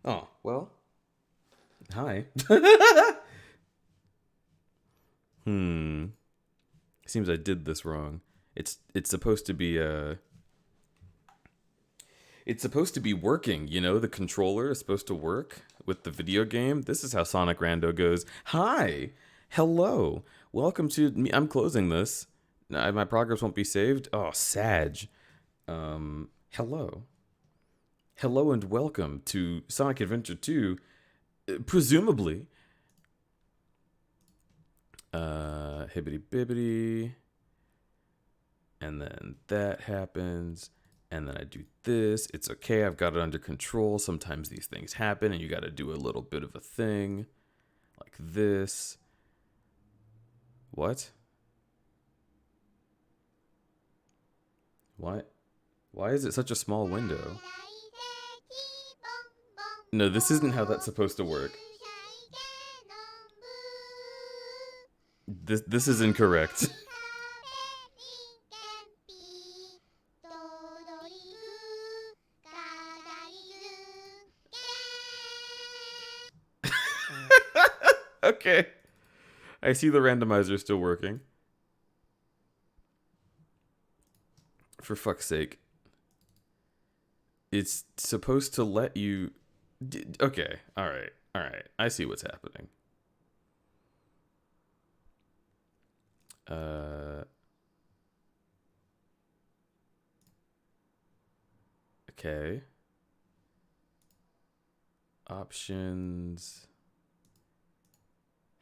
Oh, well. Hi. Seems I did this wrong. It's supposed to be it's supposed to be working, you know, the controller is supposed to work with the video game. This is how Sonic Rando goes. Hi. Hello. Welcome to me. I'm closing this. My progress won't be saved. Oh, Sag. Hello. Hello and welcome to Sonic Adventure 2, presumably. Hibbity bibbity. And then that happens. And then I do this. It's okay. I've got it under control. Sometimes these things happen and you got to do a little bit of a thing. Like this. What? What? Why is it such a small window? No, this isn't how that's supposed to work. This is incorrect. Okay. I see the randomizer still working. For fuck's sake. It's supposed to let you... Okay, alright. I see what's happening. Okay. Options...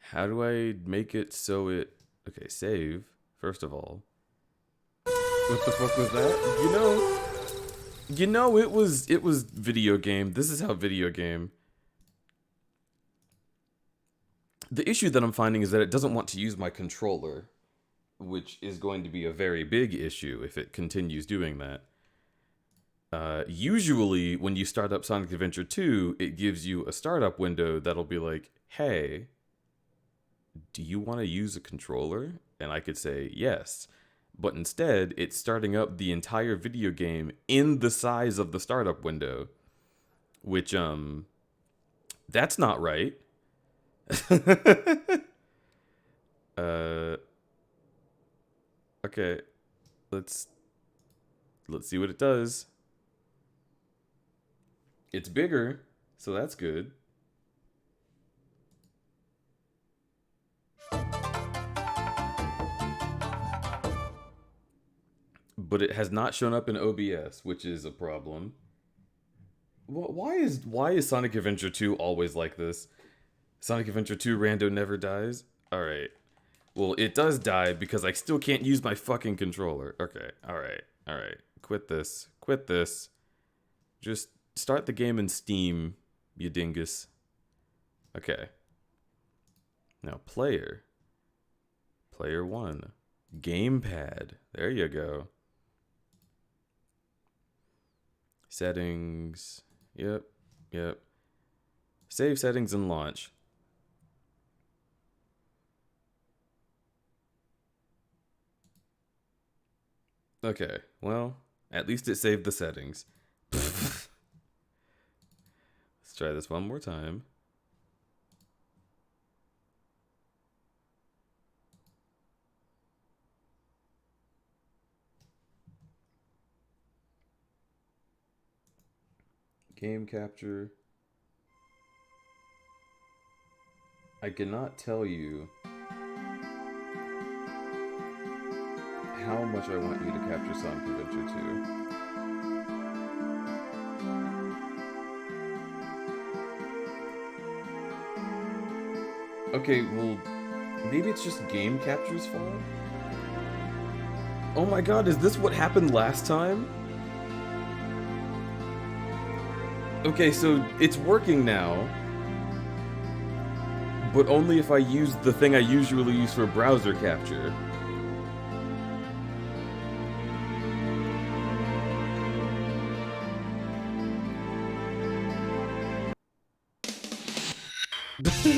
How do I make it so it... Okay, save, first of all. What the fuck was that? You know, it was video game. This is how video game. The issue that I'm finding is that it doesn't want to use my controller, which is going to be a very big issue if it continues doing that. Usually, when you start up Sonic Adventure 2, it gives you a startup window that'll be like, hey, do you want to use a controller? And I could say yes. But instead, it's starting up the entire video game in the size of the startup window. Which, that's not right. Okay. Let's see what it does. It's bigger, so that's good. But it has not shown up in OBS, which is a problem. Why is Sonic Adventure 2 always like this? Sonic Adventure 2 rando never dies? Alright. Well, it does die because I still can't use my fucking controller. Okay, alright. Quit this. Just start the game in Steam, you dingus. Okay. Now, player. Player 1. Gamepad. There you go. Settings. Yep. Save settings and launch. Okay, well, at least it saved the settings. Let's try this one more time. Game capture. I cannot tell you how much I want you to capture Sonic Adventure 2. Okay, well, maybe it's just game capture's fault? Oh my god, is this what happened last time? Okay, so it's working now. But only if I use the thing I usually use for browser capture. Oh.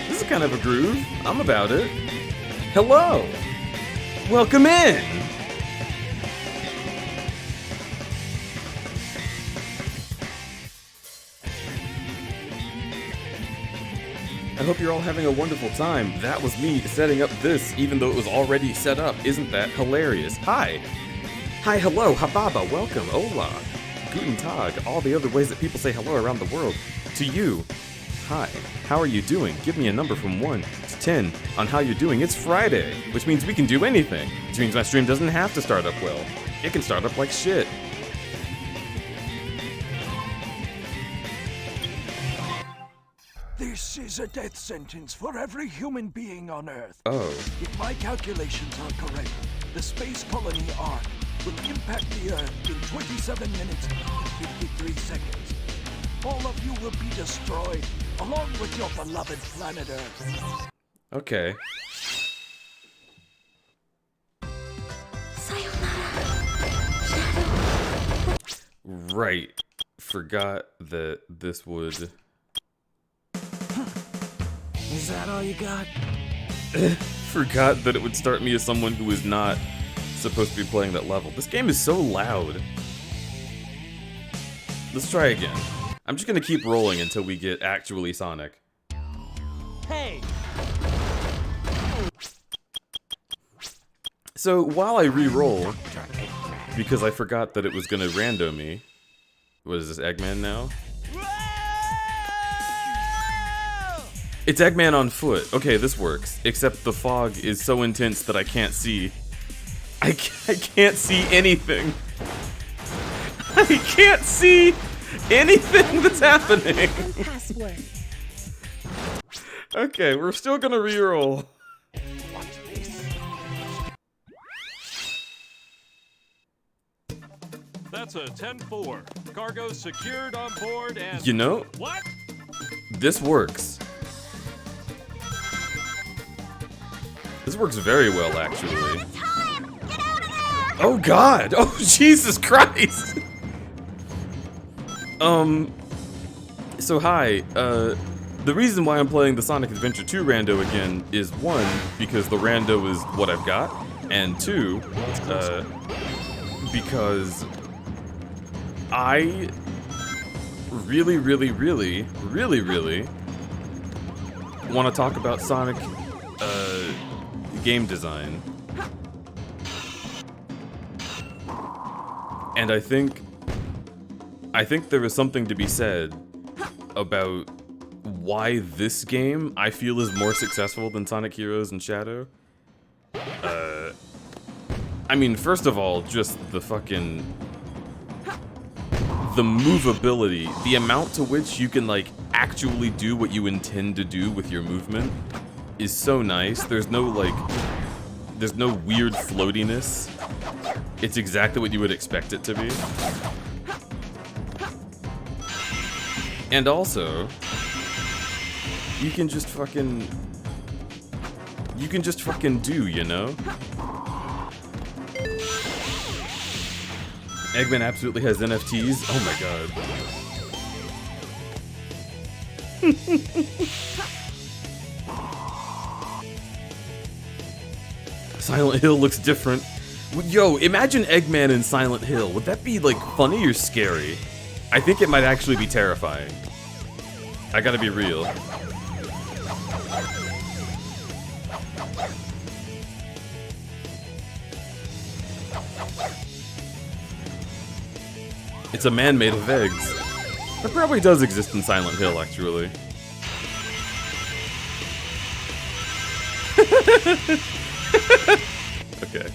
This is kind of a groove. I'm about it. Hello. Welcome in. I hope you're all having a wonderful time. That was me setting up this, even though it was already set up. Isn't that hilarious? Hi. Hi, hello, hababa, welcome, hola, guten tag, all the other ways that people say hello around the world. To you, hi, how are you doing? Give me a number from 1 to 10 on how you're doing. It's Friday, which means we can do anything. Which means my stream doesn't have to start up well. It can start up like shit. This is a death sentence for every human being on Earth. Oh. If my calculations are correct, the space colony arc will impact the Earth in 27 minutes and 53 seconds. All of you will be destroyed, along with your beloved planet Earth. Okay. Right. Forgot that this would... Is that all you got? Forgot that it would start me as someone who is not supposed to be playing that level. This game is so loud. Let's try again. I'm just gonna keep rolling until we get actually Sonic. Hey! So while I re-roll, because I forgot that it was gonna rando me. What is this, Eggman now? It's Eggman on foot. Okay, this works. Except the fog is so intense that I can't see. I can't see anything. I can't see anything that's happening. Okay, we're still gonna reroll. That's a 10-4. Cargo secured on board and... You know, What? this works. This works very well, actually. Oh god! Oh, Jesus Christ! So hi, the reason why I'm playing the Sonic Adventure 2 rando again is 1, because the rando is what I've got, and 2, because I really want to talk about Sonic, game design. And I think there is something to be said about why this game I feel is more successful than Sonic Heroes and Shadow. I mean, first of all, just the movability, the amount to which you can like actually do what you intend to do with your movement is so nice. There's no weird floatiness. It's exactly what you would expect it to be. And also, you can just fucking do, you know? Eggman absolutely has NFTs. Oh my god. Silent Hill looks different. Yo, imagine Eggman in Silent Hill. Would that be, like, funny or scary? I think it might actually be terrifying. I gotta be real. It's a man made of eggs. That probably does exist in Silent Hill, actually. Okay.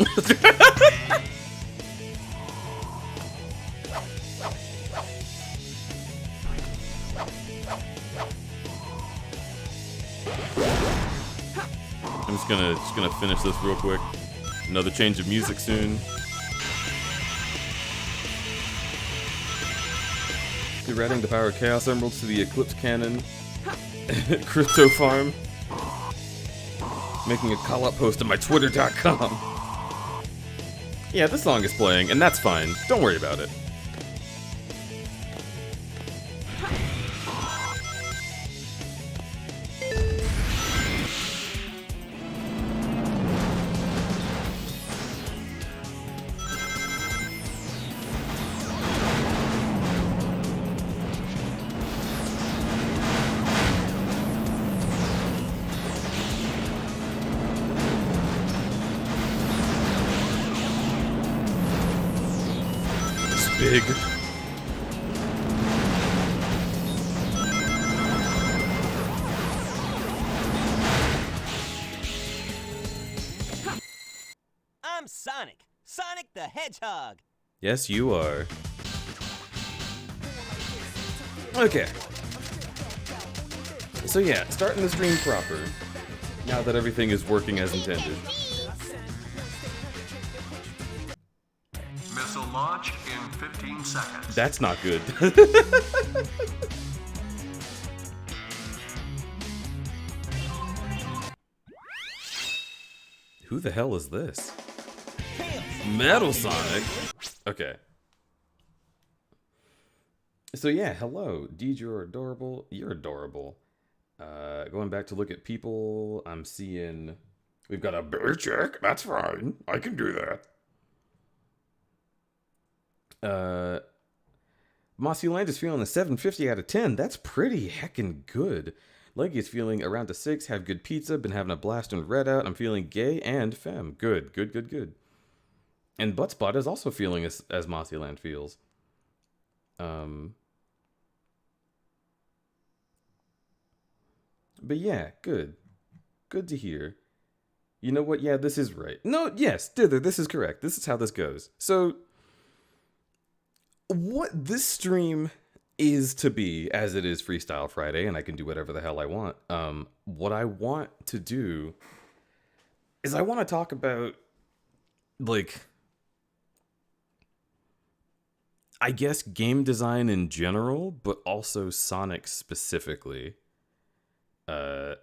I'm just gonna finish this real quick. Another change of music soon. You're adding the power of Chaos Emeralds to the Eclipse Cannon crypto farm. Making a call-out post on my twitter.com. Yeah, this song is playing, and that's fine. Don't worry about it. Big. I'm Sonic. Sonic the Hedgehog. Yes, you are. Okay. So yeah, starting the stream proper. Now that everything is working as intended. Missile launch in 15 seconds. That's not good. Who the hell is this? Metal Sonic? Okay. So yeah, hello. Deej, you're adorable. You're adorable. Going back to look at people, I'm seeing... We've got a bear check. That's fine. I can do that. Mossy Land is feeling a 750 out of 10. That's pretty heckin' good. Leggy is feeling around a 6. Have good pizza. Been having a blast in Redout. I'm feeling gay and femme. Good, good, good, good. And Buttspot is also feeling as Mossy Land feels. But yeah, good. Good to hear. You know what? Yeah, this is right. No, yes, Dither, this is correct. This is how this goes. So, what this stream is to be, as it is Freestyle Friday, and I can do whatever the hell I want. What I want to do is I want to talk about, like, I guess game design in general, but also Sonic specifically. 4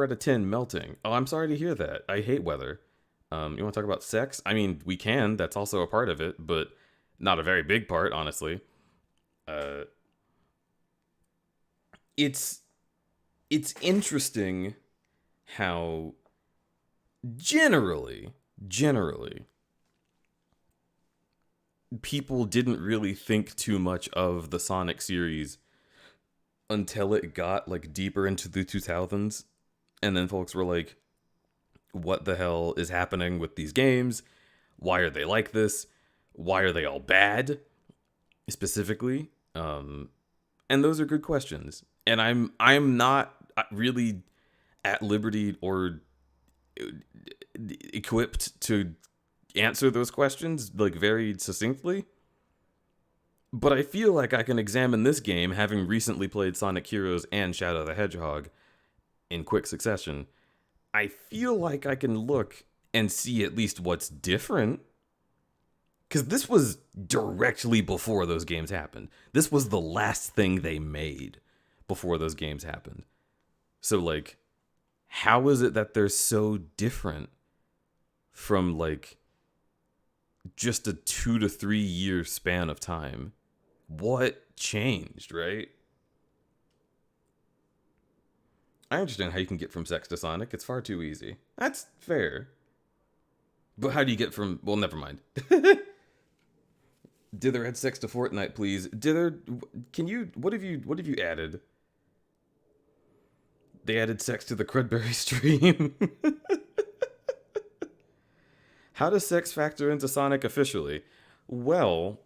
out of 10 melting. Oh, I'm sorry to hear that. I hate weather. You want to talk about sex? I mean, we can. That's also a part of it, but not a very big part, honestly. It's interesting how generally, people didn't really think too much of the Sonic series until it got like deeper into the 2000s. And then folks were like, what the hell is happening with these games? Why are they like this? Why are they all bad? Specifically. And those are good questions. And I'm not really at liberty or equipped to answer those questions like very succinctly. But I feel like I can examine this game, having recently played Sonic Heroes and Shadow the Hedgehog in quick succession. I feel like I can look and see at least what's different. Because this was directly before those games happened. This was the last thing they made before those games happened. So, like, how is it that they're so different from, like, just a 2 to 3 year span of time? What changed, right? I understand how you can get from sex to Sonic. It's far too easy. That's fair. But how do you get from... Well, never mind. Dither, add sex to Fortnite, please. Dither, can you... What have you added? They added sex to the crudberry stream. How does sex factor into Sonic officially? Well,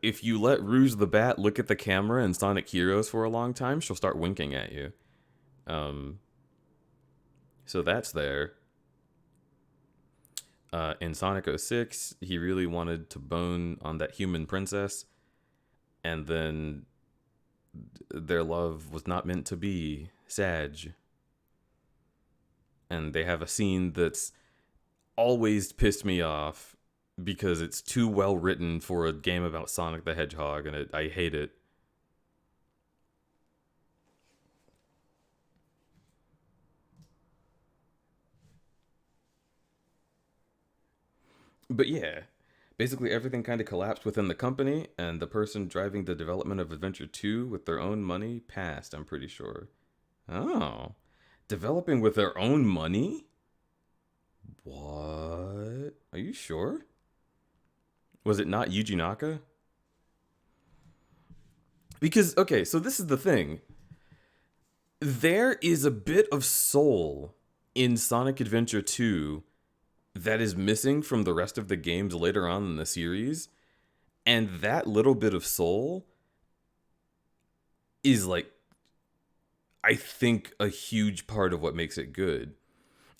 if you let Rouge the Bat look at the camera in Sonic Heroes for a long time, she'll start winking at you. So that's there. In Sonic 06, he really wanted to bone on that human princess, and then their love was not meant to be. Sag. And they have a scene that's always pissed me off because it's too well written for a game about Sonic the Hedgehog, and I hate it. But yeah, basically everything kind of collapsed within the company, and the person driving the development of Adventure 2 with their own money passed, I'm pretty sure. Oh, developing with their own money? What? Are you sure? Was it not Yuji Naka? Because, okay, so this is the thing. There is a bit of soul in Sonic Adventure 2 that is missing from the rest of the games later on in the series. And that little bit of soul is, like, I think a huge part of what makes it good.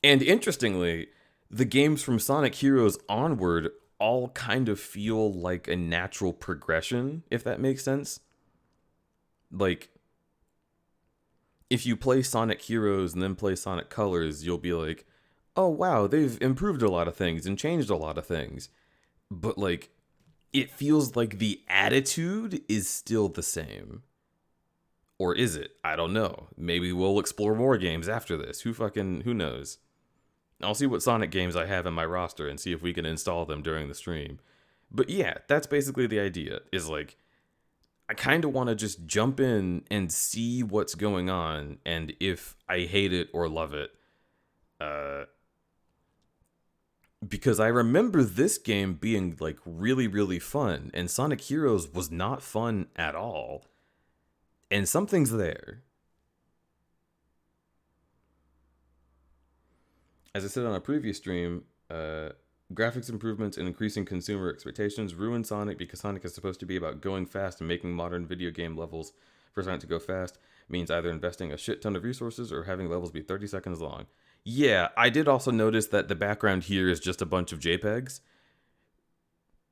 And interestingly, the games from Sonic Heroes onward all kind of feel like a natural progression, if that makes sense. Like, if you play Sonic Heroes and then play Sonic Colors, you'll be like, oh wow, they've improved a lot of things and changed a lot of things. But like, it feels like the attitude is still the same. Or is it? I don't know. Maybe we'll explore more games after this. Who knows? I'll see what Sonic games I have in my roster and see if we can install them during the stream. But yeah, that's basically the idea, is like, I kind of want to just jump in and see what's going on, and if I hate it or love it. Because I remember this game being like really, really fun, and Sonic Heroes was not fun at all. And something's there. As I said on a previous stream, graphics improvements and increasing consumer expectations ruin Sonic because Sonic is supposed to be about going fast, and making modern video game levels for Sonic to go fast means either investing a shit ton of resources or having levels be 30 seconds long. Yeah, I did also notice that the background here is just a bunch of JPEGs,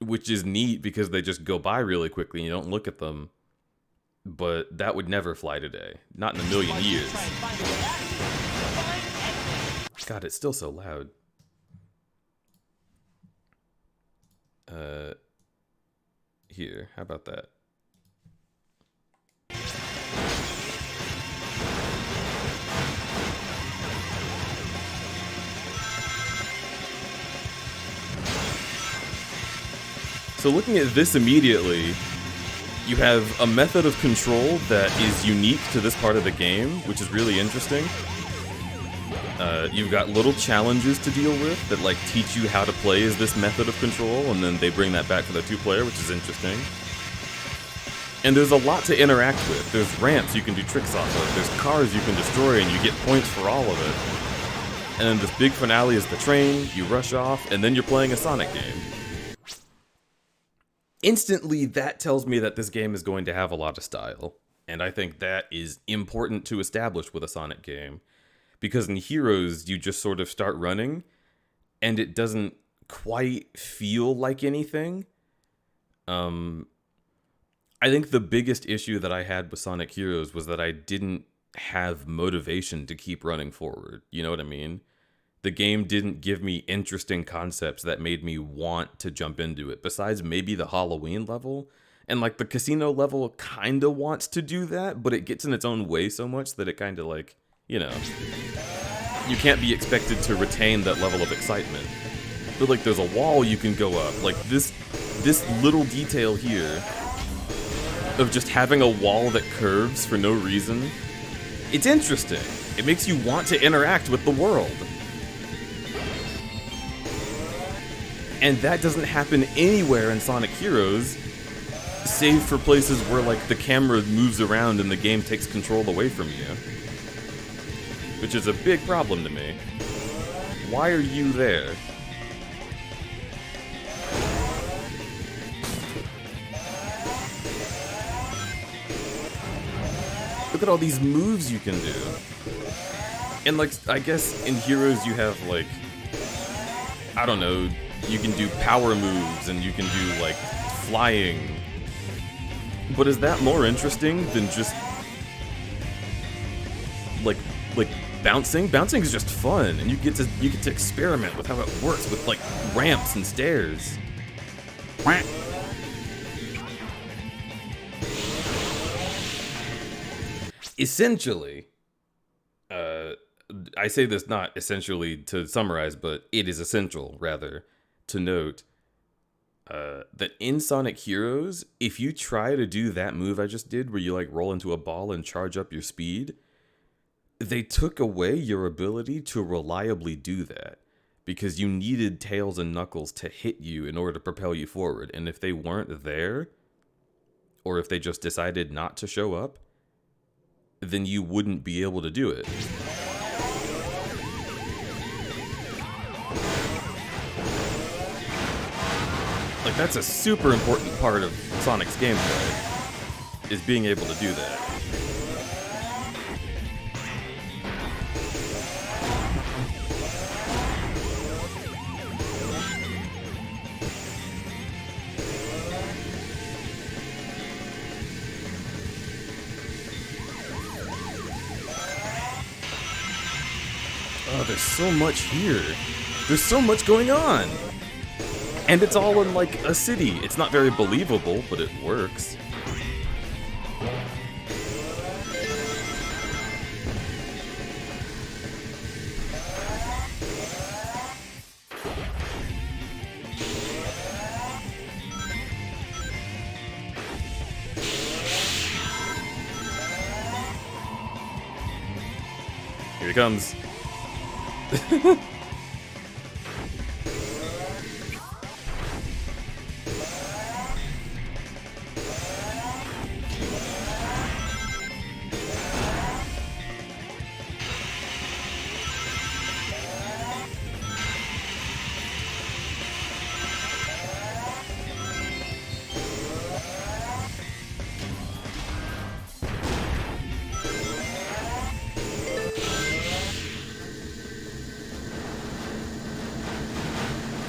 which is neat because they just go by really quickly and you don't look at them. But that would never fly today. Not in a million years. God, it's still so loud. Here, how about that? So looking at this immediately, you have a method of control that is unique to this part of the game, which is really interesting. You've got little challenges to deal with that like teach you how to play as this method of control, and then they bring that back for the 2-player, which is interesting. And there's a lot to interact with. There's ramps you can do tricks off of, there's cars you can destroy, and you get points for all of it. And then this big finale is the train, you rush off, and then you're playing a Sonic game. Instantly, that tells me that this game is going to have a lot of style. And I think that is important to establish with a Sonic game. Because in Heroes, you just sort of start running, and it doesn't quite feel like anything. I think the biggest issue that I had with Sonic Heroes was that I didn't have motivation to keep running forward. You know what I mean? The game didn't give me interesting concepts that made me want to jump into it, besides maybe the Halloween level. And like the casino level kind of wants to do that, but it gets in its own way so much that it kind of like, you know, you can't be expected to retain that level of excitement. But like there's a wall you can go up, like this little detail here of just having a wall that curves for no reason. It's interesting. It makes you want to interact with the world. And that doesn't happen anywhere in Sonic Heroes, save for places where like the camera moves around and the game takes control away from you. Which is a big problem to me. Why are you there? Look at all these moves you can do. And like, I guess in Heroes you have like I don't know, you can do power moves and you can do like flying. But is that more interesting than just like bouncing? Bouncing is just fun, and you get to experiment with how it works with like ramps and stairs. Essentially, I say this not essentially to summarize, but it is essential rather to note that in Sonic Heroes, if you try to do that move I just did, where you like roll into a ball and charge up your speed, they took away your ability to reliably do that, because you needed Tails and Knuckles to hit you in order to propel you forward. And if they weren't there, or if they just decided not to show up, then you wouldn't be able to do it. Like, that's a super important part of Sonic's gameplay, is being able to do that. Oh, there's so much here. There's so much going on. And it's all in, like, a city. It's not very believable, but it works. Here he comes.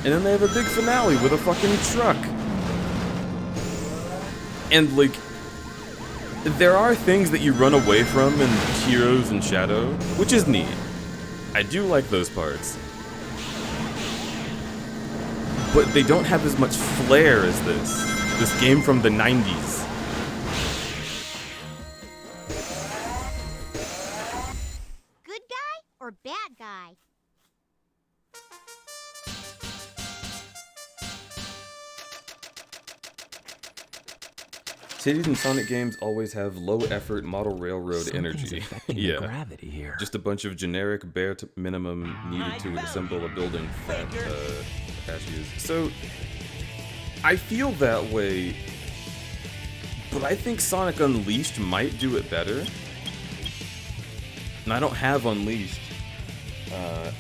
And then they have a big finale with a fucking truck. And, like, there are things that you run away from in Heroes and Shadow, which is neat. I do like those parts. But they don't have as much flair as this game from the 90s. Good guy or bad guy? Cities in Sonic games always have low-effort model railroad energy. Yeah, gravity here. just a bunch of generic bare minimum needed to assemble a building that Apache is. So, I feel that way, but I think Sonic Unleashed might do it better. And I don't have Unleashed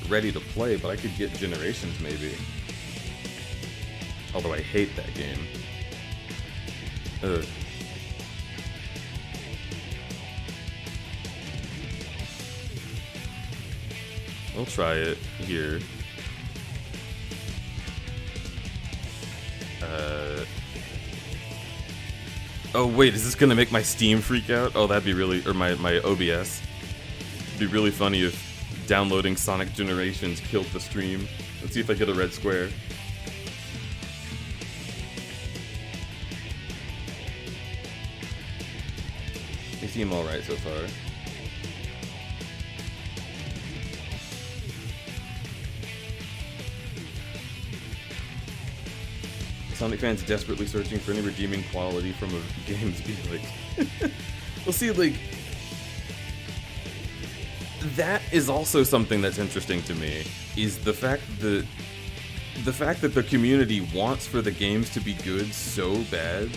ready to play, but I could get Generations maybe. Although I hate that game. Ugh. We'll try it here. Oh wait, is this gonna make my Steam freak out? Oh, that'd be really, or my OBS. It'd be really funny if downloading Sonic Generations killed the stream. Let's see if I hit a red square. They seem alright so far. Sonic fans desperately searching for any redeeming quality from a game's be like. Well, see, like, that is also something that's interesting to me, is the fact that the community wants for the games to be good so bad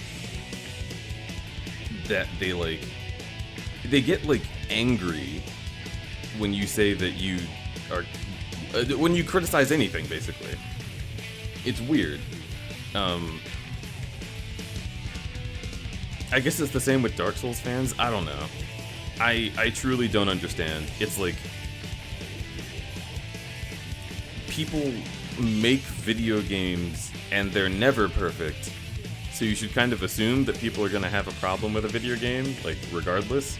that they get like angry when you say that you are when you criticize anything, basically. It's weird. I guess it's the same with Dark Souls fans. I don't know. I truly don't understand. It's like people make video games and they're never perfect. So you should kind of assume that people are going to have a problem with a video game, like, regardless.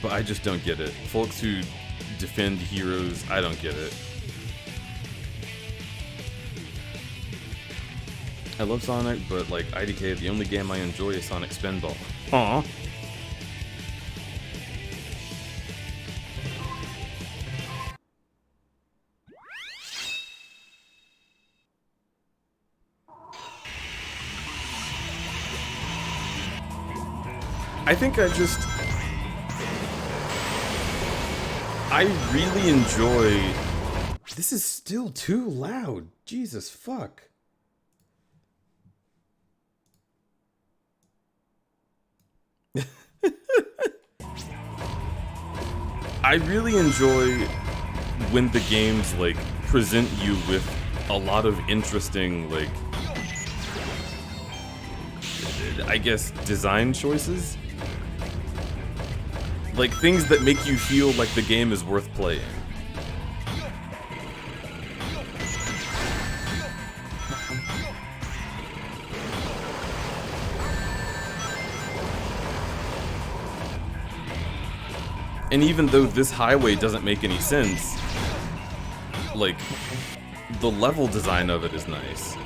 But I just don't get it. Folks who defend heroes, I don't get it. I love Sonic, but like IDK, the only game I enjoy is Sonic Spinball. Aww. I think I really enjoy... This is still too loud. Jesus fuck. I really enjoy when the games, like, present you with a lot of interesting, like, I guess, design choices. Like, things that make you feel like the game is worth playing. And even though this highway doesn't make any sense, like, the level design of it is nice.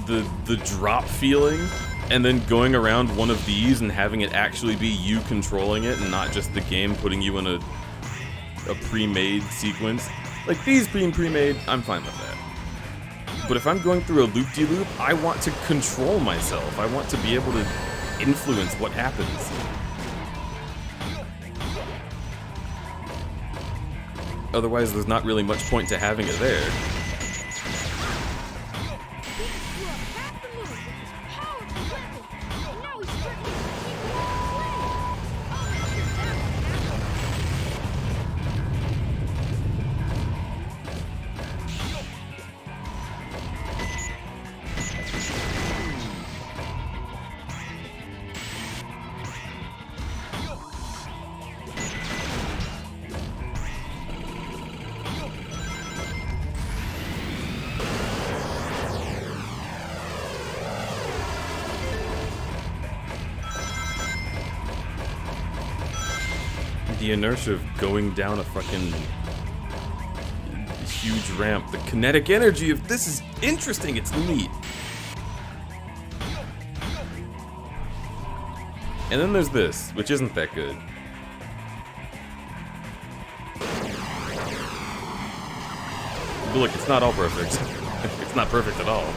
The drop feeling, and then going around one of these and having it actually be you controlling it and not just the game putting you in a pre-made sequence. Like, these being pre-made, I'm fine with that. But if I'm going through a loop-de-loop, I want to control myself. I want to be able to influence what happens. Otherwise, there's not really much point to having it there. The inertia of going down a fucking huge ramp, the kinetic energy of this is interesting, it's neat. And then there's this, which isn't that good. But look, it's not all perfect. It's not perfect at all.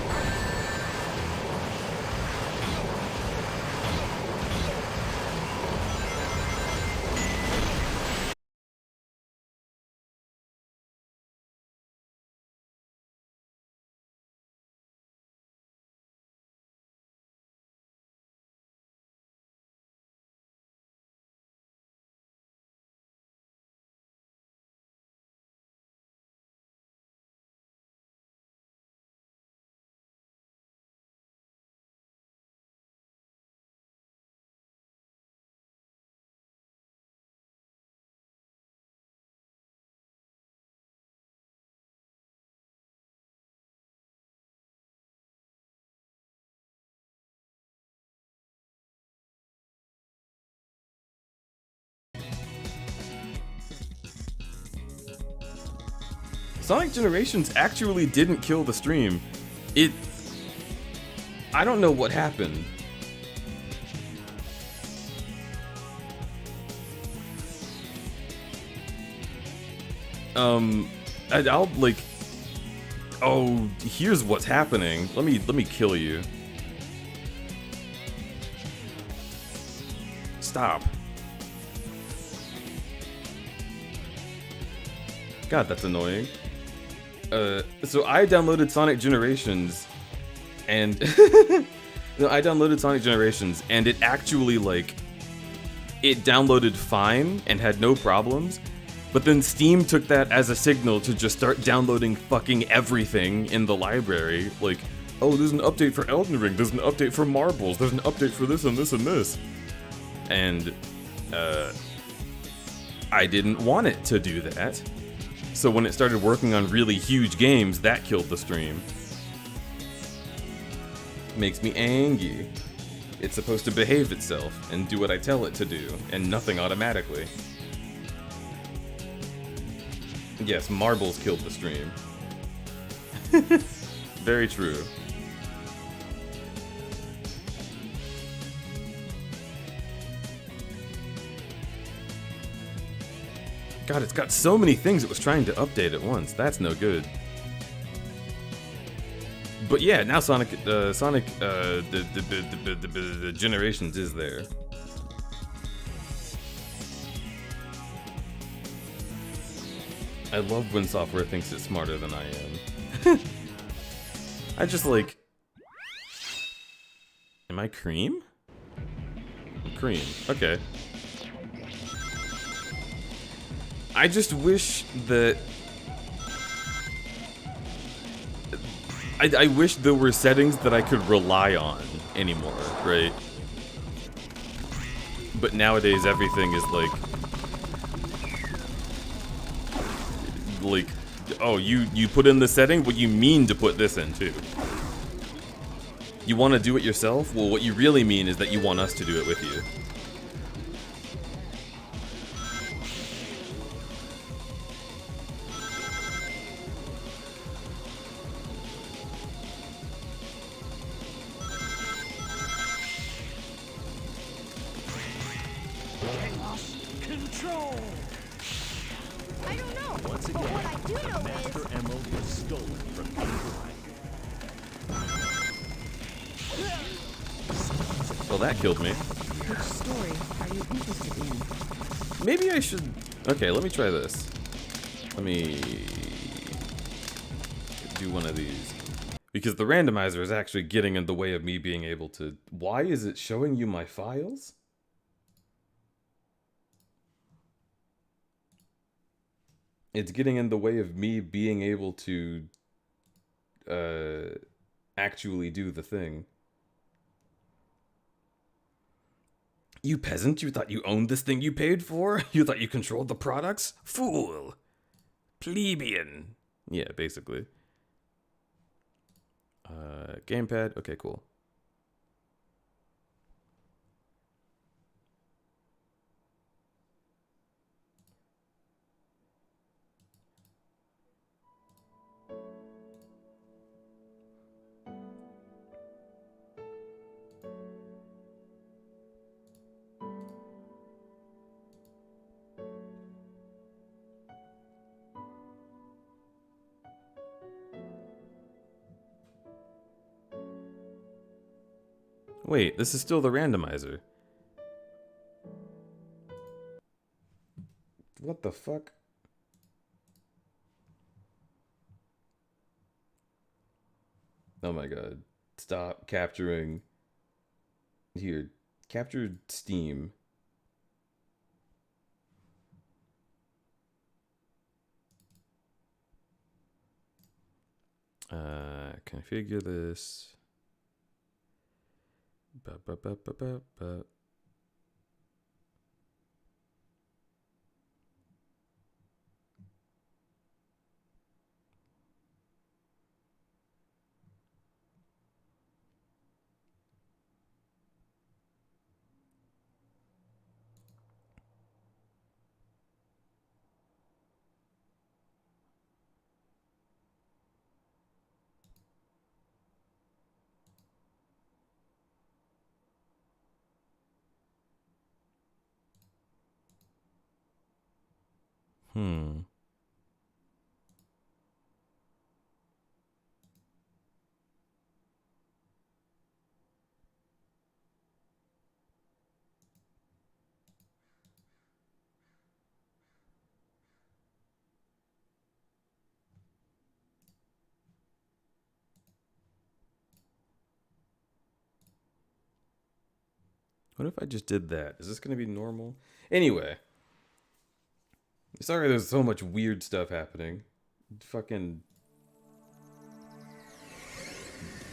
Sonic Generations actually didn't kill the stream. I don't know what happened. I'll like, oh, here's what's happening. Let me kill you. Stop. God, that's annoying. So I downloaded Sonic Generations, and no, I downloaded Sonic Generations, and it actually, like, it downloaded fine and had no problems, but then Steam took that as a signal to just start downloading fucking everything in the library, like oh, there's an update for Elden Ring, there's an update for Marbles, there's an update for this and this and this. And, I didn't want it to do that. So when it started working on really huge games, that killed the stream. Makes me angry. It's supposed to behave itself and do what I tell it to do, and nothing automatically. Yes, Marbles killed the stream. Very true. God, it's got so many things it was trying to update at once. That's no good. But yeah, now Sonic the Generations is there. I love when software thinks it's smarter than I am. I just like... Am I cream? Cream, okay. I just wish that... I wish there were settings that I could rely on anymore, right? But nowadays everything is like, oh, you put in the setting, but you mean to put this in too. You want to do it yourself? Well, what you really mean is that you want us to do it with you. Control! I don't know. Once But again, what I do the know Master is Emerald was stolen from King. Well, that killed me. Which story are you interested in? Maybe I should... Okay, let me try this. Let me... do one of these. Because the randomizer is actually getting in the way of me being able to... Why is it showing you my files? It's getting in the way of me being able to... actually do the thing. You peasant, you thought you owned this thing you paid for? You thought you controlled the products? Fool! Plebeian. Yeah, basically. Gamepad, okay, cool. Wait, this is still the randomizer. What the fuck? Oh my god. Stop capturing. Here, capture Steam. Configure this. Ba. What if I just did that? Is this going to be normal? Anyway. Sorry there's so much weird stuff happening. Fucking...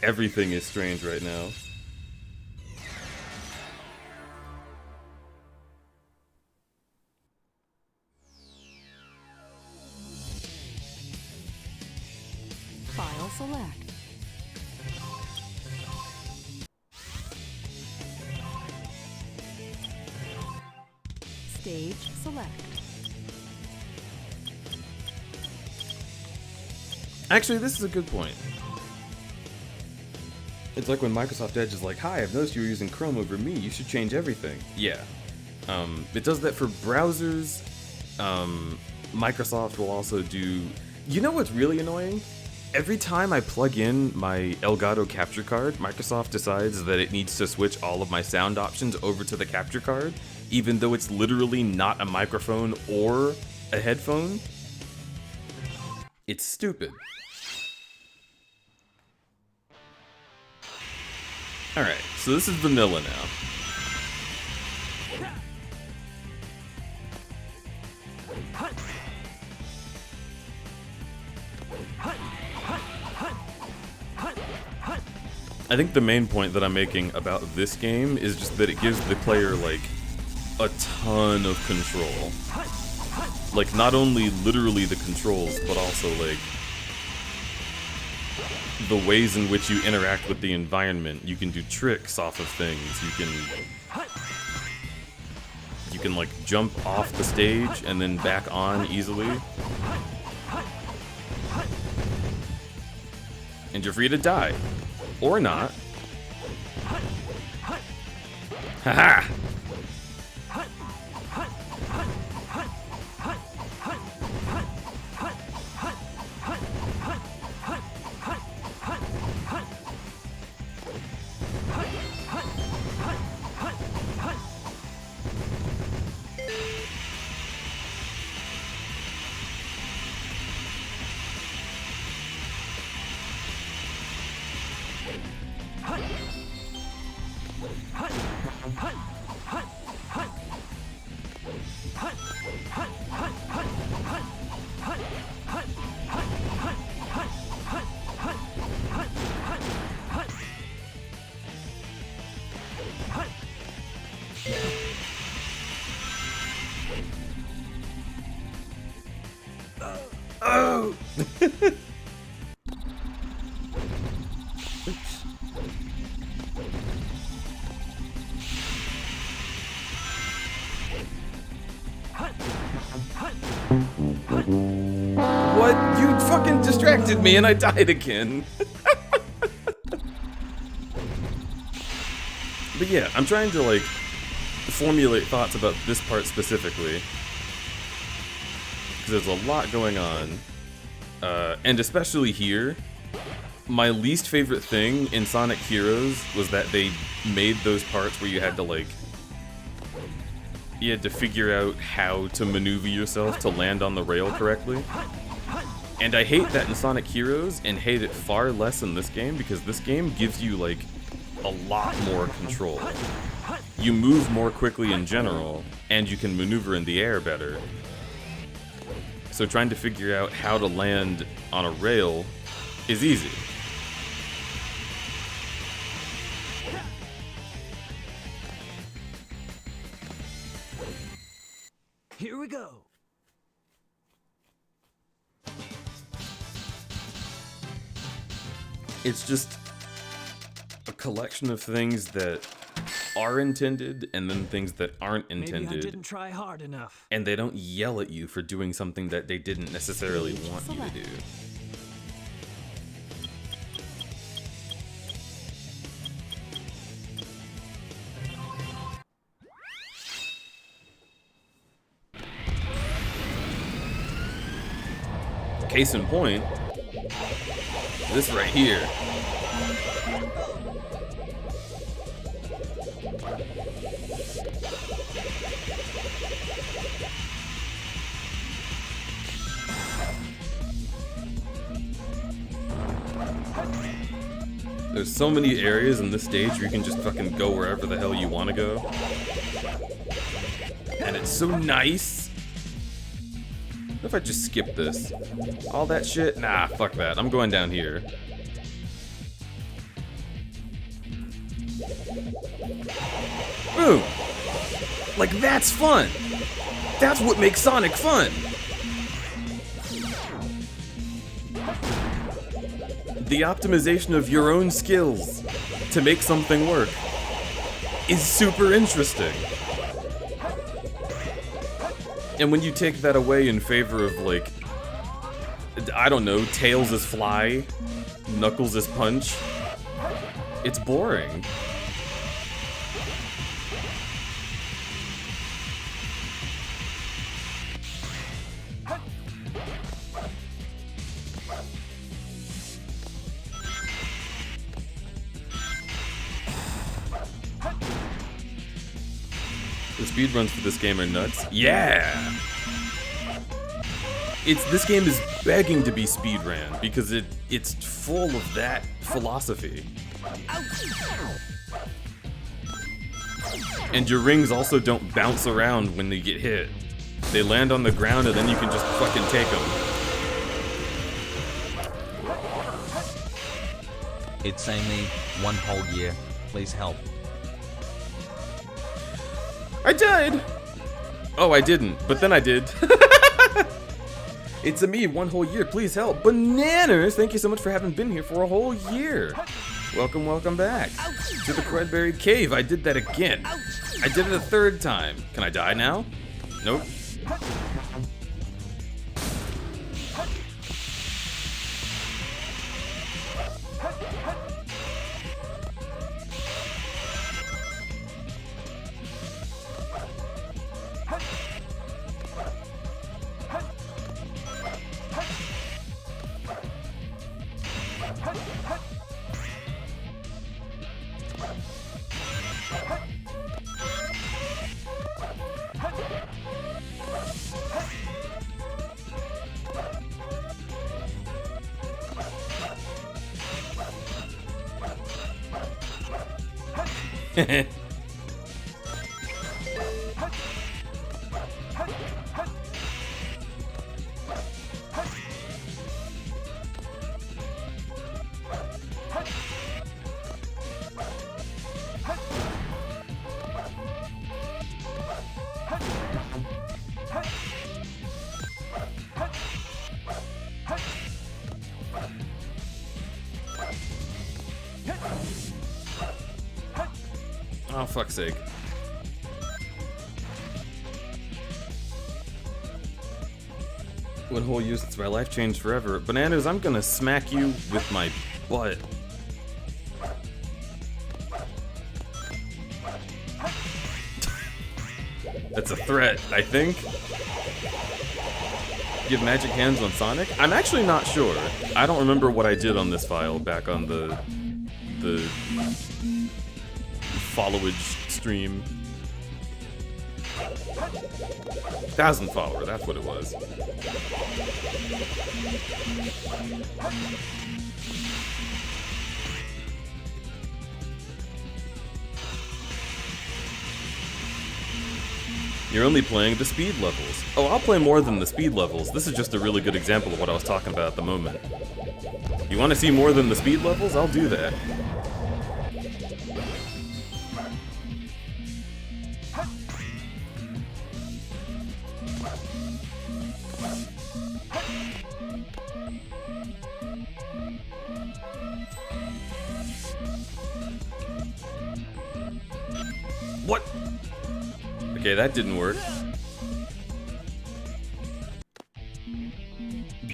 Everything is strange right now. File select. Stage select. Actually, this is a good point. It's like when Microsoft Edge is like, "Hi, I've noticed you were using Chrome over me. You should change everything." Yeah. It does that for browsers. Microsoft will also do... You know what's really annoying? Every time I plug in my Elgato capture card, Microsoft decides that it needs to switch all of my sound options over to the capture card, even though it's literally not a microphone or a headphone. It's stupid. Alright, so this is vanilla now. I think the main point that I'm making about this game is just that it gives the player, like, a ton of control. Like, not only literally the controls, but also, like, the ways in which you interact with the environment. You can do tricks off of things. You can like jump off the stage and then back on easily. And you're free to die. Or not. Haha! Oh! What? You fucking distracted me and I died again. But yeah, I'm trying to like formulate thoughts about this part specifically. Because there's a lot going on. And especially here, my least favorite thing in Sonic Heroes was that they made those parts where you had to like... You had to figure out how to maneuver yourself to land on the rail correctly. And I hate that in Sonic Heroes, and hate it far less in this game, because this game gives you, like, a lot more control. You move more quickly in general, and you can maneuver in the air better. So trying to figure out how to land on a rail is easy. Here we go. It's just a collection of things that are intended and then things that aren't intended. Maybe I didn't try hard enough. And they don't yell at you for doing something that they didn't necessarily want you to do. Case in point, this right here. There's so many areas in this stage where you can just fucking go wherever the hell you want to go. And it's so nice. What if I just skip this? All that shit? Nah, fuck that. I'm going down here. Boom! Like, that's fun! That's what makes Sonic fun! The optimization of your own skills to make something work is super interesting. And when you take that away in favor of, like, I don't know, Tails is fly, Knuckles is punch, it's boring. The speedruns for this game are nuts. Yeah! This game is begging to be speedran because it's full of that philosophy. And your rings also don't bounce around when they get hit. They land on the ground and then you can just fucking take them. It's only 1 whole year. Please help. I died! Oh, I didn't, but then I did. It's me, 1 whole year, please help. Bananas, thank you so much for having been here for a whole year. Welcome, welcome back to the Crudberry Cave. I did that again. I did it a 3rd time. Can I die now? Nope. Oh, fuck's sake. One whole year since my life changed forever. Bananas, I'm gonna smack you with my butt. That's a threat, I think. You have magic hands on Sonic? I'm actually not sure. I don't remember what I did on this file back on the followage stream. 1,000 follower, that's what it was. You're only playing the speed levels. Oh, I'll play more than the speed levels. This is just a really good example of what I was talking about at the moment. You want to see more than the speed levels? I'll do that. What? Okay, that didn't work.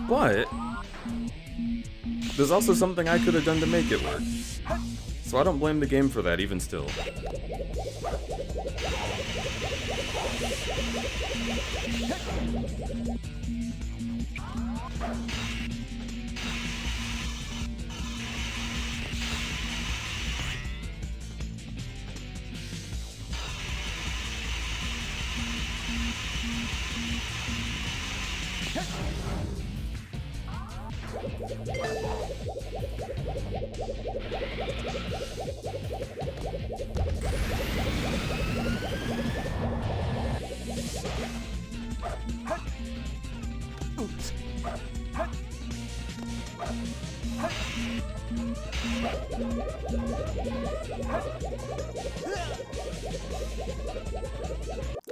But there's also something I could have done to make it work. So I don't blame the game for that, even still.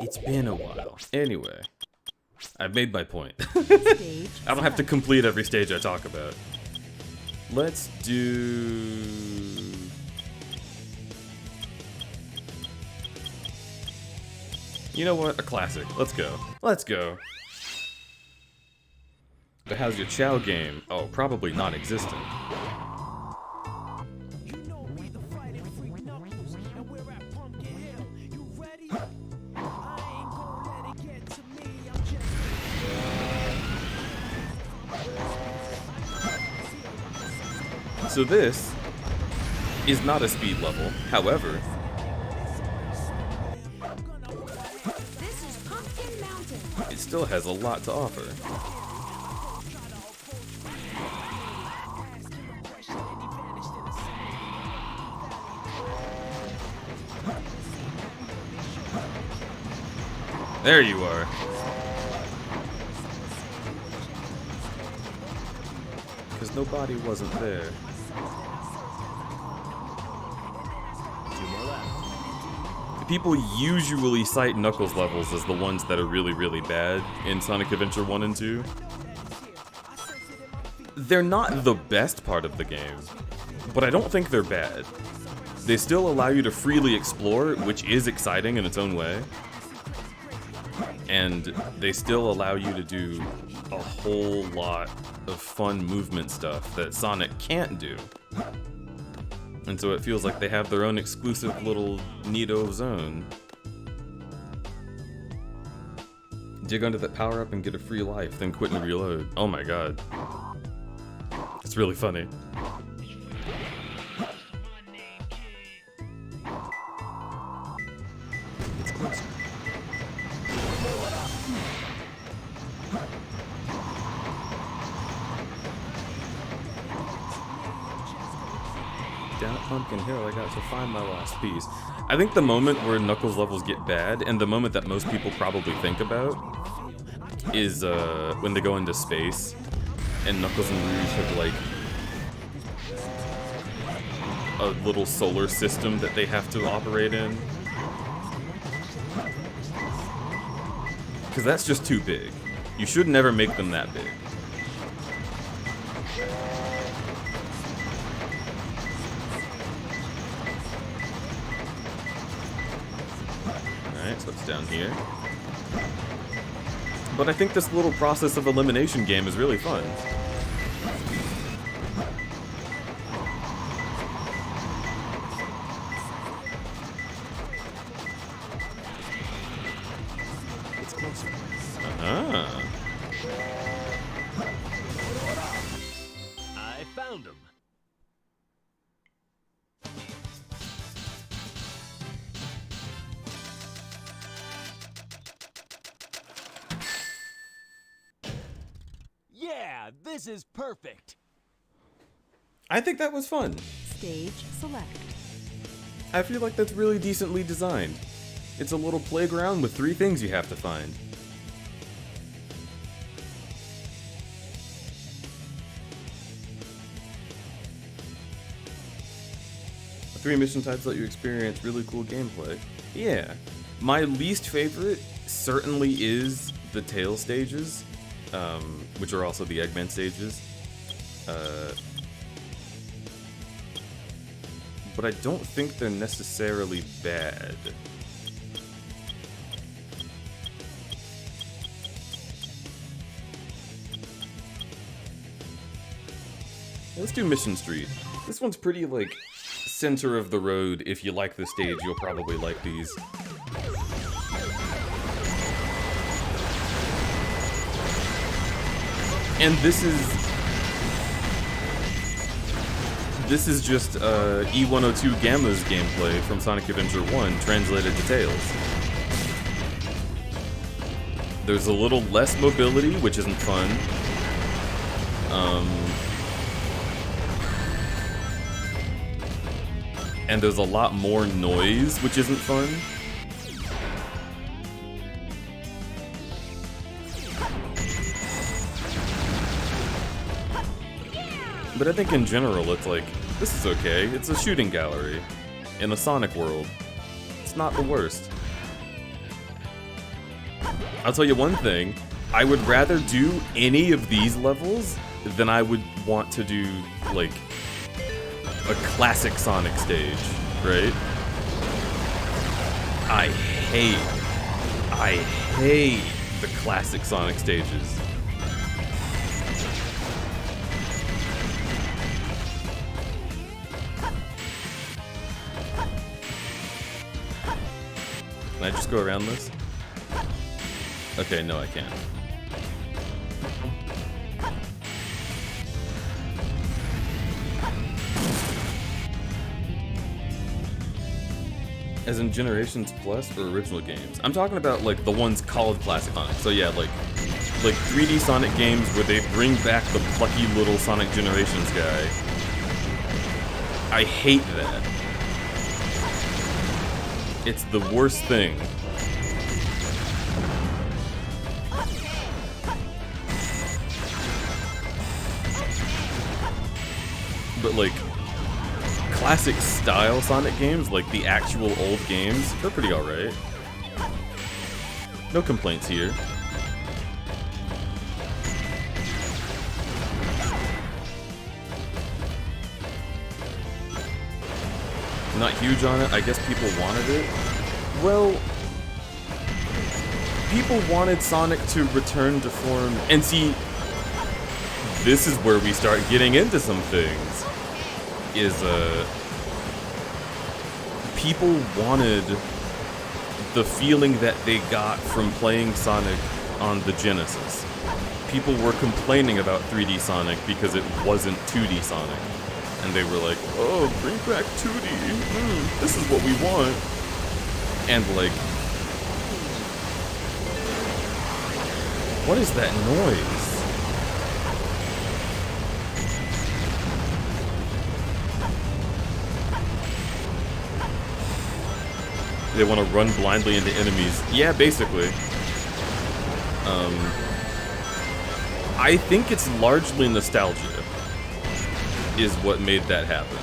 It's been a while. Anyway, I've made my point. Stage I don't have to select. complete every stage I talk about. Let's do... You know what? A classic. Let's go. Let's go. But how's your chow game? Oh, probably non-existent. So this is not a speed level. However, This is Pumpkin Mountain. it still has a lot to offer. There you are. Because nobody wasn't there. People usually cite Knuckles levels as the ones that are really, really bad in Sonic Adventure 1 and 2. They're not the best part of the game, but I don't think they're bad. They still allow you to freely explore, which is exciting in its own way. And they still allow you to do a whole lot of fun movement stuff that Sonic can't do. And so it feels like they have their own exclusive little neato zone. Dig under that power up and get a free life, then quit and reload. Oh my god. It's really funny. It's closer. Down at Pumpkin Hill, I got to find my last piece. I think the moment where Knuckles levels get bad, and the moment that most people probably think about, is when they go into space, and Knuckles and Rouge have like a little solar system that they have to operate in. Because that's just too big. You should never make them that big. Alright, so it's down here. But I think this little process of elimination game is really fun. It's closer. Uh-huh. I found him. Yeah, this is perfect. I think that was fun. Stage select. I feel like that's really decently designed. It's a little playground with 3 things you have to find. The 3 mission types let you experience really cool gameplay. Yeah. My least favorite certainly is the tail stages, which are also the Eggman stages. But I don't think they're necessarily bad. Let's do Mission Street. This one's pretty, like, center of the road. If you like this stage, you'll probably like these. And this is just E102 Gamma's gameplay from Sonic Adventure 1 translated to Tails. There's a little less mobility, which isn't fun. And there's a lot more noise, which isn't fun. But I think in general, it's like This is okay. It's a shooting gallery in a Sonic world. It's not the worst. I'll tell you one thing. I would rather do any of these levels than I would want to do, like, a classic Sonic stage, right? I hate the classic Sonic stages. Can I just go around this? Okay, no I can't. As in Generations Plus or original games? I'm talking about like the ones called Classic Sonic. So yeah, like 3D Sonic games where they bring back the plucky little Sonic Generations guy. I hate that. It's the worst thing. But like classic style Sonic games, like the actual old games, they're pretty alright. No complaints here. Not huge on it. I guess people wanted it. Well, people wanted Sonic to return to form. And see, this is where we start getting into some things. People wanted the feeling that they got from playing Sonic on the Genesis. People were complaining about 3D Sonic because it wasn't 2D Sonic. And they were like, oh, bring back 2D. This is what we want. And like, what is that noise? They want to run blindly into enemies. Yeah, basically. I think it's largely nostalgia is what made that happen.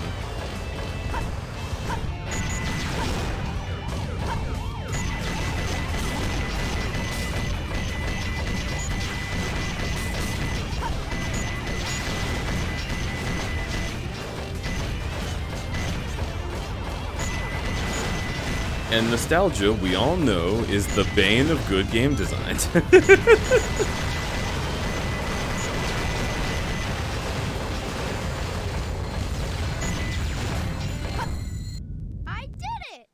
And nostalgia, we all know, is the bane of good game design. I did it!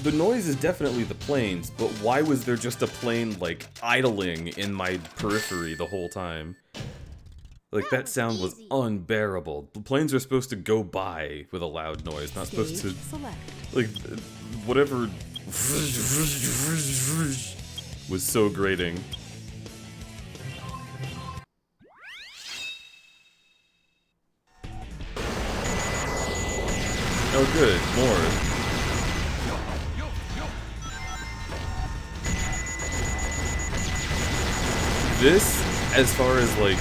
The noise is definitely the planes, but why was there just a plane, like, idling in my periphery the whole time? Like, that sound was unbearable. The planes are supposed to go by with a loud noise, not supposed to... Select. Like, whatever... was so grating. Oh good, more. This, as far as, like,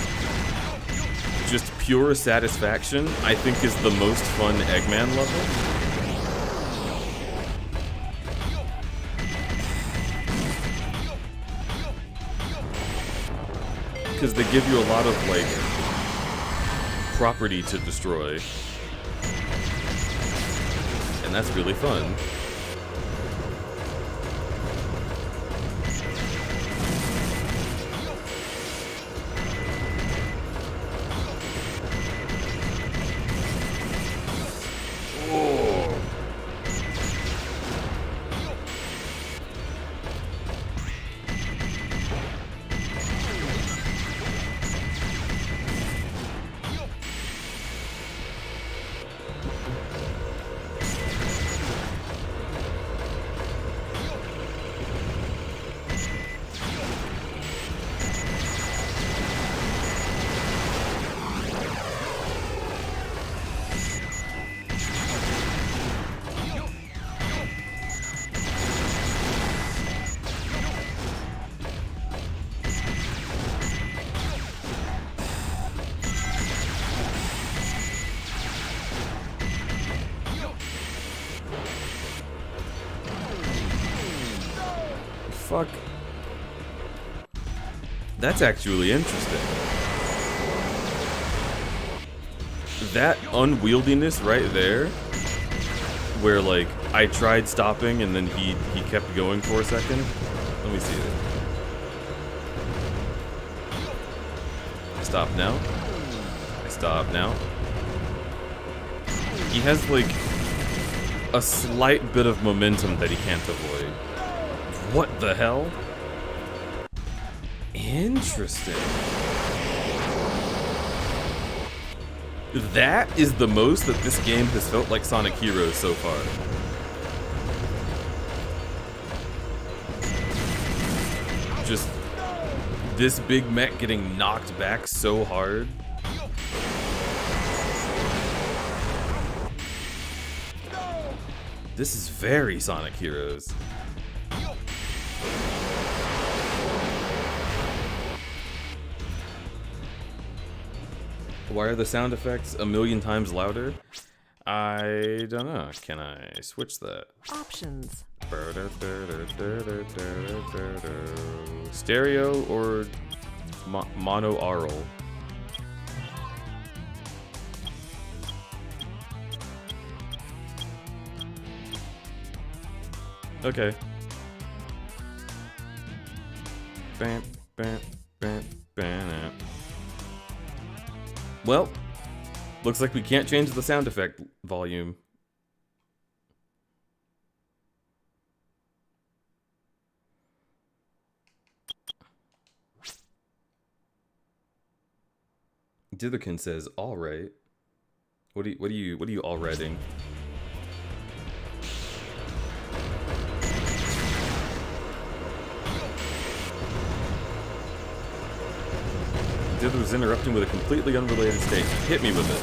just pure satisfaction, I think is the most fun Eggman level. Because they give you a lot of, like, property to destroy. And that's really fun. fuck? That's actually interesting. That unwieldiness right there, where like I tried stopping and then he kept going for a second. Let me see it. I stop now. I stop now. He has like a slight bit of momentum that he can't avoid. What the hell? Interesting. That is the most that this game has felt like Sonic Heroes so far. Just this big mech getting knocked back so hard. This is very Sonic Heroes. Why are the sound effects a million times louder? I don't know. Can I switch that? Options. Stereo or mono-aural? Okay. Bam, bam, bam, bam. Well, looks like we can't change the sound effect volume. Ditherkin says, "All right." What are you all writing? Dither was interrupting with a completely unrelated statement. Hit me with it.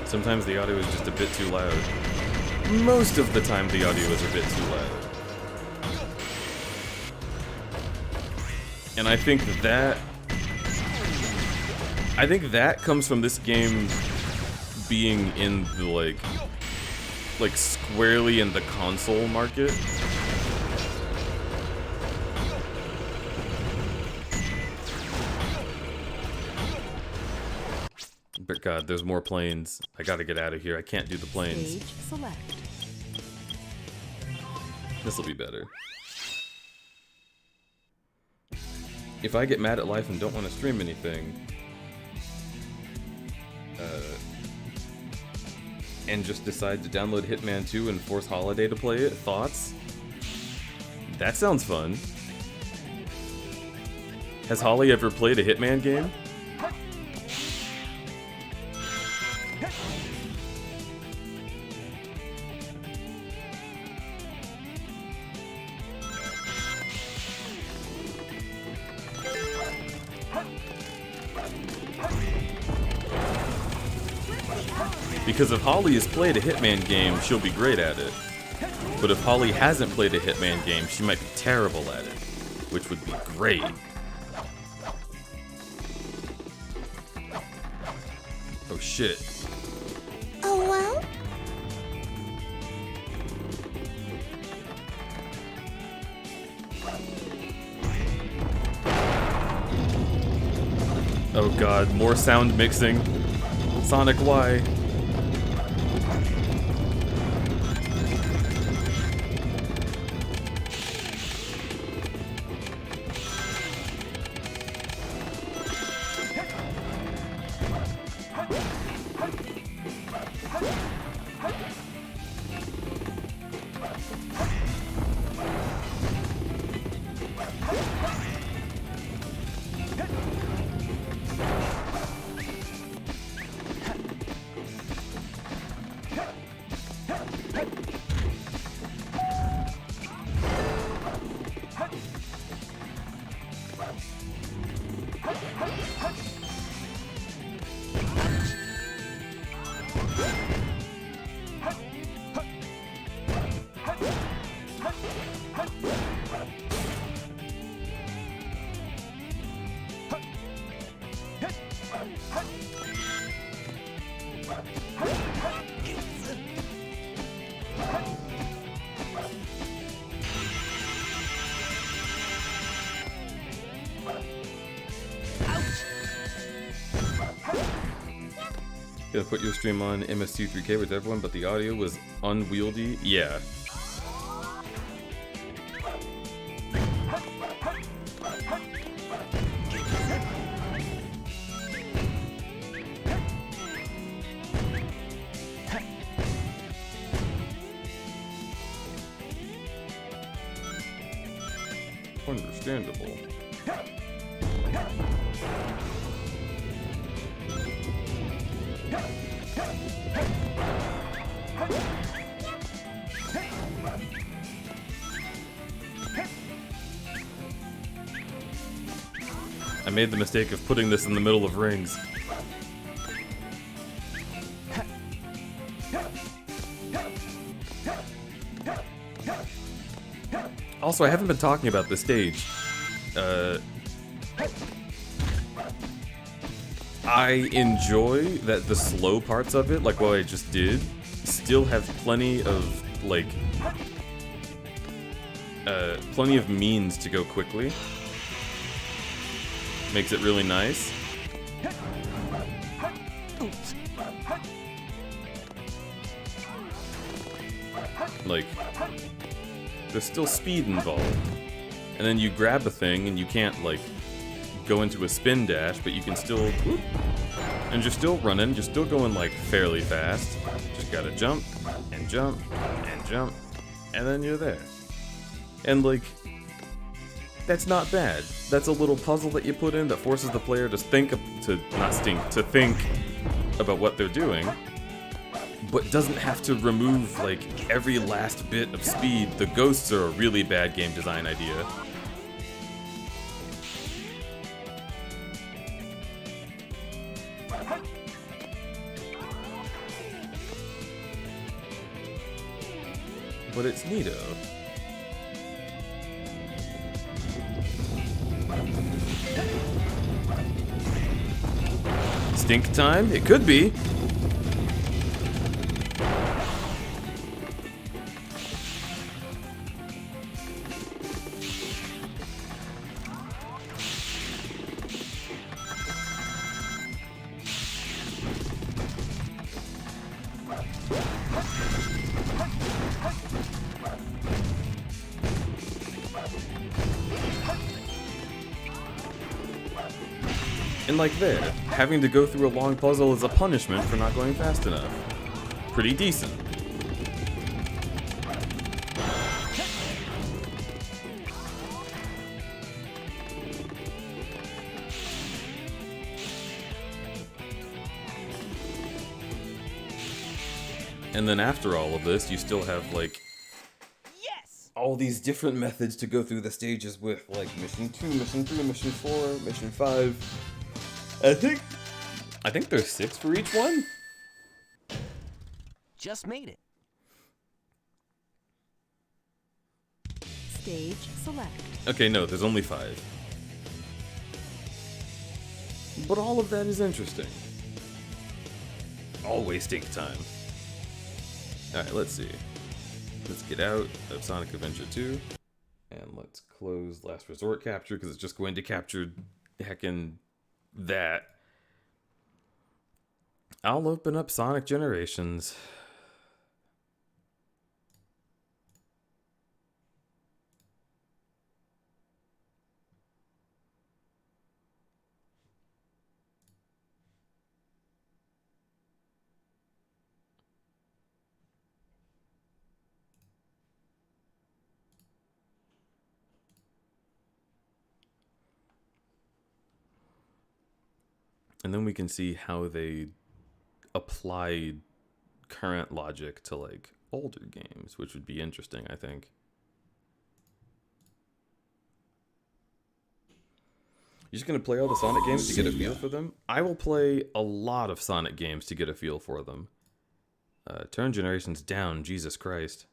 Sometimes the audio is just a bit too loud. Most of the time the audio is a bit too loud. And I think that comes from this game being in the like squarely in the console market. But God, there's more planes. I gotta get out of here. I can't do the planes. Stage select. This'll be better. If I get mad at life and don't want to stream anything, and just decide to download Hitman 2 and force Holiday to play it, thoughts? That sounds fun. Has Holly ever played a Hitman game? Because if Holly has played a Hitman game, she'll be great at it. But if Holly hasn't played a Hitman game, she might be terrible at it. Which would be great. Oh shit. Oh, well? Oh god, more sound mixing. Sonic, why? Gonna put your stream on MS2 3K with everyone, but the audio was unwieldy. Yeah. Understandable. I made the mistake of putting this in the middle of rings. Also, I haven't been talking about this stage. I enjoy that the slow parts of it, like what I just did, still have plenty of, like, plenty of means to go quickly. Makes it really nice. Like, there's still speed involved. And then you grab a thing and you can't, like, go into a spin dash, but you can still, whoop, and you're still running, you're still going, like, fairly fast. Just gotta jump, and jump, and jump, and then you're there. And, like, that's not bad. That's a little puzzle that you put in that forces the player to think about what they're doing, but doesn't have to remove, like, every last bit of speed. The ghosts are a really bad game design idea. But it's neato. Stink time? It could be. And like there, having to go through a long puzzle is a punishment for not going fast enough. Pretty decent. And then after all of this, you still have, like, all these different methods to go through the stages with, like mission 2, mission 3, mission 4, mission 5. I think there's 6 for each one. Just made it. Stage select. Okay, no, there's only 5. But all of that is interesting. Always take time. Alright, let's see. Let's get out of Sonic Adventure 2. And let's close Last Resort Capture, because it's just going to capture heckin' that. I'll open up Sonic Generations. And then we can see how they applied current logic to, like, older games, which would be interesting, I think. You're just gonna play all the Sonic games to get a feel for them? I will play a lot of Sonic games to get a feel for them. Turn Generations down, Jesus Christ.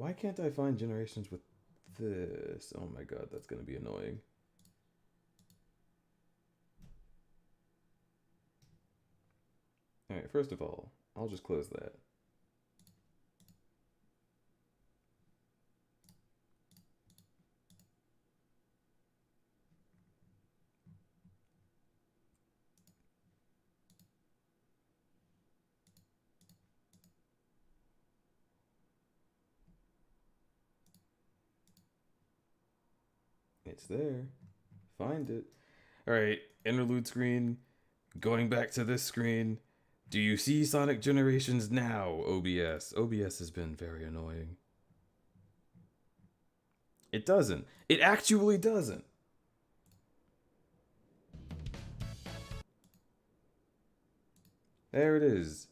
Why can't I find generations with this? Oh my god, that's gonna be annoying. Alright, first of all, I'll just close that. It's there. Find it. Alright, interlude screen. Going back to this screen. Do you see Sonic Generations now, OBS? OBS has been very annoying. It doesn't. It actually doesn't. There it is.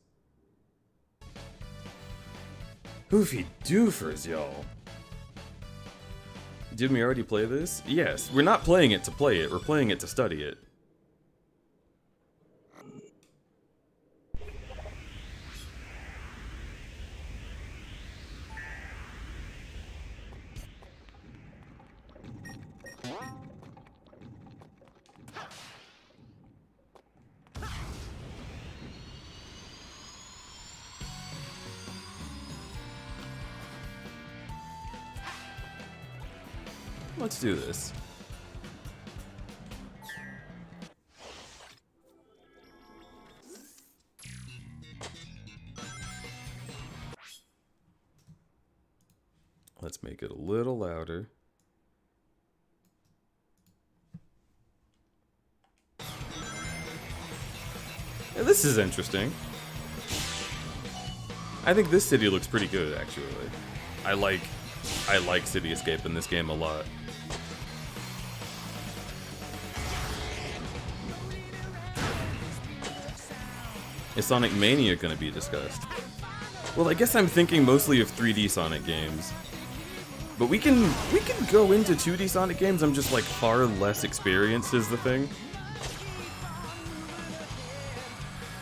Hoofy doofers, y'all. Didn't we already play this? Yes, we're not playing it to play it, we're playing it to study it. Let's do this. Let's make it a little louder. Yeah, this is interesting. I think this city looks pretty good, actually. I like City Escape in this game a lot. Is Sonic Mania gonna be discussed? Well, I guess I'm thinking mostly of 3D Sonic games. But we can go into 2D Sonic games, I'm just like far less experienced is the thing.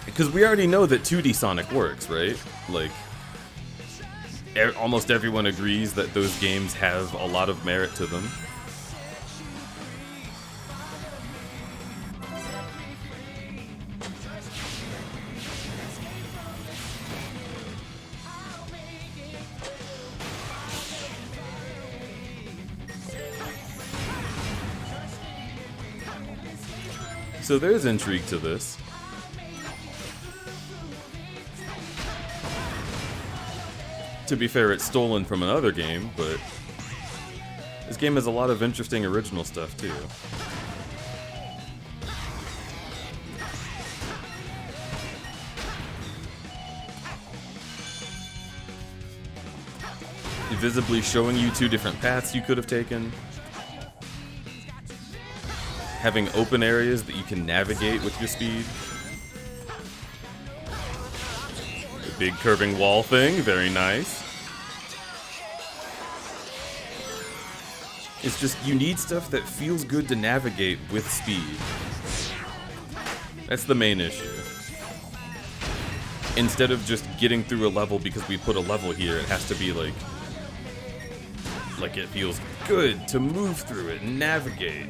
Because we already know that 2D Sonic works, right? Like, almost everyone agrees that those games have a lot of merit to them. So there's intrigue to this. To be fair, it's stolen from another game, but this game has a lot of interesting original stuff too. Visibly showing you two different paths you could have taken. Having open areas that you can navigate with your speed. The big curving wall thing, very nice. It's just, you need stuff that feels good to navigate with speed. That's the main issue. Instead of just getting through a level because we put a level here, it has to be like it feels good to move through it and navigate.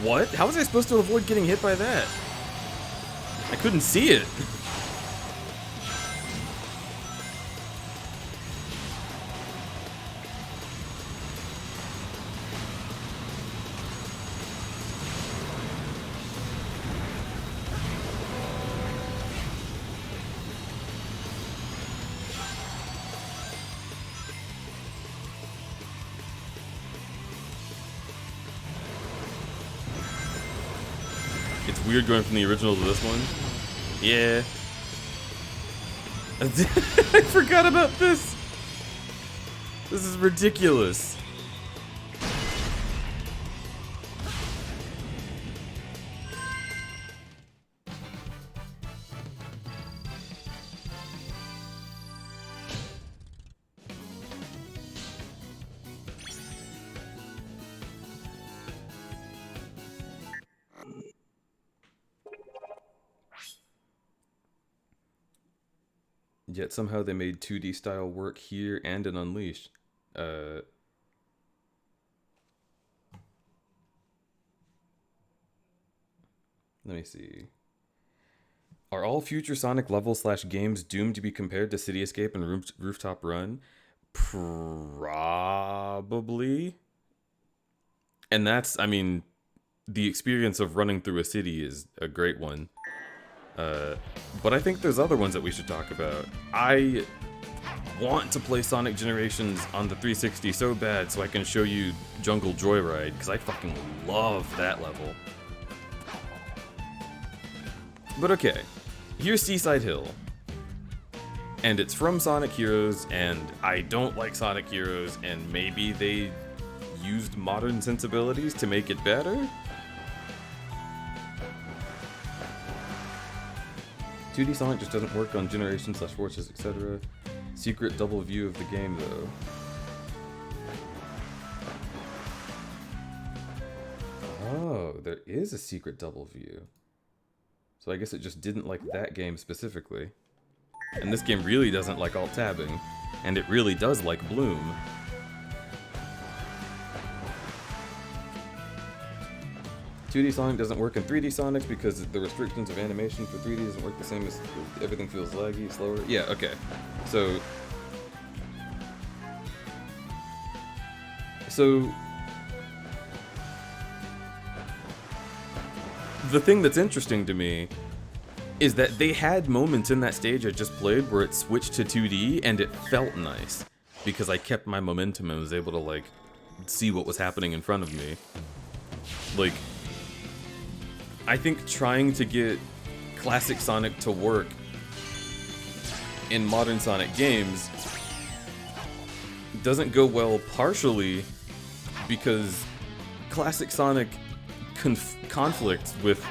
What? How was I supposed to avoid getting hit by that? I couldn't see it. It's weird going from the original to this one. Yeah. I forgot about this. This is ridiculous. Yet somehow they made 2D style work here and in Unleashed. Let me see. Are all future Sonic levels / games doomed to be compared to City Escape and Rooftop Run? Probably. And that's, I mean, the experience of running through a city is a great one. But I think there's other ones that we should talk about. I want to play Sonic Generations on the 360 so bad so I can show you Jungle Joyride, because I fucking love that level. But okay, here's Seaside Hill. And it's from Sonic Heroes, and I don't like Sonic Heroes, and maybe they used modern sensibilities to make it better? 2D Sonic just doesn't work on Generations / Forces, etc. Secret double view of the game, though. Oh, there is a secret double view. So I guess it just didn't like that game specifically. And this game really doesn't like alt-tabbing. And it really does like Bloom. "2D Sonic doesn't work in 3D Sonics because the restrictions of animation for 3D doesn't work the same as everything feels laggy, slower." Yeah, okay. So the thing that's interesting to me is that they had moments in that stage I just played where it switched to 2D and it felt nice because I kept my momentum and was able to like see what was happening in front of me. Like, I think trying to get classic Sonic to work in modern Sonic games doesn't go well partially because classic Sonic conflicts with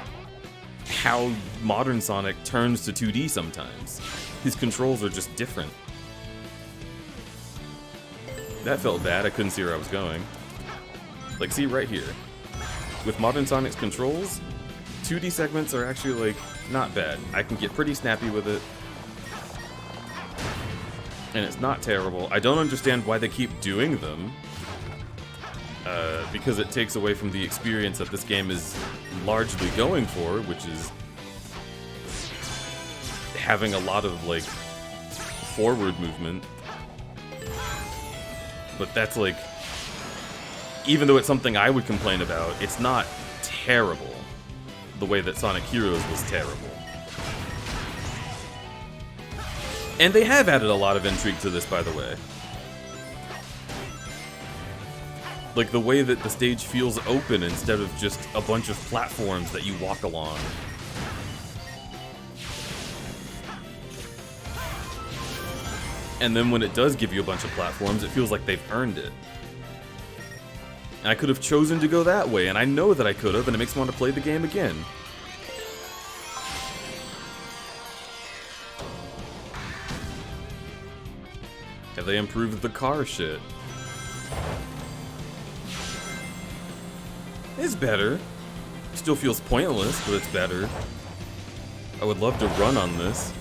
how modern Sonic turns to 2D sometimes. His controls are just different. That felt bad, I couldn't see where I was going. Like, see right here. With modern Sonic's controls, 2D segments are actually, like, not bad. I can get pretty snappy with it. And it's not terrible. I don't understand why they keep doing them. Because it takes away from the experience that this game is largely going for, which is having a lot of, like, forward movement. But that's, like, even though it's something I would complain about, it's not terrible the way that Sonic Heroes was terrible. And they have added a lot of intrigue to this, by the way. Like, the way that the stage feels open instead of just a bunch of platforms that you walk along. And then when it does give you a bunch of platforms, it feels like they've earned it. And I could have chosen to go that way, and I know that I could have, and it makes me want to play the game again. Have they improved the car shit? It's better. Still feels pointless, but it's better. I would love to run on this.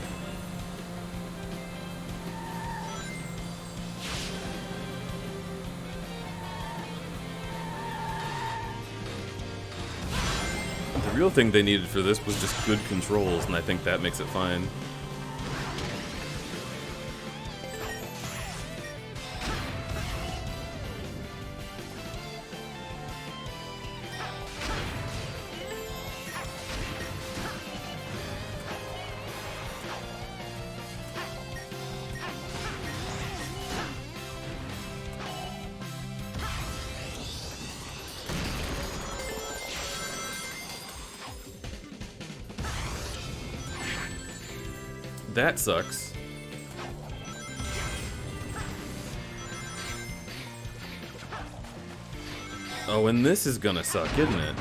The real thing they needed for this was just good controls, and I think that makes it fine. That sucks. Oh, and this is gonna suck, isn't it?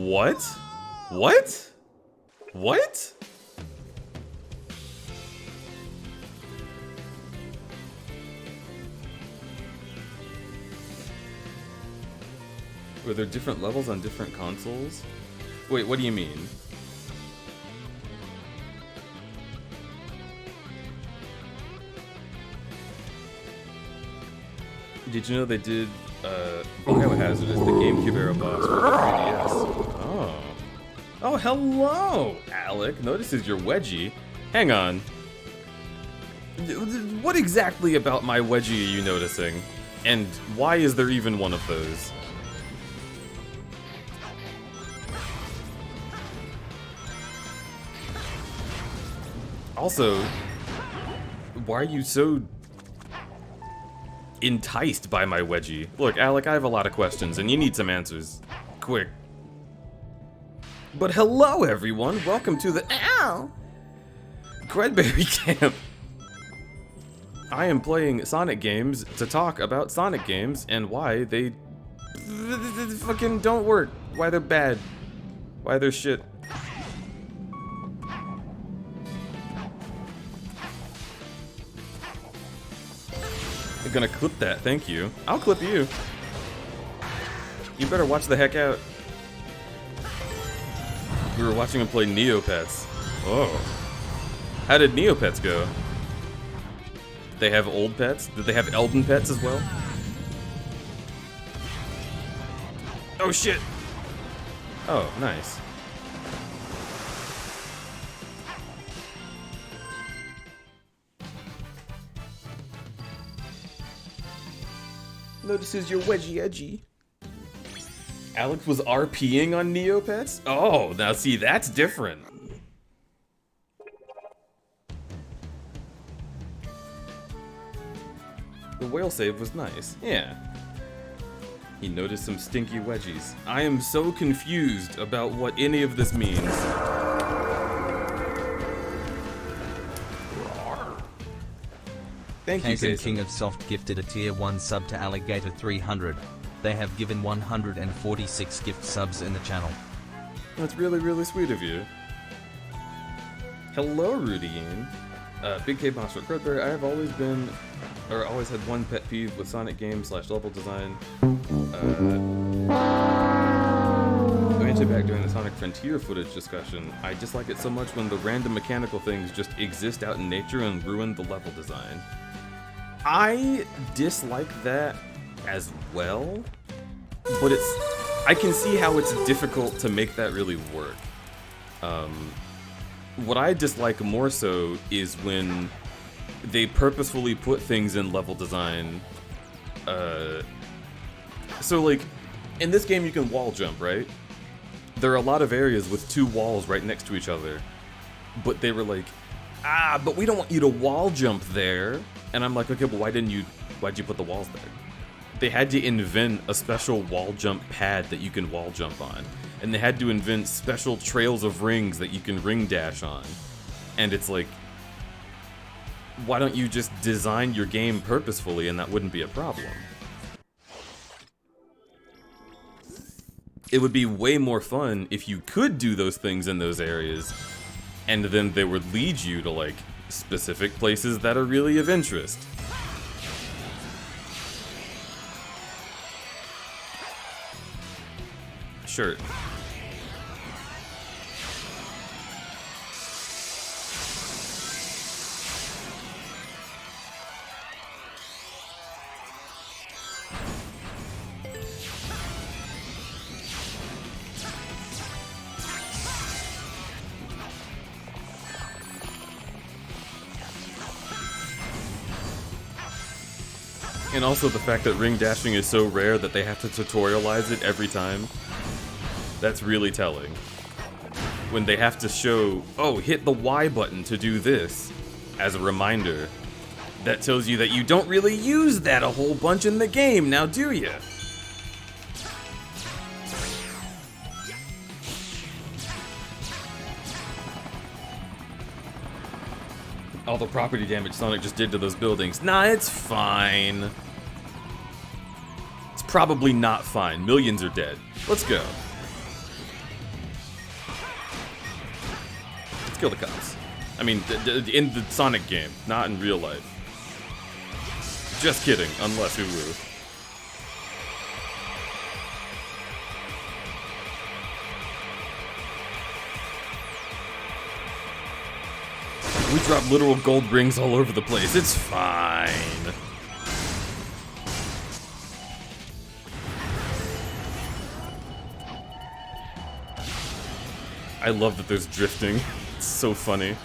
What? What? What? Were there different levels on different consoles? Wait, what do you mean? Did you know they did Biohazard as the GameCube era boss for the 3DS? Oh. Oh, hello, Alec. Notices your wedgie. Hang on. What exactly about my wedgie are you noticing? And why is there even one of those? Also, why are you so enticed by my wedgie? Look, Alec, I have a lot of questions, and you need some answers. Quick. But hello, everyone! Welcome to the crudberry camp! I am playing Sonic games to talk about Sonic games and why they fucking don't work. Why they're bad. Why they're shit. I'm gonna clip that, thank you. I'll clip you. You better watch the heck out. We were watching him play Neopets. Oh. How did Neopets go? Did they have old pets? Did they have Elden pets as well? Oh shit! Oh, nice. Notices your wedgie edgy. Alex was RPing on Neopets? Oh, now see, that's different. The whale save was nice, yeah. He noticed some stinky wedgies. I am so confused about what any of this means. Thank you, Hagen Jason. King of Soft gifted a tier 1 sub to Alligator 300. They have given 146 gift subs in the channel. That's really, really sweet of you. Hello, Rudian. Big K Monster Crudberry. I have always been, or always had one pet peeve with Sonic games / level design. I mentioned back during the Sonic Frontier footage discussion, I dislike it so much when the random mechanical things just exist out in nature and ruin the level design. I dislike that as well, but I can see how it's difficult to make that really work. What I dislike more so is when they purposefully put things in level design. So like, in this game you can wall jump, right? There are a lot of areas with 2 walls right next to each other, but they were like, but we don't want you to wall jump there. And I'm like, okay, but why'd you put the walls there? They had to invent a special wall jump pad that you can wall jump on. And they had to invent special trails of rings that you can ring dash on. And it's like, why don't you just design your game purposefully and that wouldn't be a problem? It would be way more fun if you could do those things in those areas, and then they would lead you to like specific places that are really of interest. Sure. And also the fact that ring dashing is so rare that they have to tutorialize it every time. That's really telling. When they have to show, oh, hit the Y button to do this, as a reminder, that tells you that you don't really use that a whole bunch in the game, now do ya? All the property damage Sonic just did to those buildings. Nah, it's fine. It's probably not fine. Millions are dead. Let's go. Kill the cops. I mean, in the Sonic game, not in real life. Just kidding, unless Hulu. We drop literal gold rings all over the place. It's fine. I love that there's drifting. It's so funny.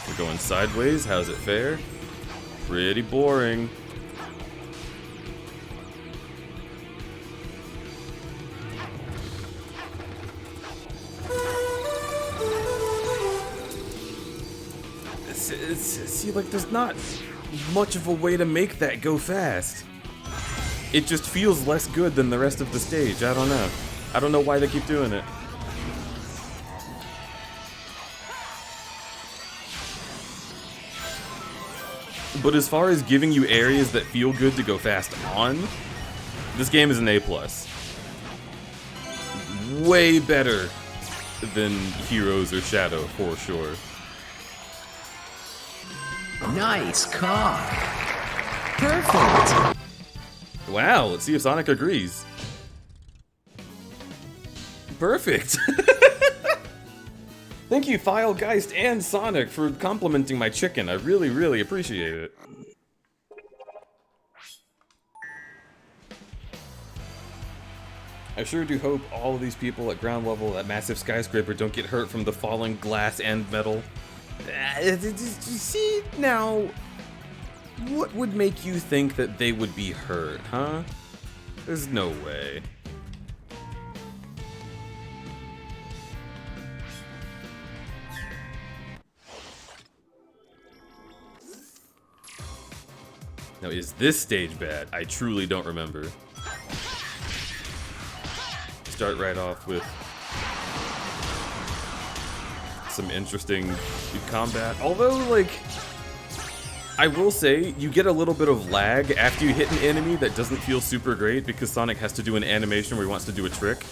We're going sideways. How's it fare? Pretty boring. See, like, there's not much of a way to make that go fast. It just feels less good than the rest of the stage. I don't know. I don't know why they keep doing it. But as far as giving you areas that feel good to go fast on, this game is an A+. Way better than Heroes or Shadow, for sure. Nice car. Perfect. Wow, let's see if Sonic agrees. Perfect. Thank you, Filegeist and Sonic, for complimenting my chicken. I really, really appreciate it. I sure do hope all of these people at ground level, that massive skyscraper, don't get hurt from the falling glass and metal. See, now, what would make you think that they would be hurt, huh? There's no way. Now, is this stage bad? I truly don't remember. Start right off with some interesting combat. Although, like, I will say, you get a little bit of lag after you hit an enemy that doesn't feel super great because Sonic has to do an animation where he wants to do a trick.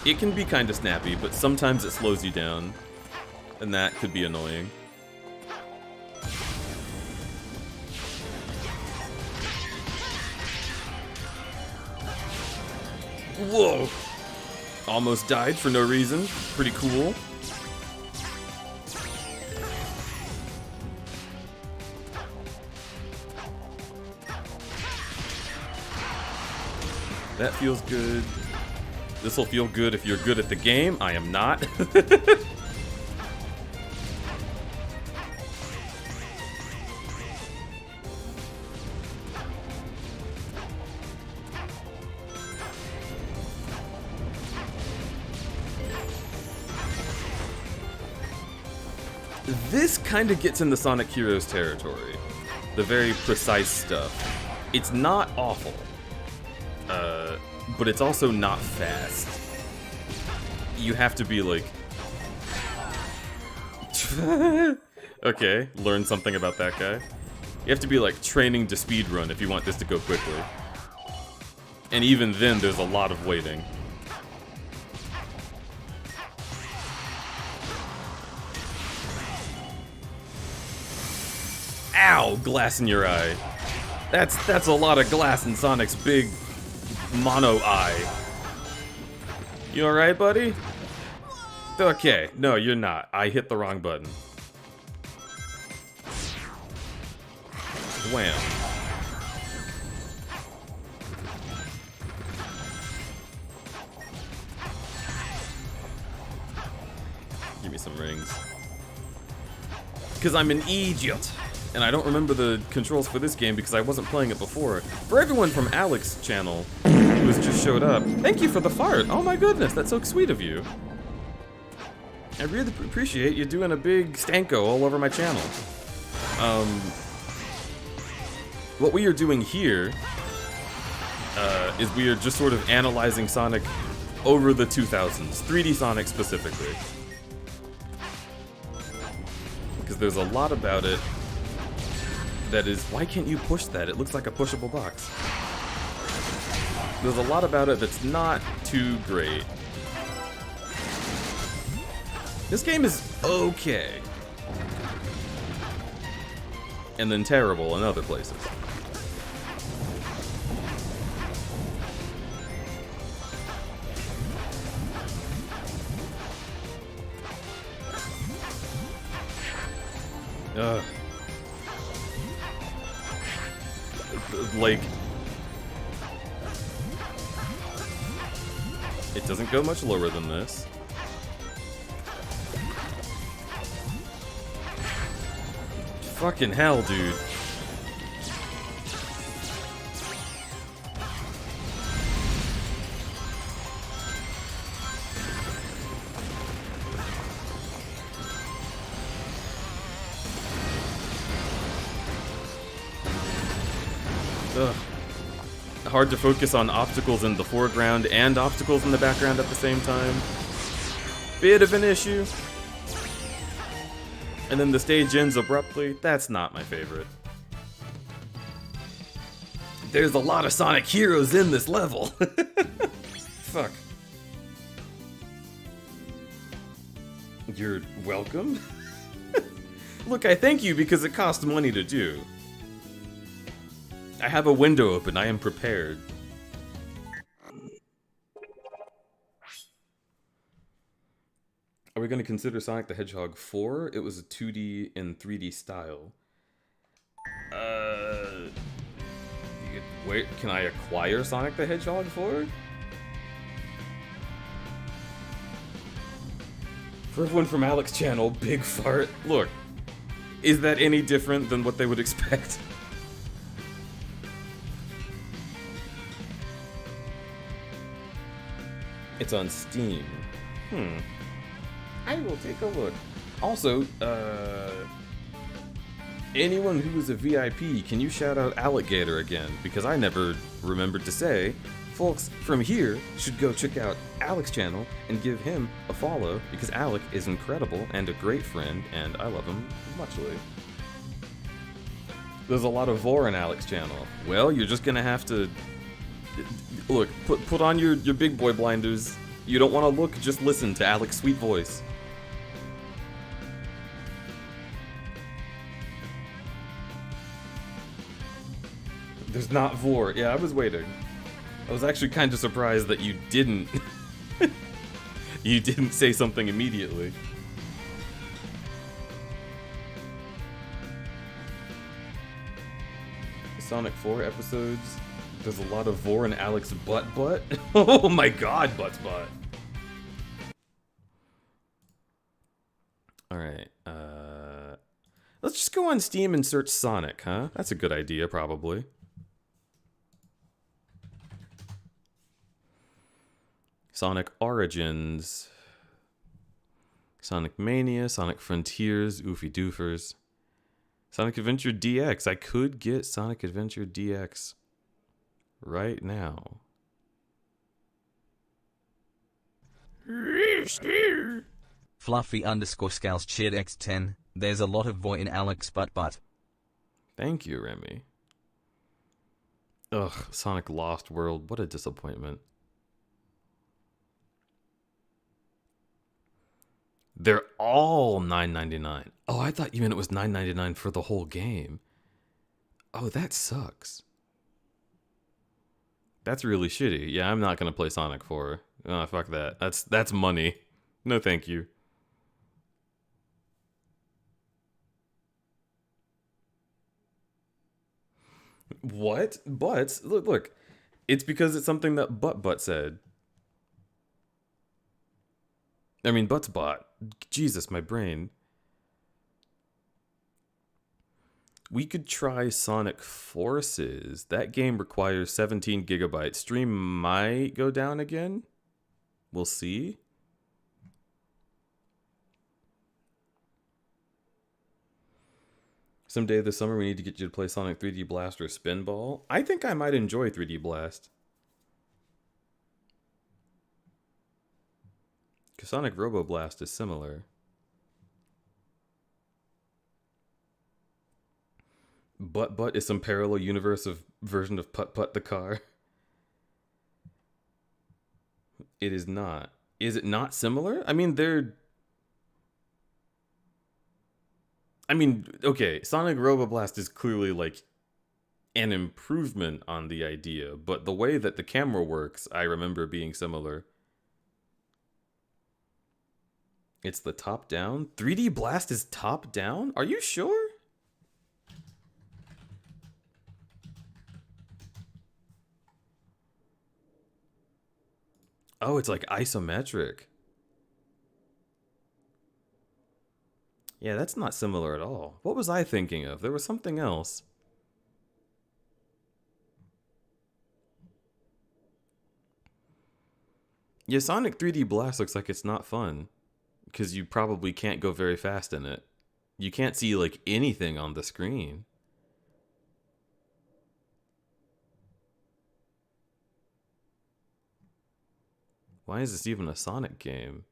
It can be kind of snappy, but sometimes it slows you down, and that could be annoying. Whoa! Almost died for no reason. Pretty cool. That feels good. This'll feel good if you're good at the game. I am not. This kind of gets into Sonic Heroes territory. The very precise stuff. It's not awful. But it's also not fast. You have to be like... Okay, learn something about that guy. You have to be like training to speedrun if you want this to go quickly. And even then, there's a lot of waiting. Ow! Glass in your eye. That's a lot of glass in Sonic's big mono eye. You alright, buddy? Okay, no, you're not. I hit the wrong button. Wham. Give me some rings. Because I'm an idiot. And I don't remember the controls for this game because I wasn't playing it before. For everyone from Alex's channel who has just showed up, thank you for the fart. Oh my goodness, that's so sweet of you. I really appreciate you doing a big stanko all over my channel. What we are doing here is we are just sort of analyzing Sonic over the 2000s, 3D Sonic specifically. Because there's a lot about it that is, why can't you push that? It looks like a pushable box. There's a lot about it that's not too great. This game is okay. And then terrible in other places. Like, it doesn't go much lower than this. Fucking hell, dude. Ugh. Hard to focus on obstacles in the foreground and obstacles in the background at the same time. Bit of an issue. And then the stage ends abruptly. That's not my favorite. There's a lot of Sonic heroes in this level. Fuck. You're welcome? Look, I thank you because it costs money to do. I have a window open. I am prepared. Are we going to consider Sonic the Hedgehog 4? It was a 2D and 3D style. Wait, can I acquire Sonic the Hedgehog 4? For everyone from Alex's channel, Big Fart. Look, is that any different than what they would expect? It's on Steam. I will take a look. Also, anyone who is a VIP, can you shout out Alligator again? Because I never remembered to say, folks from here should go check out Alex's channel and give him a follow, because Alec is incredible and a great friend, and I love him muchly. There's a lot of vor in Alex's channel. Well, you're just gonna have to... Look, put on your big boy blinders. You don't want to look, just listen to Alec's sweet voice. There's not vor. Yeah, I was waiting. I was actually kind of surprised that you didn't... you didn't say something immediately. Sonic 4 episodes. There's a lot of vor in Alec's butt. Oh my god, butt. Alright, let's just go on Steam and search Sonic, huh? That's a good idea, probably. Sonic Origins. Sonic Mania, Sonic Frontiers, Oofy Doofers. Sonic Adventure DX. I could get Sonic Adventure DX right now. Fluffy_Scales cheered X10. There's a lot of void in Alex butt. Thank you, Remy. Ugh, Sonic Lost World. What a disappointment. They're all $9.99. Oh, I thought you meant it was $9.99 for the whole game. Oh, that sucks. That's really shitty. Yeah, I'm not gonna play Sonic 4. Oh, fuck that. That's money. No, thank you. What? Butts? Look. It's because it's something that Butt said. I mean, Butts bot. Jesus, my brain. We could try Sonic Forces. That game requires 17 gigabytes. Stream might go down again. We'll see. Someday this summer we need to get you to play Sonic 3D Blast or Spinball. I think I might enjoy 3D Blast. Because Sonic Robo Blast is similar. Butt is some parallel universe of version of Putt the car. It is not. Is it not similar? I mean, okay, Sonic Roboblast is clearly like an improvement on the idea, but the way that the camera works, I remember being similar. It's the top down? 3D Blast is top down? Are you sure? Oh, it's like isometric. Yeah, that's not similar at all. What was I thinking of? There was something else. Yeah, Sonic 3D Blast looks like it's not fun. Because you probably can't go very fast in it. You can't see, like, anything on the screen. Why is this even a Sonic game?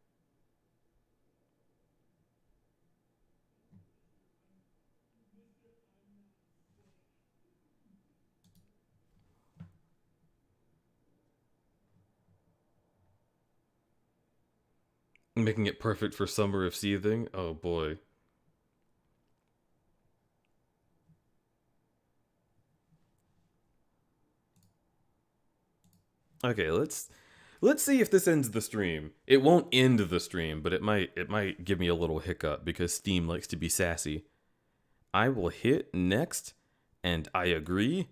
Making it perfect for Summer of Seething? Oh boy. Okay, let's see if this ends the stream. It won't end the stream, but it might give me a little hiccup because Steam likes to be sassy. I will hit next, and I agree.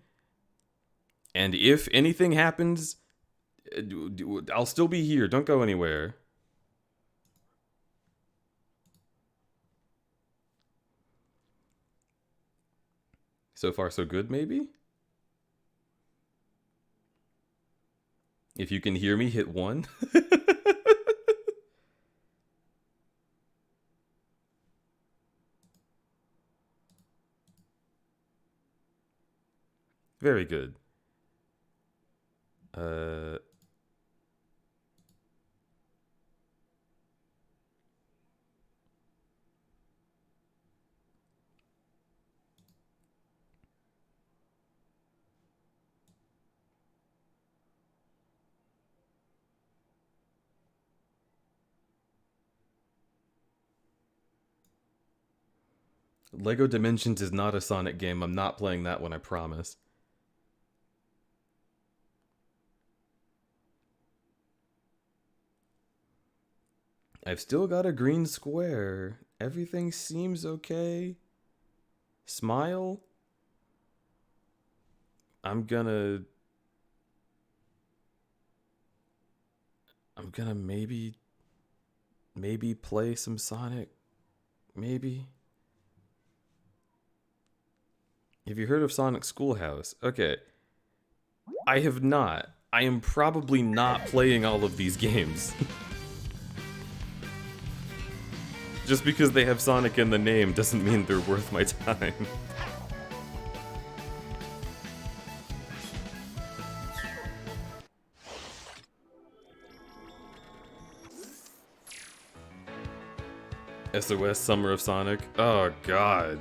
And if anything happens, I'll still be here. Don't go anywhere. So far, so good, maybe? If you can hear me, hit 1. Very good. Lego Dimensions is not a Sonic game. I'm not playing that one, I promise. I've still got a green square. Everything seems okay. Smile. I'm gonna maybe play some Sonic. Maybe. Have you heard of Sonic Schoolhouse? Okay. I have not. I am probably not playing all of these games. Just because they have Sonic in the name doesn't mean they're worth my time. SOS Summer of Sonic? Oh god.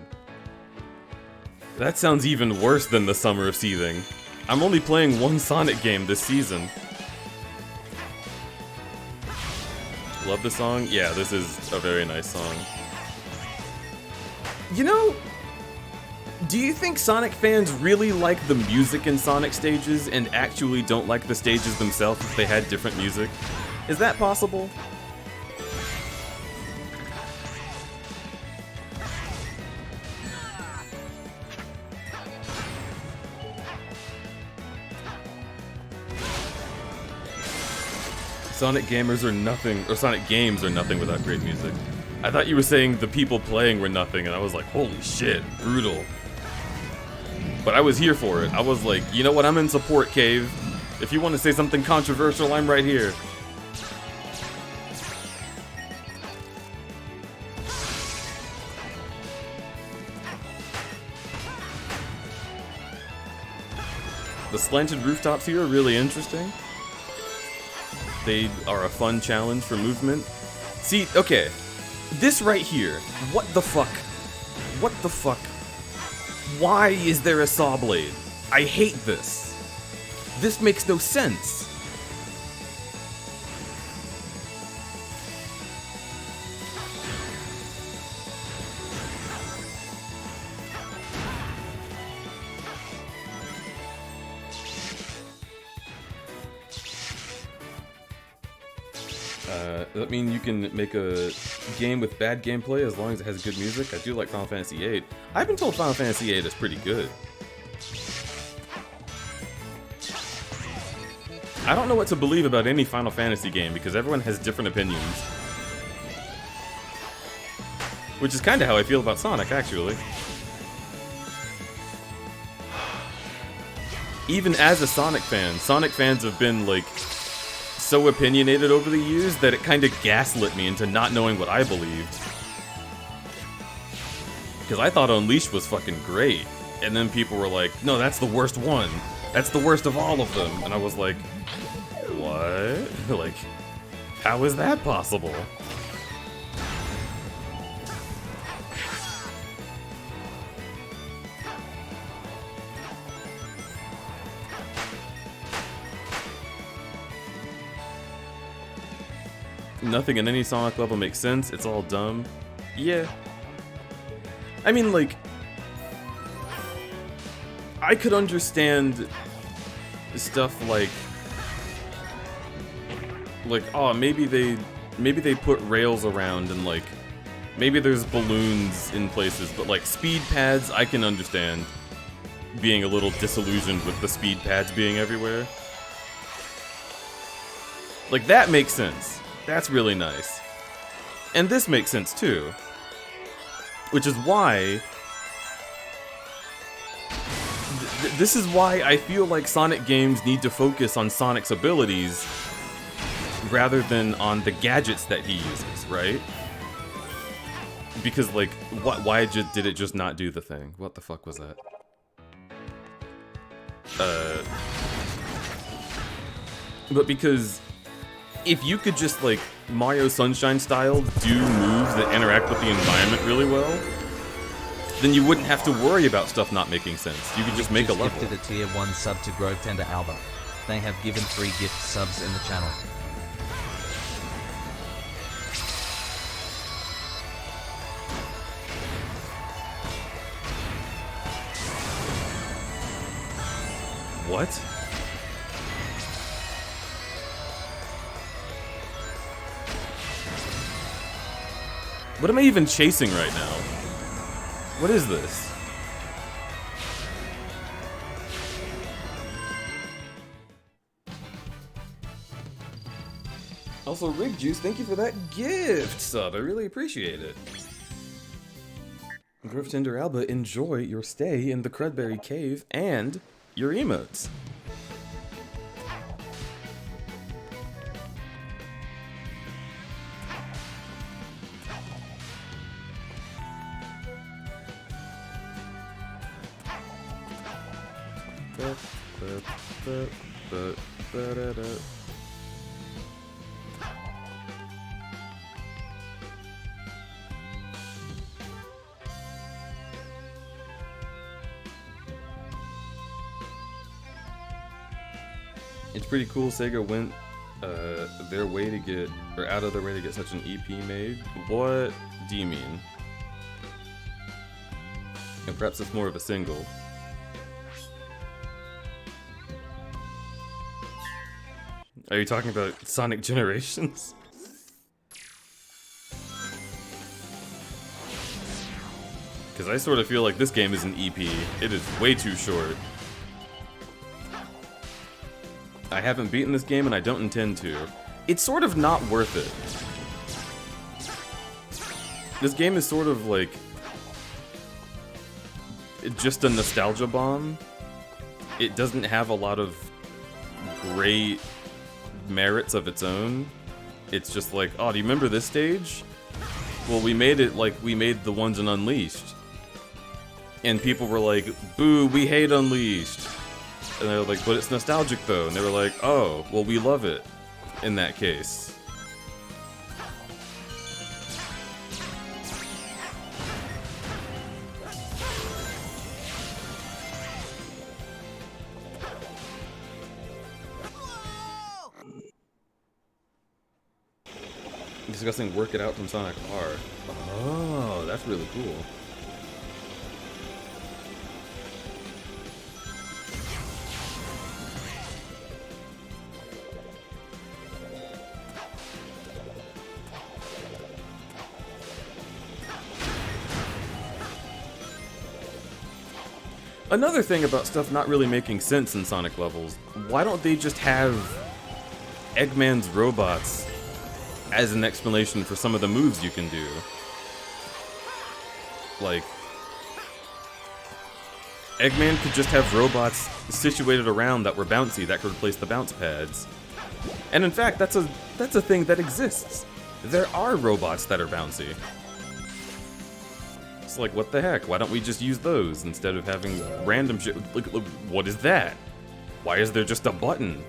That sounds even worse than the Summer of Seething. I'm only playing one Sonic game this season. Love the song? Yeah, this is a very nice song. You know, do you think Sonic fans really like the music in Sonic stages and actually don't like the stages themselves if they had different music? Is that possible? Sonic gamers are nothing, or Sonic games are nothing without great music. I thought you were saying the people playing were nothing, and I was like, holy shit, brutal. But I was here for it. I was like, you know what, I'm in support, Cave. If you want to say something controversial, I'm right here. The slanted rooftops here are really interesting. They are a fun challenge for movement. See, okay, this right here, what the fuck? What the fuck? Why is there a saw blade? I hate this. This makes no sense. That mean you can make a game with bad gameplay as long as it has good music? I do like Final Fantasy VIII. I've been told Final Fantasy VIII is pretty good. I don't know what to believe about any Final Fantasy game because everyone has different opinions. Which is kind of how I feel about Sonic, actually. Even as a Sonic fan, Sonic fans have been, like, so opinionated over the years that it kind of gaslit me into not knowing what I believed. Because I thought Unleashed was fucking great. And then people were like, no, that's the worst one. That's the worst of all of them. And I was like, what? Like, how is that possible? Nothing in any Sonic level makes sense. It's all dumb. Yeah. I mean, like, I could understand stuff like, oh, maybe they put rails around and, like, maybe there's balloons in places, but, like, speed pads, I can understand being a little disillusioned with the speed pads being everywhere. Like, that makes sense. That's really nice. And this makes sense too. Which is why... this is why I feel like Sonic games need to focus on Sonic's abilities rather than on the gadgets that he uses, right? Because, like, why did it just not do the thing? What the fuck was that? But because... if you could just, like, Mario Sunshine style do moves that interact with the environment really well, then you wouldn't have to worry about stuff not making sense. You could just make a level. Gifted a tier 1 sub to Grove Tender Alba. They have given 3 gift subs in the channel. What? What am I even chasing right now? What is this? Also, Rig Juice, thank you for that gift sub. I really appreciate it. Grove Tender Alba, enjoy your stay in the Crudberry Cave and your emotes. It's pretty cool Sega went their way to get, or out of their way to get such an EP made. What do you mean? And perhaps it's more of a single. Are you talking about Sonic Generations? Because I sort of feel like this game is an EP. It is way too short. I haven't beaten this game and I don't intend to. It's sort of not worth it. This game is sort of like... just a nostalgia bomb. It doesn't have a lot of great merits of its own. It's just like, oh, do you remember this stage? Well, we made it like we made the ones in Unleashed. And people were like, boo, we hate Unleashed. And they were like, but it's nostalgic though. And they were like, oh, well, we love it in that case. Discussing Work It Out from Sonic R. Oh, that's really cool. Another thing about stuff not really making sense in Sonic levels, why don't they just have Eggman's robots as an explanation for some of the moves you can do? Like, Eggman could just have robots situated around that were bouncy that could replace the bounce pads. And in fact, that's a thing that exists. There are robots that are bouncy. It's like, what the heck? Why don't we just use those instead of having random shit? Look, what is that? Why is there just a button?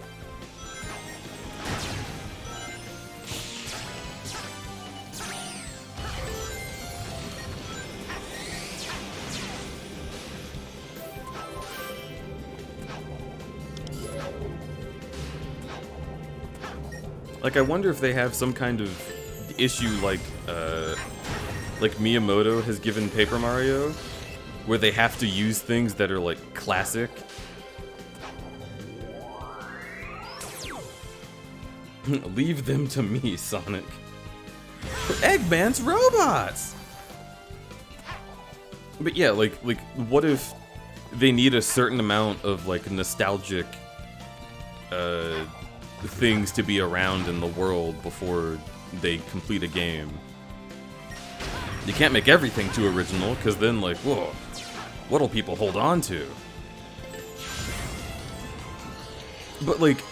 Like, I wonder if they have some kind of issue like Miyamoto has given Paper Mario, where they have to use things that are, like, classic. Leave them to me, Sonic. Eggman's robots! But yeah, like, what if they need a certain amount of, like, nostalgic, things to be around in the world before they complete a game? You can't make everything too original, because then, like, whoa, what'll people hold on to? But, like,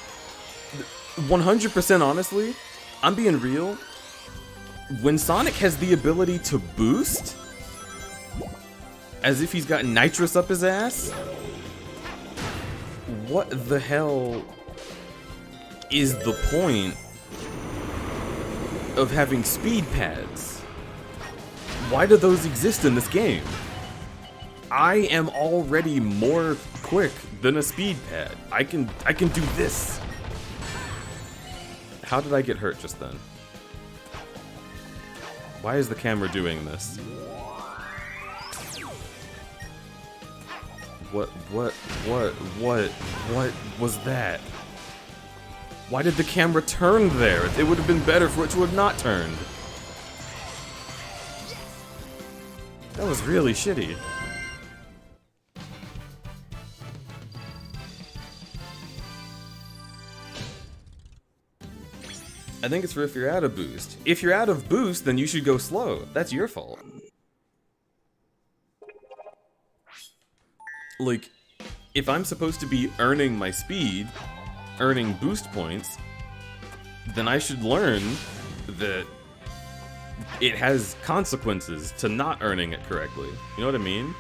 100% honestly, I'm being real, when Sonic has the ability to boost, as if he's got nitrous up his ass, what the hell is the point of having speed pads? Why do those exist in this game? I am already more quick than a speed pad. I can do this. How did I get hurt just then? Why is the camera doing this? What was that? Why did the camera turn there? It would have been better for it to have not turned. That was really shitty. I think it's for if you're out of boost. If you're out of boost, then you should go slow. That's your fault. Like, if I'm supposed to be earning my speed, earning boost points, then I should learn that it has consequences to not earning it correctly. You know what I mean?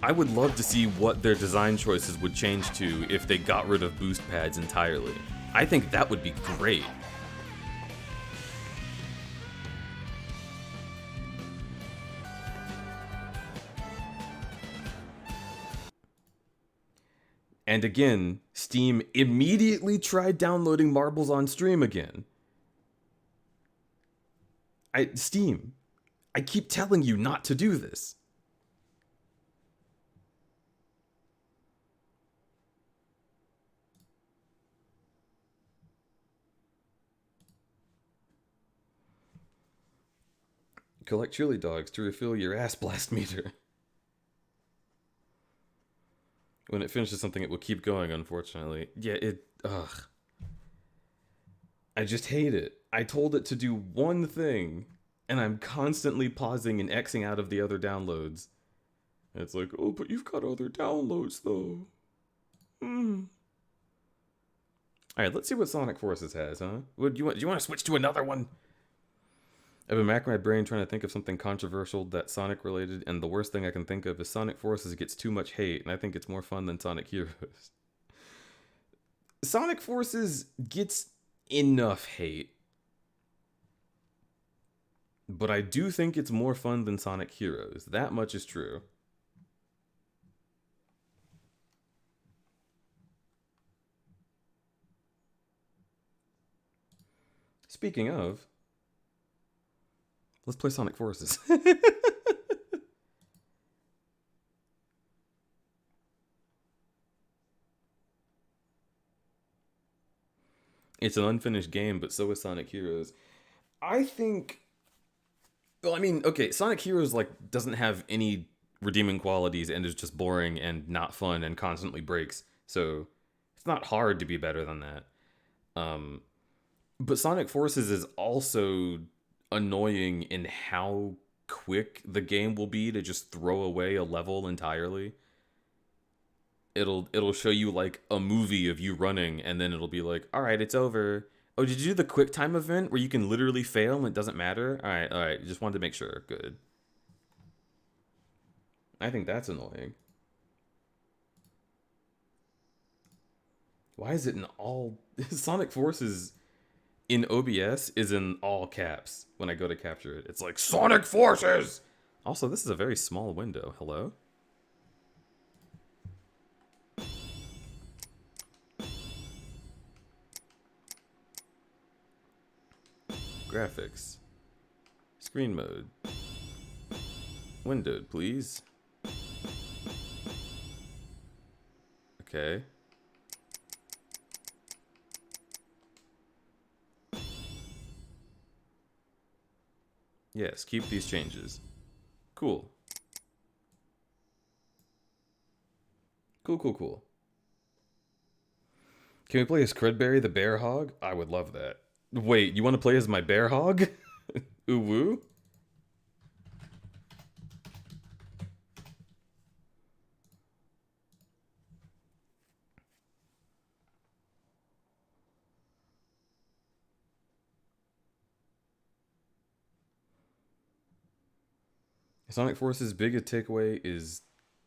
I would love to see what their design choices would change to if they got rid of boost pads entirely. I think that would be great. And again, Steam immediately tried downloading marbles on stream again. Steam, I keep telling you not to do this. Collect chili dogs to refill your ass blast meter. When it finishes something, it will keep going, unfortunately. Yeah, ugh. I just hate it. I told it to do one thing, and I'm constantly pausing and Xing out of the other downloads. And it's like, oh, but you've got other downloads, though. Alright, let's see what Sonic Forces has, huh? Do you want to switch to another one? I've been racking my brain trying to think of something controversial that's Sonic related, and the worst thing I can think of is Sonic Forces gets too much hate, and I think it's more fun than Sonic Heroes. Sonic Forces gets enough hate, but I do think it's more fun than Sonic Heroes. That much is true. Speaking of, let's play Sonic Forces. It's an unfinished game, but so is Sonic Heroes. I think... Well, I mean, okay, Sonic Heroes, like, doesn't have any redeeming qualities and is just boring and not fun and constantly breaks. So, it's not hard to be better than that. But Sonic Forces is also annoying in how quick the game will be to just throw away a level entirely. It'll show you like a movie of you running, and then it'll be like, all right, it's over. Oh, did you do the quick time event where you can literally fail and it doesn't matter? All right. Just wanted to make sure. Good. I think that's annoying. Why is it in all... Sonic Forces in OBS is in all caps when I go to capture it. It's like, Sonic Forces! Also, this is a very small window. Hello? Graphics. Screen mode. Windowed, please. Okay. Yes, keep these changes. Cool. Cool. Can we play as Crudberry the bear hog? I would love that. Wait, you want to play as my bear hog? Ooh woo? Sonic Force's biggest takeaway is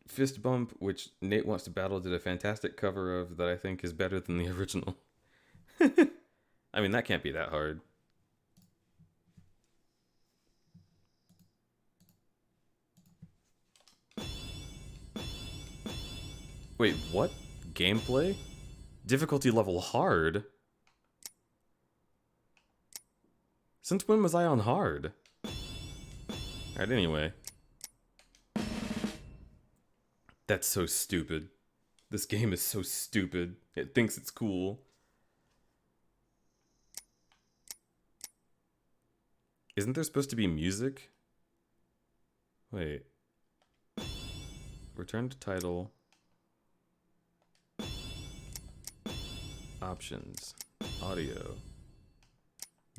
Fist Bump, which Nate Wants to Battle did a fantastic cover of that I think is better than the original. I mean, that can't be that hard. Wait, what? Gameplay? Difficulty level hard? Since when was I on hard? Alright, anyway. That's so stupid. This game is so stupid. It thinks it's cool. Isn't there supposed to be music? Wait. Return to title. Options. Audio.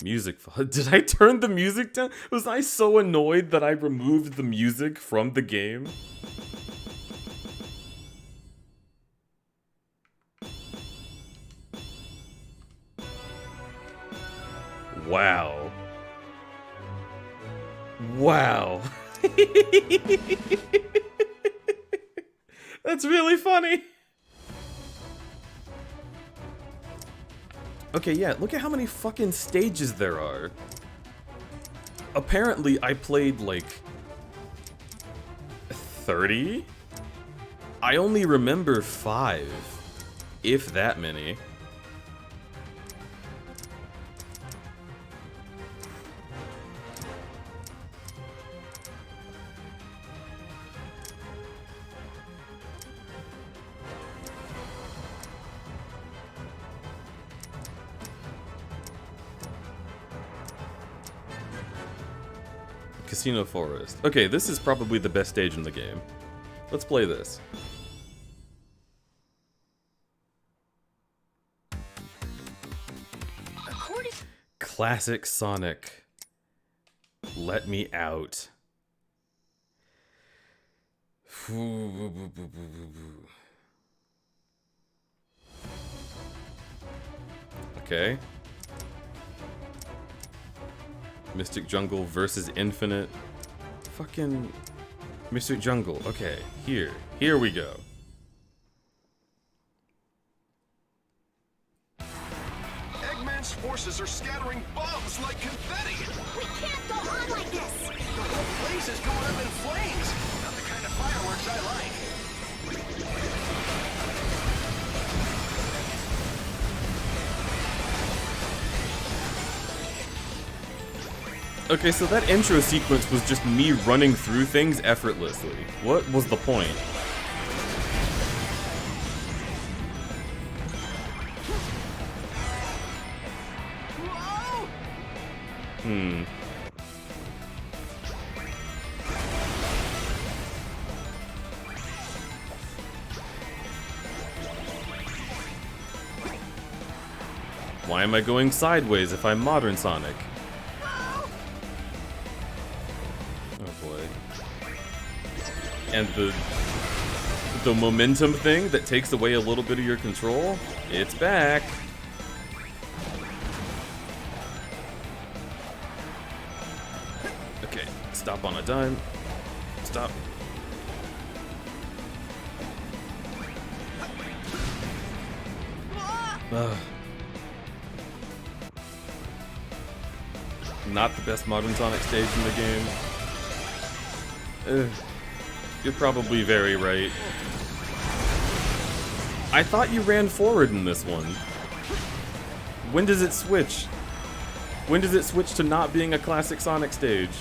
Music. Did I turn the music down? Was I so annoyed that I removed the music from the game? Wow. Wow. That's really funny. Okay, yeah, look at how many fucking stages there are. Apparently, I played, like, 30? I only remember 5, if that many. Casino Forest. Okay, this is probably the best stage in the game. Let's play this. Classic Sonic. Let me out. Okay. Mystic Jungle versus Infinite. Fucking Mystic Jungle. Okay, here we go. Eggman's forces are scattering bombs like confetti. We can't go on like this! The whole place is going up in flames. Not the kind of fireworks I like. Okay, so that intro sequence was just me running through things effortlessly. What was the point? Why am I going sideways if I'm modern Sonic? Oh boy. And the momentum thing that takes away a little bit of your control, it's back. Okay, stop on a dime. Stop. Ugh. Not the best modern Sonic stage in the game. You're probably very right. I thought you ran forward in this one. When does it switch? When does it switch to not being a classic Sonic stage?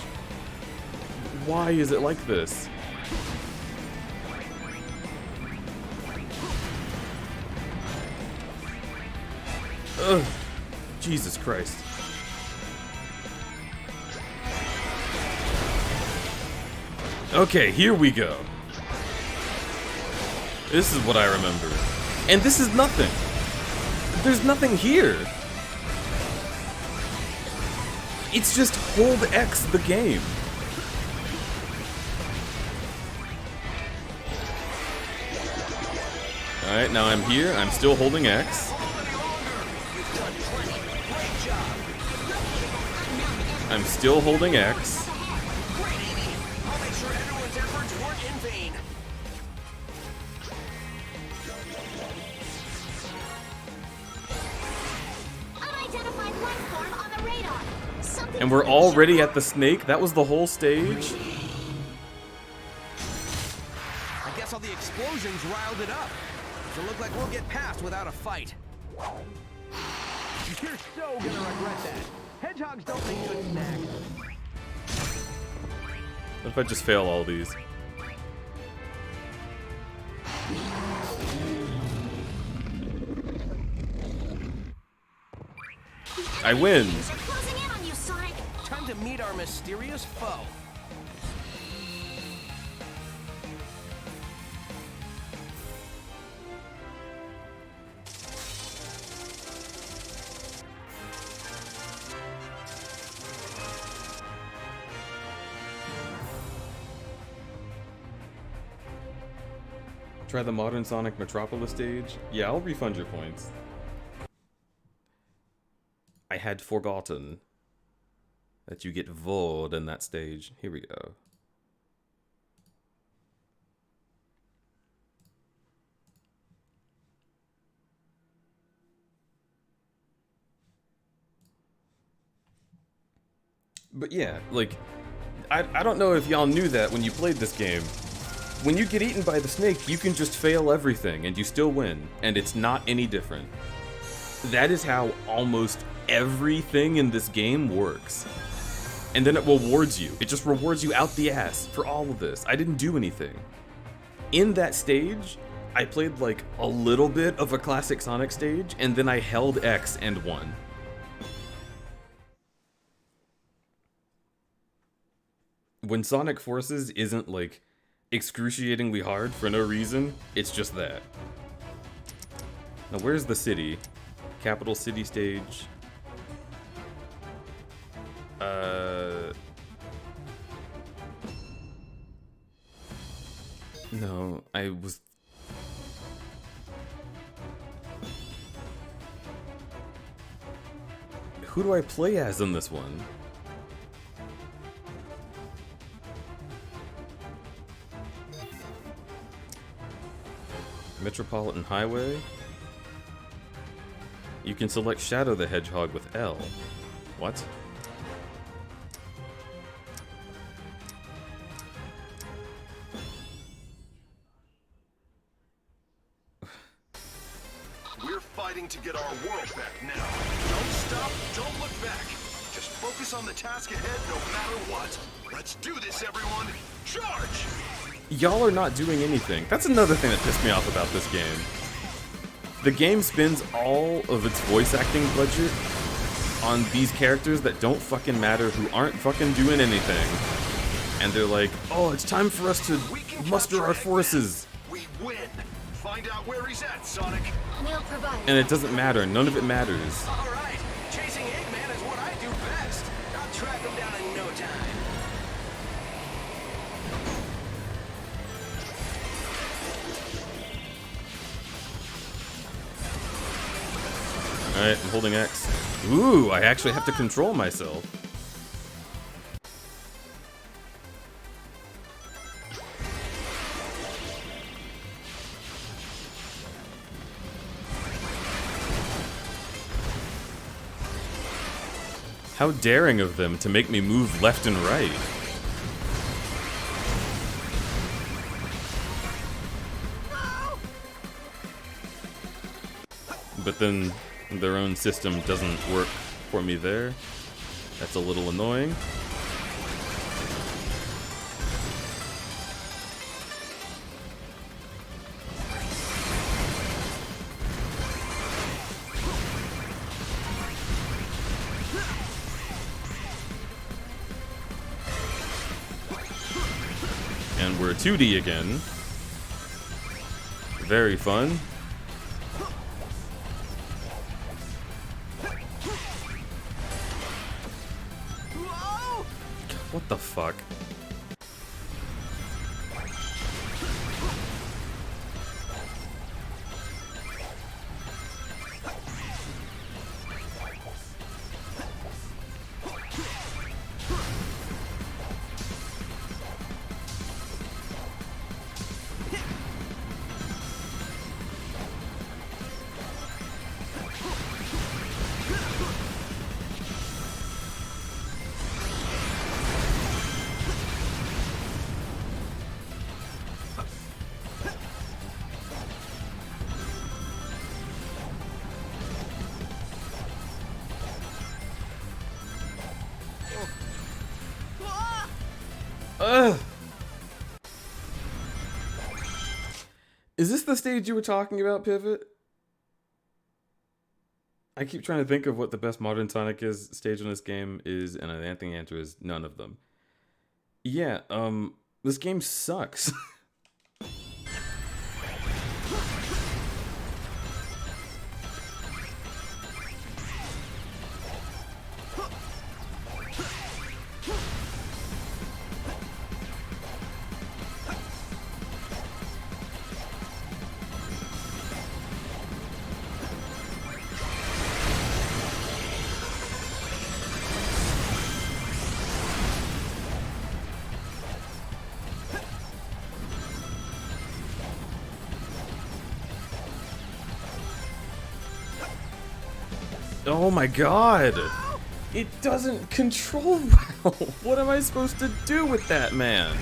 Why is it like this? Ugh. Jesus Christ. Okay, here we go. This is what I remember. And this is nothing. There's nothing here. It's just hold X the game. Alright, now I'm here. I'm still holding X. I'm still holding X. And we're already at the snake? That was the whole stage? I guess all the explosions riled it up. Doesn't look like we'll get past without a fight. You're so gonna regret that. Hedgehogs don't make good snacks. What if I just fail all these? I win! Time to meet our mysterious foe. Try the modern Sonic Metropolis stage? Yeah, I'll refund your points. I had forgotten that you get vored in that stage. Here we go. But yeah, like, I don't know if y'all knew that when you played this game. When you get eaten by the snake, you can just fail everything and you still win, and it's not any different. That is how almost everything in this game works. And then it rewards you. It just rewards you out the ass for all of this. I didn't do anything. In that stage, I played like a little bit of a classic Sonic stage, and then I held X and won. When Sonic Forces isn't like excruciatingly hard for no reason, it's just that. Now where's the city? Capital City stage. No, I was... Who do I play as in this one? Metropolitan Highway? You can select Shadow the Hedgehog with L. What? We're fighting to get our world back now. Don't stop, don't look back. Just Focus on the task ahead no matter what. Let's do this, everyone. Charge! Y'all are not doing anything. That's another thing that pissed me off about this game. The game spends all of its voice acting budget on these characters that don't fucking matter, who aren't fucking doing anything. And they're like, oh, it's time for us to muster our forces. We win. Find out where he's at, Sonic. We'll provide. And it doesn't matter. None of it matters. All right, chasing Eggman is what I do best. I'll track him down in no time. Alright, I'm holding X. Ooh, I actually have to control myself. How daring of them to make me move left and right. But then their own system doesn't work for me there. That's a little annoying. And we're 2D again. Very fun. What the fuck? Ugh. Is this the stage you were talking about, Pivot? I keep trying to think of what the best modern Sonic is stage in this game is, and I think the answer is none of them. Yeah, this game sucks. Oh my god! It doesn't control well! What am I supposed to do with that, man?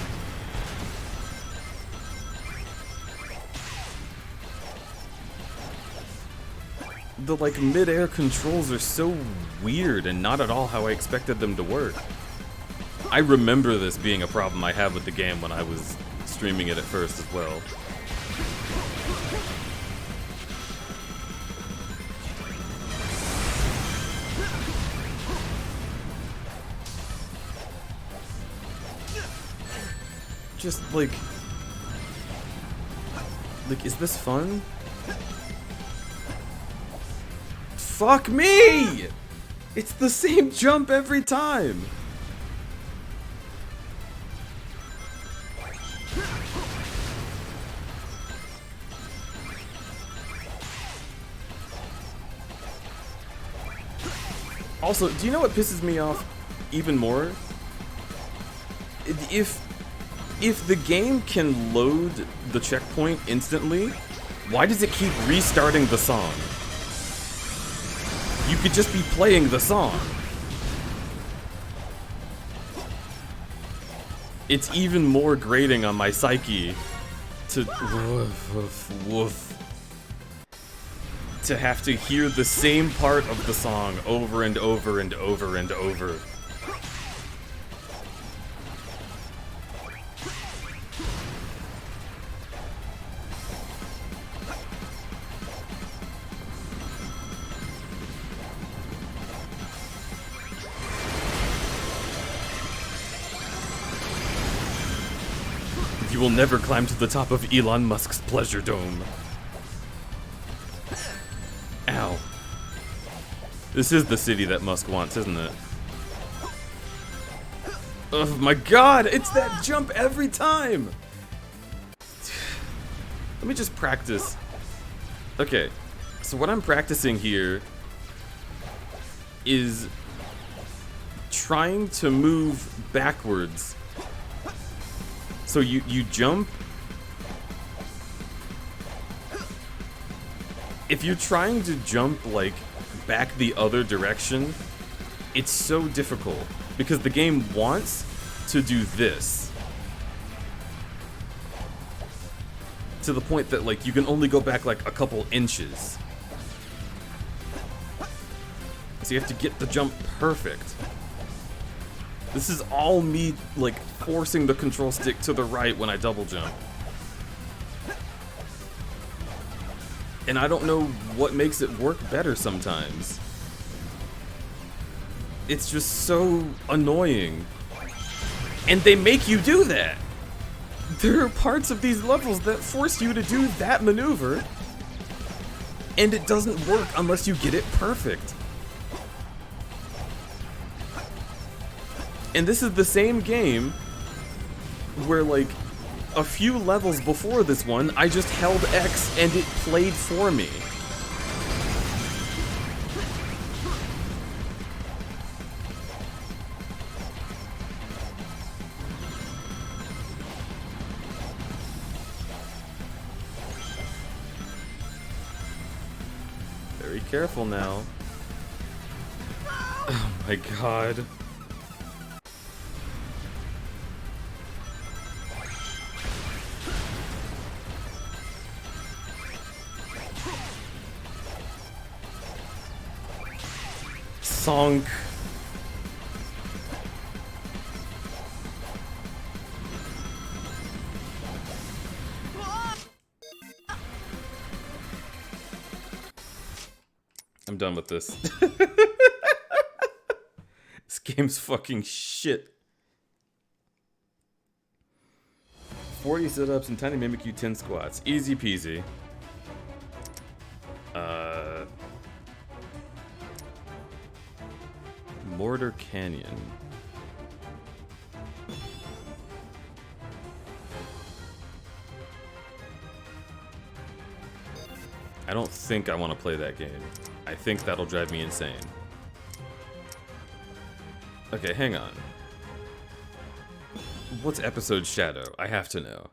The, like, mid-air controls are so weird and not at all how I expected them to work. I remember this being a problem I had with the game when I was streaming it at first as well. Just like, is this fun? Fuck me! It's the same jump every time! Also, do you know what pisses me off even more? If the game can load the checkpoint instantly, why does it keep restarting the song? You could just be playing the song. It's even more grating on my psyche to to have to hear the same part of the song over and over and over and over. You will never climb to the top of Elon Musk's pleasure dome. Ow. This is the city that Musk wants, isn't it? Oh my god, it's that jump every time! Let me just practice. Okay, so what I'm practicing here is trying to move backwards. So you jump. If you're trying to jump like back the other direction, it's so difficult because the game wants to do this. To the point that like you can only go back like a couple inches. So you have to get the jump perfect. This is all me, like, forcing the control stick to the right when I double jump. And I don't know what makes it work better sometimes. It's just so annoying. And they make you do that! There are parts of these levels that force you to do that maneuver, and it doesn't work unless you get it perfect. And this is the same game where, like, a few levels before this one, I just held X and it played for me. Very careful now. Oh my god. Sonk. I'm done with this. This game's fucking shit. 40 sit-ups and Tiny Mimic you 10 squats. Easy peasy. Mortar Canyon. I don't think I want to play that game. I think that'll drive me insane. Okay, hang on. What's episode Shadow? I have to know.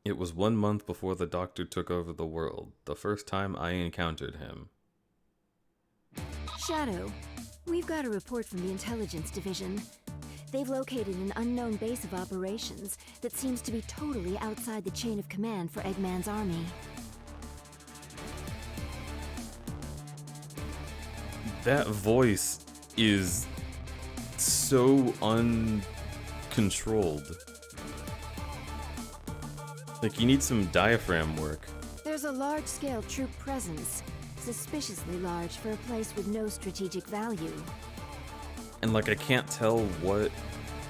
It was 1 month before the Doctor took over the world, the first time I encountered him. Shadow, we've got a report from the Intelligence Division. They've located an unknown base of operations that seems to be totally outside the chain of command for Eggman's army. That voice is so uncontrolled. Like, you need some diaphragm work. There's a large-scale troop presence, suspiciously large for a place with no strategic value. And, like, I can't tell what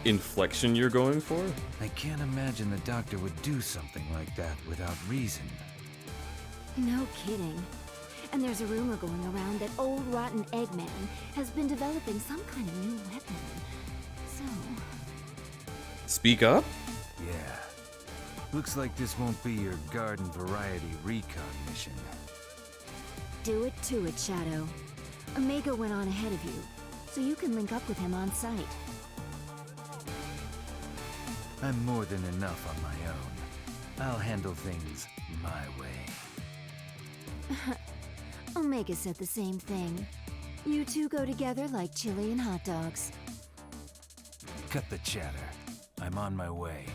inflection you're going for. I can't imagine the Doctor would do something like that without reason. No kidding. And there's a rumor going around that old rotten Eggman has been developing some kind of new weapon. So... Speak up? Yeah. Looks like this won't be your garden variety recon mission. Do it to it, Shadow. Omega went on ahead of you, so you can link up with him on site. I'm more than enough on my own. I'll handle things my way. Omega said the same thing. You two go together like chili and hot dogs. Cut the chatter. I'm on my way.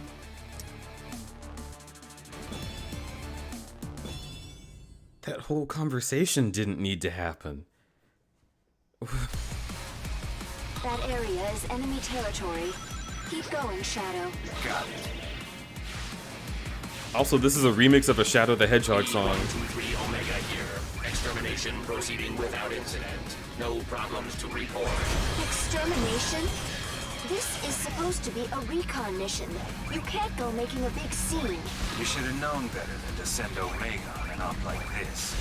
That whole conversation didn't need to happen. That area is enemy territory. Keep going, Shadow. Got it. Also, this is a remix of a Shadow the Hedgehog song. 123 Omega here. Extermination proceeding without incident. No problems to report. Extermination? This is supposed to be a recon mission. You can't go making a big scene. You should have known better than to send Omega on an op like this.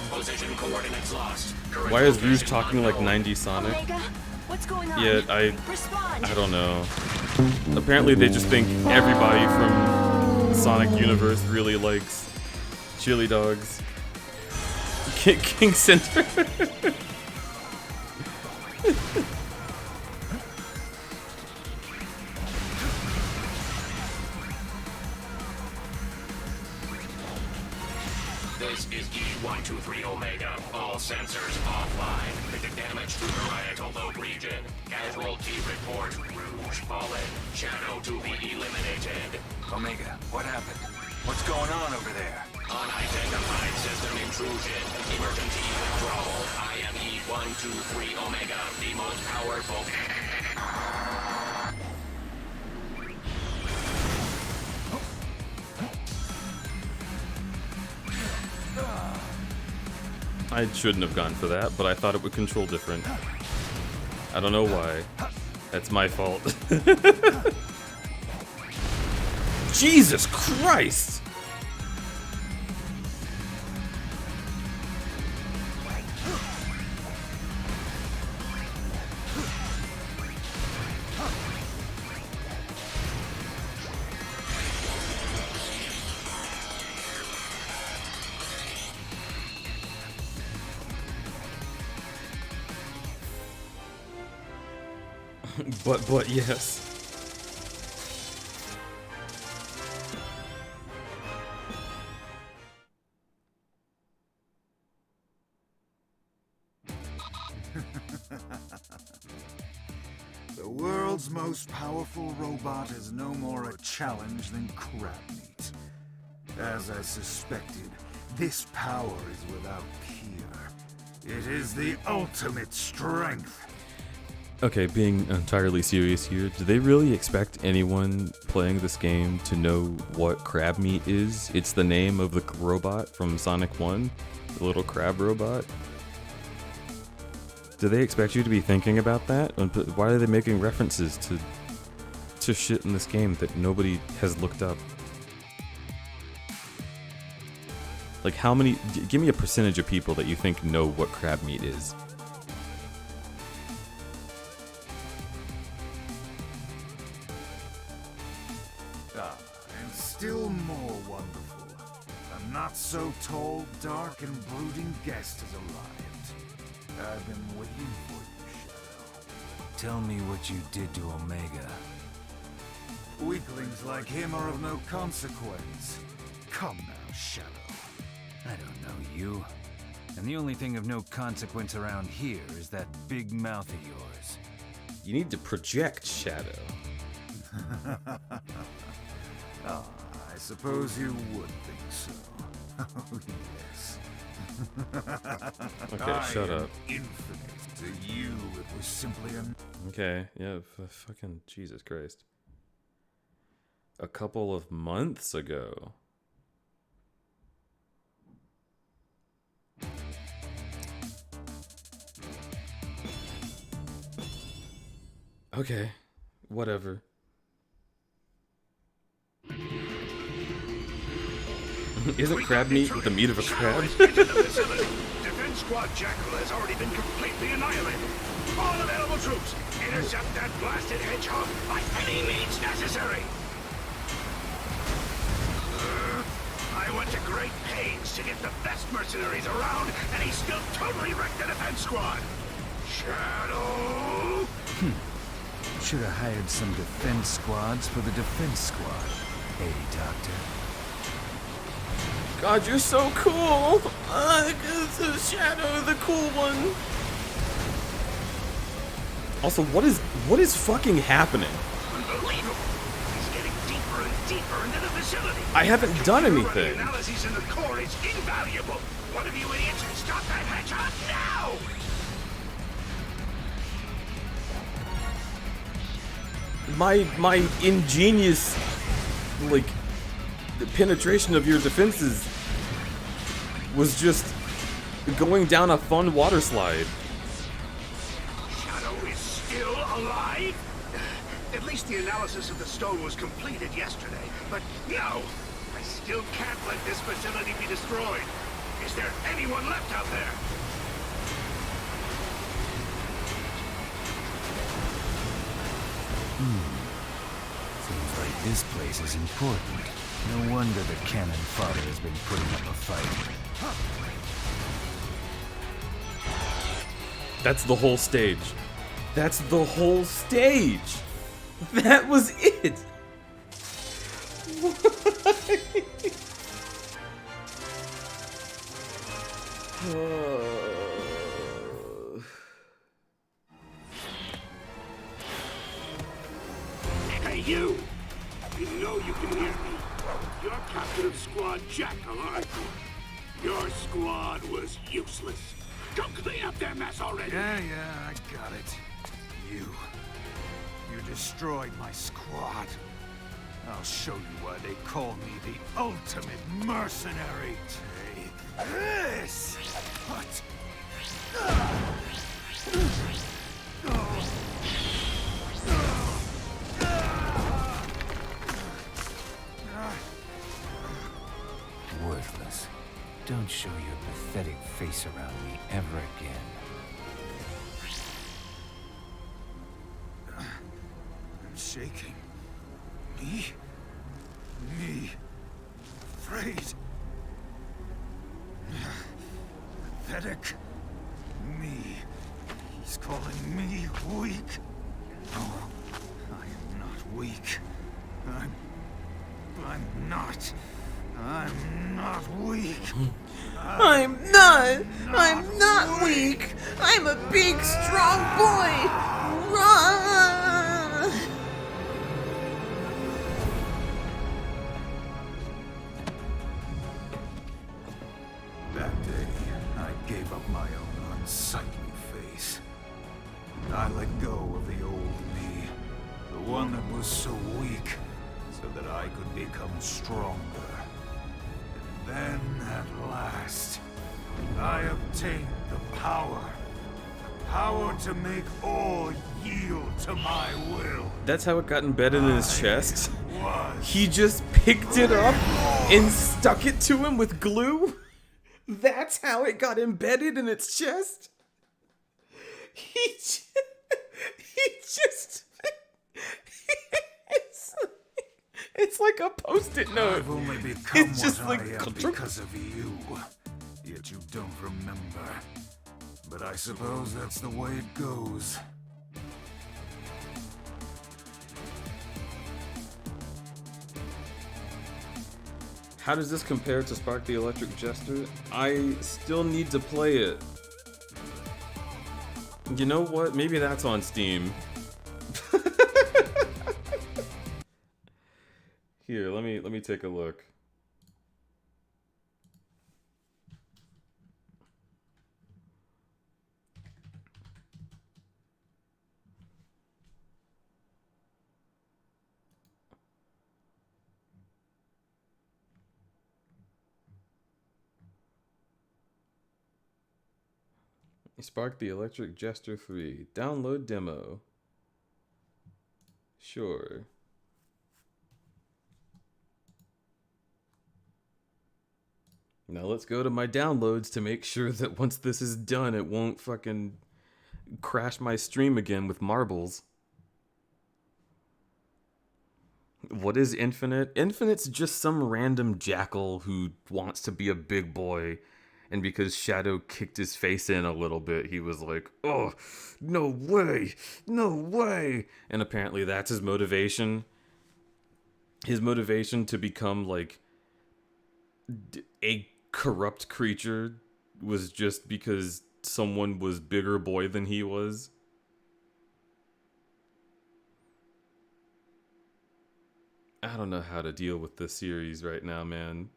Position coordinates lost. Why is Rouge talking like 90s Sonic? Omega, what's going on? Yeah, Respond. I don't know. Apparently they just think everybody from Sonic Universe really likes chili dogs. King Center. This is E123 Omega. All sensors offline. Critic damage to parietal lobe region. Casualty report. Rouge fallen. Shadow to be eliminated. Omega, what happened? What's going on over there? Unidentified system intrusion. Emergency withdrawal. I am E123 Omega, the most powerful. I shouldn't have gone for that, but I thought it would control different. I don't know why. That's my fault. Jesus Christ! But yes. The world's most powerful robot is no more a challenge than crab meat. As I suspected, this power is without peer. It is the ultimate strength. Okay, being entirely serious here, do they really expect anyone playing this game to know what crab meat is? It's the name of the robot from Sonic 1, the little crab robot. Do they expect you to be thinking about that? Why are they making references to shit in this game that nobody has looked up? Like how many, give me a percentage of people that you think know what crab meat is. And still more wonderful, a not-so-tall, dark, and brooding guest has arrived. I've been waiting for you, Shadow. Tell me what you did to Omega. Weaklings like him are of no consequence. Come now, Shadow. I don't know you. And the only thing of no consequence around here is that big mouth of yours. You need to project, Shadow. Ah, I suppose you would think so. Oh, yes. Okay, shut up. Infinite. To you, it was simply an... Okay, yeah, fucking Jesus Christ. A couple of months ago. Okay, whatever. Isn't crab meat the meat of a crab? Defense Squad Jackal has already been completely annihilated. All available troops, intercept that blasted hedgehog by any means necessary. masked mercenaries around, and he still totally wrecked the defense squad. Shadow! Should have hired some defense squads for the defense squad. Hey, Doctor. God, you're so cool! It's a Shadow, the cool one. Also, what is fucking happening? Unbelievable! He's getting deeper and deeper into the facility. I haven't done Computer anything. running analyses in the core is invaluable. One of you idiots, stop that hedgehog now! My ingenious, like, the penetration of your defenses was just going down a fun water slide. Shadow is still alive? At least the analysis of the stone was completed yesterday. But no! I still can't let this facility be destroyed. Is there anyone left out there? Seems like this place is important. No wonder the cannon fodder has been putting up a fight. That's the whole stage. That's the whole stage. That was it. Hey, you! You know you can hear me. You're captain of Squad Jackal, aren't you? Your squad was useless. Go clean up their mess already! Yeah, I got it. You destroyed my squad. I'll show you why they call me the ultimate mercenary. Take this! What? Worthless. Don't show your pathetic face around me ever again. I'm shaking. Me? Afraid? Pathetic? Me? He's calling me weak? No, I am not weak. I'm not. I'm not weak. I'm not weak. I'm a big, strong boy. Run! That day, I gave up my own unsightly face. I let go of the old me, the one that was so weak, so that I could become stronger. And then, at last, I obtained the power. The power to make all yield to my will. That's how it got embedded in his chest. He just picked it up and stuck it to him with glue. That's how it got embedded in its chest. It's like a post-it note. I've only become It's just what like I am because of you. Yet you don't remember. But I suppose that's the way it goes. How does this compare to Spark the Electric Jester? I still need to play it. You know what? Maybe that's on Steam. Here, let me take a look. Spark the Electric Jester 3. Download demo. Sure. Now let's go to my downloads to make sure that once this is done, it won't fucking crash my stream again with marbles. What is Infinite? Infinite's just some random jackal who wants to be a big boy And because Shadow kicked his face in a little bit, he was like, oh, no way, no way. And apparently that's his motivation. His motivation to become like a corrupt creature was just because someone was bigger boy than he was. I don't know how to deal with this series right now, man.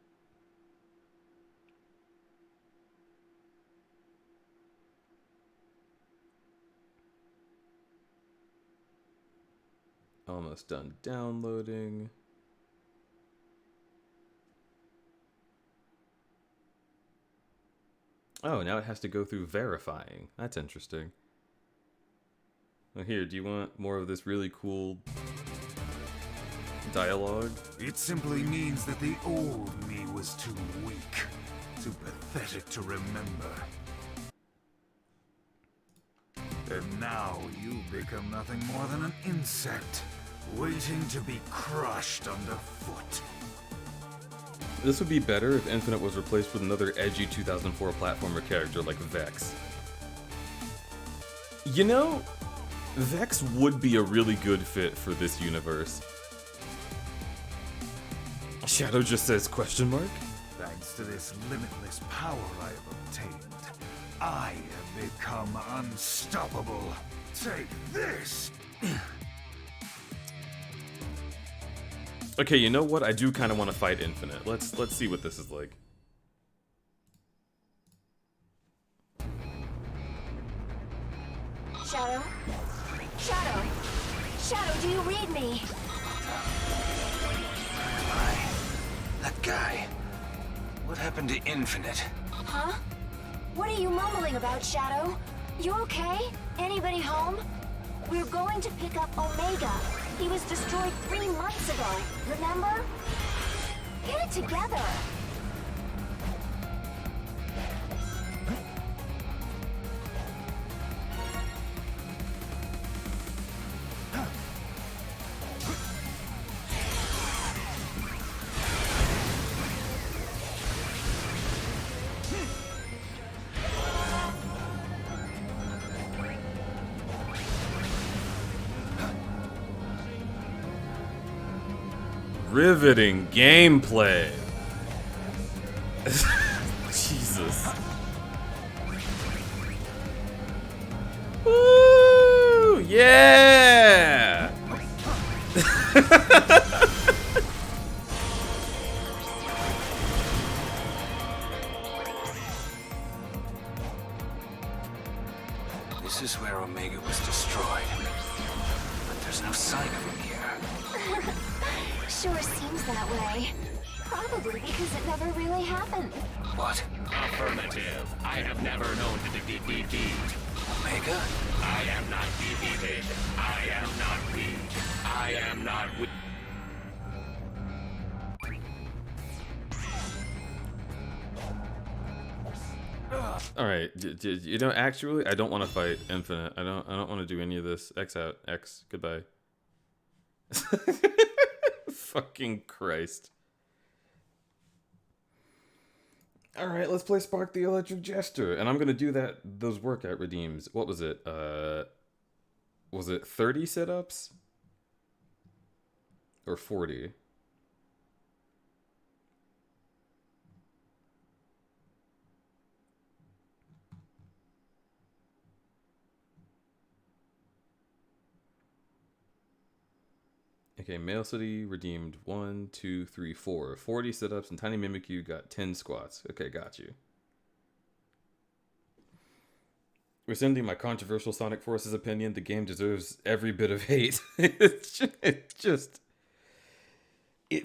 Almost done downloading. Oh, now it has to go through verifying. That's interesting. Well, here, do you want more of this really cool dialogue? It simply means that the old me was too weak, too pathetic to remember. And now you become nothing more than an insect, waiting to be crushed underfoot. This would be better if Infinite was replaced with another edgy 2004 platformer character like Vex. You know, Vex would be a really good fit for this universe. Shadow just says question mark? Thanks to this limitless power I have obtained, I have become unstoppable. Take this! Okay, you know what? I do kind of want to fight Infinite. Let's see what this is like. Shadow? Shadow? Shadow, do you read me? That guy. What happened to Infinite? Huh? What are you mumbling about, Shadow? You okay? Anybody home? We're going to pick up Omega. He was destroyed 3 months ago, remember? Get it together! Riveting gameplay. Jesus. Woo! Yeah! This is where Omega was destroyed. But there's no sign of him here. Sure seems that way. Probably because it never really happened. What? Affirmative. I have never known to defeat. Omega? I am not defeated. I am not weak. I am not weak. All right, you know, actually, I don't want to fight Infinite. I don't want to do any of this. X out. X. Goodbye. Fucking Christ. All right, let's play Spark the Electric Jester, and I'm gonna do those workout redeems. What was it? Was it 30 sit-ups or 40? Okay, Male City redeemed 1, 2, 3, 4. 40 sit-ups, and Tiny Mimikyu got 10 squats. Okay, got you. Rescinding my controversial Sonic Forces opinion, the game deserves every bit of hate. it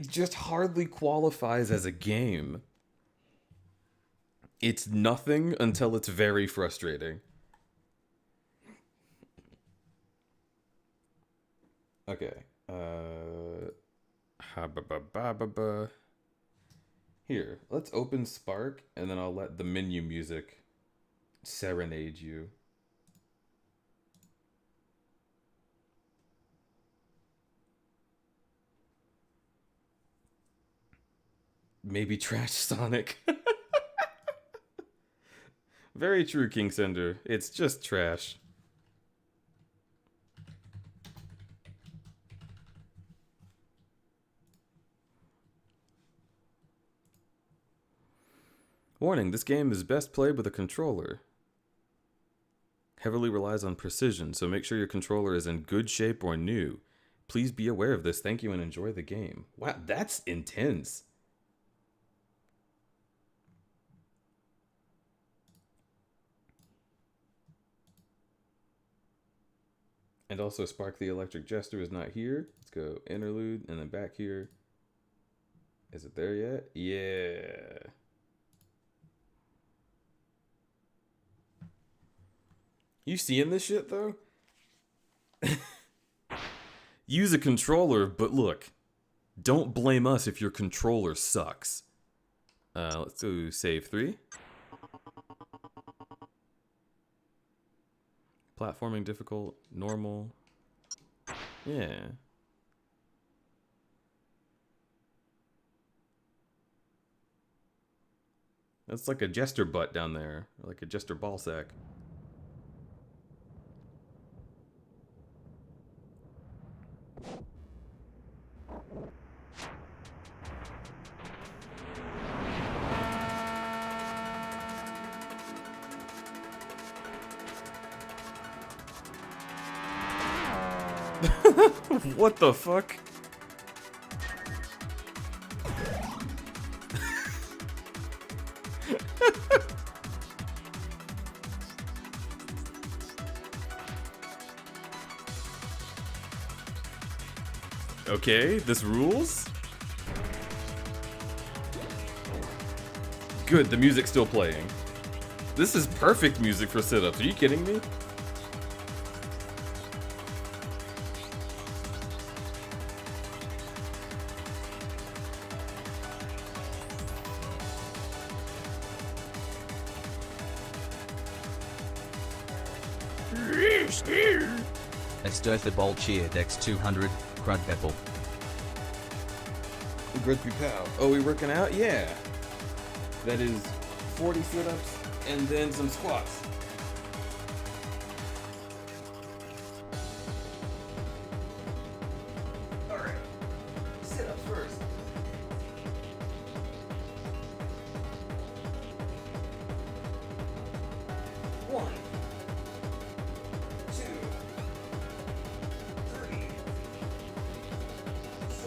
just hardly qualifies as a game. It's nothing until it's very frustrating. Okay. Here, let's open Spark, and then I'll let the menu music serenade you. Maybe trash Sonic. Very true, King Cinder. It's just trash. Warning, this game is best played with a controller. Heavily relies on precision, so make sure your controller is in good shape or new. Please be aware of this. Thank you and enjoy the game. Wow, that's intense. And also Spark the Electric Jester is not here. Let's go interlude and then back here. Is it there yet? Yeah. You seeing this shit though? Use a controller, but look, don't blame us if your controller sucks. Let's do save 3. Platforming difficult, normal. Yeah. That's like a jester butt down there, or like a jester ball sack. What the fuck? Okay, this rules. Good, the music's still playing. This is perfect music for sit-ups. Are you kidding me? Estotha Bowl Cheer Dex 200, crudberry. Grippy Pow. Oh, we working out? Yeah. That is 40 sit-ups and then some squats. Alright. Sit-ups first. One. 2. 3.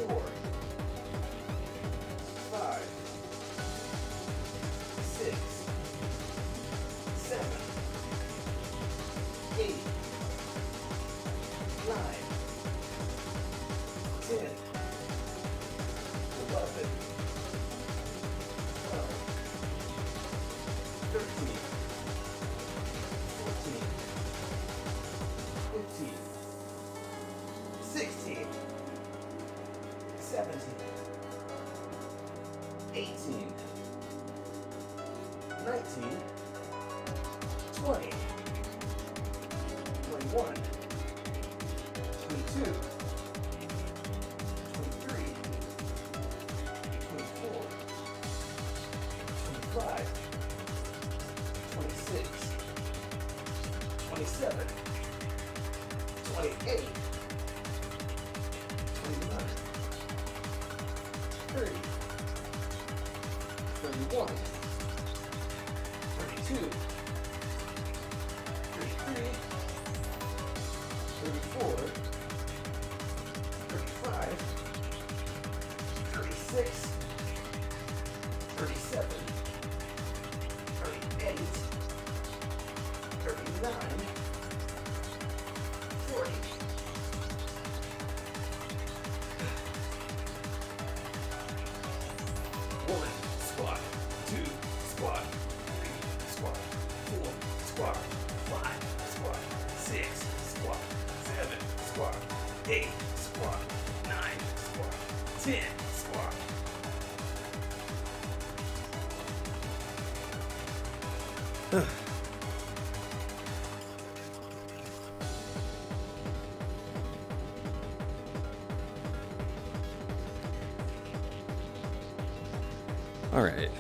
4. 5, 6, 7, 8, 9, 10, 11, 12, 13, 14, 15, 16, 17, 18, 19, 20, 21, 22, 23, 24, 25, 26, 27, 28, 29, 30, 31, 32, 33, 34, 35, 36, 37, 38, 39, 40. One squat, 2 squat, 3 squat, 4 squat, 5 squat, 6 squat, 7 squat, 8 squat, 9 squat, 10 squat. All right.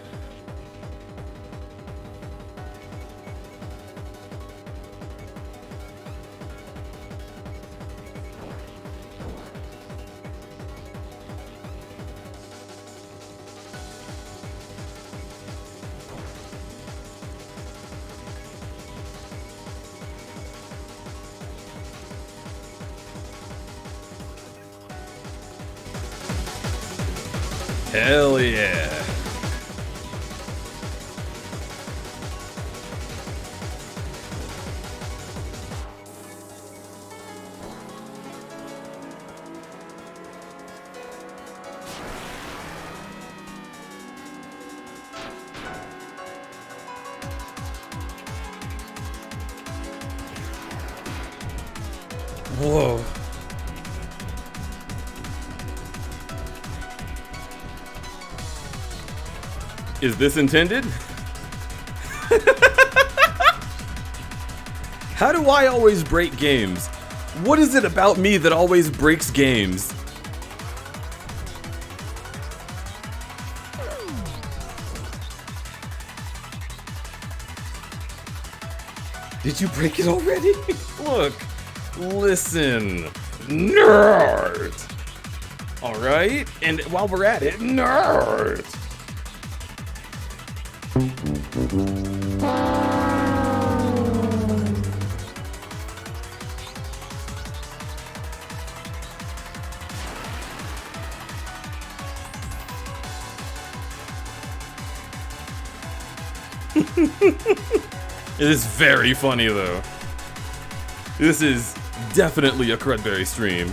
Hell yeah. Whoa. Is this intended? How do I always break games? What is it about me that always breaks games? Did you break it already? Look, listen, nerd. All right, and while we're at it, nerd. It is very funny though. This is definitely a crudberry stream.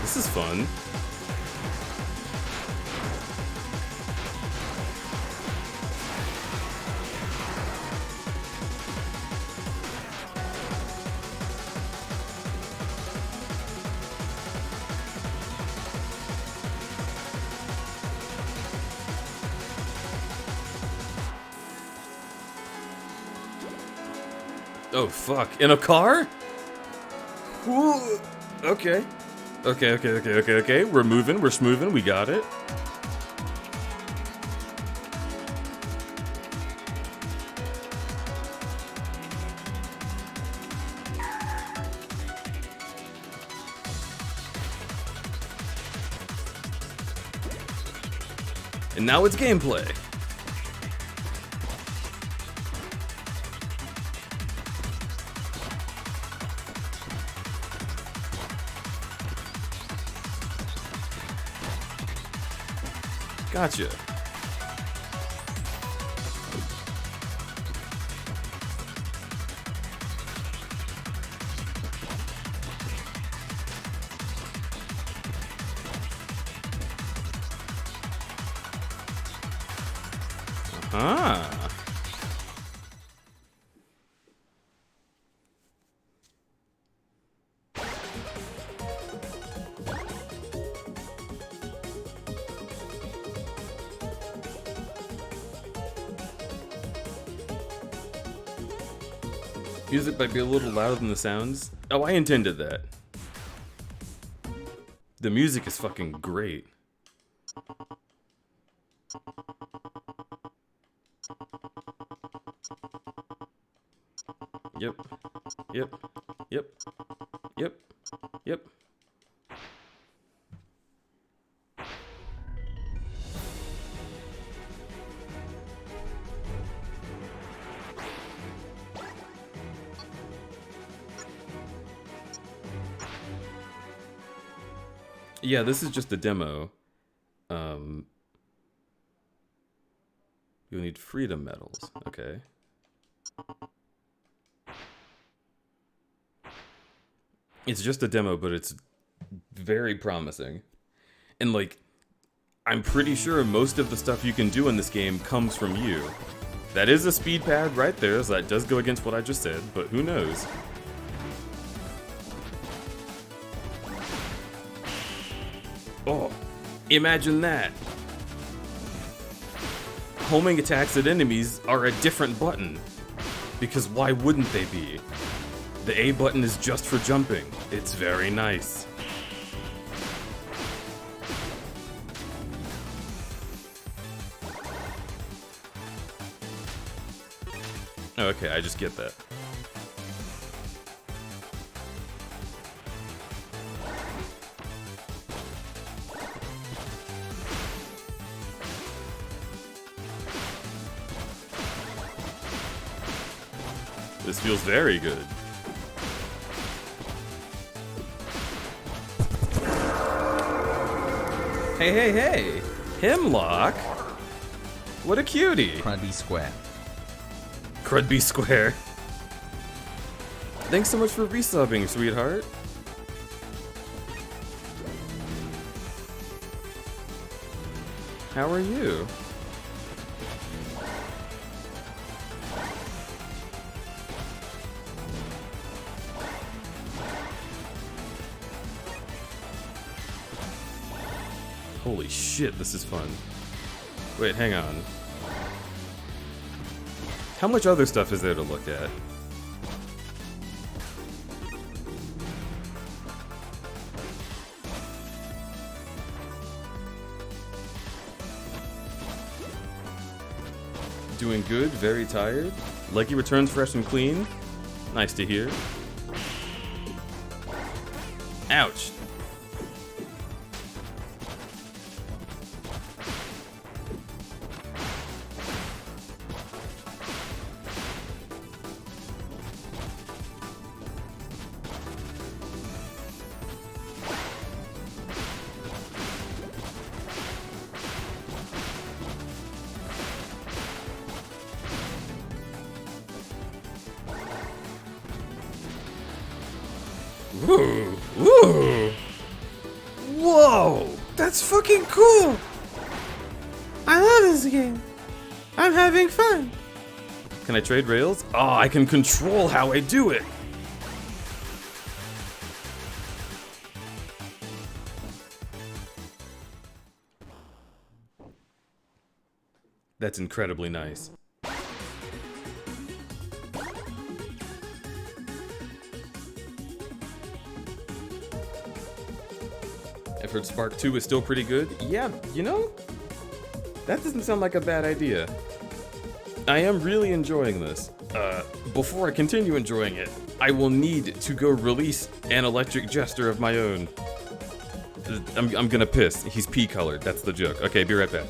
This is fun. Oh fuck, in a car? Ooh, okay. Okay. We're moving, we're smoothing, we got it. And now it's gameplay. Gotcha. Ah. Music might be a little louder than the sounds. Oh, I intended that. The music is fucking great. Yep. Yeah, this is just a demo. You'll need freedom medals. Okay. It's just a demo, but it's very promising. And like, I'm pretty sure most of the stuff you can do in this game comes from you. That is a speed pad right there, so that does go against what I just said, but who knows? Oh, imagine that. Homing attacks at enemies are a different button. Because why wouldn't they be? The A button is just for jumping. It's very nice. Okay, I just get that. This feels very good. Hey, hey, hey! Hemlock? What a cutie! Crudby Square. Crudby Square. Thanks so much for resubbing, sweetheart. How are you? Holy shit, this is fun. Wait, hang on. How much other stuff is there to look at? Doing good, very tired. Leggy returns fresh and clean. Nice to hear. Ouch. Ooh, ooh. Whoa, that's fucking cool. I love this game. I'm having fun. Can I trade rails? Oh, I can control how I do it. That's incredibly nice. I've heard Spark 2 is still pretty good. Yeah, you know, that doesn't sound like a bad idea. I am really enjoying this. Before I continue enjoying it, I will need to go release an electric jester of my own. I'm gonna piss. He's pea colored. That's the joke. Okay, be right back.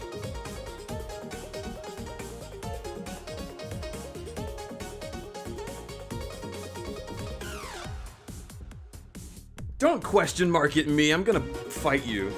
Don't question mark at me. I'm gonna fight you.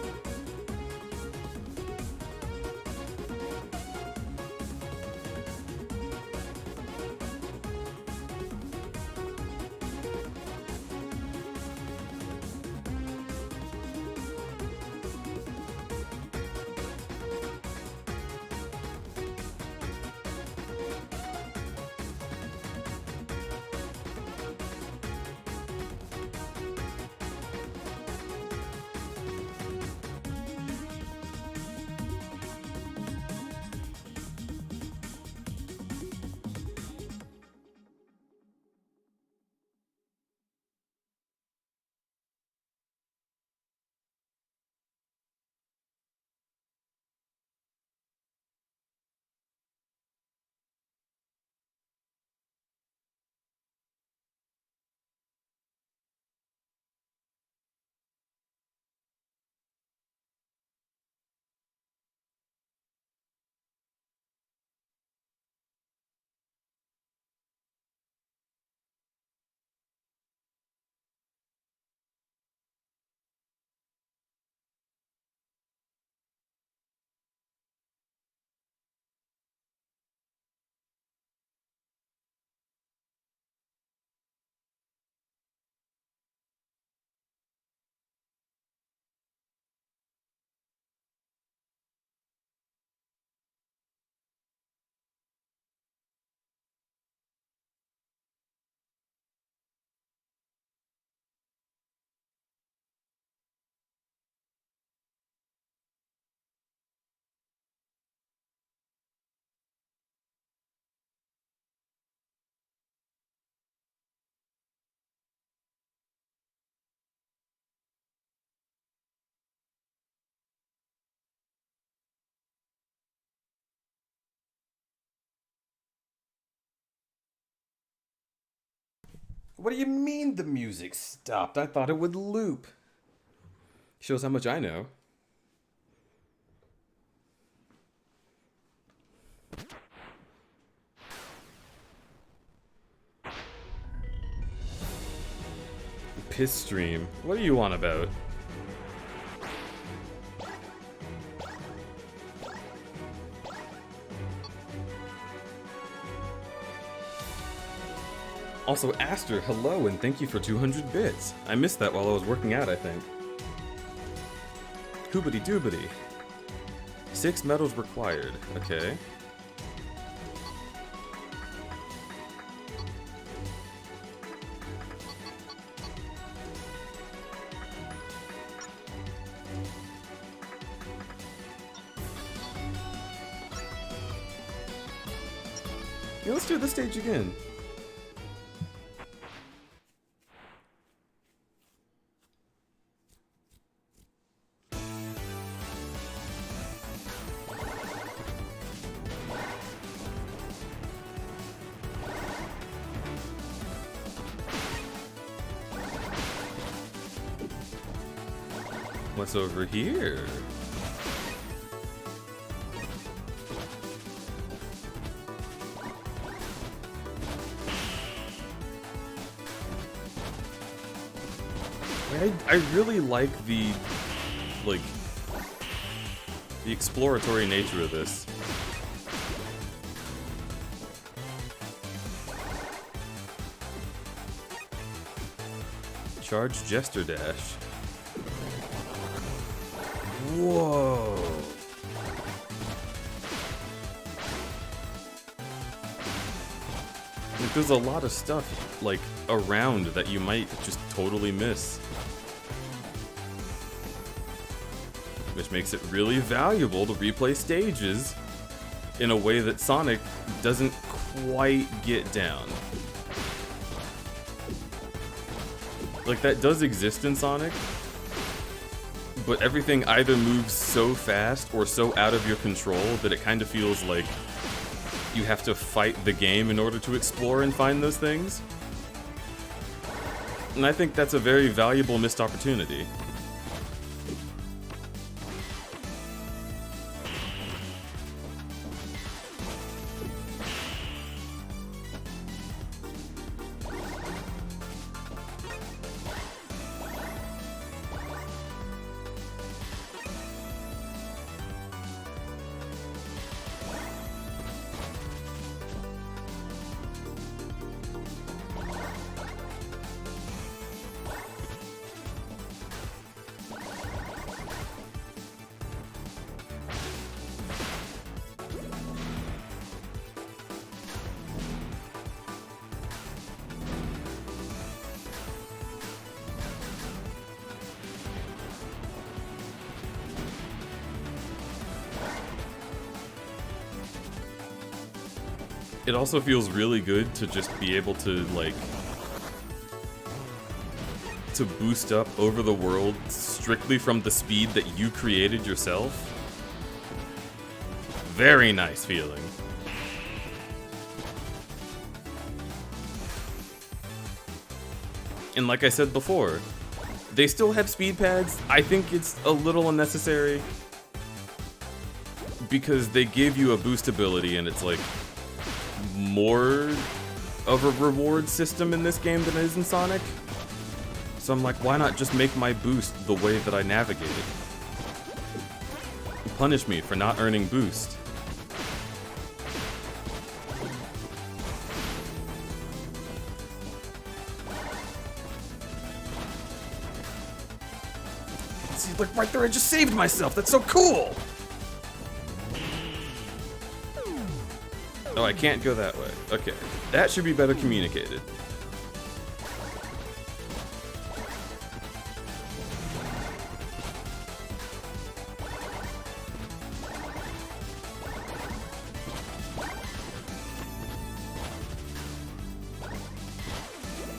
What do you mean the music stopped? I thought it would loop. Shows how much I know. Piss stream. What are you on about? Also, Aster, hello and thank you for 200 bits. I missed that while I was working out, I think. Hoobity doobity. 6 medals required. Okay. Yeah, let's do this stage again. What's over here? I really like the exploratory nature of this. Charge Jester Dash. Whoa. Like, there's a lot of stuff, like, around that you might just totally miss. Which makes it really valuable to replay stages in a way that Sonic doesn't quite get down. Like, that does exist in Sonic, but everything either moves so fast or so out of your control that it kind of feels like you have to fight the game in order to explore and find those things. And I think that's a very valuable missed opportunity. It also feels really good to just be able to, like, to boost up over the world strictly from the speed that you created yourself. Very nice feeling. And like I said before, they still have speed pads. I think it's a little unnecessary because they give you a boost ability and it's like more of a reward system in this game than it is in Sonic. So I'm like, why not just make my boost the way that I navigate it? Punish me for not earning boost. See, look right there, I just saved myself. That's so cool. Oh, I can't go that way. Okay. That should be better communicated.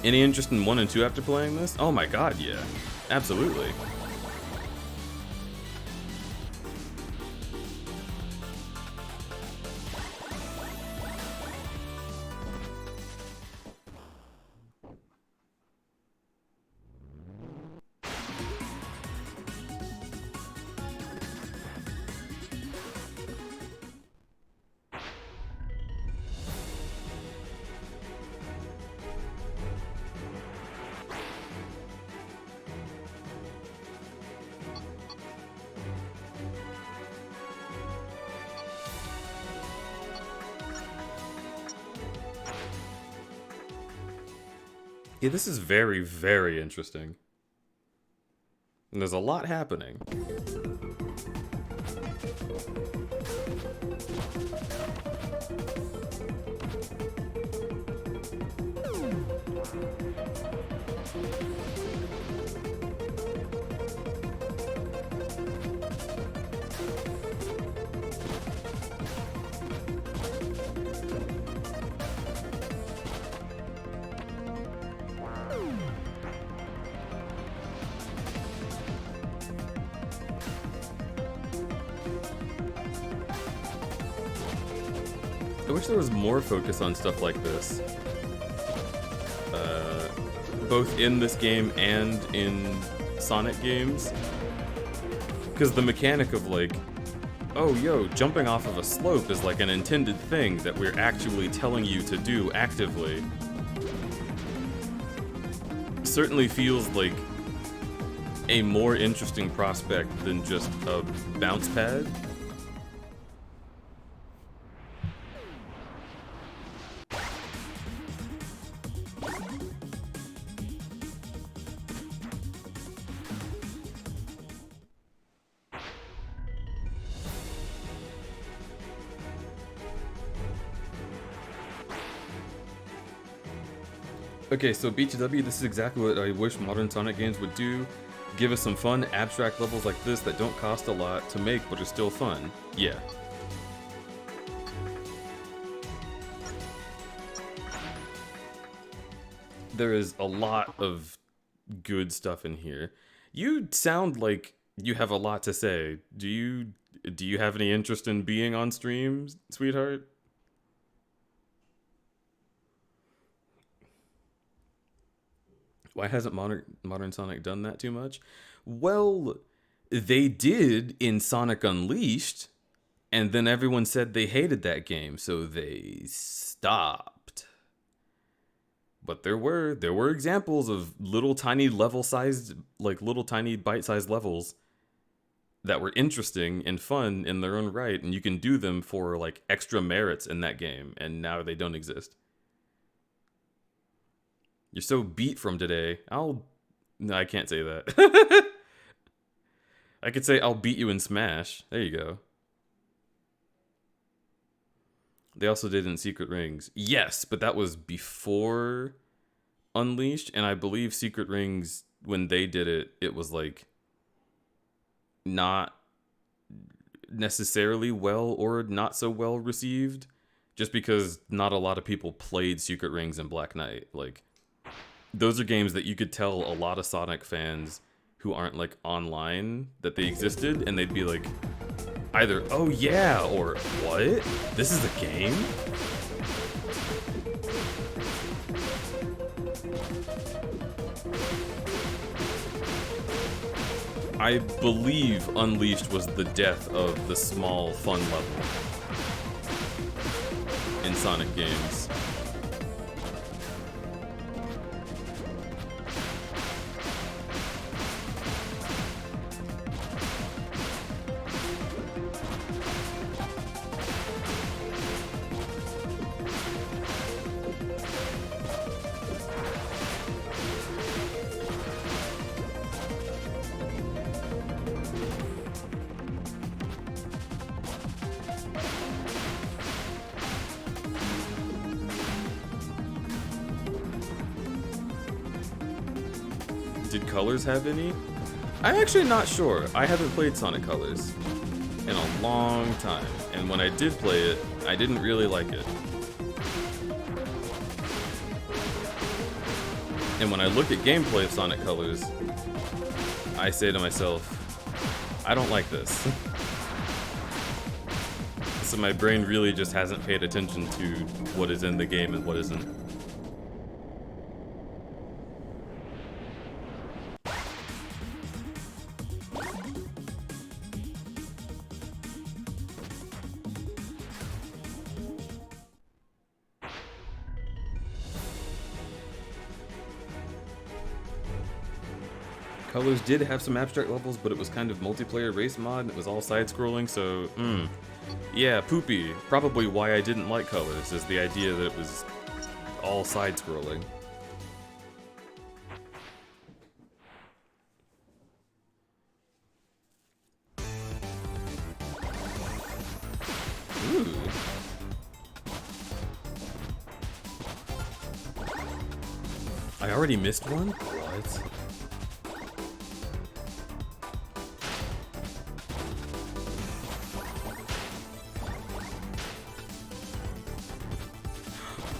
Any interest in 1 and 2 after playing this? Oh my god, yeah. Absolutely. Yeah, this is very, very interesting. And there's a lot happening. I wish there was more focus on stuff like this. Both in this game and in Sonic games. Because the mechanic of like, oh yo, jumping off of a slope is like an intended thing that we're actually telling you to do actively. Certainly feels like a more interesting prospect than just a bounce pad. Okay, so BTW, this is exactly what I wish modern Sonic games would do. Give us some fun, abstract levels like this that don't cost a lot to make but are still fun. Yeah. There is a lot of good stuff in here. You sound like you have a lot to say. Do you have any interest in being on stream, sweetheart? Why hasn't modern Sonic done that too much? Well, they did in Sonic Unleashed, and then everyone said they hated that game, so they stopped. But there were examples of little tiny level-sized, like little tiny bite-sized levels that were interesting and fun in their own right, and you can do them for like extra merits in that game, and now they don't exist. You're so beat from today. No, I can't say that. I could say I'll beat you in Smash. There you go. They also did in Secret Rings. Yes, but that was before Unleashed, and I believe Secret Rings, when they did it, it was like not necessarily well or not so well received, just because not a lot of people played Secret Rings and Black Knight. Like, those are games that you could tell a lot of Sonic fans who aren't like online that they existed, and they'd be like either, oh yeah, or what? This is a game? I believe Unleashed was the death of the small fun level in Sonic games. Did Colors have any? I'm actually not sure. I haven't played Sonic Colors in a long time, and when I did play it, I didn't really like it. And when I look at gameplay of Sonic Colors, I say to myself, I don't like this. So my brain really just hasn't paid attention to what is in the game and what isn't. Colors did have some abstract levels, but it was kind of multiplayer race mod, and it was all side-scrolling, so, yeah, poopy. Probably why I didn't like Colors, is the idea that it was all side-scrolling. already missed one? What?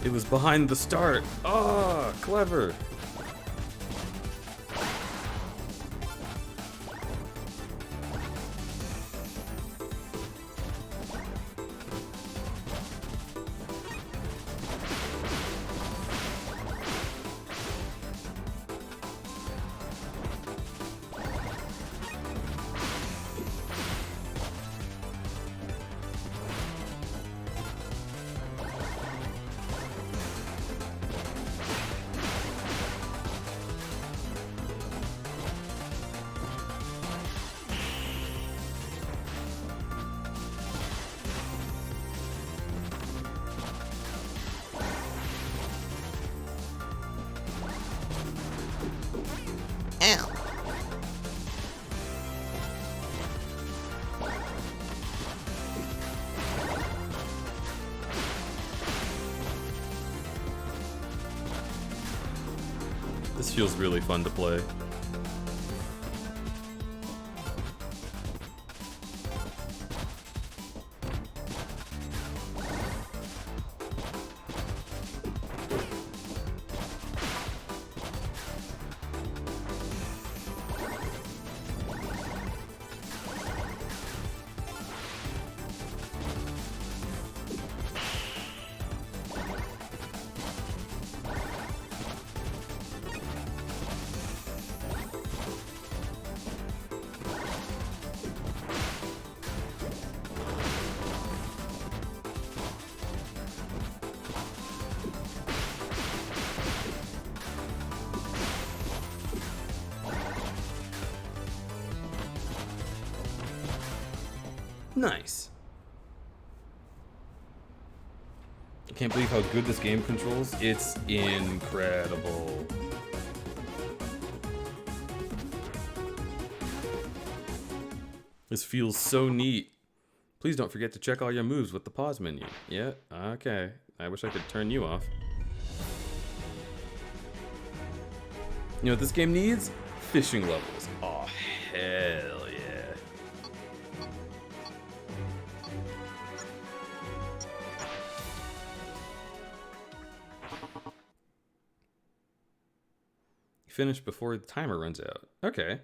It was behind the start. Ah, clever. This feels really fun to play. Nice. I can't believe how good this game controls. It's incredible. This feels so neat. Please don't forget to check all your moves with the pause menu. Yeah, okay. I wish I could turn you off. You know what this game needs? Fishing levels. Oh, hell yeah. Finish before the timer runs out. Okay.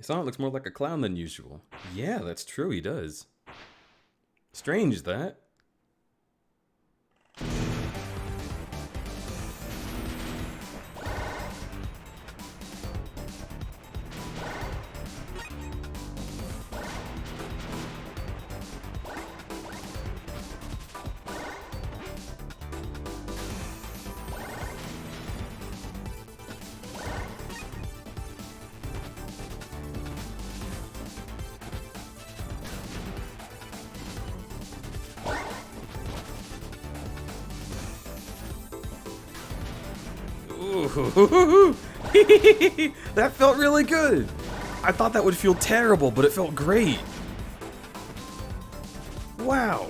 Sonic looks more like a clown than usual. Yeah, that's true, he does. Strange, that. Ooh. That felt really good. I thought that would feel terrible, but it felt great. Wow.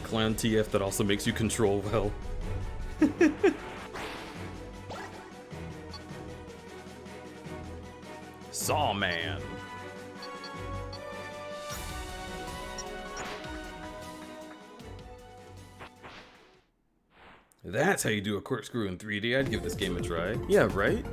Clown TF that also makes you control well. Sawman. That's how you do a corkscrew in 3D. I'd give this game a try. Yeah, right?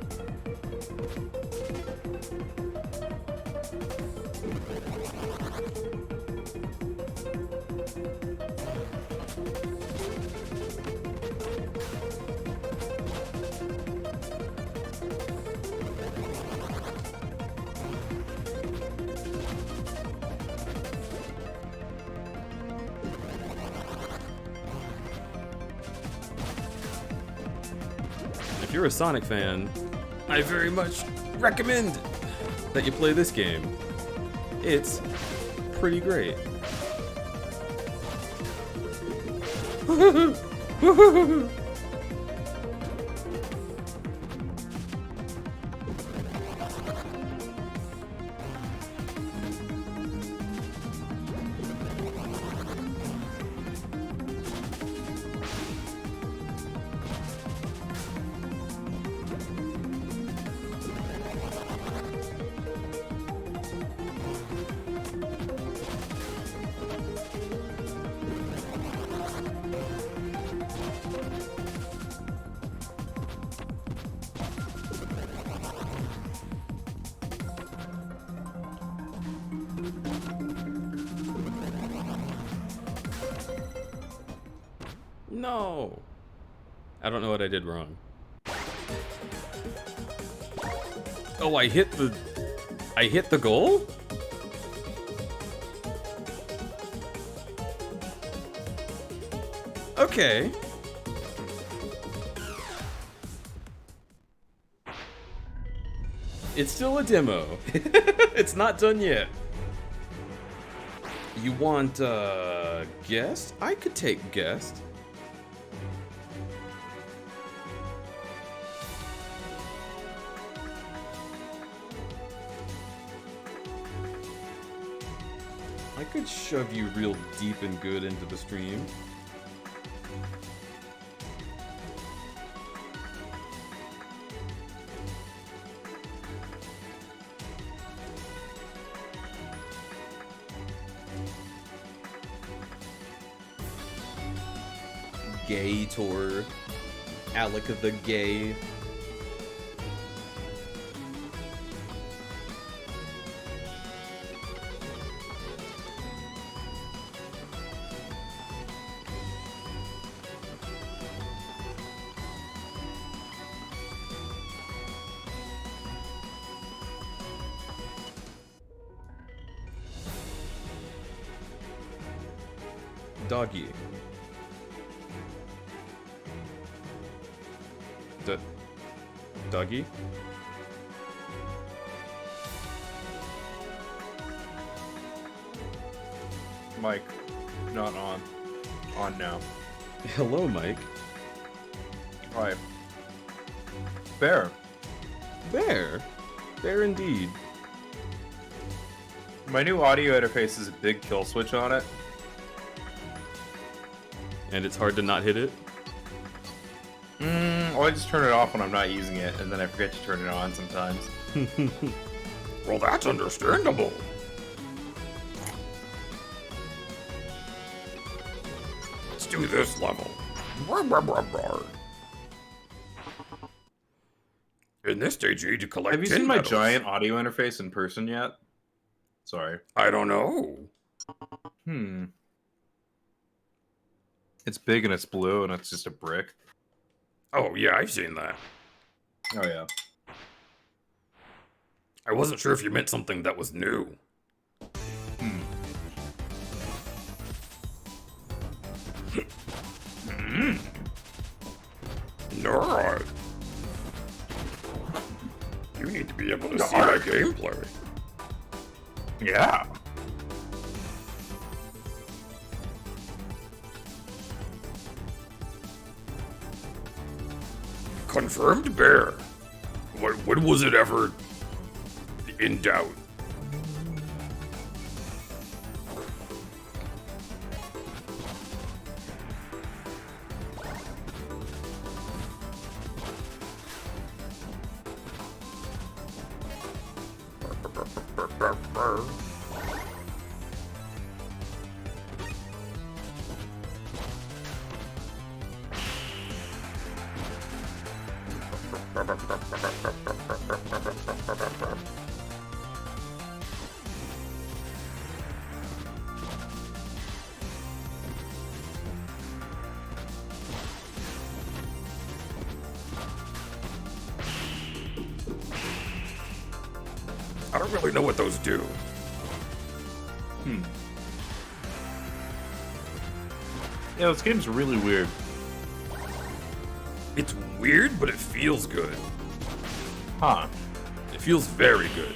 If you're a Sonic fan, I very much recommend that you play this game. It's pretty great. No. I don't know what I did wrong. Oh, I hit the goal? Okay. It's still a demo. It's not done yet. You want guest? I could take guest. I could shove you real deep and good into the stream. Gay tour. Alec the Gay. Doggy. Doggy? Mike, not on. On now. Hello, Mike. Hi. Bear. Bear? Bear indeed. My new audio interface has a big kill switch on it. And it's hard to not hit it? Well, I just turn it off when I'm not using it, and then I forget to turn it on sometimes. Well, that's understandable. Let's do this level. In this stage, you need to collect. Have you 10 seen my medals. giant audio interface in person yet? Sorry. I don't know. It's big and it's blue and it's just a brick. Oh, yeah, I've seen that. Oh, yeah. I wasn't sure if you meant something that was new. Nerd. You need to be able to see my gameplay. Yeah. Confirmed bear. When was it ever in doubt? I don't really know what those do. Yeah, this game's really weird. It's weird, but it feels good. Huh. It feels very good.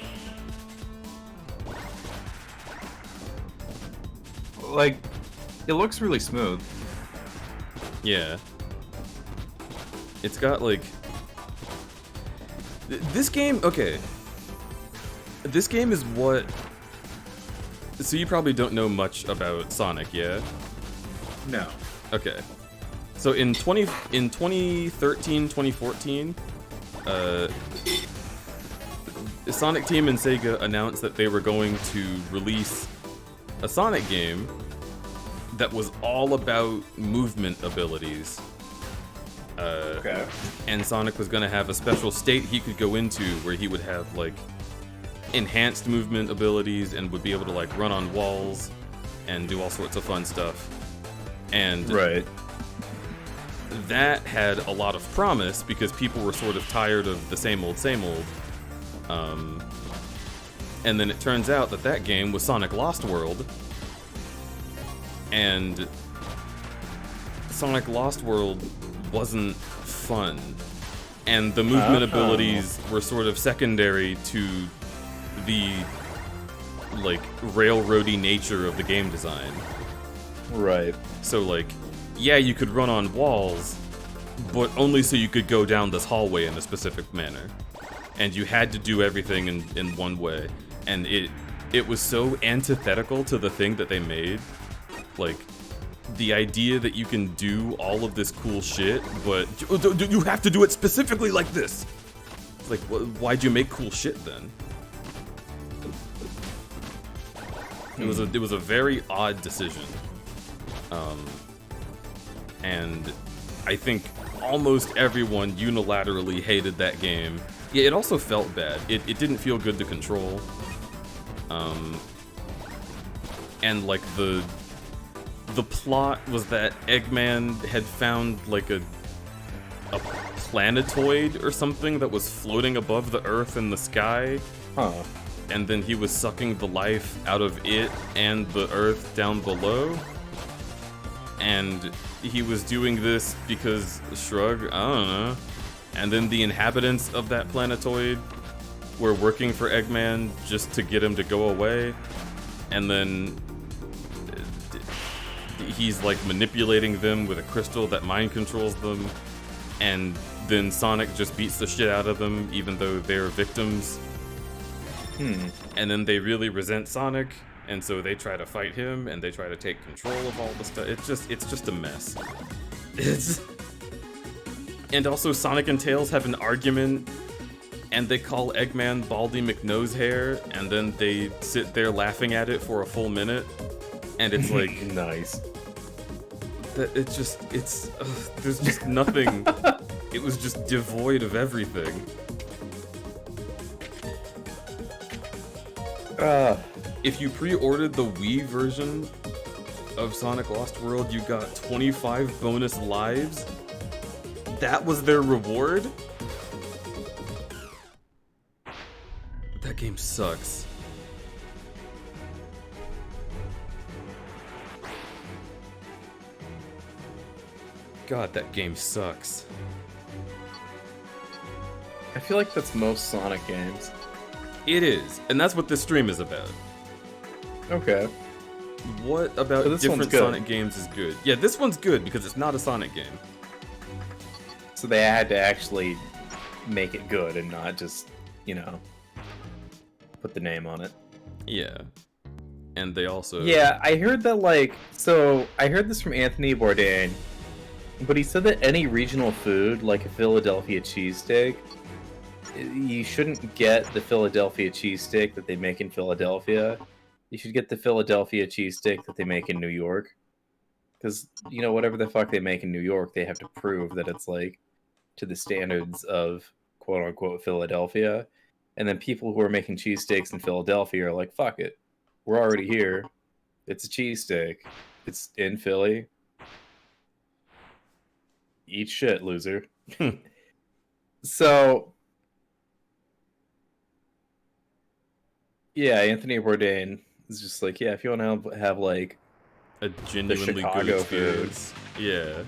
like, it looks really smooth. Yeah. It's got like this game. Okay. This game is what. So you probably don't know much about Sonic, yeah? No. Okay. So in 2013, 2014, the Sonic team and Sega announced that they were going to release a Sonic game that was all about movement abilities. Okay. And Sonic was going to have a special state he could go into where he would have like enhanced movement abilities and would be able to like run on walls and do all sorts of fun stuff. And right. That had a lot of promise because people were sort of tired of the same old, same old. And then it turns out that that game was Sonic Lost World. And Sonic Lost World wasn't fun. And the movement abilities were sort of secondary to the, like, railroady nature of the game design. Right. So, like, yeah, you could run on walls, but only so you could go down this hallway in a specific manner. And you had to do everything in one way. And it was so antithetical to the thing that they made. Like, the idea that you can do all of this cool shit, but you have to do it specifically like this. Like, why'd you make cool shit then? It was a very odd decision. And I think almost everyone unilaterally hated that game. Yeah, it also felt bad. It didn't feel good to control. And like the plot was that Eggman had found like a planetoid or something that was floating above the Earth in the sky. Huh. And then he was sucking the life out of it and the Earth down below. And he was doing this because, shrug, I don't know. And then the inhabitants of that planetoid were working for Eggman just to get him to go away. And then he's like manipulating them with a crystal that mind controls them. And then Sonic just beats the shit out of them even though they're victims. And then they really resent Sonic, and so they try to fight him, and they try to take control of all the stuff. It's just a mess. And also Sonic and Tails have an argument, and they call Eggman Baldy McNosehair, and then they sit there laughing at it for a full minute, and it's like nice. There's just nothing. It was just devoid of everything. If you pre-ordered the Wii version of Sonic Lost World, you got 25 bonus lives. That was their reward? That game sucks. God, that game sucks. I feel like that's most Sonic games. It is, and that's what this stream is about. Okay. What about different Sonic games is good? Yeah, this one's good because it's not a Sonic game. So they had to actually make it good and not just, you know, put the name on it. Yeah. And they also... Yeah, I heard that, like... So, I heard this from Anthony Bourdain, but he said that any regional food, like a Philadelphia cheesesteak, you shouldn't get the Philadelphia cheesesteak that they make in Philadelphia. You should get the Philadelphia cheesesteak that they make in New York. Because, you know, whatever the fuck they make in New York, they have to prove that it's, like, to the standards of quote-unquote Philadelphia. And then people who are making cheesesteaks in Philadelphia are like, fuck it. We're already here. It's a cheesesteak. It's in Philly. Eat shit, loser. So... Yeah, Anthony Bourdain is just like, yeah, if you want to have like a genuinely good experience, food,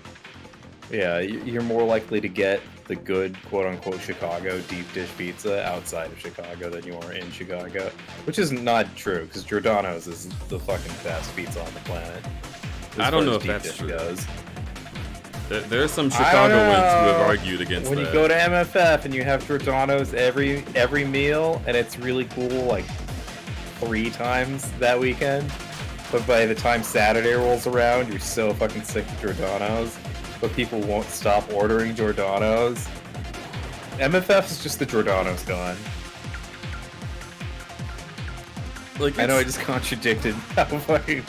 yeah, you're more likely to get the good quote-unquote Chicago deep dish pizza outside of Chicago than you are in Chicago, which is not true because Giordano's is the fucking best pizza on the planet. I don't know if that's true. There's some Chicagoans who have argued against when that. you go to MFF and you have Giordano's every meal, and it's really cool like 3 times that weekend. But by the time Saturday rolls around, you're so fucking sick of Giordano's. But people won't stop ordering Giordano's. MFF is just the Giordano's gone. Like I know I just contradicted how fucking...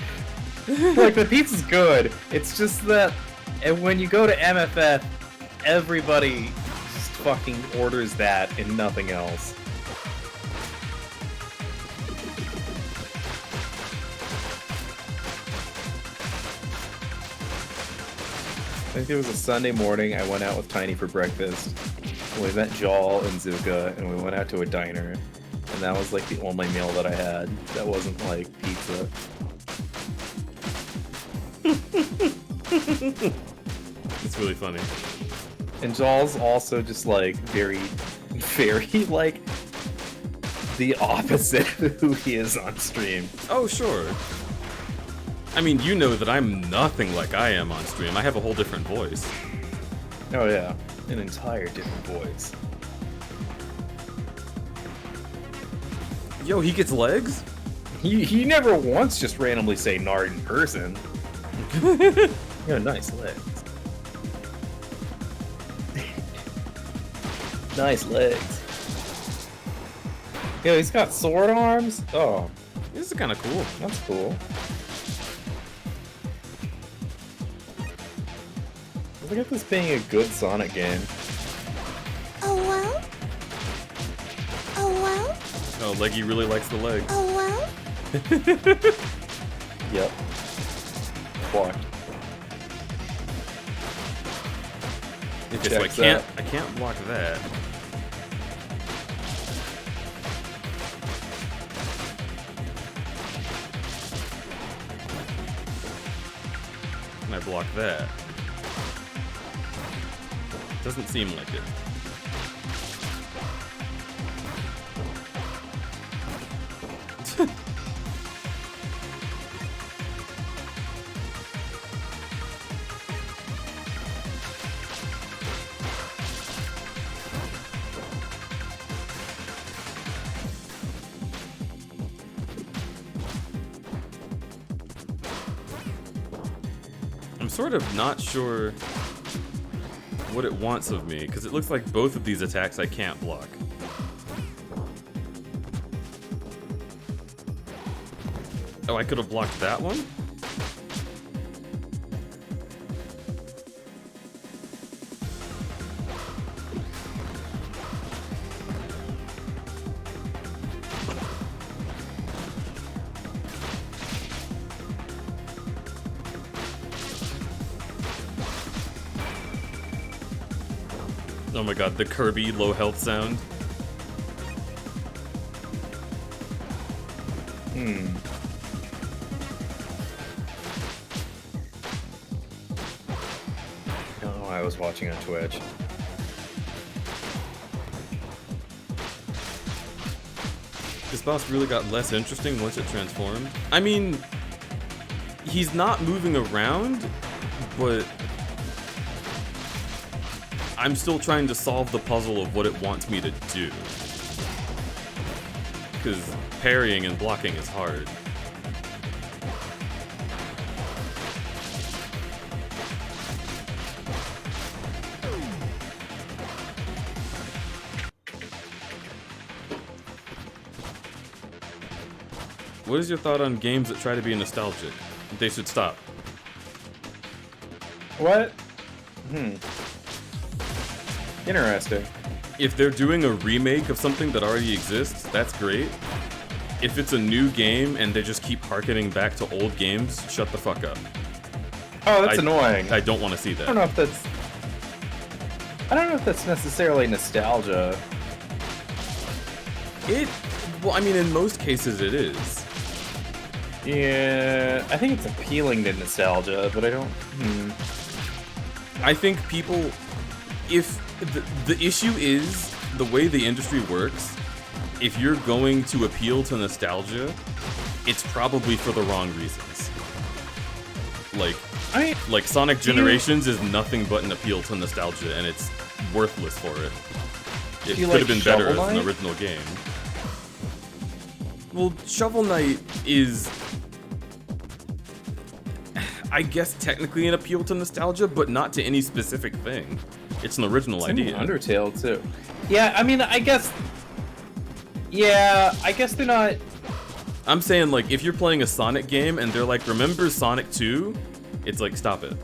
like, the pizza's good. It's just that and when you go to MFF, everybody just fucking orders that and nothing else. I think it was a Sunday morning. I went out with Tiny for breakfast. And we met Jal and Zuka, and we went out to a diner. And that was like the only meal that I had that wasn't like pizza. It's really funny. And Jal's also just like very like the opposite of who he is on stream. Oh, sure. I mean, you know that I'm nothing like I am on stream. I have a whole different voice. Oh yeah, an entire different voice. Yo, he gets legs? He never once just randomly say Nard in person. Yo, nice legs. Nice legs. Yo, he's got sword arms? Oh. This is kind of cool. That's cool. Look at this being a good Sonic game. Oh well? Oh well? Oh, Leggy really likes the legs. Oh well? Yep. Blocked. Okay, so I can't block that. Can I block that? Doesn't seem like it. I'm sort of not sure what it wants of me, because it looks like both of these attacks I can't block. Oh, I could have blocked that one? Oh my god, the Kirby low health sound. Oh, I was watching on Twitch. This boss really got less interesting once it transformed. I mean, he's not moving around, but I'm still trying to solve the puzzle of what it wants me to do. Because parrying and blocking is hard. What is your thought on games that try to be nostalgic? They should stop. What? Interesting. If they're doing a remake of something that already exists, that's great. If it's a new game and they just keep harkening back to old games, shut the fuck up. Oh, that's annoying. I don't want to see that. I don't know if that's necessarily nostalgia. Well, I mean, in most cases it is. Yeah, I think it's appealing to nostalgia, but I don't... I think people if the issue is the way the industry works, if you're going to appeal to nostalgia, it's probably for the wrong reasons. Like Sonic Generations is nothing but an appeal to nostalgia, and it's worthless for it. It could have been better as an original game. Well, Shovel Knight is, I guess, technically an appeal to nostalgia, but not to any specific thing. It's an original idea. Undertale too. Yeah, I mean, I guess. Yeah, I guess they're not. I'm saying, like, if you're playing a Sonic game and they're like, remember Sonic 2? It's like, stop it.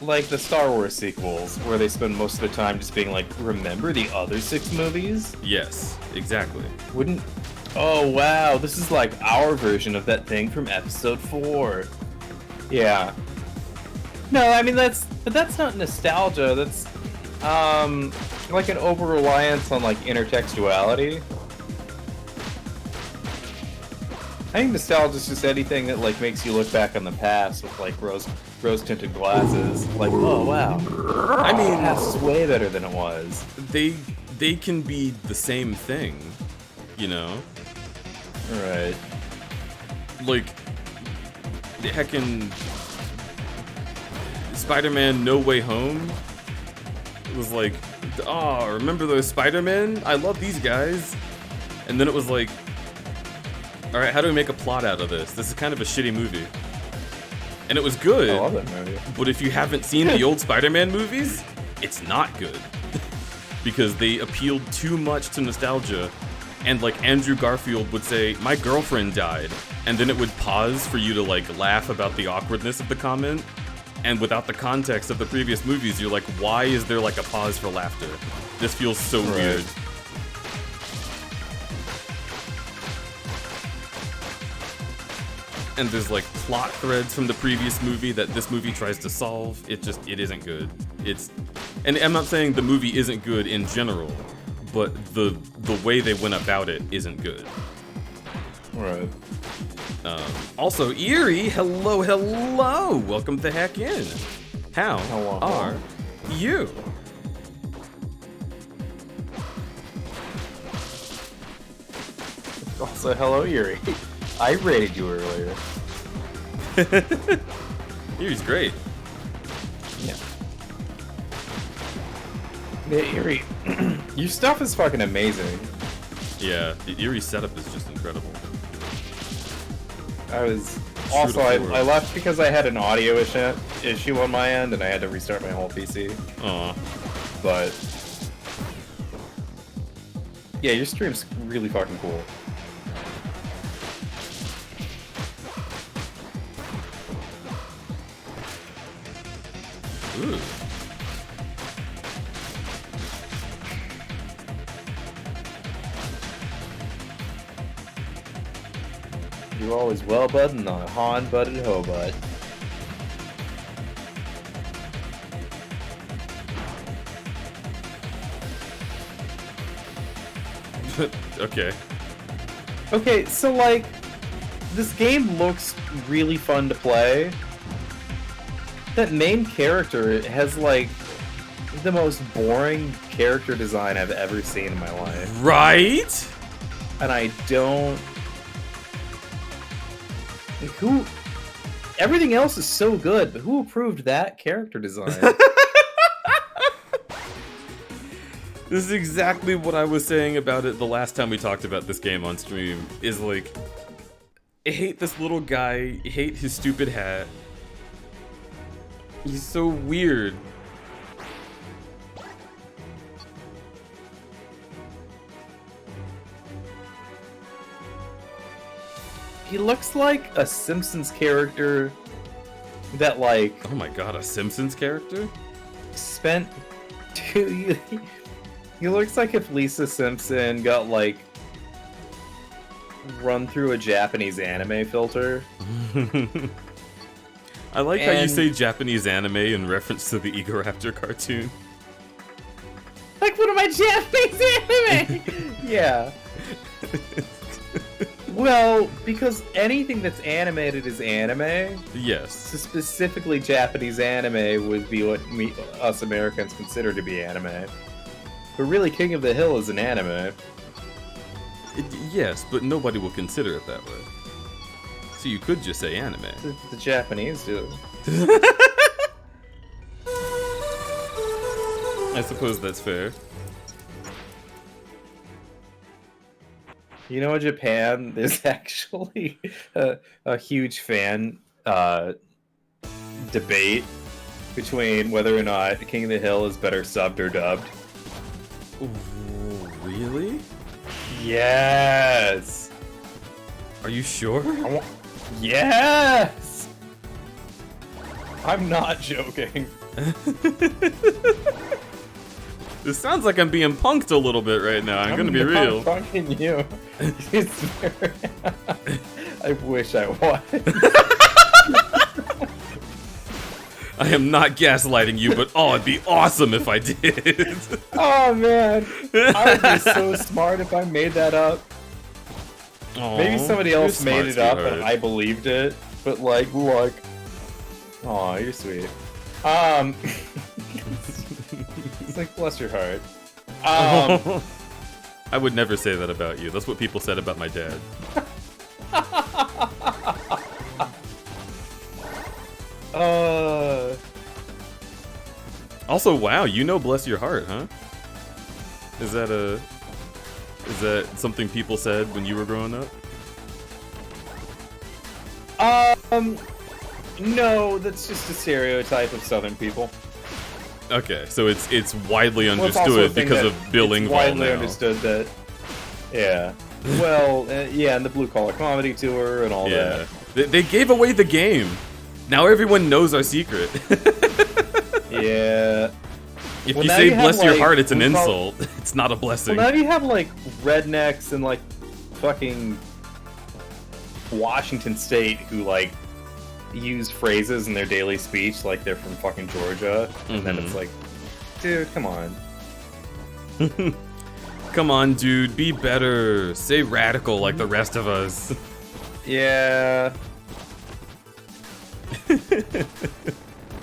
Like the Star Wars sequels, where they spend most of the time just being like, remember the other 6 movies? Yes, exactly. Wouldn't. Oh, wow, this is like our version of that thing from episode 4. Yeah. No, I mean, that's not nostalgia, that's, like an over-reliance on, like, intertextuality. I think nostalgia is just anything that, like, makes you look back on the past with, like, rose-tinted glasses. Like, oh, wow. I mean, the past is way better than it was. They can be the same thing, you know? Right. Like, heckin' Spider-Man No Way Home was like, oh, remember those Spider-Men? I love these guys. And then it was like, alright, how do we make a plot out of this? This is kind of a shitty movie. And it was good. I love that movie. But if you haven't seen the old Spider-Man movies, it's not good. Because they appealed too much to nostalgia. And like Andrew Garfield would say, my girlfriend died. And then it would pause for you to like laugh about the awkwardness of the comment. And without the context of the previous movies, you're like, why is there like a pause for laughter? This feels so weird. And there's like plot threads from the previous movie that this movie tries to solve. It isn't good. And I'm not saying the movie isn't good in general, but the way they went about it isn't good. Right. Also, Eerie, hello. Welcome the heck in. How are you? Also, hello, Eerie. I rated you earlier. Eerie's great. Yeah. Yeah, Eerie. Your stuff is fucking amazing. Yeah, the Eerie setup is just incredible. I left because I had an audio issue on my end, and I had to restart my whole PC. Aw. But yeah, your stream's really fucking cool. Ooh. You're always well budding on a Han butted ho butt. Okay. Okay, so like, this game looks really fun to play. That main character has like the most boring character design I've ever seen in my life. Right? And I don't... Like, who... Everything else is so good, but who approved that character design? This is exactly what I was saying about it the last time we talked about this game on stream. Is like, I hate this little guy, I hate his stupid hat. He's so weird. He looks like a Simpsons character that, like... Oh my god, a Simpsons character? Spent... He looks like if Lisa Simpson got, like, run through a Japanese anime filter. I like how you say Japanese anime in reference to the Egoraptor cartoon. Like one of my Japanese anime! Yeah. Well, because anything that's animated is anime. Yes. So specifically Japanese anime would be what us Americans consider to be anime. But really, King of the Hill is an anime. Yes, but nobody will consider it that way. So you could just say anime. The Japanese do. I suppose that's fair. You know, in Japan, there's actually a huge fan debate between whether or not King of the Hill is better subbed or dubbed. Ooh, really? Yes! Are you sure? Yes! I'm not joking. This sounds like I'm being punked a little bit right now. I'm gonna be real. I'm not punking you. I wish I was. I am not gaslighting you, but oh, it'd be awesome if I did. Oh man, I would be so smart if I made that up. Aww, maybe somebody else smart, made it up sweetheart. and I believed it, but like, look. Aw, you're sweet. It's like, bless your heart. I would never say that about you. That's what people said about my dad. Also, wow, you know bless your heart, huh? Is that something people said when you were growing up? No, that's just a stereotype of Southern people. Okay, so it's widely Well, it's also a understood thing because that of Bill it's Engvall widely now. understood that. Yeah. Well, yeah, and the Blue Collar Comedy Tour and all that. They gave away the game. Now everyone knows our secret. Yeah. If Well, you now say you have, bless your like, heart, it's an we call- insult. It's not a blessing. Well, now you have like rednecks and like fucking Washington State who like use phrases in their daily speech like they're from fucking Georgia, and then it's like, dude, come on. Come on, dude, be better. Say radical like the rest of us. Yeah.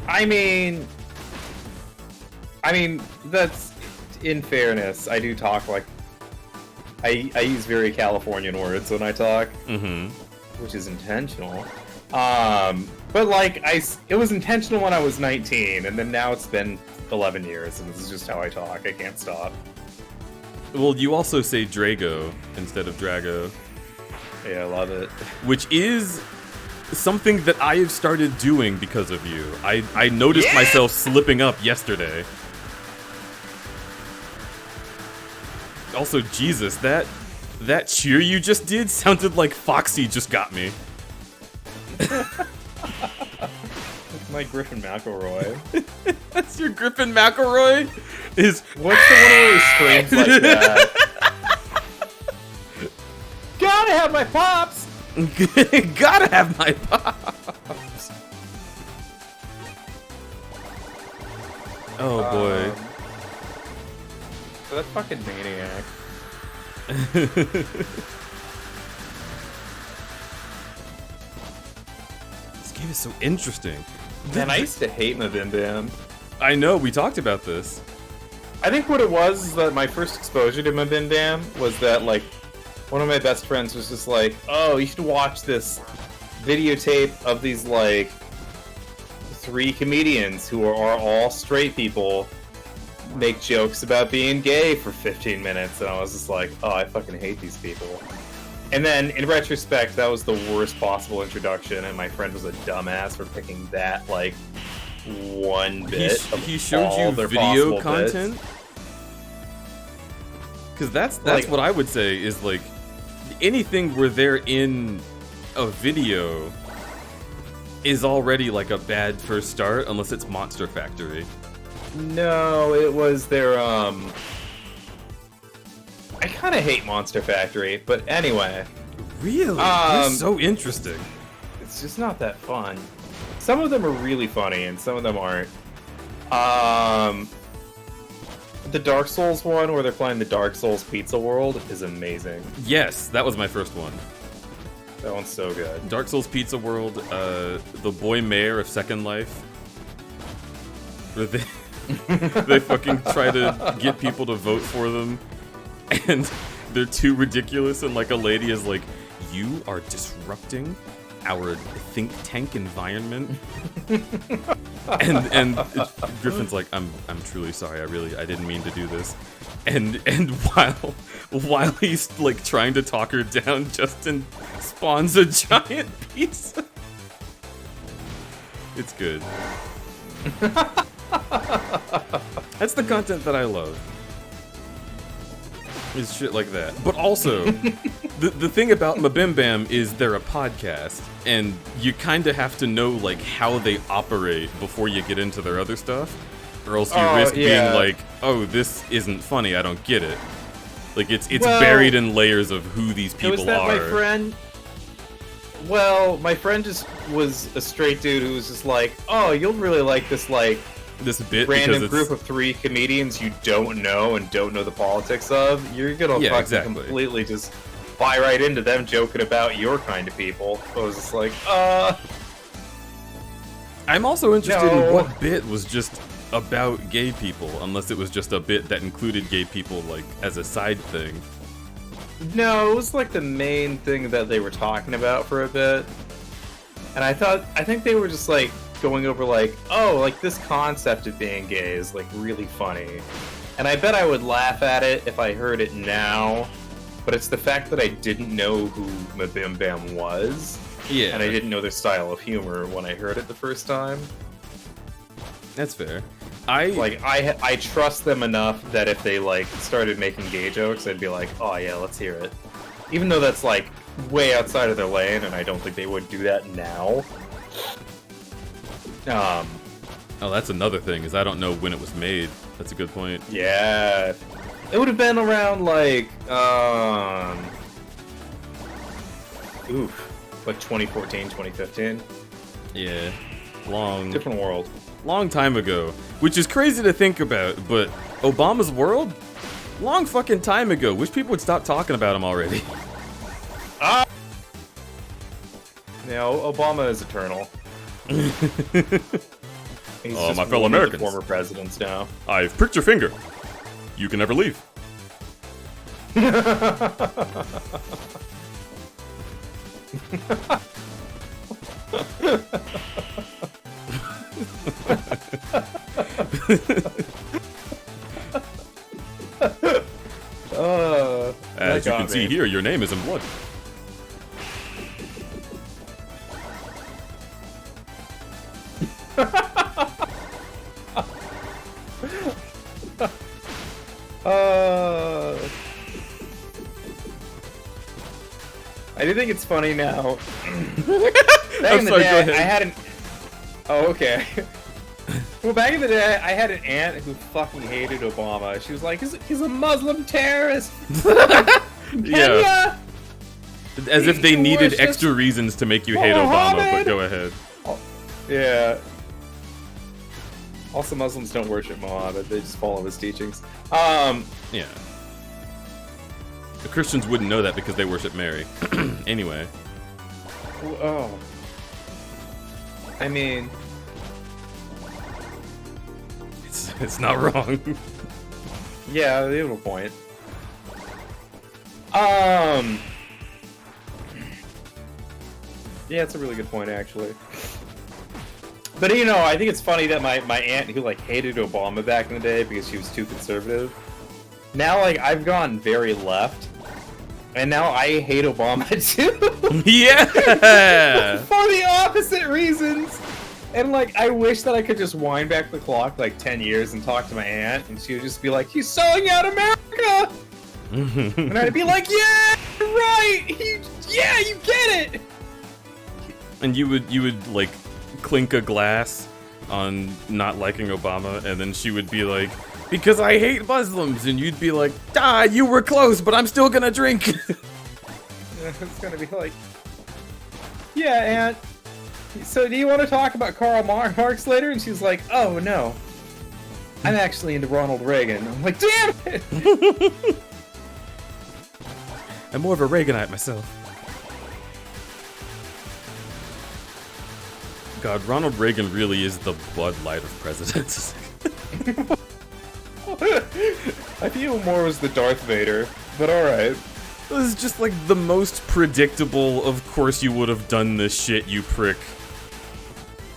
I mean, that's, in fairness, I do talk like, I use very Californian words when I talk, which is intentional. But like, it was intentional when I was 19, and then now it's been 11 years, and this is just how I talk. I can't stop. Well, you also say Drago instead of Drago. Yeah, I love it. Which is something that I have started doing because of you. I noticed myself slipping up yesterday. Also, Jesus, that cheer you just did sounded like Foxy just got me. It's my Griffin McElroy. That's your Griffin McElroy? What's the one where he screams like that? Gotta have my pops! Gotta have my pops! Oh boy. That fucking maniac. This game is so interesting. Man, I used to hate Mabim Bam. I know, we talked about this. I think what it was is that my first exposure to Mabim Bam was that, like, one of my best friends was just like, oh, you should watch this videotape of these, like, 3 comedians who are all straight people make jokes about being gay for 15 minutes. And I was just like, oh, I fucking hate these people. And then, in retrospect, that was the worst possible introduction, and my friend was a dumbass for picking that, like, one bit He showed you video content? Because that's Like- what I would say is, like, anything where they're in a video is already, like, a bad first start, unless it's Monster Factory. No, it was their, I kind of hate Monster Factory, but anyway. Really? They're so interesting. It's just not that fun. Some of them are really funny, and some of them aren't. The Dark Souls one, where they're playing the Dark Souls Pizza World, is amazing. Yes, that was my first one. That one's so good. Dark Souls Pizza World, the boy mayor of Second Life. Where they fucking try to get people to vote for them, and they're too ridiculous, and like a lady is like, "You are disrupting our think tank environment." and Griffin's like, I'm truly sorry, I didn't mean to do this. And while he's like trying to talk her down, Justin spawns a giant pizza. It's good. That's the content that I love. Is shit like that. But also, the thing about Mabim Bam is they're a podcast, and you kind of have to know like how they operate before you get into their other stuff, or else you risk being like, oh, this isn't funny, I don't get it. Like it's buried in layers of who these people are. My friend? Well, my friend just was a straight dude who was just like, oh, you'll really like this like this bit random group of 3 comedians you don't know and don't know the politics of. You're gonna fucking completely just buy right into them joking about your kind of people. I was just like, I'm also interested in what bit was just about gay people, unless it was just a bit that included gay people like as a side thing. No, it was like the main thing that they were talking about for a bit. And I think they were just like going over like, oh, like this concept of being gay is like really funny. And I bet I would laugh at it if I heard it now, but it's the fact that I didn't know who Mabim Bam was. Yeah. And I didn't know their style of humor when I heard it the first time. That's fair. I trust them enough that if they like started making gay jokes, I'd be like, oh yeah, let's hear it. Even though that's like way outside of their lane, and I don't think they would do that now. Oh, that's another thing, is I don't know when it was made. That's a good point. Yeah. It would have been around like like 2014, 2015. Yeah. Different world. Long time ago. Which is crazy to think about, but Obama's world? Long fucking time ago. Wish people would stop talking about him already. Obama is eternal. He's oh, just my fellow one of the Americans. former presidents now. I've pricked your finger. You can never leave. As you can see here, your name is in blood. I do think it's funny now. Back in the day, I had an... Oh, okay. Well, back in the day, I had an aunt who fucking hated Obama. She was like, he's a Muslim terrorist! Yeah. As if they needed extra reasons to make you hate Obama, but go ahead. Yeah. Also, Muslims don't worship Muhammad, they just follow his teachings. Yeah. The Christians wouldn't know that because they worship Mary. Anyway. Oh. I mean... It's not wrong. Yeah, they have a point. Yeah, it's a really good point, actually. But, you know, I think it's funny that my aunt, who, like, hated Obama back in the day because she was too conservative, now, like, I've gone very left, and now I hate Obama, too! Yeah! For the opposite reasons! And, like, I wish that I could just wind back the clock, like, 10 years and talk to my aunt, and she would just be like, he's selling out America! And I'd be like, yeah, right! Yeah, you get it! And you would like clink a glass on not liking Obama, and then she would be like, because I hate Muslims, and you'd be like, you were close, but I'm still gonna drink. It's gonna be like, yeah, Aunt, so do you want to talk about Karl Marx later? And she's like, oh no, I'm actually into Ronald Reagan. I'm like, damn it! I'm more of a Reaganite myself. God, Ronald Reagan really is the Bud Light of presidents. I feel more was the Darth Vader, but alright. This is just like the most predictable, of course you would have done this shit, you prick.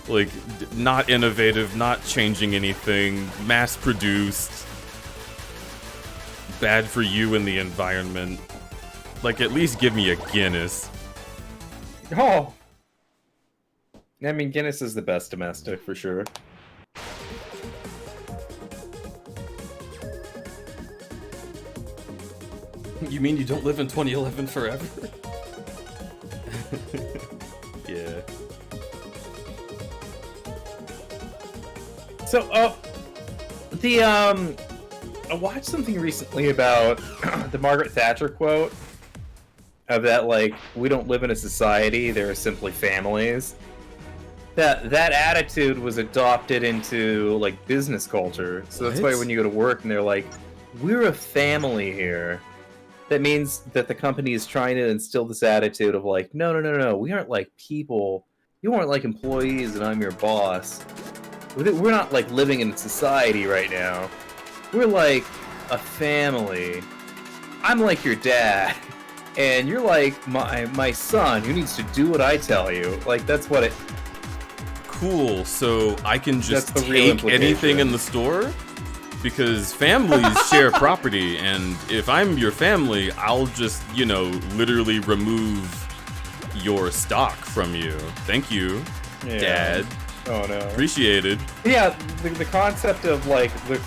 Like, not innovative, not changing anything, mass-produced, bad for you and the environment. Like, at least give me a Guinness. Oh! I mean, Guinness is the best domestic, for sure. You mean you don't live in 2011 forever? Yeah. So, I watched something recently about the Margaret Thatcher quote of that, like, we don't live in a society, there are simply families. That attitude was adopted into, like, business culture. So that's why when you go to work and they're like, we're a family here. That means that the company is trying to instill this attitude of like, no, we aren't like people. You aren't like employees and I'm your boss. We're not like living in society right now. We're like a family. I'm like your dad. And you're like my son who needs to do what I tell you. Like, that's what it... Cool, so I can just take anything in the store? Because families share property, and if I'm your family, I'll just, you know, literally remove your stock from you. Thank you, Dad. Oh no. Appreciated. Yeah, the concept of like the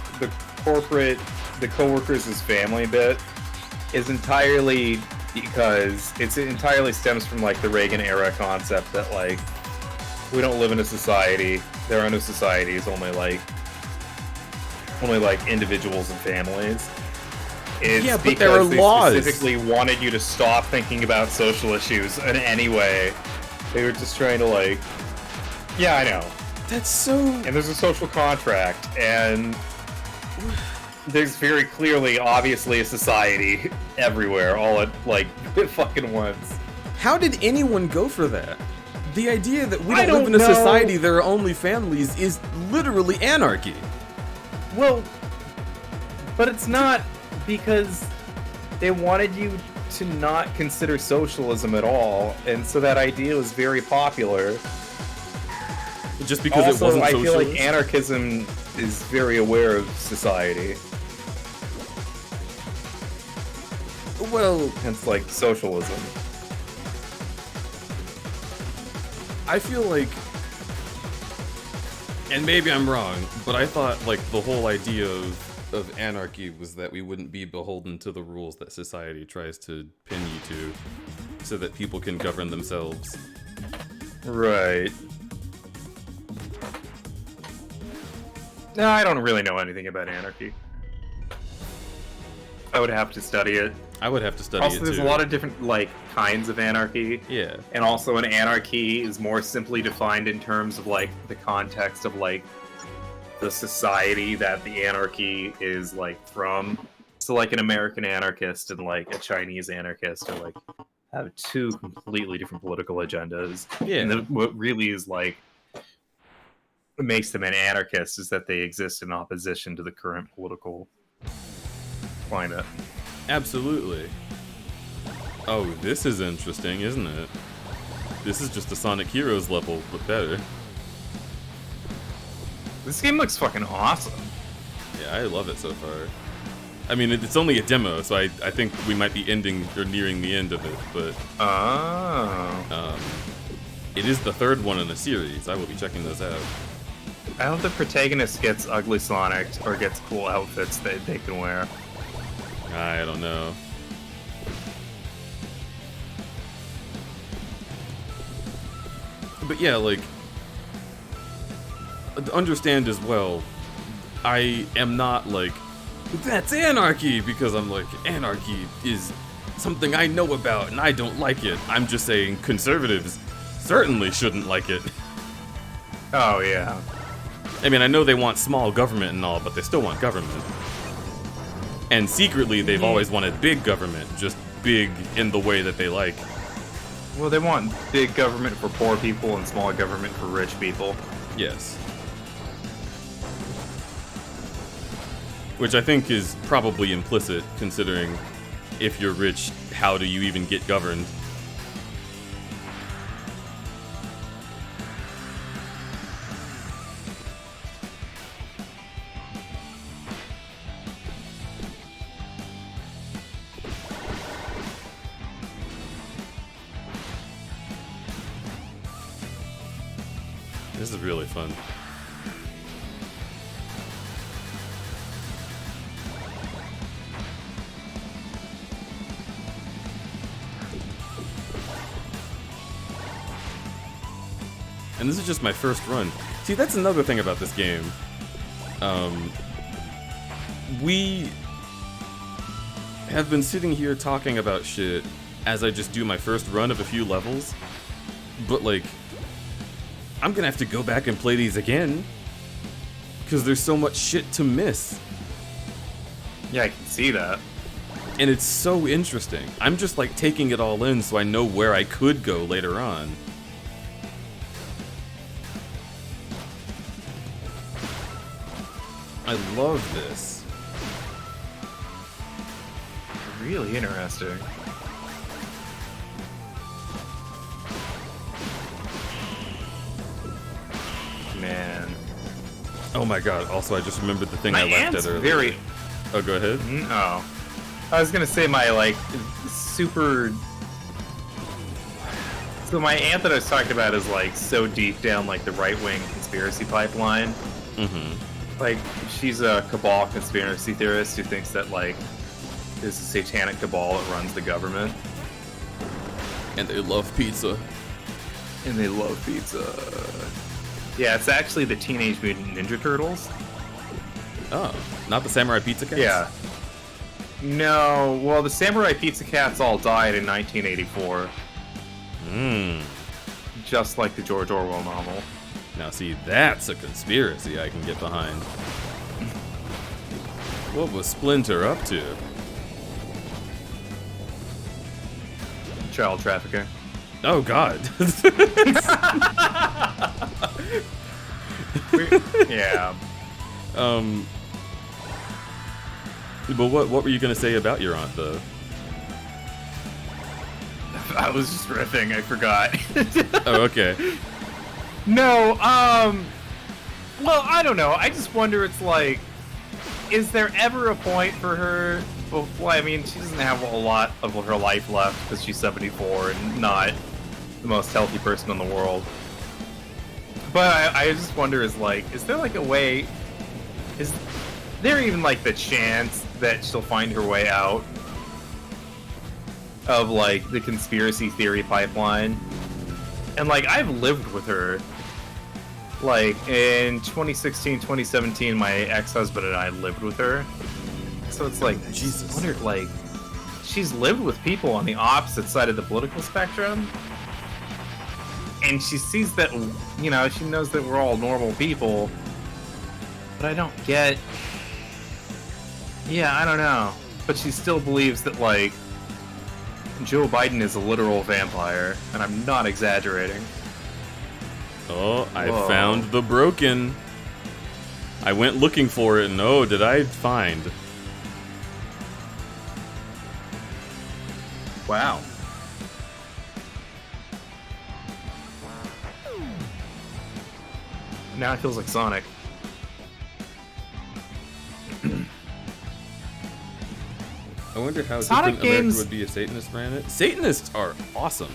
corporate, the coworkers as family bit is entirely because it entirely stems from like the Reagan era concept that like we don't live in a society. There are no societies, only like individuals and families. It's but there are laws. They specifically wanted you to stop thinking about social issues in any way. They were just trying to like, yeah, I know. That's so... And there's a social contract, and there's very clearly, obviously, a society everywhere, all at, like, fucking once. How did anyone go for that? The idea that we don't live in a society, there are only families, is literally anarchy. Well, but it's not, because they wanted you to not consider socialism at all, and so that idea was very popular. Just because also, it wasn't I socialist? feel like anarchism is very aware of society. Well... Hence, like, socialism. I feel like... And maybe I'm wrong, but I thought, like, the whole idea of anarchy was that we wouldn't be beholden to the rules that society tries to pin you to, so that people can govern themselves. Right. No, I don't really know anything about anarchy. I would have to study it. I would have to study it, too. Also, there's a lot of different, like, kinds of anarchy. Yeah. And also an anarchy is more simply defined in terms of, like, the context of, like, the society that the anarchy is, like, from. So, like, an American anarchist and, like, a Chinese anarchist are, like, have two completely different political agendas. Yeah. And what really is, like, makes them an anarchist is that they exist in opposition to the current political climate. Absolutely. Oh, this is interesting, isn't it? This is just a Sonic Heroes level, but better. This game looks fucking awesome. Yeah, I love it so far. I mean, it's only a demo, so I think we might be ending or nearing the end of it, but... it is the third one in the series. I will be checking those out. I hope the protagonist gets ugly Sonic or gets cool outfits that they can wear. I don't know. But yeah, like, understand as well, I am not like, that's anarchy, because I'm like, anarchy is something I know about and I don't like it. I'm just saying conservatives certainly shouldn't like it. Oh, yeah. I mean, I know they want small government and all, but they still want government. And secretly, they've always wanted big government, just big in the way that they like. Well, they want big government for poor people and small government for rich people. Yes. Which I think is probably implicit, considering if you're rich, how do you even get governed? This is really fun. And this is just my first run. See, that's another thing about this game. We have been sitting here talking about shit as I just do my first run of a few levels. But, like, I'm gonna have to go back and play these again. Because there's so much shit to miss. Yeah, I can see that. And it's so interesting. I'm just, like, taking it all in so I know where I could go later on. I love this. Really interesting. Man. Oh my god, also I just remembered the thing My I left aunt's at earlier. very... Oh, go ahead. Oh. I was gonna say my, like, super... So my aunt that I was talking about is, like, so deep down, like, the right-wing conspiracy pipeline. Mm-hmm. Like, she's a cabal conspiracy theorist who thinks that, like, there's a satanic cabal that runs the government. And they love pizza. And they love pizza. Yeah, it's actually the Teenage Mutant Ninja Turtles. Oh, not the Samurai Pizza Cats? Yeah. No, well, the Samurai Pizza Cats all died in 1984. Just like the George Orwell novel. Now see, that's a conspiracy I can get behind. What was Splinter up to? Child trafficking. Oh god. Yeah. But what were you gonna say about your aunt though? I was just riffing, I forgot. Oh, okay. No, well, I don't know. I just wonder, it's like, is there ever a point for her? Well, I mean, she doesn't have a lot of her life left because she's 74 and not the most healthy person in the world. But I just wonder, is there like a way, is there even like the chance that she'll find her way out of like the conspiracy theory pipeline? And like, I've lived with her. Like, in 2016, 2017, my ex-husband and I lived with her. So it's like, Jesus. I wonder, like, she's lived with people on the opposite side of the political spectrum. And she sees that, you know, she knows that we're all normal people. But I don't get... Yeah, I don't know. But she still believes that, like, Joe Biden is a literal vampire. And I'm not exaggerating. Oh, I found the broken. I went looking for it, and oh, did I find? Wow. Now it feels like Sonic. I wonder how Sonic different America games would be if Satanists ran it. Satanists are awesome.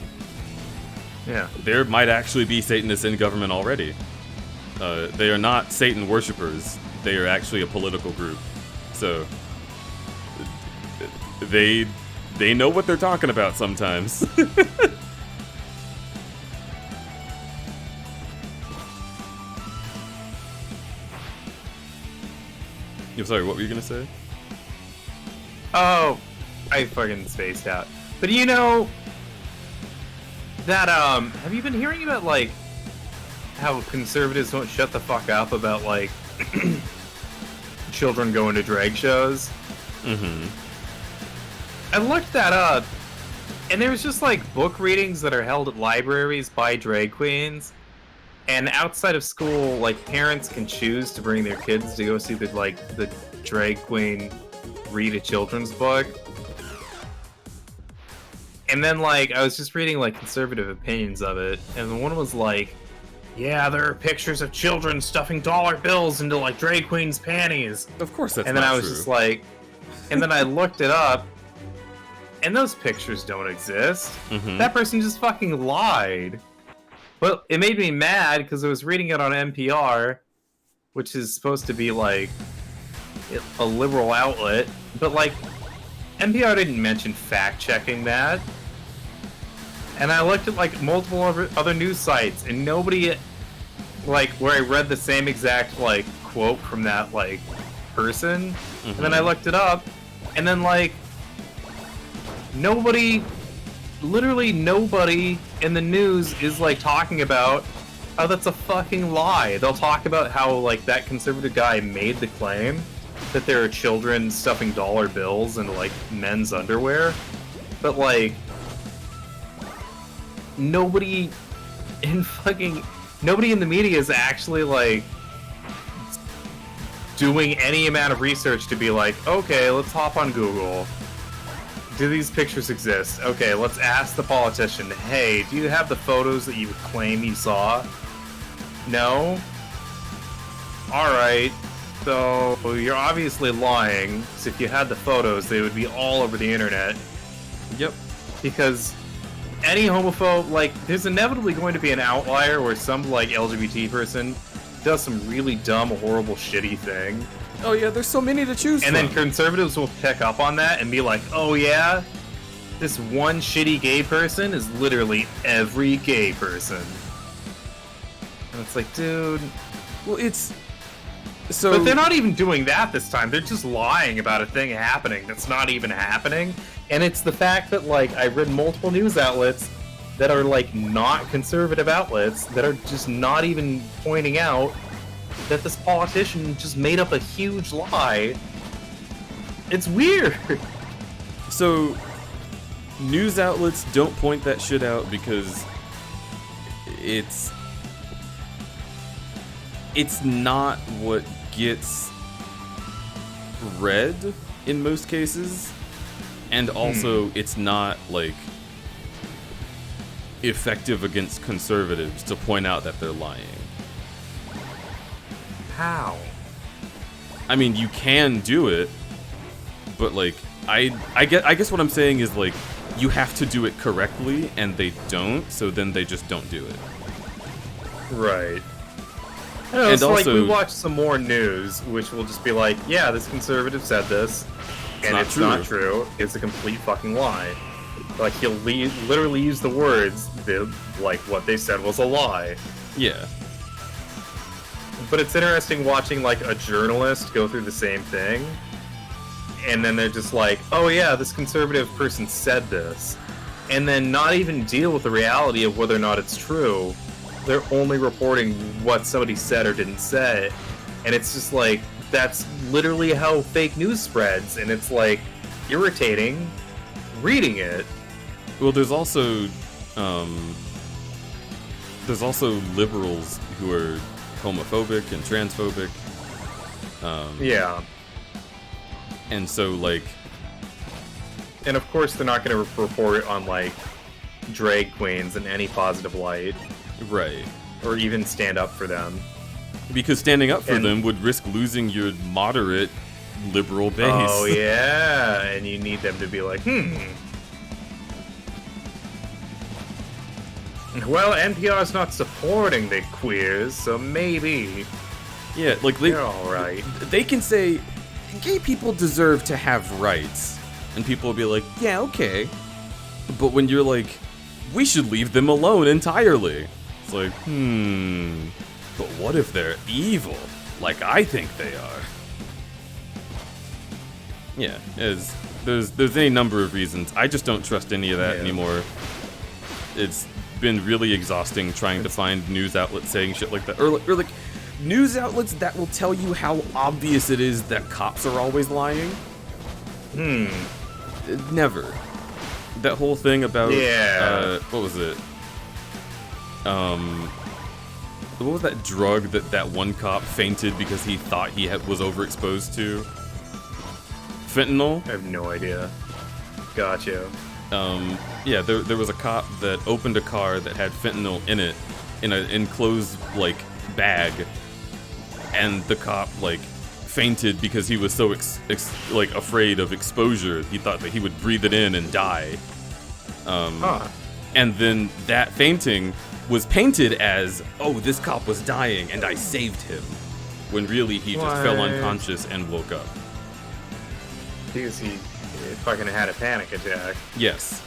Yeah. There might actually be Satanists in government already. They are not Satan worshippers. They are actually a political group. So they know what they're talking about sometimes. I'm sorry, what were you gonna say? Oh, I fucking spaced out. But you know that have you been hearing about like how conservatives won't shut the fuck up about like children going to drag shows? Mm-hmm. I looked that up, And there was just like book readings that are held at libraries by drag queens. And outside of school, like parents can choose to bring their kids to go see the drag queen read a children's book. And then like I was just reading like conservative opinions of it, and one was like, yeah, there are pictures of children stuffing dollar bills into like drag queens' panties. Of course that's And then not I was true. just like, and then I looked it up, and those pictures don't exist. That person just fucking lied. But it made me mad because I was reading it on NPR, which is supposed to be like a liberal outlet, but like NPR didn't mention fact-checking that. And I looked at like multiple other news sites, and nobody, like, where I read the same exact like quote from that like person, and then I looked it up, and then like nobody, literally nobody in the news is like talking about how that's a fucking lie. They'll talk about how like that conservative guy made the claim that there are children stuffing dollar bills into like men's underwear, but like nobody in the media is actually like doing any amount of research to be like, okay, let's hop on Google. Do these pictures exist? Okay, let's ask the politician, hey, do you have the photos that you claim you saw? No? Alright, so you're obviously lying, because if you had the photos, they would be all over the internet. Yep. Because any homophobe, like, there's inevitably going to be an outlier where some, like, LGBT person does some really dumb, horrible, shitty thing. Oh yeah, there's so many to choose and from. then conservatives will pick up on that and be like, oh yeah, this one shitty gay person is literally every gay person. And it's like, dude... Well, it's... So... But they're not even doing that this time. They're just lying about a thing happening that's not even happening. And it's the fact that, like, I've read multiple news outlets that are, like, not conservative outlets that are just not even pointing out that this politician just made up a huge lie. It's weird. So, news outlets don't point that shit out because it's not what gets read in most cases, and also it's not like effective against conservatives to point out that they're lying. How? I mean, you can do it, but like I guess what I'm saying is like you have to do it correctly, and they don't, so then they just don't do it. Right. I know, And it's also, like we watch some more news, which will just be like, yeah, this conservative said this, and not it's true. not true. It's a complete fucking lie. Like, he'll literally use the words that, like, what they said was a lie. Yeah. But it's interesting watching, like, a journalist go through the same thing, and then they're just like, oh yeah, this conservative person said this, and then not even deal with the reality of whether or not it's true. They're only reporting what somebody said or didn't say, and it's just like, that's literally how fake news spreads, and it's like irritating reading it. Well, there's also liberals who are homophobic and transphobic. Yeah. And so, like... And of course they're not going to report on, like, drag queens in any positive light. Right. Or even stand up for them. Because standing up for them would risk losing your moderate liberal base. Oh, yeah. And you need them to be like, well, NPR's not supporting the queers, so maybe. Yeah, like, they're alright. They can say, gay people deserve to have rights. And people will be like, yeah, okay. But when you're like, we should leave them alone entirely. It's like, but what if they're evil? Like I think they are. Yeah, there's any number of reasons. I just don't trust any of that anymore. It's been really exhausting trying to find news outlets saying shit like that. Or like news outlets that will tell you how obvious it is that cops are always lying. Never. That whole thing about what was it? What was that drug that one cop fainted because he thought he was overexposed to? Fentanyl? I have no idea. Gotcha. Yeah, there was a cop that opened a car that had fentanyl in it, in an enclosed, like, bag, and the cop, like, fainted because he was so, like, afraid of exposure. He thought that he would breathe it in and die. And then that fainting was painted as, oh, this cop was dying and I saved him, when really he just fell unconscious and woke up. Because he fucking had a panic attack. Yes.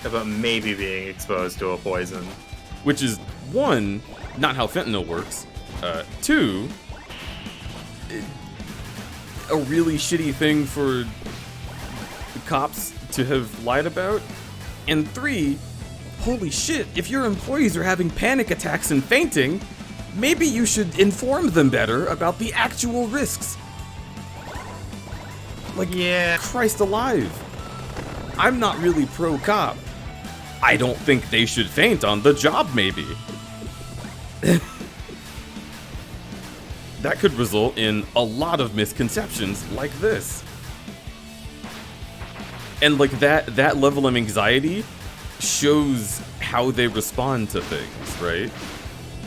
About maybe being exposed to a poison. Which is, one, not how fentanyl works. Two, a really shitty thing for the cops to have lied about. And three, holy shit, if your employees are having panic attacks and fainting, maybe you should inform them better about the actual risks. Like, yeah, Christ alive. I'm not really pro-cop. I don't think they should faint on the job, maybe. That could result in a lot of misconceptions like this. And like that level of anxiety shows how they respond to things, right?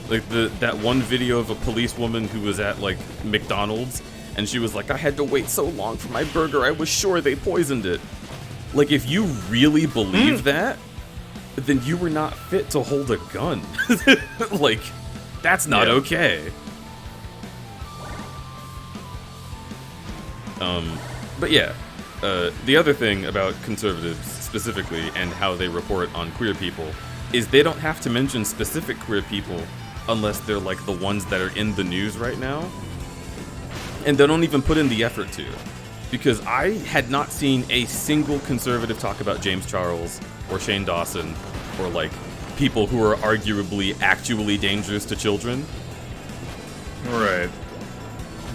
Like that one video of a policewoman who was at like McDonald's and she was like, I had to wait so long for my burger, I was sure they poisoned it. Like, if you really believe that, then you were not fit to hold a gun. Like, that's not okay. But yeah, the other thing about conservatives specifically and how they report on queer people is they don't have to mention specific queer people unless they're like the ones that are in the news right now. And they don't even put in the effort to. Because I had not seen a single conservative talk about James Charles or Shane Dawson or like people who are arguably actually dangerous to children. Right.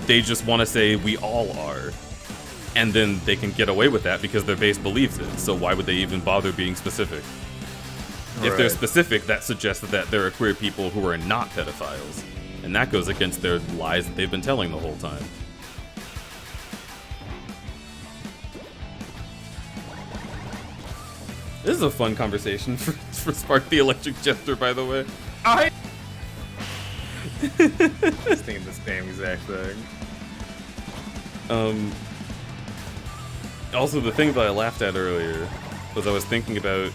They just want to say we all are. And then they can get away with that because their base believes it. So why would they even bother being specific? If they're specific, that suggests that there are queer people who are not pedophiles. And that goes against their lies that they've been telling the whole time. This is a fun conversation for Spark the Electric Jester, by the way. I was thinking the same exact thing. Also, the thing that I laughed at earlier was I was thinking about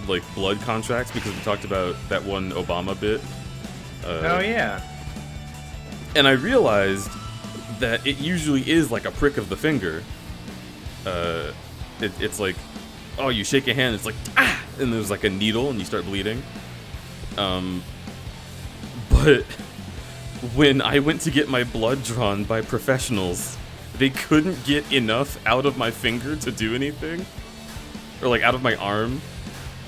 like blood contracts because we talked about that one Obama bit. Oh yeah. And I realized that it usually is like a prick of the finger. It's like, oh, you shake a hand, it's like, ah! And there's like a needle and you start bleeding. But when I went to get my blood drawn by professionals, they couldn't get enough out of my finger to do anything. Or like out of my arm,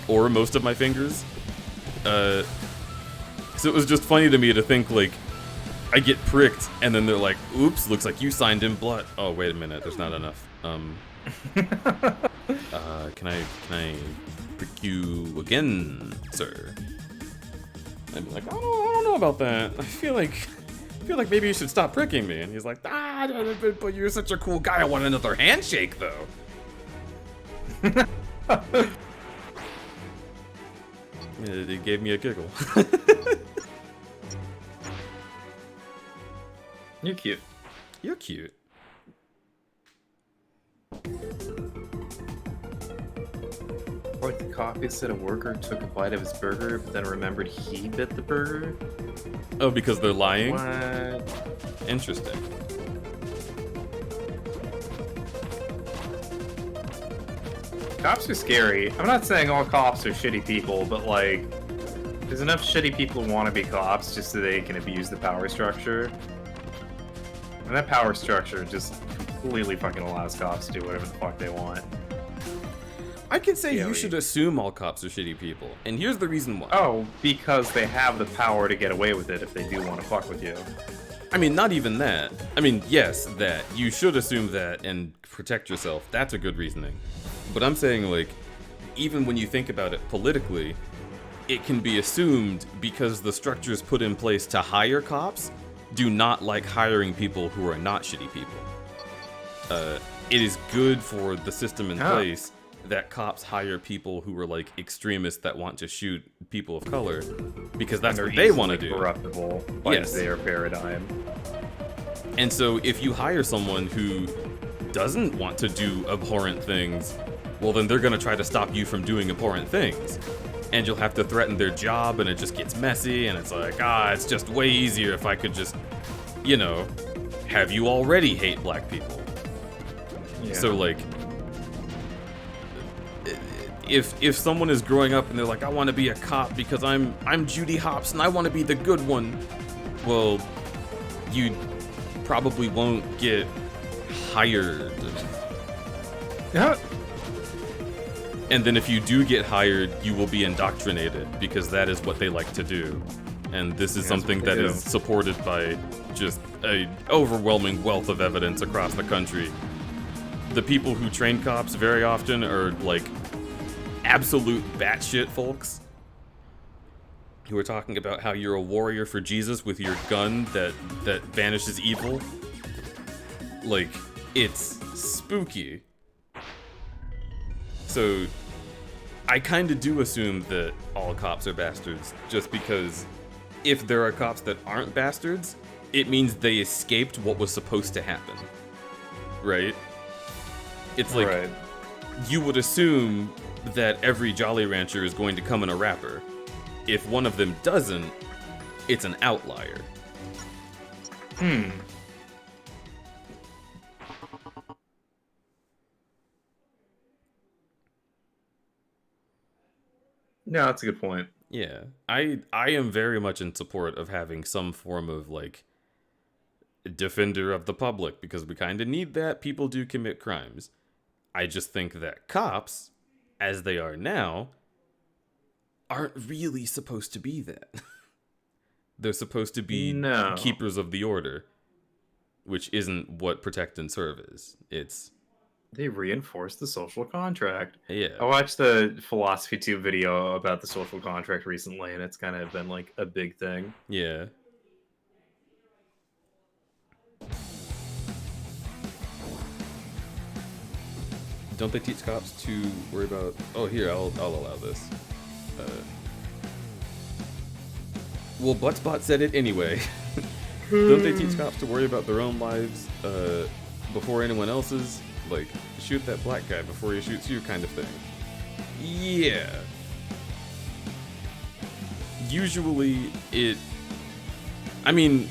or most of my fingers. So it was just funny to me to think like, I get pricked, and then they're like, oops, looks like you signed in blood. Oh, wait a minute, there's not enough. Can I prick you again, sir? I'd be like, I don't know about that. I feel like maybe you should stop pricking me. And he's like, but you're such a cool guy, I want another handshake, though. It gave me a giggle. You're cute. You're cute. Or the cop who said a worker took a bite of his burger, but then remembered he bit the burger? Oh, because they're lying? What? Interesting. Cops are scary. I'm not saying all cops are shitty people, but like, there's enough shitty people who want to be cops just so they can abuse the power structure. And that power structure just completely fucking allows cops to do whatever the fuck they want. I can say you should assume all cops are shitty people, and here's the reason why. Oh, because they have the power to get away with it if they do want to fuck with you. I mean, not even that. I mean, yes, that. You should assume that and protect yourself. That's a good reasoning. But I'm saying, like, even when you think about it politically, it can be assumed because the structures put in place to hire cops do not like hiring people who are not shitty people. It is good for the system in place that cops hire people who are like extremists that want to shoot people of color because that's what they want to do. Corruptible by their paradigm. And so if you hire someone who doesn't want to do abhorrent things, well then they're going to try to stop you from doing abhorrent things. And you'll have to threaten their job and it just gets messy and it's like, it's just way easier if I could just, you know, have you already hate black people. Yeah. So like, if someone is growing up and they're like, I want to be a cop because I'm Judy Hopps and I want to be the good one, well, you probably won't get hired. Yeah. And then if you do get hired, you will be indoctrinated because that is what they like to do. And this is something that is supported by just an overwhelming wealth of evidence across the country. The people who train cops very often are like absolute batshit folks who are talking about how you're a warrior for Jesus with your gun that vanishes evil. Like, it's spooky. So I kind of do assume that all cops are bastards, just because if there are cops that aren't bastards, it means they escaped what was supposed to happen. Right? It's like, you would assume that every Jolly Rancher is going to come in a wrapper. If one of them doesn't, it's an outlier. No, that's a good point. Yeah. I am very much in support of having some form of, like, defender of the public, because we kind of need that. People do commit crimes. I just think that cops, as they are now, aren't really supposed to be that. They're supposed to be keepers of the order, which isn't what protect and serve is. They reinforce the social contract. Yeah. I watched the Philosophy Tube video about the social contract recently, and it's kind of been like a big thing. Yeah. Don't they teach cops to worry about... Oh, here, I'll allow this. Well, Buttsbot said it anyway. Don't they teach cops to worry about their own lives before anyone else's? Like, shoot that black guy before he shoots you kind of thing. Yeah. Usually it... I mean,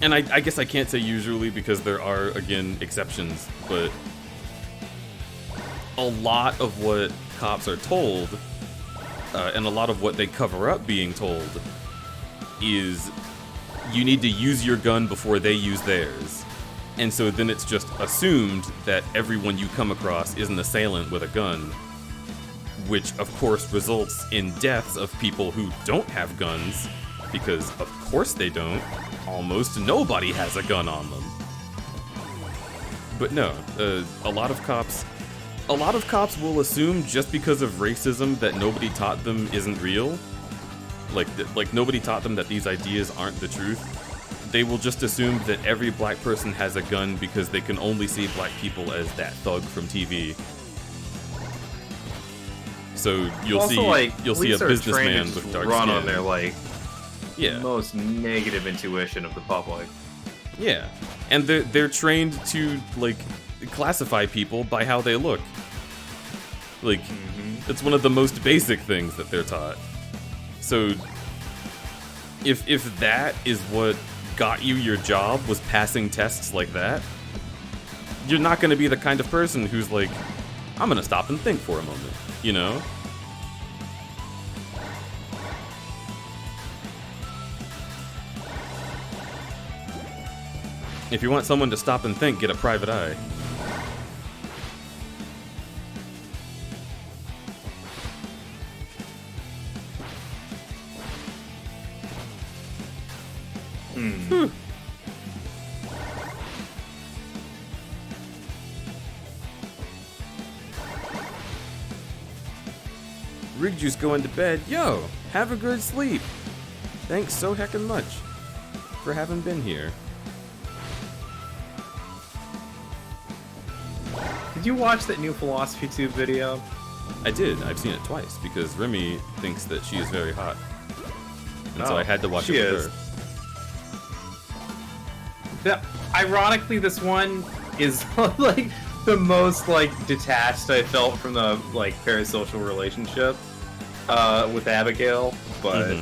and I guess I can't say usually because there are, again, exceptions, but a lot of what cops are told, and a lot of what they cover up being told, is you need to use your gun before they use theirs. And so then it's just assumed that everyone you come across is an assailant with a gun, which of course results in deaths of people who don't have guns, because of course they don't. Almost nobody has a gun on them. But no, a lot of cops will assume just because of racism that nobody taught them isn't real. Like nobody taught them that these ideas aren't the truth. They will just assume that every black person has a gun because they can only see black people as that thug from TV. So you'll see a businessman with dark skin on their most negative intuition of the public. Yeah, and they're trained to like classify people by how they look. Like it's one of the most basic things that they're taught. So if that is what got you your job, was passing tests like that, you're not going to be the kind of person who's like, I'm going to stop and think for a moment, you know? If you want someone to stop and think, get a private eye. Freak Juice going to bed. Yo, have a good sleep. Thanks so heckin' much for having been here. Did you watch that new Philosophy Tube video? I did. I've seen it twice because Remy thinks that she is very hot. And so I had to watch it with her. Ironically, this one is like the most like detached I felt from the like parasocial relationship with Abigail, but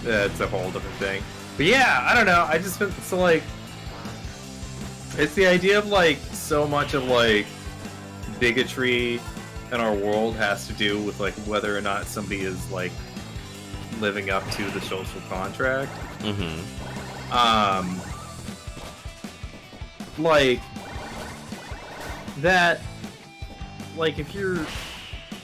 that's a whole different thing. But yeah, I don't know. I just been so like it's the idea of like so much of like bigotry in our world has to do with like whether or not somebody is like living up to the social contract. Like that, like if you're,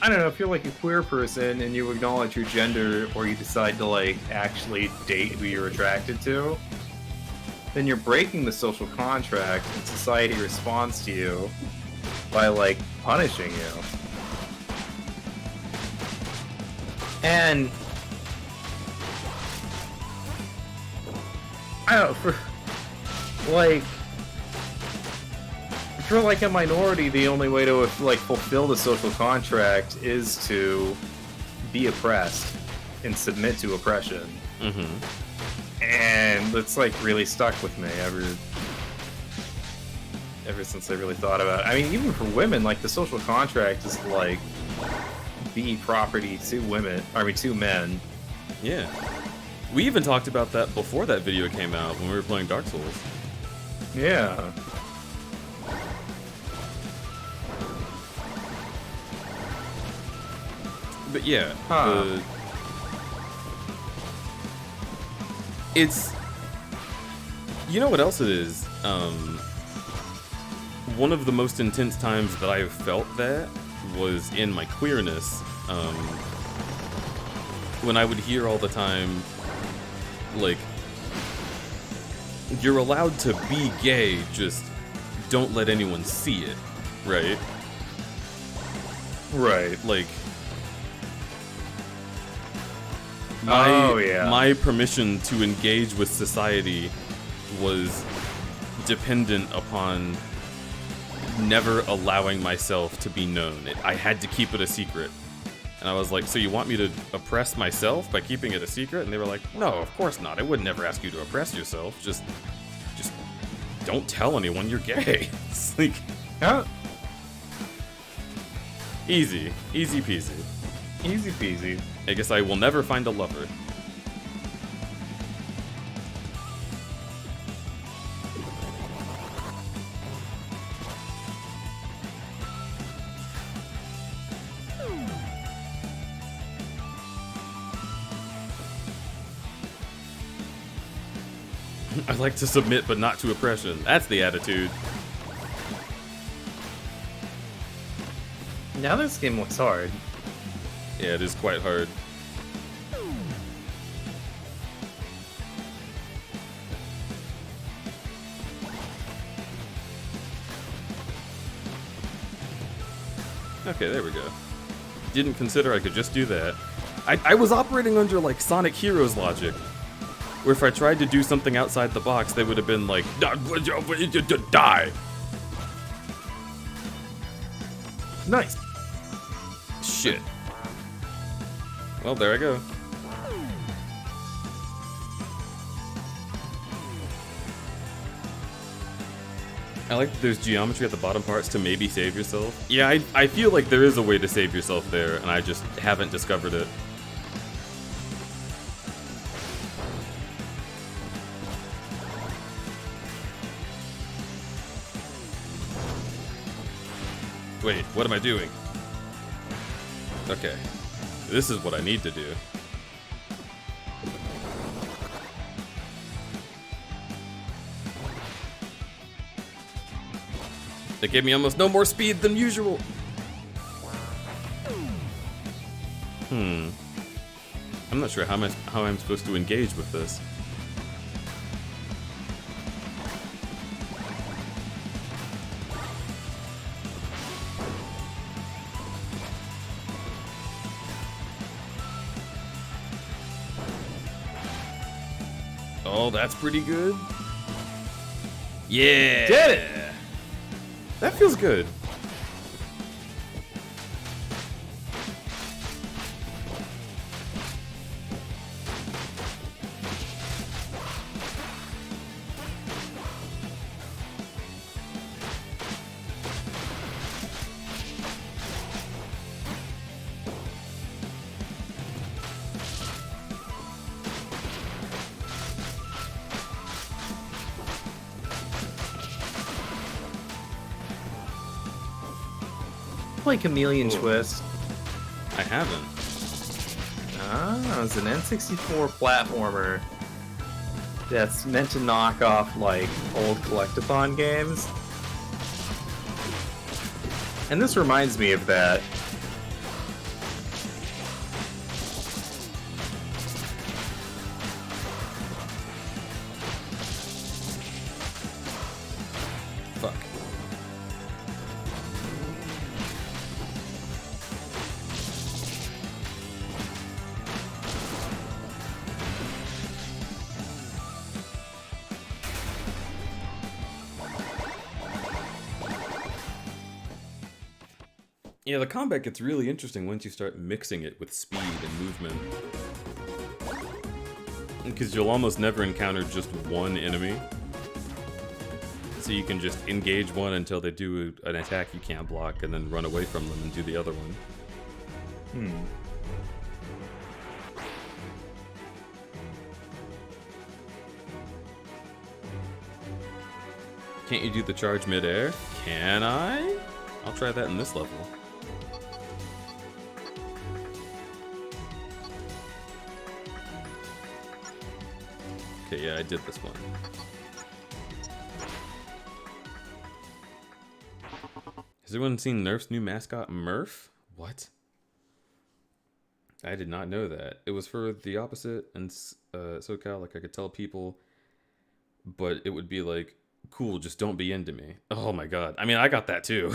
I don't know, if you're like a queer person and you acknowledge your gender or you decide to like actually date who you're attracted to, then you're breaking the social contract and society responds to you by like punishing you. And I don't know, for like if you're like a minority, the only way to like fulfill the social contract is to be oppressed and submit to oppression. And it's like really stuck with me ever since I really thought about it. I mean, even for women, like the social contract is like be property to women, to men. Yeah. We even talked about that before that video came out when we were playing Dark Souls. Yeah. But yeah, it's, you know what else it is? One of the most intense times that I've felt that was in my queerness, when I would hear all the time, like, you're allowed to be gay, just don't let anyone see it, right? Right. Like, yeah. My permission to engage with society was dependent upon never allowing myself to be known. I had to keep it a secret. And I was like, so you want me to oppress myself by keeping it a secret? And they were like, no, of course not. I would never ask you to oppress yourself. Just don't tell anyone you're gay. It's like, easy peasy. Easy peasy. I guess I will never find a lover. I like to submit, but not to oppression. That's the attitude. Now this game looks hard. Yeah, it is quite hard. Okay, there we go. Didn't consider I could just do that. I was operating under, like, Sonic Heroes logic. Where if I tried to do something outside the box, they would have been like, die! Nice! Shit. Well, there I go. I like that there's geometry at the bottom parts to maybe save yourself. Yeah, I feel like there is a way to save yourself there, and I just haven't discovered it. Wait, what am I doing? Okay. This is what I need to do. They gave me almost no more speed than usual. I'm not sure how I'm supposed to engage with this. Oh, that's pretty good. Yeah. Did it! That feels good. Play Chameleon Ooh. Twist. I haven't. Ah, it's an N64 platformer that's meant to knock off like old collectathon games. And this reminds me of that. Fuck. Yeah, the combat gets really interesting once you start mixing it with speed and movement. Because you'll almost never encounter just one enemy. So you can just engage one until they do an attack you can't block, and then run away from them and do the other one. Can't you do the charge mid-air? Can I? I'll try that in this level. Okay, yeah, I did this one. Has anyone seen Nerf's new mascot, Murph? What? I did not know that. It was for the opposite and SoCal, like I could tell people, but it would be like, cool, just don't be into me. Oh my god. I mean, I got that too.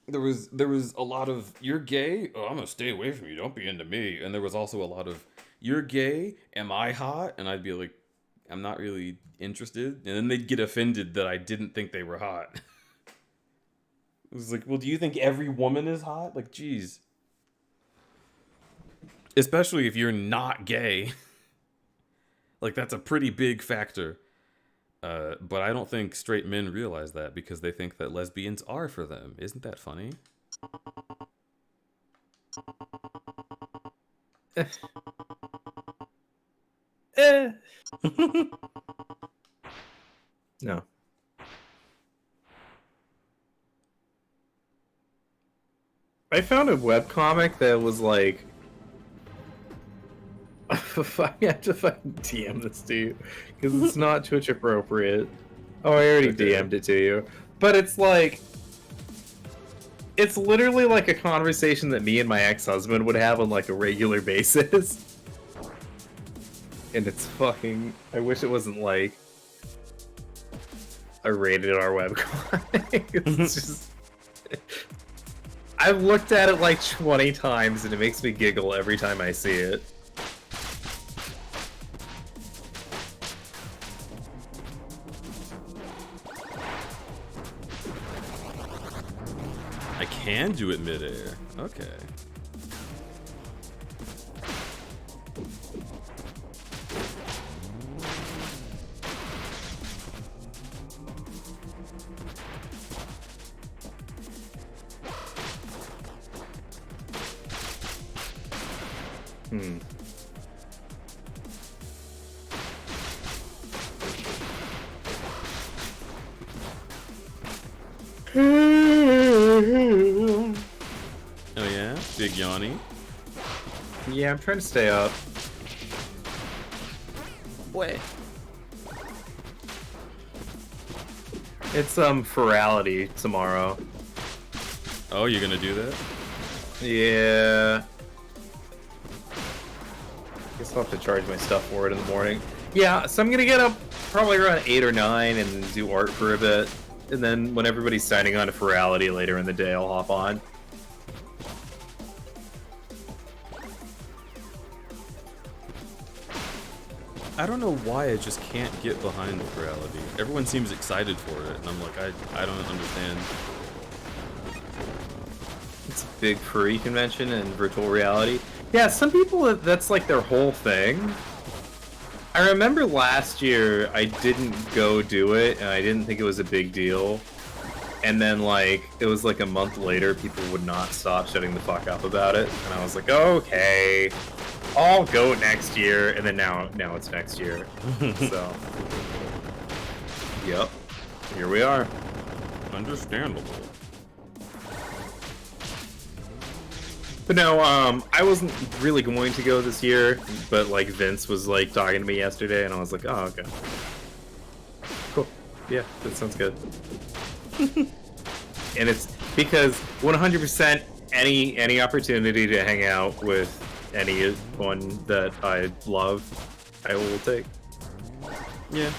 There was a lot of, you're gay? Oh, I'm gonna stay away from you, don't be into me. And there was also a lot of, you're gay? Am I hot? And I'd be like, I'm not really interested. And then they'd get offended that I didn't think they were hot. It was like, well, do you think every woman is hot? Like, geez. Especially if you're not gay. Like, that's a pretty big factor. But I don't think straight men realize that because they think that lesbians are for them. Isn't that funny? No. I found a webcomic that was like... I have to fucking DM this to you because it's not Twitch appropriate. Oh, I already DM'd it to you. But it's like... It's literally like a conversation that me and my ex-husband would have on like a regular basis. And it's fucking... I wish it wasn't like... a rated R webcomic. It's just... I've looked at it like 20 times and it makes me giggle every time I see it. I can do it mid-air. Okay. Oh yeah? Big Yanni? Yeah, I'm trying to stay up. What? It's Ferality tomorrow. Oh, you're gonna do that? Yeah. Guess I'll have to charge my stuff for it in the morning. Yeah, so I'm gonna get up probably around 8 or 9 and do art for a bit. And then when everybody's signing on to Ferality later in the day, I'll hop on. I don't know why I just can't get behind virality. Everyone seems excited for it, and I'm like, I don't understand. It's a big furry convention and virtual reality. Yeah, some people, that's like their whole thing. I remember last year I didn't go do it, and I didn't think it was a big deal. And then, like, it was like a month later, people would not stop shutting the fuck up about it. And I was like, okay, I'll go next year. And then now it's next year. So, yep, here we are. Understandable. But no, I wasn't really going to go this year, but like Vince was like talking to me yesterday, and I was like, oh, okay. Cool. Yeah, that sounds good. And it's because 100% any opportunity to hang out with anyone that I love, I will take. Yeah.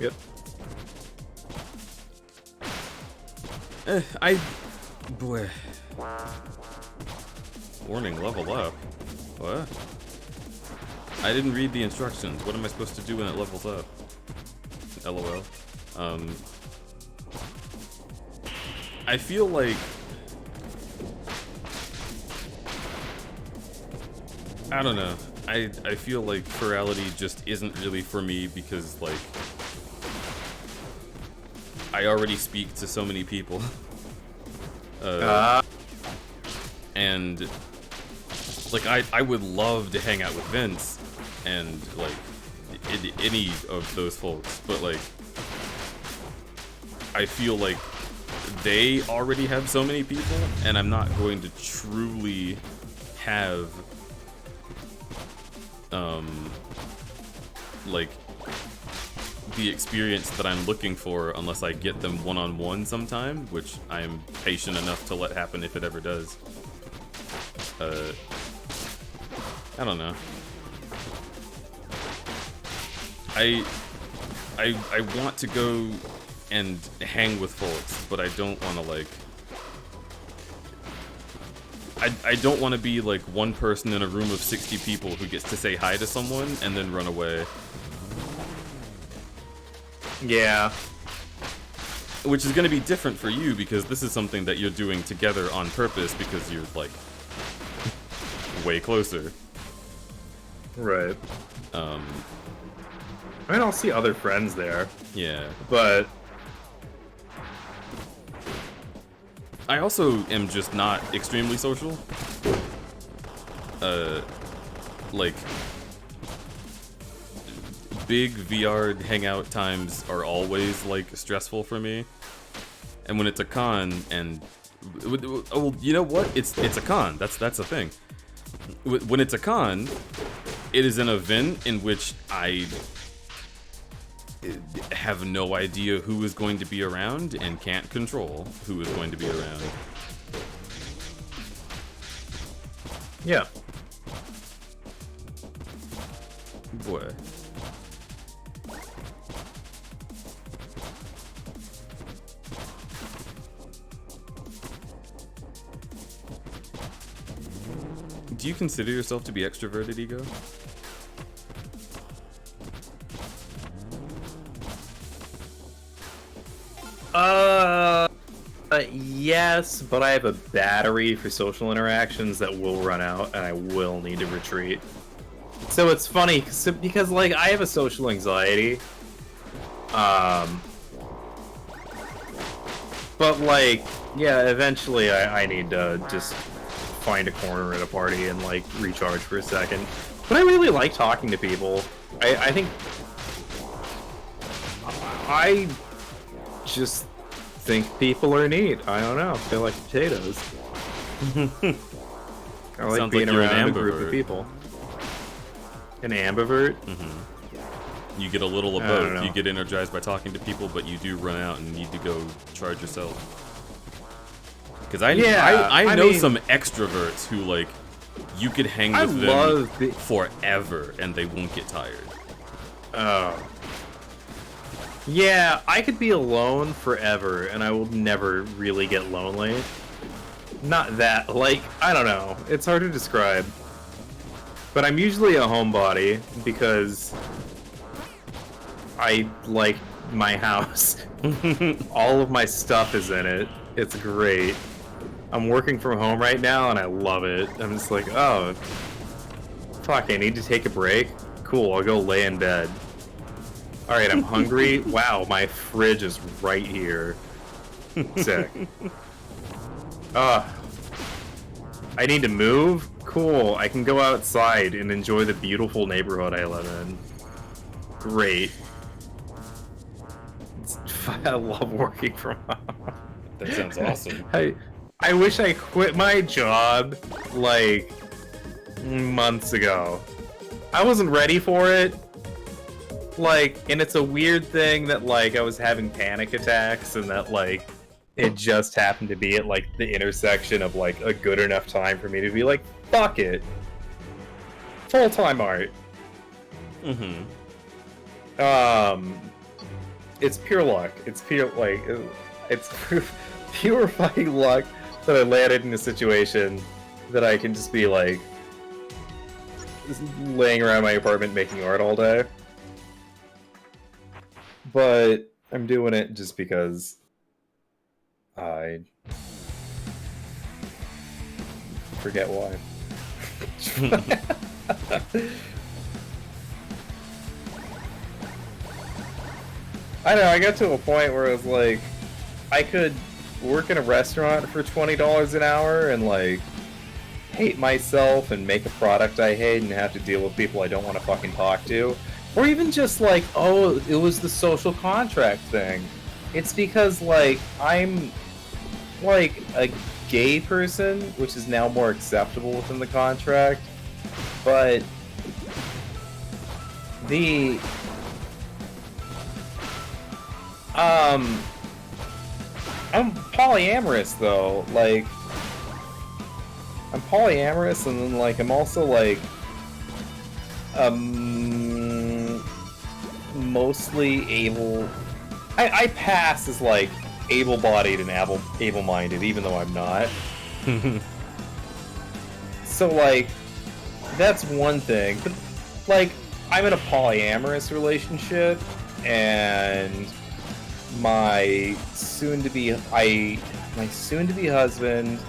Yep. Boy. Warning, level up. What? I didn't read the instructions. What am I supposed to do when it levels up? LOL. I feel like... I don't know. I feel like virality just isn't really for me because, like... I already speak to so many people. And... like, I would love to hang out with Vince and, like, any of those folks, but, like, I feel like they already have so many people, and I'm not going to truly have, like, the experience that I'm looking for unless I get them one-on-one sometime, which I am patient enough to let happen if it ever does. I don't know. I want to go and hang with folks, but I don't want to, like... I don't want to be, like, one person in a room of 60 people who gets to say hi to someone and then run away. Yeah. Which is going to be different for you, because this is something that you're doing together on purpose, because you're, like, way closer. Right. I mean, I'll see other friends there. Yeah. But... I also am just not extremely social. Like... big VR hangout times are always, like, stressful for me. And when it's a con, and... oh, you know what? It's a con. That's the thing. When it's a con, it is an event in which I have no idea who is going to be around and can't control who is going to be around. Yeah. Boy. Do you consider yourself to be extroverted, Ego? Yes, but I have a battery for social interactions that will run out, and I will need to retreat. So it's funny, because, like, I have a social anxiety. But, like, yeah, eventually I need to just find a corner at a party and, like, recharge for a second. But I really like talking to people. I think... I just think people are neat. I don't know. They like potatoes. I like Sounds being like you're around an a group of ambivert. people. An ambivert? Mm-hmm. You get a little of I don't both. know. You get energized by talking to people, but you do run out and need to go charge yourself. Because I know mean, some extroverts who, like, you could hang with them forever and they won't get tired. Oh. Yeah, I could be alone forever and I will never really get lonely. Not that, like, I don't know. It's hard to describe. But I'm usually a homebody because I like my house. All of my stuff is in it. It's great. I'm working from home right now and I love it. I'm just like, oh, fuck, I need to take a break? Cool, I'll go lay in bed. Alright, I'm hungry. Wow, my fridge is right here. Sick. I need to move? Cool, I can go outside and enjoy the beautiful neighborhood I live in. Great. I love working from home. That sounds awesome. I wish I quit my job, like, months ago. I wasn't ready for it. Like, and it's a weird thing that, like, I was having panic attacks and that, like, it just happened to be at, like, the intersection of, like, a good enough time for me to be like, fuck it. Full-time art. Mm-hmm. It's pure luck. It's pure, like, it's pure fucking luck that I landed in a situation that I can just be, like, just laying around my apartment making art all day. But I'm doing it just because I forget why. I don't know, I got to a point where it was like, I could work in a restaurant for $20 an hour and, like, hate myself and make a product I hate and have to deal with people I don't want to fucking talk to. Or even just like, oh, it was the social contract thing. It's because, like, I'm, like, a gay person, which is now more acceptable within the contract, but the I'm polyamorous though. Like, I'm polyamorous, and then, like, I'm also, like, mostly able. I pass as, like, able-bodied and able-minded, even though I'm not. So, like, that's one thing. But, like, I'm in a polyamorous relationship, and my soon-to-be husband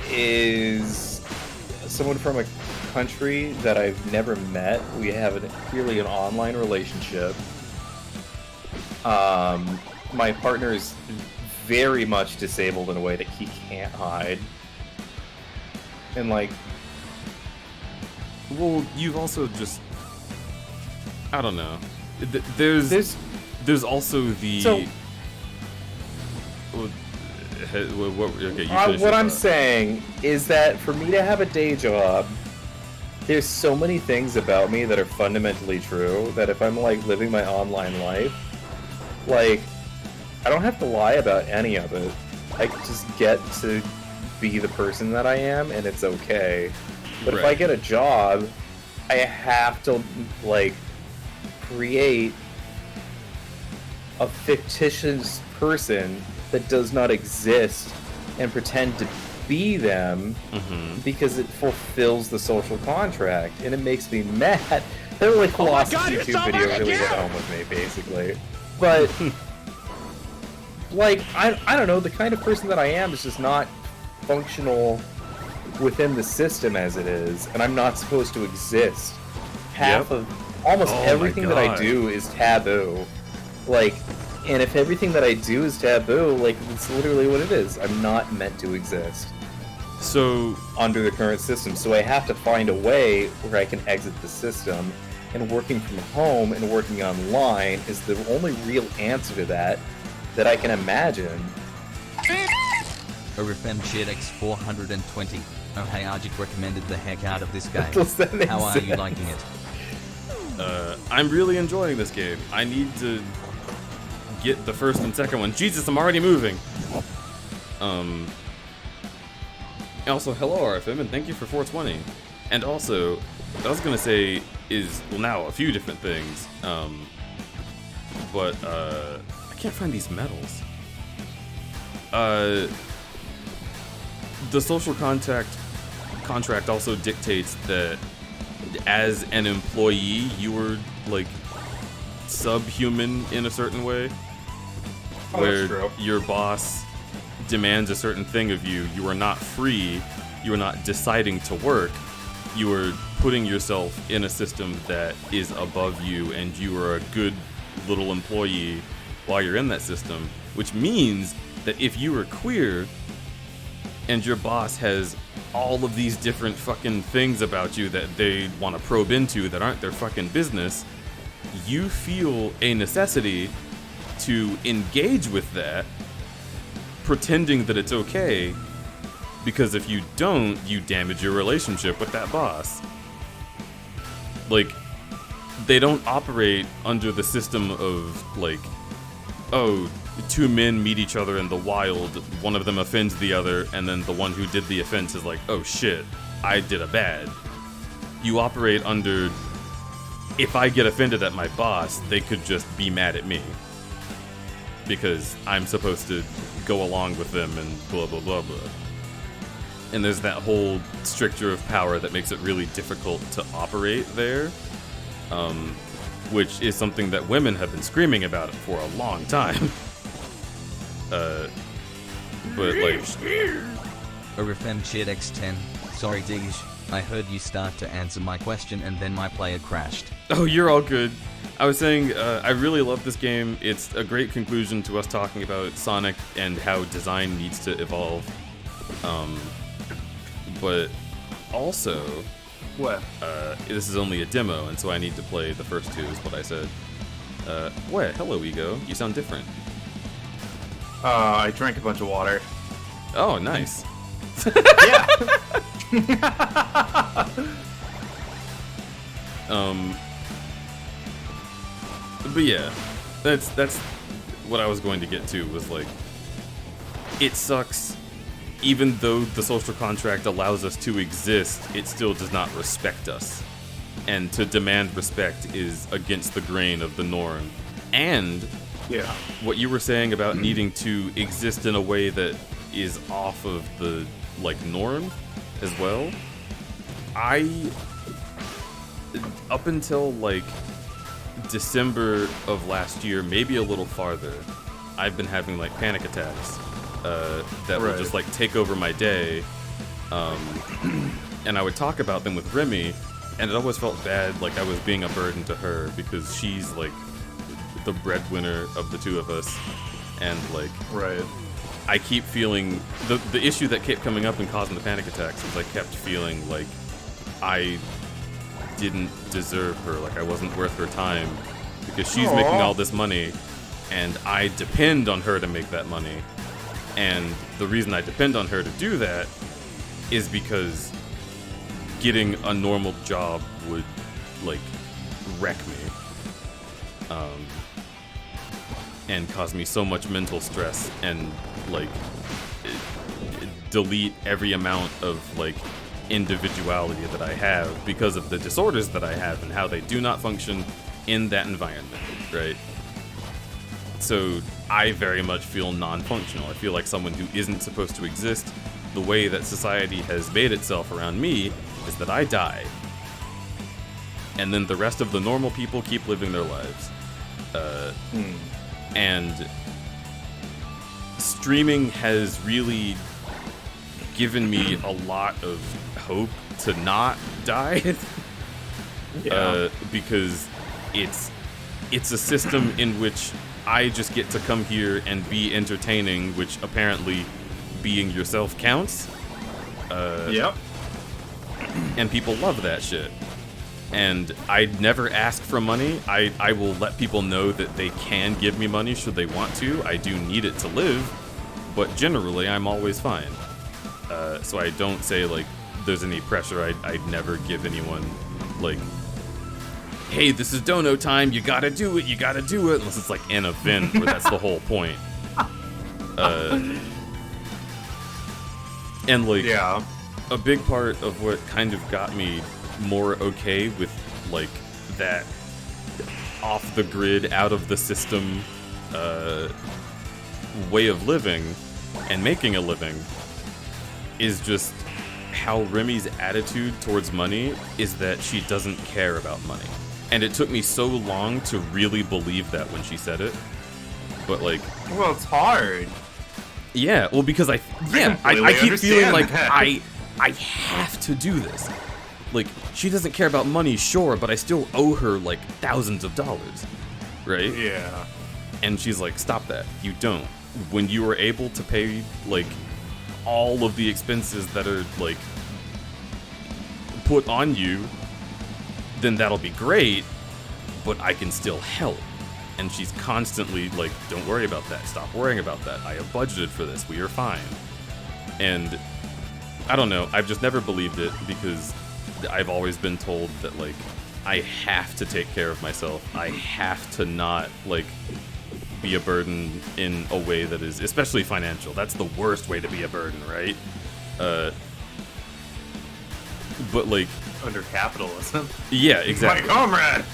is someone from a country that I've never met. We have clearly an online relationship. My partner is very much disabled in a way that he can't hide. And, like... Well, you've also just... I don't know. There's also the... So, what I'm saying is that for me to have a day job, there's so many things about me that are fundamentally true that if I'm, like, living my online life, like, I don't have to lie about any of it. I just get to be the person that I am, and it's okay. But if I get a job, I have to, like, create a fictitious person that does not exist and pretend to be them because it fulfills the social contract, and it makes me mad. That really philosophy YouTube video really hit home with me, basically. But like, I don't know, the kind of person that I am is just not functional within the system as it is, and I'm not supposed to exist. Half of almost everything that I do is taboo. Like, and if everything that I do is taboo, like, it's literally what it is. I'm not meant to exist. So, under the current system. So I have to find a way where I can exit the system, and working from home and working online is the only real answer to that I can imagine. ORFM shared X420. Oh hey, Arjik recommended the heck out of this game. How are you liking it? I'm really enjoying this game. I need to get the first and second one. Jesus, I'm already moving. Also, hello RFM, and thank you for 420. And also, what I was gonna say is, well, now a few different things. But I can't find these medals. The social contract contract also dictates that as an employee, you were like subhuman in a certain way, where your boss demands a certain thing of you. You are not free. You are not deciding to work. You are putting yourself in a system that is above you, and you are a good little employee while you're in that system, which means that if you are queer and your boss has all of these different fucking things about you that they want to probe into that aren't their fucking business, you feel a necessity to engage with that, pretending that it's okay, because if you don't, you damage your relationship with that boss. Like, they don't operate under the system of, like, oh, two men meet each other in the wild, one of them offends the other, and then the one who did the offense is like, oh shit, I did a bad. You operate under, if I get offended at my boss, they could just be mad at me, because I'm supposed to go along with them and blah blah blah blah. And there's that whole stricture of power that makes it really difficult to operate there, which is something that women have been screaming about for a long time. But like, Orifem Chid X10. Sorry, Digge. I heard you start to answer my question and then my player crashed. Oh, you're all good. I was saying, I really love this game. It's a great conclusion to us talking about Sonic and how design needs to evolve. But also, what? This is only a demo, and so I need to play the first two, is what I said. What? Hello, Ego. You sound different. I drank a bunch of water. Oh, nice. Yeah. But yeah, that's what I was going to get to, was like, it sucks. Even though the social contract allows us to exist, it still does not respect us. And to demand respect is against the grain of the norm. And yeah, what you were saying about needing to exist in a way that is off of the, like, norm as well. Up until, like, December of last year, maybe a little farther, I've been having, like, panic attacks that would just, like, take over my day. And I would talk about them with Remy, and it always felt bad, like I was being a burden to her, because she's, like, the breadwinner of the two of us. And, like, I keep feeling... The issue that kept coming up and causing the panic attacks was I kept feeling like I didn't deserve her, like I wasn't worth her time, because she's making all this money, and I depend on her to make that money. And the reason I depend on her to do that is because getting a normal job would, like, wreck me. And cause me so much mental stress, and, like, delete every amount of, like, individuality that I have because of the disorders that I have and how they do not function in that environment, right? So I very much feel non-functional. I feel like someone who isn't supposed to exist. The way that society has made itself around me is that I die, and then the rest of the normal people keep living their lives. And streaming has really given me a lot of hope to not die. Because it's a system in which I just get to come here and be entertaining, which apparently being yourself counts. Yep. And people love that shit. And I never ask for money. I will let people know that they can give me money should they want to. I do need it to live, but generally I'm always fine. So I don't say, like, there's any pressure. I'd never give anyone, like, hey, this is dono time, you gotta do it, unless it's, like, an event where that's the whole point. And, like, a big part of what kind of got me more okay with, like, that off the grid, out of the system way of living and making a living is just how Remy's attitude towards money is that she doesn't care about money. And it took me so long to really believe that when she said it. But like, well, it's hard. Yeah, well, because I keep feeling like I have to do this. Like, she doesn't care about money, sure, but I still owe her like thousands of dollars, right? Yeah. And she's like, stop that. You don't. When you are able to pay like all of the expenses that are like put on you, then that'll be great, but I can still help. And she's constantly like, don't worry about that. Stop worrying about that. I have budgeted for this. We are fine. And I don't know. I've just never believed it because I've always been told that like I have to take care of myself. I have to not like be a burden in a way that is, especially financial. That's the worst way to be a burden, right? But like under capitalism. Yeah, exactly. My comrade.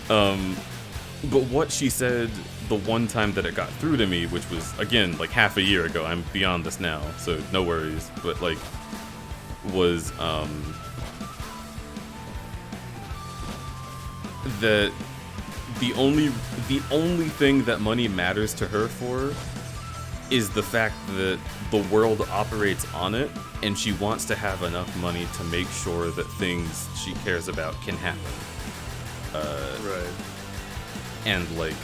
But what she said the one time that it got through to me, which was again like half a year ago, I'm beyond this now, so no worries, but like was that the only thing that money matters to her for is the fact that the world operates on it, and she wants to have enough money to make sure that things she cares about can happen. Right. And like,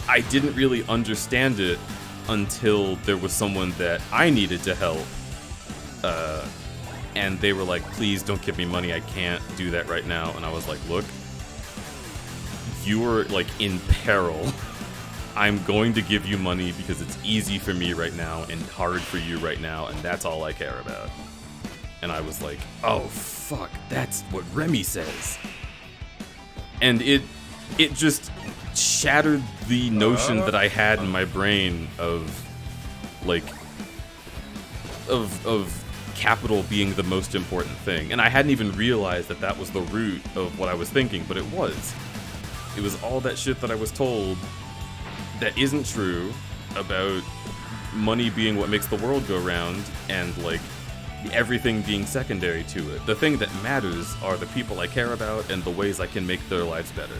I didn't really understand it until there was someone that I needed to help, and they were like, please don't give me money, I can't do that right now. And I was like, look, you are like in peril. I'm going to give you money because it's easy for me right now and hard for you right now, and that's all I care about. And I was like, oh fuck, that's what Remy says. And it just shattered the notion that I had in my brain of like of capital being the most important thing. And I hadn't even realized that that was the root of what I was thinking, but it was. It was all that shit that I was told that isn't true about money being what makes the world go round and like everything being secondary to it. The thing that matters are the people I care about and the ways I can make their lives better.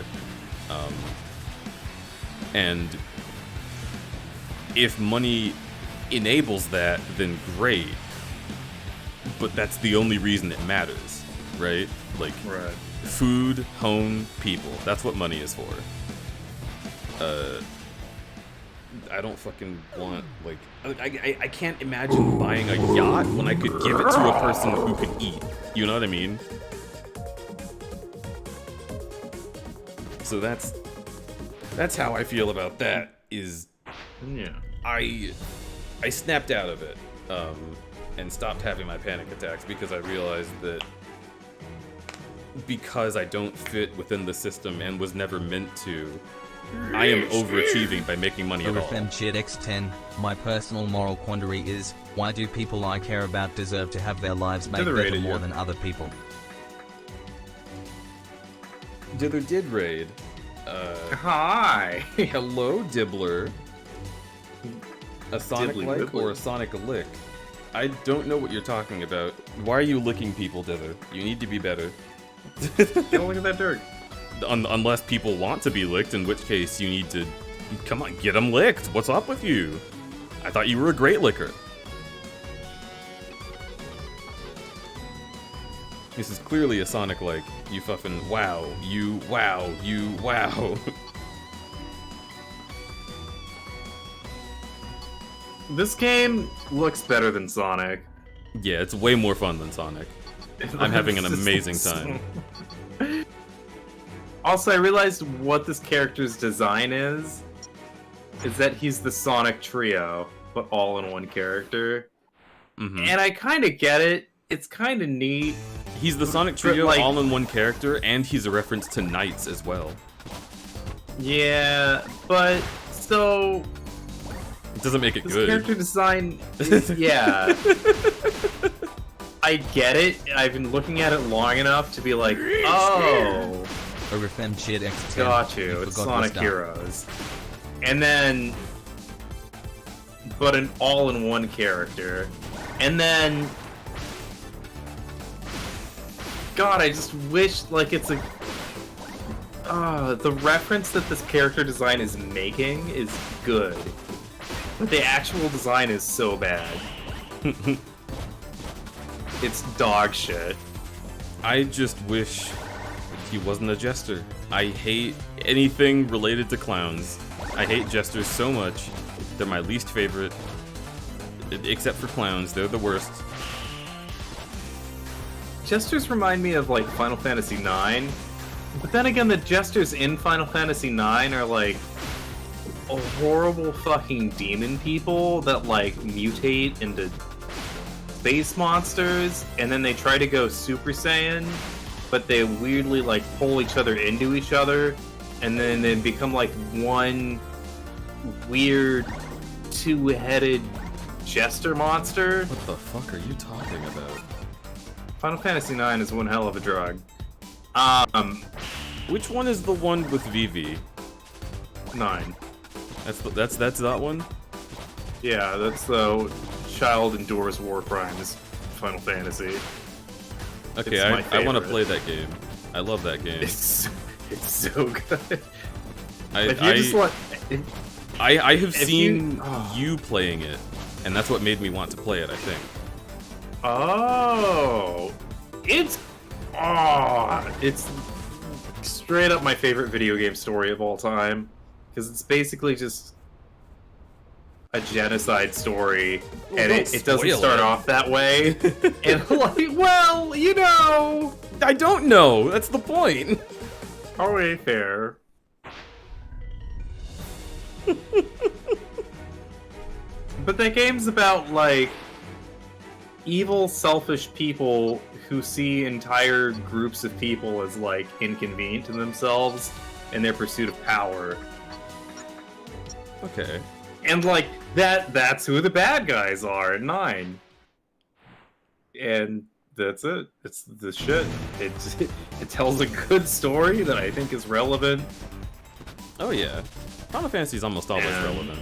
And if money enables that, then great. But that's the only reason it matters, right? Like, right. Food, home, people. That's what money is for. I don't fucking want, like, I can't imagine buying a yacht when I could give it to a person who could eat. You know what I mean? So that's how I feel about that, is, yeah. I snapped out of it, and stopped having my panic attacks because I realized that because I don't fit within the system and was never meant to, I am overachieving by making money at all. OFMChitX10, my personal moral quandary is, why do people I care about deserve to have their lives made better more than other people? Dither did raid. Hi! Hello, Dibbler. A Sonic Dibbly like Wibbly. or a Sonic lick? I don't know what you're talking about. Why are you licking people, Dither? You need to be better. Don't look at that dirt. Unless people want to be licked, in which case you need to... Come on, get them licked. What's up with you? I thought you were a great licker. This is clearly a Sonic like. You fucking wow. You wow. You wow. This game looks better than Sonic. Yeah, it's way more fun than Sonic. I'm having an amazing time. Also, I realized what this character's design is that he's the Sonic trio, but all in one character. Mm-hmm. And I kind of get it. It's kind of neat. He's the Sonic trio, like, all in one character, and he's a reference to Knights as well. Yeah, but so... It doesn't make it this good. Character design, yeah. I get it. I've been looking at it long enough to be like, oh... OFMChitX10, Got you. It's Sonic Heroes. And then but an all-in-one character. And then... God, I just wish, like, it's a... the reference that this character design is making is good. But the actual design is so bad. It's dog shit. I just wish he wasn't a jester. I hate anything related to clowns. I hate jesters so much. They're my least favorite. Except for clowns, they're the worst. Jesters remind me of, like, Final Fantasy IX. But then again, the jesters in Final Fantasy IX are, like, horrible fucking demon people that, like, mutate into space monsters, and then they try to go Super Saiyan, but they weirdly, like, pull each other into each other, and then they become, like, one weird two-headed jester monster. What the fuck are you talking about? Final Fantasy IX is one hell of a drug. Which one is the one with Vivi? 9. That's that one? Yeah, that's the Child Endures War Crimes Final Fantasy. Okay, I want to play that game. I love that game. It's so good. I have seen you playing it, and that's what made me want to play it, I think. Oh, it's straight up my favorite video game story of all time, because it's basically just a genocide story, and it doesn't start off that way. And like, well, you know, I don't know. That's the point. Okay, fair. But that game's about, like, evil, selfish people who see entire groups of people as, like, inconvenient to themselves in their pursuit of power. Okay. And, like, that's who the bad guys are at 9. And that's it. It's the shit. It tells a good story that I think is relevant. Oh, yeah. Final Fantasy is almost always relevant.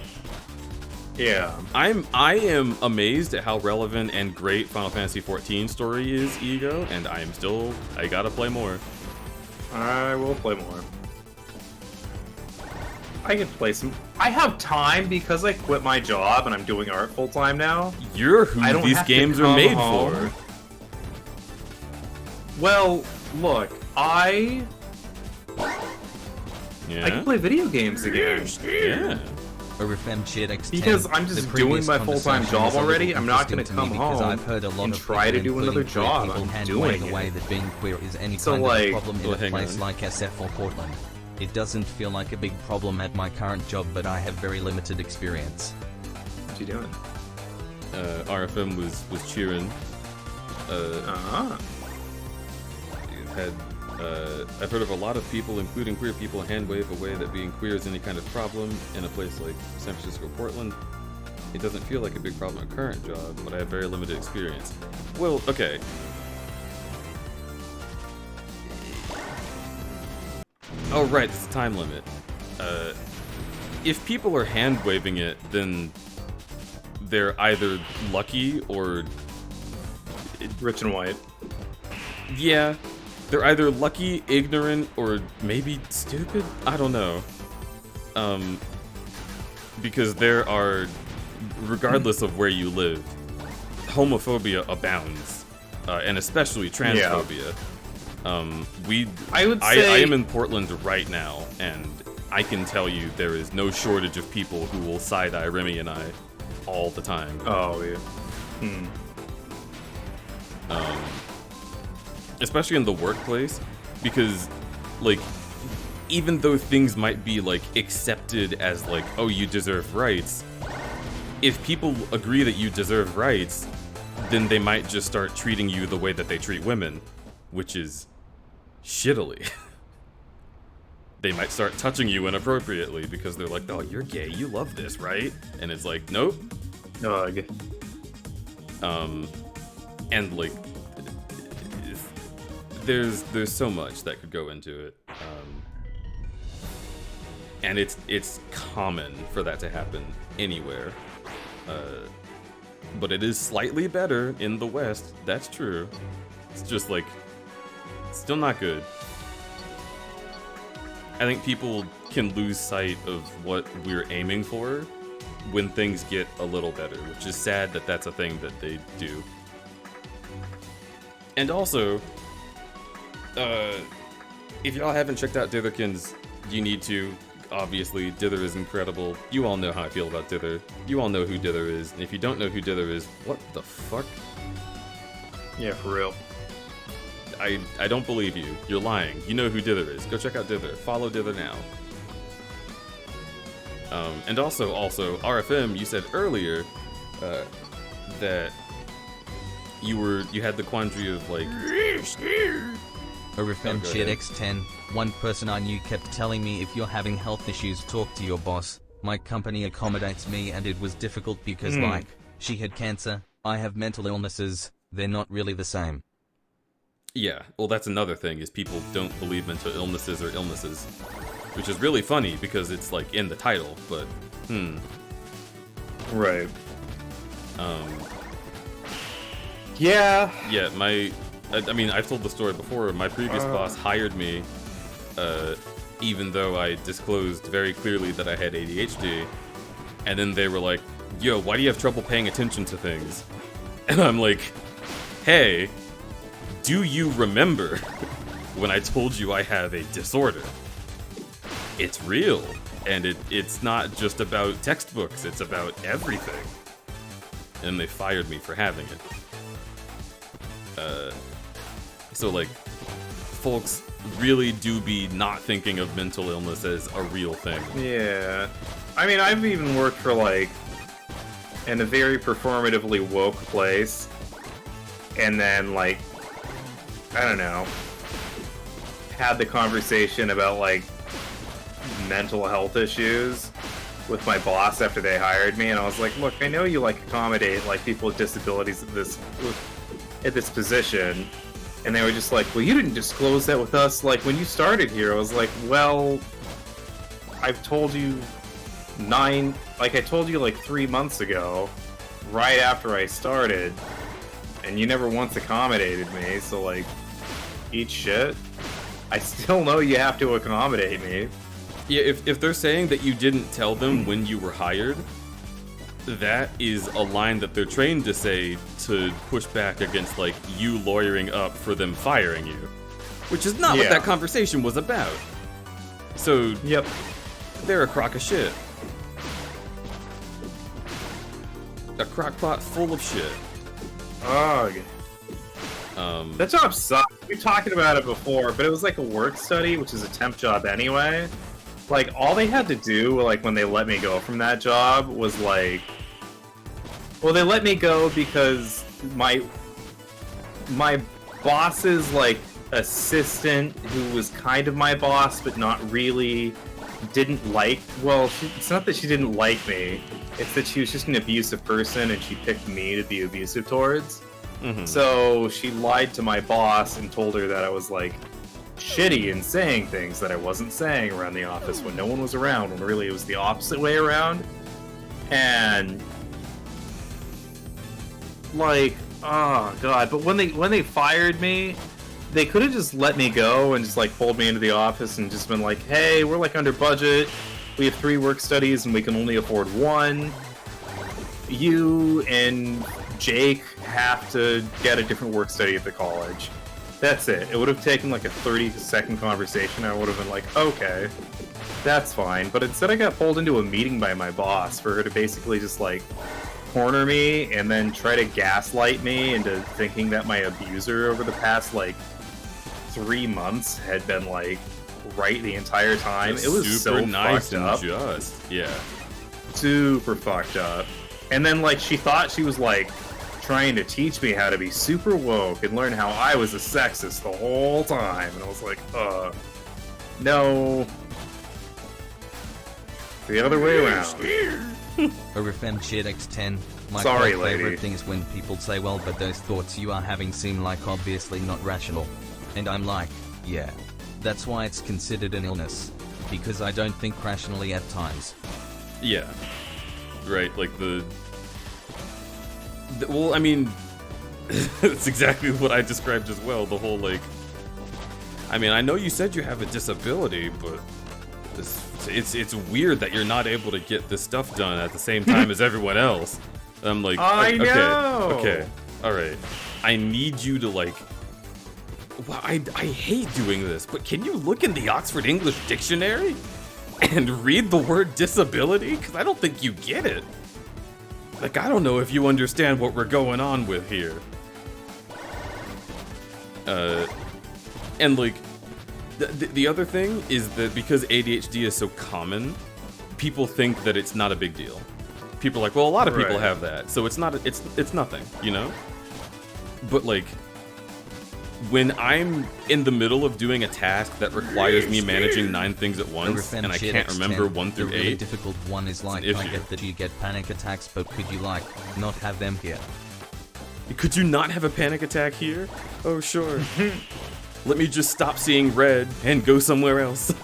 Yeah. I am amazed at how relevant and great Final Fantasy XIV story is, Ego, and I gotta play more. I will play more. I can play some. I have time because I quit my job and I'm doing art full time now. You're who these games are made for. Well, look, I can play video games again. Yeah. Because I'm just doing my full-time job already. I'm not going to come home and try to do another job. I'm doing away that being queer is any So, kind like, of problem in a place like SF or Portland. It doesn't feel like a big problem at my current job, but I have very limited experience. What you doing? RFM was cheering. I've heard of a lot of people, including queer people, hand wave away that being queer is any kind of problem in a place like San Francisco, Portland. It doesn't feel like a big problem at current job, but I have very limited experience. Well, okay. Oh, right, there's a time limit. If people are hand waving it, then they're either lucky or rich and white. Yeah. They're either lucky, ignorant, or maybe stupid? I don't know. Because there are, regardless of where you live, homophobia abounds, and especially transphobia. I am in Portland right now, and I can tell you there is no shortage of people who will side-eye Remy and I all the time. Oh, yeah. Especially in the workplace, because, like, even though things might be, like, accepted as, like, oh, you deserve rights, if people agree that you deserve rights, then they might just start treating you the way that they treat women, which is shittily. They might start touching you inappropriately because they're like, oh, you're gay, you love this, right? And it's like, nope. Ugh. And, like, there's so much that could go into it, and it's common for that to happen anywhere. But it is slightly better in the West. That's true. It's just like, still not good. I think people can lose sight of what we're aiming for when things get a little better, which is sad that that's a thing that they do. And also, if y'all haven't checked out Ditherkins, you need to. Obviously, Dither is incredible. You all know how I feel about Dither. You all know who Dither is. And if you don't know who Dither is, what the fuck? Yeah, for real. I don't believe you. You're lying. You know who Dither is. Go check out Dither. Follow Dither now. And also, RFM, you said earlier that you had the quandary of like... Orifem Shit X10, one person I knew kept telling me if you're having health issues, talk to your boss. My company accommodates me and it was difficult because like, she had cancer, I have mental illnesses, they're not really the same. Yeah, well that's another thing, is people don't believe mental illnesses are illnesses. Which is really funny because it's like in the title, but Right. Yeah, I mean, I've told the story before. My previous boss hired me, even though I disclosed very clearly that I had ADHD. And then they were like, yo, why do you have trouble paying attention to things? And I'm like, hey, do you remember when I told you I have a disorder? It's real. And it's not just about textbooks, it's about everything. And they fired me for having it. So like, folks really do be not thinking of mental illness as a real thing. Yeah. I mean, I've even worked for like, in a very performatively woke place, and then like, I don't know, had the conversation about like mental health issues with my boss after they hired me, and I was like, look, I know you like accommodate like people with disabilities at this position. And they were just like, well, you didn't disclose that with us, like, when you started here. I was like, well, I've told you I told you like 3 months ago, right after I started, and you never once accommodated me, so like, eat shit. I still know you have to accommodate me. Yeah, if they're saying that you didn't tell them when you were hired, that is a line that they're trained to say to push back against, like, you lawyering up for them firing you. Which is not what that conversation was about. So, yep, they're a crock of shit. A crock pot full of shit. Ugh. That job sucked. We've talking about it before, but it was like a work study, which is a temp job anyway. Like, all they had to do, like, when they let me go from that job was, like... Well, they let me go because my boss's, like, assistant, who was kind of my boss, but not really, didn't like... Well, it's not that she didn't like me. It's that she was just an abusive person, and she picked me to be abusive towards. So she lied to my boss and told her that I was, like, shitty and saying things that I wasn't saying around the office when no one was around, when really it was the opposite way around. And like, oh god, but when they fired me, they could have just let me go and just like pulled me into the office and just been like, hey, we're like under budget, we have 3 work studies and we can only afford 1. You and Jake have to get a different work study at the college. That's it. It would have taken like a 30-second conversation. I would have been like, okay, that's fine. But instead I got pulled into a meeting by my boss for her to basically just like corner me and then try to gaslight me into thinking that my abuser over the past like 3 months had been like right the entire time. It was super so nice fucked up. Yeah. Super fucked up. And then like she thought she was like trying to teach me how to be super woke and learn how I was a sexist the whole time. And I was like, no. The other way around. Orifem Shit X10, my Sorry, favorite lady. thing is when people say, well, but those thoughts you are having seem like obviously not rational. And I'm like, yeah. That's why it's considered an illness. Because I don't think rationally at times. Yeah. Right, like Well, I mean, it's exactly what I described as well. The whole, like... I mean, I know you said you have a disability, but... It's weird that you're not able to get this stuff done at the same time as everyone else. I'm like, I know. Okay, alright. I need you to, like... Well, I hate doing this, but can you look in the Oxford English Dictionary and read the word disability? Because I don't think you get it. Like, I don't know if you understand what we're going on with here. And like, the other thing is that because ADHD is so common, people think that it's not a big deal. People are like, well, a lot of people have that, so it's not, it's nothing, you know? But like, when I'm in the middle of doing a task that requires me managing 9 things at once, and I can't remember 1 through 8, the really difficult one is like, I get that you get panic attacks, but could you like not have them here? Could you not have a panic attack here? Oh, sure. Let me just stop seeing red and go somewhere else.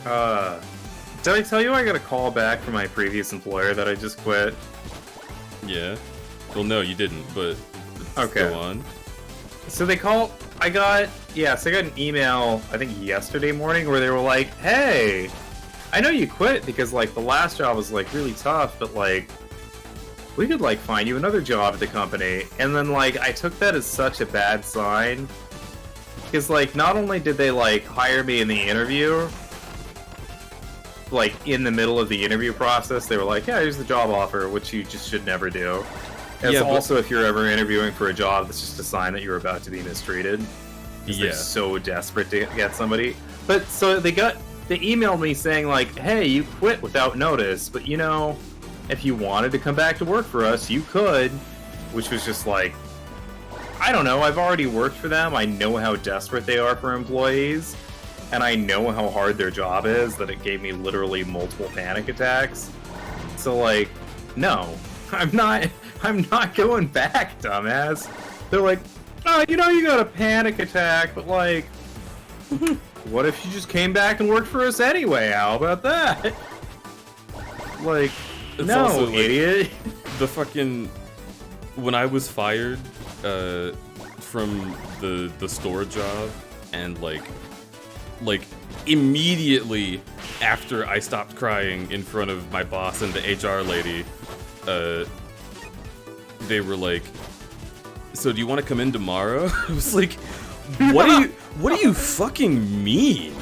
Did I tell you I got a call back from my previous employer that I just quit? Yeah. Well, no, you didn't, but okay. Go on. So they called, I got an email, I think yesterday morning, where they were like, hey, I know you quit because, like, the last job was, like, really tough, but, like, we could, like, find you another job at the company. And then, like, I took that as such a bad sign. Because, like, not only did they, like, hire me in the interview, like, in the middle of the interview process, they were like, yeah, here's the job offer, which you just should never do. And Yeah, it's but- also, if you're ever interviewing for a job, that's just a sign that you're about to be mistreated. 'Cause Yeah. they're so desperate to get somebody. But, so they emailed me saying, like, hey, you quit without notice, but, you know, if you wanted to come back to work for us, you could. Which was just like, I don't know, I've already worked for them, I know how desperate they are for employees, and I know how hard their job is, that it gave me literally multiple panic attacks. So, like, no, I'm not going back, dumbass. They're like, oh, you know, you got a panic attack, but, like, what if you just came back and worked for us anyway? How about that? Like, It's no, also, like, idiot. The fucking... When I was fired from the store job, and like immediately after I stopped crying in front of my boss and the HR lady, they were like, so do you want to come in tomorrow? I was like, what do you fucking mean?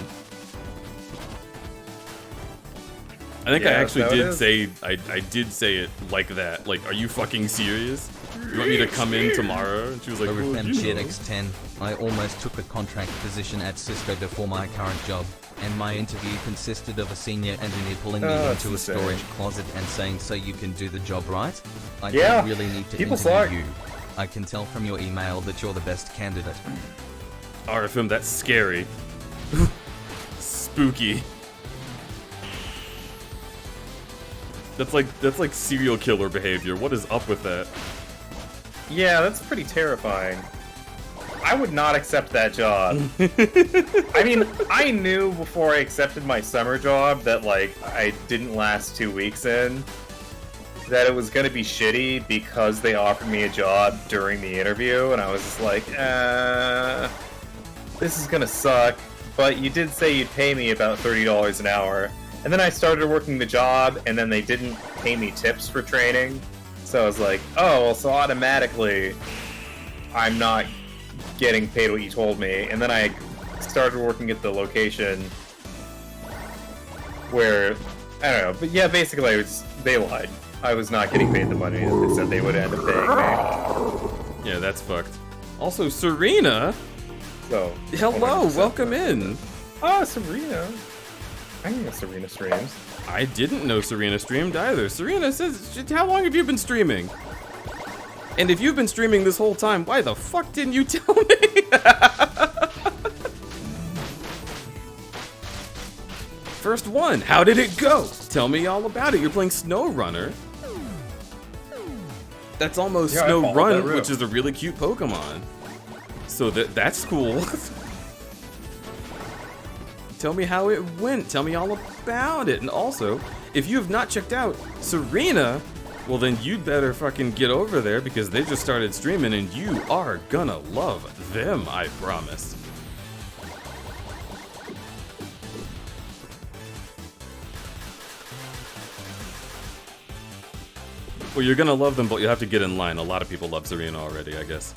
I think I actually did say, I did say it like that. Like, are you fucking serious? You want me to come in tomorrow? And she was like, well, you know. X10, I almost took a contract position at Cisco before my current job, and my interview consisted of a senior engineer pulling me into a storage closet and saying, so you can do the job, right? I don't really need to interview you. I can tell from your email that you're the best candidate. RFM, that's scary. Spooky. That's like serial killer behavior. What is up with that? Yeah, that's pretty terrifying. I would not accept that job. I mean, I knew before I accepted my summer job that, like, I didn't last 2 weeks in, that it was gonna be shitty because they offered me a job during the interview, and I was just like, this is gonna suck, but you did say you'd pay me about $30 an hour. And then I started working the job, and then they didn't pay me tips for training. So I was like, oh, well, so automatically I'm not getting paid what you told me. And then I started working at the location where, I don't know, but yeah, basically they lied. I was not getting paid the money that they said they would end up paying me. Yeah, that's fucked. Also, Serena! So, hello, welcome in! Oh, Serena! I didn't know Serena streams. I didn't know Serena streamed either. Serena says, how long have you been streaming? And if you've been streaming this whole time, why the fuck didn't you tell me? First one, how did it go? Tell me all about it. You're playing SnowRunner. That's almost SnowRun, which is a really cute Pokemon. So that's cool. Tell me how it went. Tell me all about found it. And also, if you have not checked out Serena, well then you'd better fucking get over there because they just started streaming and you are gonna love them, I promise. Well, you're gonna love them, but you have to get in line. A lot of people love Serena already, I guess.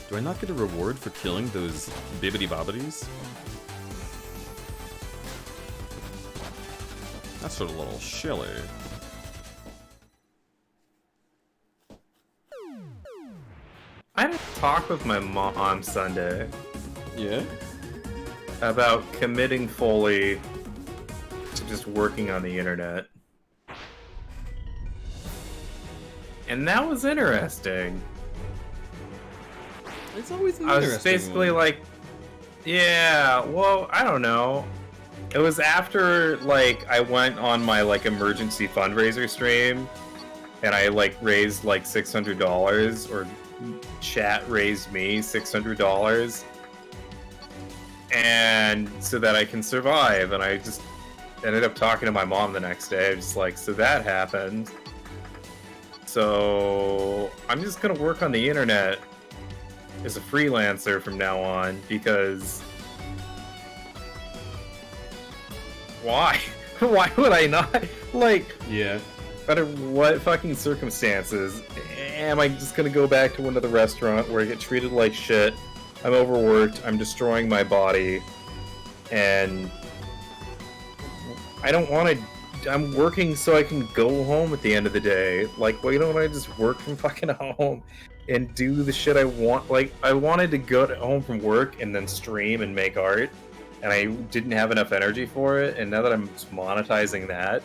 Do I not get a reward for killing those bibbity bobbities? That's sort of a little shilly. I had a talk with my mom on Sunday. Yeah? About committing fully to just working on the internet. And that was interesting. It's always an I was interesting basically one. like, yeah, well, I don't know. It was after, like, I went on my, like, emergency fundraiser stream, and I, like, raised, like, $600, or chat raised me $600, and so that I can survive, and I just ended up talking to my mom the next day. I was just like, so that happened. So I'm just gonna work on the internet as a freelancer from now on, because why? Why would I not? Like, yeah. Under what fucking circumstances am I just gonna go back to another restaurant where I get treated like shit? I'm overworked, I'm destroying my body, and I don't want to. I'm working so I can go home at the end of the day. Like, why don't I just work from fucking home and do the shit I want? Like, I wanted to go home from work and then stream and make art, and I didn't have enough energy for it, and now that I'm monetizing that,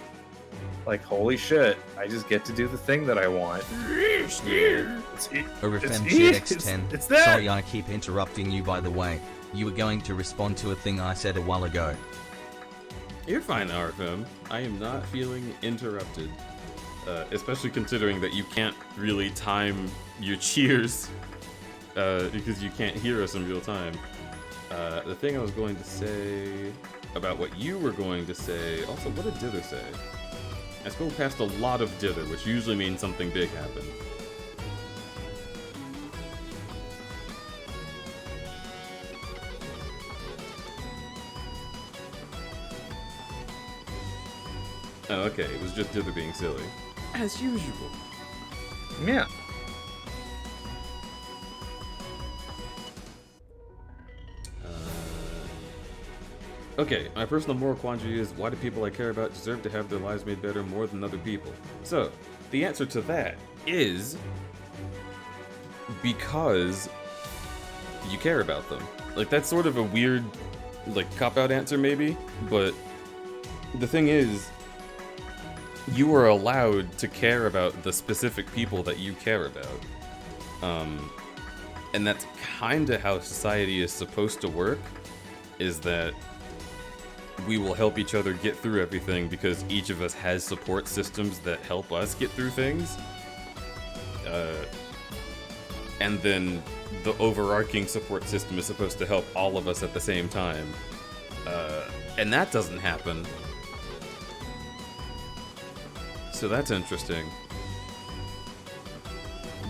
like, holy shit, I just get to do the thing that I want. X10. It's that. Sorry, I keep interrupting you, by the way. You were going to respond to a thing I said a while ago. You're fine, RFM. I am not feeling interrupted. Especially considering that you can't really time your cheers because you can't hear us in real time. The thing I was going to say about what you were going to say, also, what did Dither say? I scrolled past a lot of Dither, which usually means something big happened. Oh, okay, it was just Dither being silly. As usual. Yeah. Okay, my personal moral quandary is, why do people I care about deserve to have their lives made better more than other people? So, the answer to that is because you care about them. Like, that's sort of a weird, like, cop-out answer maybe, but the thing is, you are allowed to care about the specific people that you care about. And that's kinda how society is supposed to work, is that we will help each other get through everything because each of us has support systems that help us get through things. And then the overarching support system is supposed to help all of us at the same time. And that doesn't happen. So that's interesting.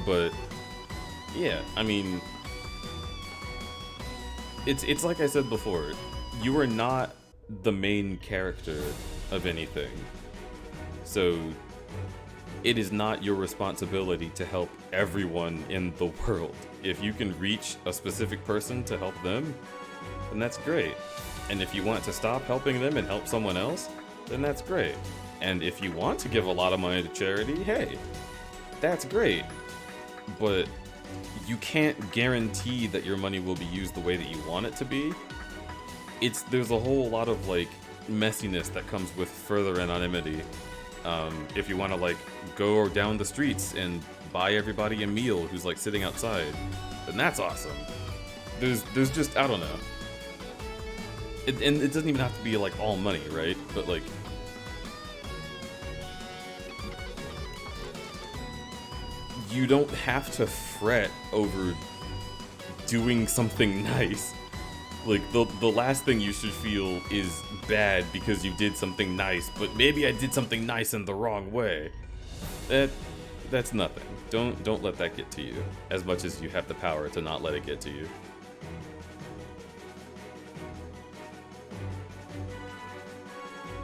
But yeah, I mean, it's like I said before, you are not the main character of anything. So it is not your responsibility to help everyone in the world. If you can reach a specific person to help them, then that's great. And if you want to stop helping them and help someone else, then that's great. And if you want to give a lot of money to charity, hey, that's great. But you can't guarantee that your money will be used the way that you want it to be. There's a whole lot of, like, messiness that comes with further anonymity. If you want to, like, go down the streets and buy everybody a meal who's, like, sitting outside, then that's awesome. There's just, I don't know. And it doesn't even have to be, like, all money, right? But, like, you don't have to fret over doing something nice. Like, the last thing you should feel is bad because you did something nice, but maybe I did something nice in the wrong way. That's nothing. Don't let that get to you, as much as you have the power to not let it get to you.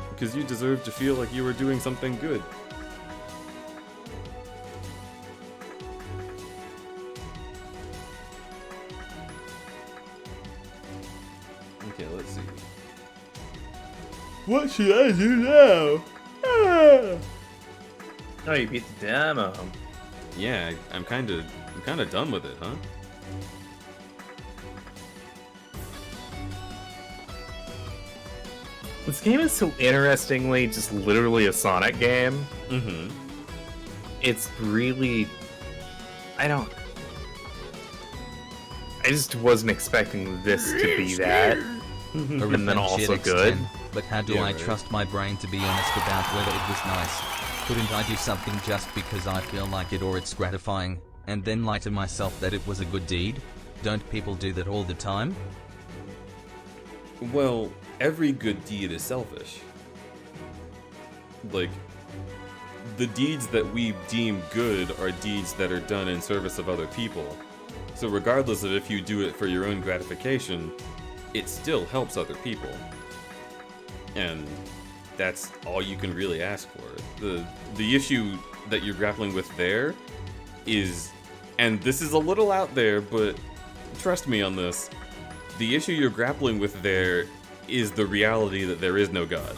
Because you deserve to feel like you were doing something good. Okay, let's see. What should I do now? Ah! Oh, you beat the demo. Yeah, I'm kind of done with it, huh? This game is so interestingly just literally a Sonic game. Mm-hmm. It's really... I just wasn't expecting this to be that. And then also good. But how do I trust my brain to be honest about whether it was nice? Couldn't I do something just because I feel like it or it's gratifying, and then lie to myself that it was a good deed? Don't people do that all the time? Well, every good deed is selfish. Like, the deeds that we deem good are deeds that are done in service of other people. So regardless of if you do it for your own gratification, it still helps other people. And that's all you can really ask for. The issue that you're grappling with there is, and this is a little out there, but trust me on this, the issue you're grappling with there is the reality that there is no God.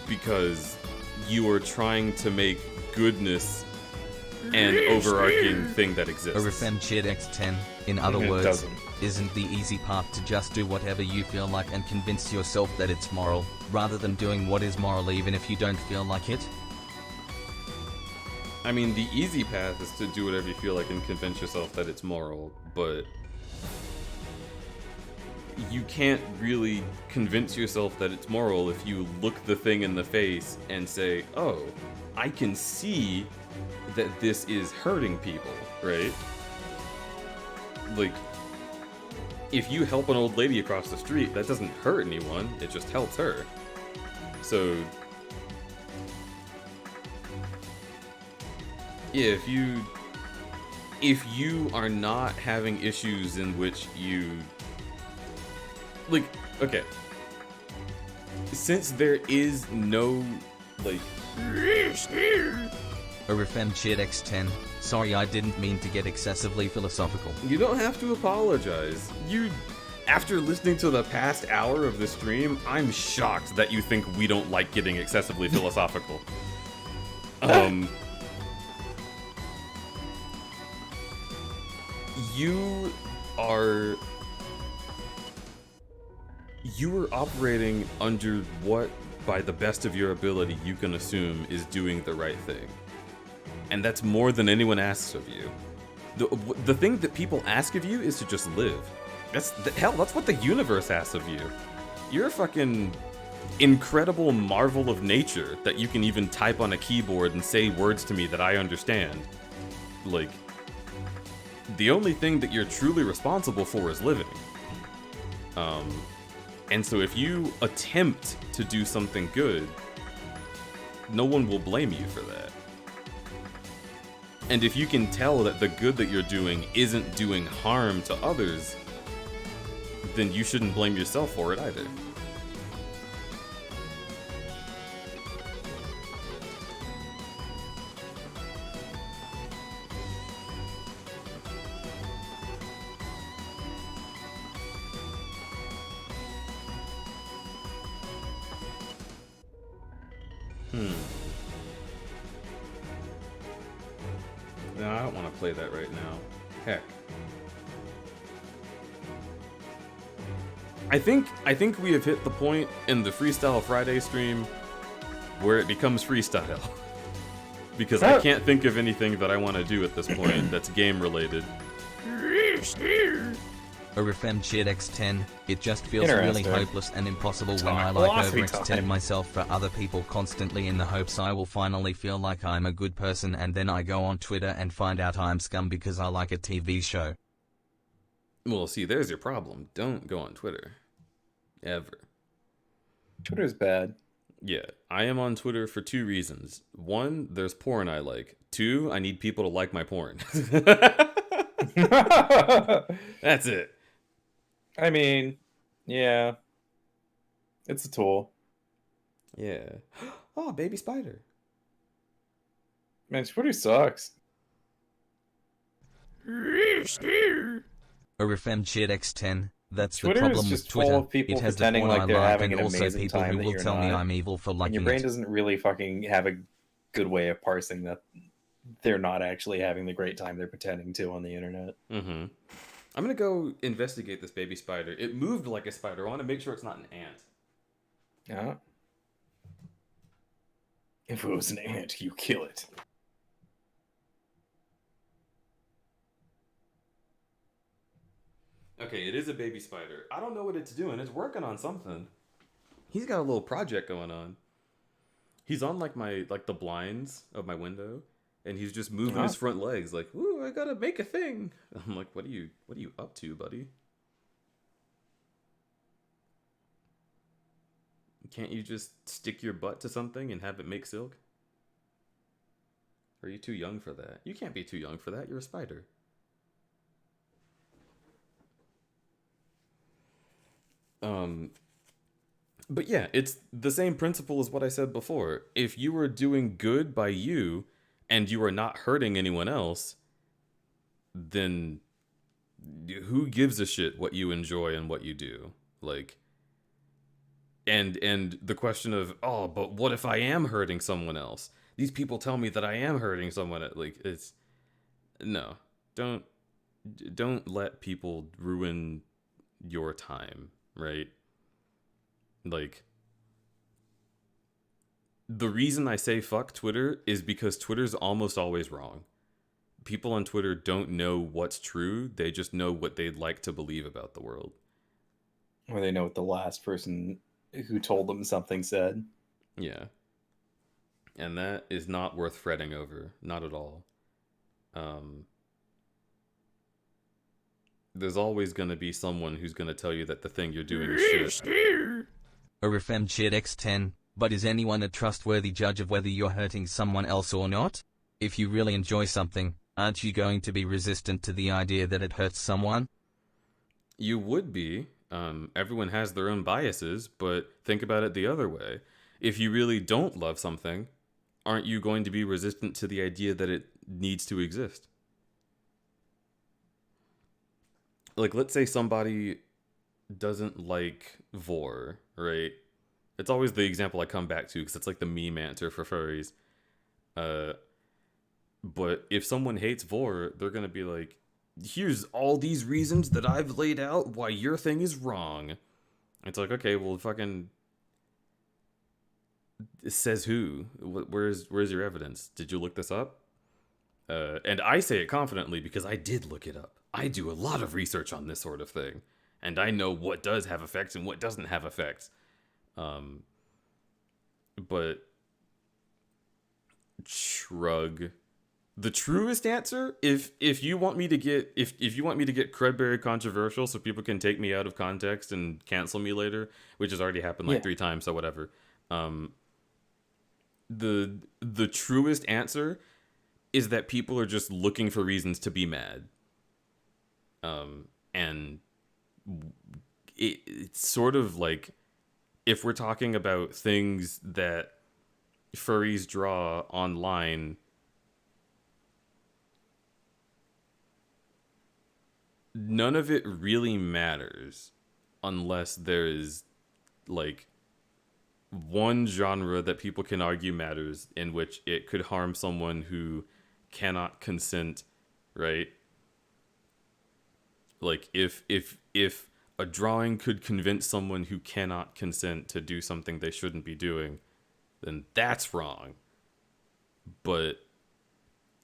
Because you are trying to make goodness an overarching thing that exists. A revenge shit X10, in other words, doesn't. isn't the easy path to just do whatever you feel like and convince yourself that it's moral, rather than doing what is moral even if you don't feel like it? I mean, the easy path is to do whatever you feel like and convince yourself that it's moral, but you can't really convince yourself that it's moral if you look the thing in the face and say, oh, I can see that this is hurting people, right? Like, if you help an old lady across the street, that doesn't hurt anyone, it just helps her. So, yeah, if you are not having issues in which you, like, okay, since there is no, like, A revenge shit X10. Sorry, I didn't mean to get excessively philosophical. you don't have to apologize. After listening to the past hour of the stream, I'm shocked that you think we don't like getting excessively philosophical. You are operating under what, by the best of your ability, you can assume is doing the right thing. And that's more than anyone asks of you. The thing that people ask of you is to just live. That's what the universe asks of you. You're a fucking incredible marvel of nature that you can even type on a keyboard and say words to me that I understand. Like, the only thing that you're truly responsible for is living. And so if you attempt to do something good, no one will blame you for that. And if you can tell that the good that you're doing isn't doing harm to others, then you shouldn't blame yourself for it either. No, I don't want to play that right now. Heck. I think we have hit the point in the Freestyle Friday stream where it becomes freestyle. Because I can't think of anything that I want to do at this point that's game related. X10, it just feels really Interesting. hopeless and impossible when I Philosophy overextend time. myself for other people constantly in the hopes I will finally feel like I'm a good person, and then I go on Twitter and find out I'm scum because I like a TV show. Well, see, there's your problem. Don't go on Twitter. Ever. Twitter's bad. Yeah, I am on Twitter for 2 reasons. 1, there's porn I like. 2, I need people to like my porn. That's it. I mean, yeah. It's a tool. Yeah. Oh, baby spider. Man, Twitter sucks. X10, that's the Twitter is problem with just full Twitter. of people It has the pretending porn like I they're like having and an also amazing people time who that will you're tell me not. I'm evil for And liking your brain it. doesn't really fucking have a good way of parsing that they're not actually having the great time they're pretending to on the internet. Mm-hmm. I'm gonna go investigate this baby spider. It moved like a spider. I want to make sure it's not an ant. Yeah. If it was an ant, you kill it. Okay, it is a baby spider. I don't know what it's doing. It's working on something. He's got a little project going on. He's on like the blinds of my window, and he's just moving his front legs like, "Ooh, I gotta make a thing." I'm like, "What are you up to, buddy? Can't you just stick your butt to something and have it make silk? Or are you too young for that? You can't be too young for that. You're a spider." But yeah, it's the same principle as what I said before. If you are doing good by you and you are not hurting anyone else, then who gives a shit what you enjoy and what you do? Like, and the question of, oh, but what if I am hurting someone else? These people tell me that I am hurting someone. Like, it's no, don't let people ruin your time, right? Like, the reason I say fuck Twitter is because Twitter's almost always wrong. People on Twitter don't know what's true. They just know what they'd like to believe about the world. Or they know what the last person who told them something said. Yeah. And that is not worth fretting over. Not at all. There's always going to be someone who's going to tell you that the thing you're doing is shit. X10, but is anyone a trustworthy judge of whether you're hurting someone else or not? If you really enjoy something, aren't you going to be resistant to the idea that it hurts someone? You would be. Everyone has their own biases, but think about it the other way. If you really don't love something, aren't you going to be resistant to the idea that it needs to exist? Like, let's say somebody doesn't like Vor, right? It's always the example I come back to because it's like the meme answer for furries. But if someone hates Vor, they're going to be like, here's all these reasons that I've laid out why your thing is wrong. It's like, okay, well, fucking... It says who? Where's your evidence? Did you look this up? And I say it confidently because I did look it up. I do a lot of research on this sort of thing. And I know what does have effects and what doesn't have effects. But... Shrug. The truest answer, if you want me to get if you want me to get crudberry controversial so people can take me out of context and cancel me later, which has already happened like 3 times, so whatever. The truest answer is that people are just looking for reasons to be mad. And it's sort of like, if we're talking about things that furries draw online, none of it really matters unless there is like one genre that people can argue matters in which it could harm someone who cannot consent, right? Like if a drawing could convince someone who cannot consent to do something they shouldn't be doing, then that's wrong. But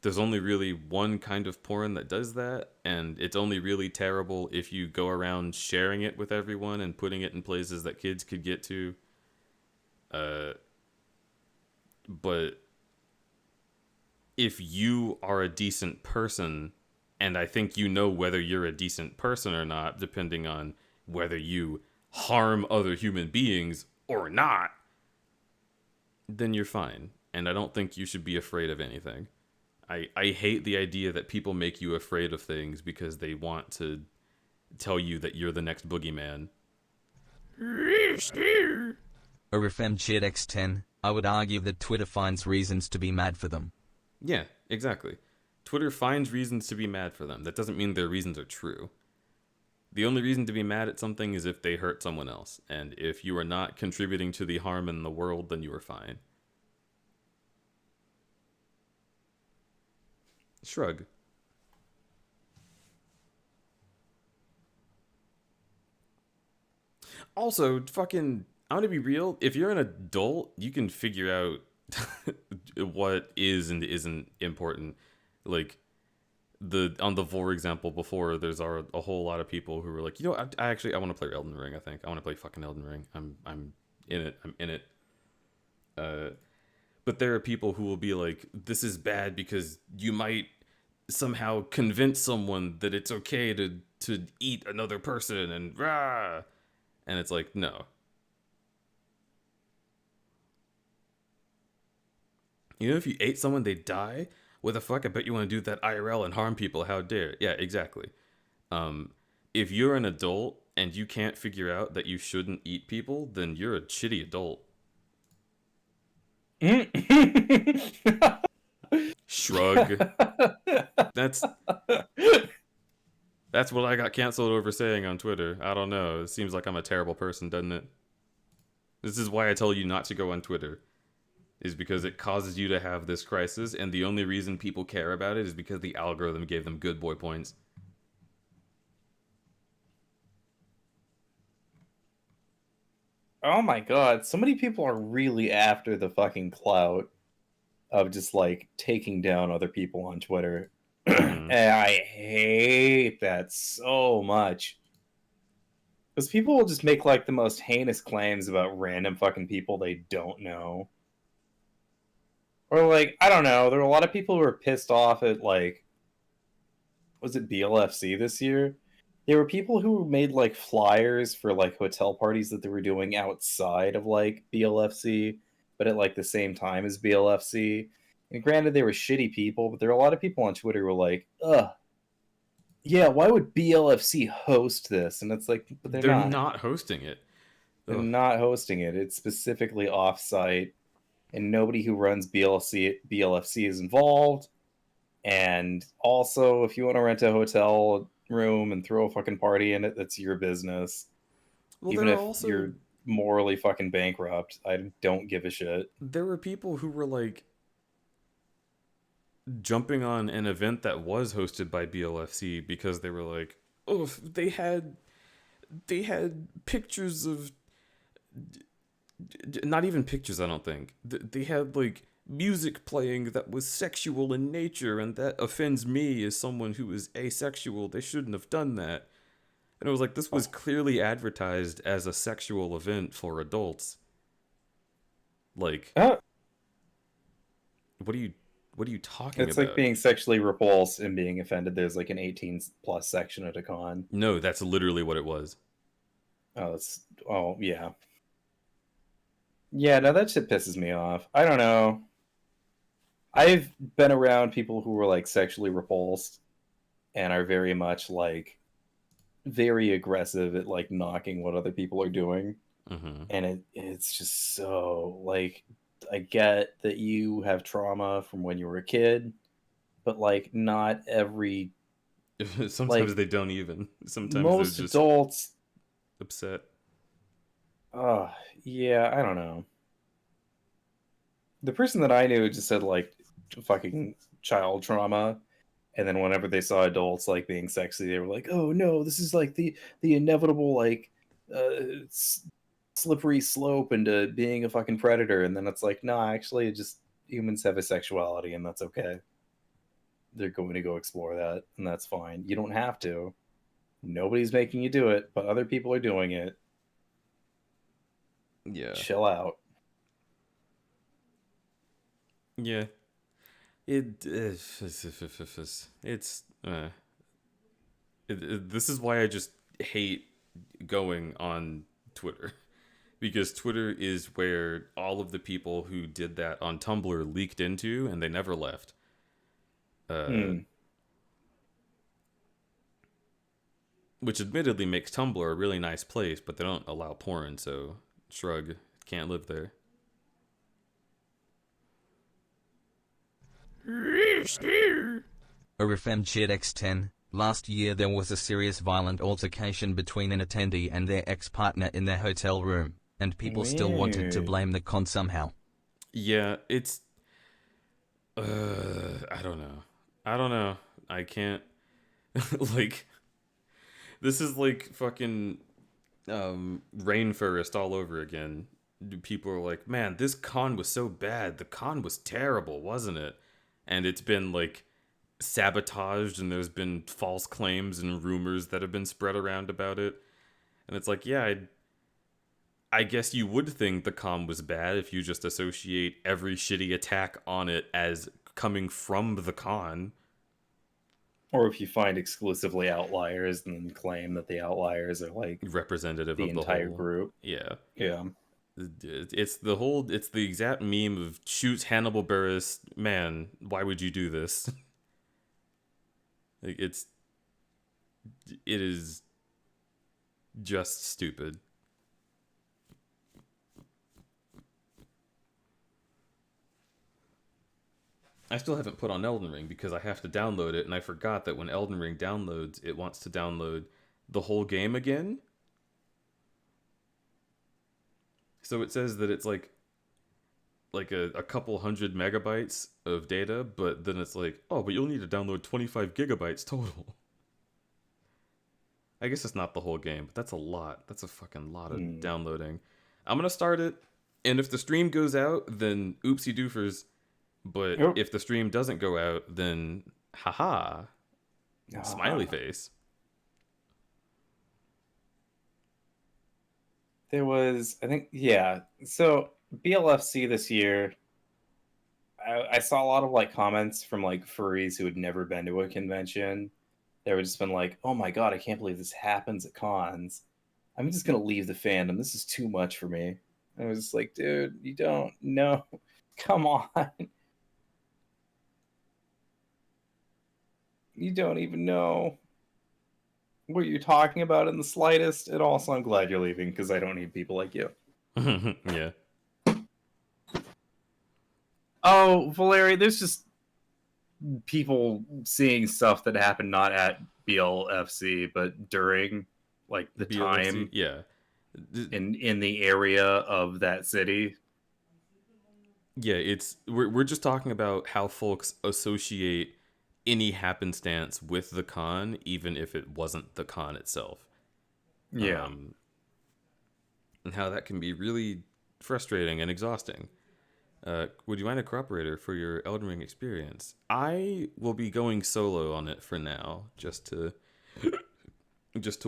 There's only really one kind of porn that does that, and it's only really terrible if you go around sharing it with everyone and putting it in places that kids could get to. But if you are a decent person, and I think you know whether you're a decent person or not, depending on whether you harm other human beings or not, then you're fine. And I don't think you should be afraid of anything. I hate the idea that people make you afraid of things because they want to tell you that you're the next boogeyman. Or if MJX10, I would argue that Twitter finds reasons to be mad for them. Yeah, exactly. Twitter finds reasons to be mad for them. That doesn't mean their reasons are true. The only reason to be mad at something is if they hurt someone else. And if you are not contributing to the harm in the world, then you are fine. Shrug. Also, fucking, I'm gonna be real. If you're an adult, you can figure out what is and isn't important. Like, on the Vor example before, there's a whole lot of people who were like, you know, I actually want to play Elden Ring. I think I want to play fucking Elden Ring. I'm in it. I'm in it. But there are people who will be like, this is bad because you might somehow convince someone that it's okay to eat another person and rah. And it's like, no. You know, if you ate someone, they die. What the fuck? I bet you want to do that IRL and harm people. How dare? Yeah, exactly. If you're an adult and you can't figure out that you shouldn't eat people, then you're a shitty adult. Shrug. That's what I got canceled over saying on Twitter. I don't know. It seems like I'm a terrible person, doesn't it? This is why I tell you not to go on Twitter. Is because it causes you to have this crisis, and the only reason people care about it is because the algorithm gave them good boy points. Oh my god, so many people are really after the fucking clout of just, like, taking down other people on Twitter. And I hate that so much. Because people will just make, like, the most heinous claims about random fucking people they don't know. Or, like, I don't know, there were a lot of people who were pissed off at, like, was it BLFC this year? There were people who made, like, flyers for, like, hotel parties that they were doing outside of, like, BLFC, but at, like, the same time as BLFC. And granted, they were shitty people, but there were a lot of people on Twitter who were like, ugh, yeah, why would BLFC host this? And it's like, but they're not hosting it. They're not hosting it. It's specifically off-site, and nobody who runs BLFC is involved. And also, if you want to rent a hotel room and throw a fucking party in it, that's your business. Well, even if you're morally fucking bankrupt, I don't give a shit. There were people who were like jumping on an event that was hosted by BLFC because they were like, oh, they had pictures of, not even pictures, I don't think. They had like music playing that was sexual in nature, and that offends me as someone who is asexual. They shouldn't have done that. And it was like, this was clearly advertised as a sexual event for adults. Like, what are you talking about? It's like being sexually repulsed and being offended. There's like an 18 plus section at a con. No, that's literally what it was. Oh, yeah. Yeah, no, that shit pisses me off. I don't know. I've been around people who were like sexually repulsed and are very much like very aggressive at like knocking what other people are doing. And it's just so like, I get that you have trauma from when you were a kid, but like not every sometimes they don't even. Sometimes most they're just adults upset. Yeah, I don't know. The person that I knew just said like fucking child trauma, and then whenever they saw adults like being sexy, they were like, "Oh no, this is like the inevitable like slippery slope into being a fucking predator." And then it's like, nah, actually, just humans have a sexuality, and that's okay. they're going to go explore that, and that's fine. You don't have to. Nobody's making you do it, but other people are doing it. Yeah. Chill out. Yeah. This is why I just hate going on Twitter. Because Twitter is where all of the people who did that on Tumblr leaked into, and they never left. Which admittedly makes Tumblr a really nice place, but they don't allow porn, so shrug, can't live there. Orifem shared X10. Last year there was a serious violent altercation between an attendee and their ex-partner in their hotel room, and people still wanted to blame the con somehow. Yeah, it's... I don't know. I can't... like... This is like fucking Rainforest all over again. People are like, man, this con was so bad. The con was terrible, wasn't it? And it's been like sabotaged, and there's been false claims and rumors that have been spread around about it. And it's like, yeah, I guess you would think the con was bad if you just associate every shitty attack on it as coming from the con. Or if you find exclusively outliers and then claim that the outliers are like representative the of the entire whole group. Yeah. It's the exact meme of shoots Hannibal Buress. Man, why would you do this? Like, it is just stupid. I still haven't put on Elden Ring because I have to download it, and I forgot that when Elden Ring downloads, it wants to download the whole game again. So it says that it's like a couple hundred megabytes of data, but then it's like, oh, but you'll need to download 25 gigabytes total. I guess it's not the whole game, but that's a lot. That's a fucking lot of downloading. I'm gonna start it, and if the stream goes out, then oopsie doofers. But if the stream doesn't go out, then haha, smiley face. There was, I think, yeah. So BLFC this year, I saw a lot of like comments from like furries who had never been to a convention. They were just been like, "Oh my god, I can't believe this happens at cons. I'm just gonna leave the fandom. This is too much for me." And I was just like, "Dude, you don't know. Come on." You don't even know what you're talking about in the slightest. And also, I'm glad you're leaving because I don't need people like you. Yeah. Oh, Valeri, there's just people seeing stuff that happened not at BLFC, but during like the BLFC? time, yeah, in the area of that city. Yeah, we're just talking about how folks associate any happenstance with the con, even if it wasn't the con itself. Yeah. And how that can be really frustrating and exhausting. Would you mind a cooperator for your Elden Ring experience? I will be going solo on it for now, just to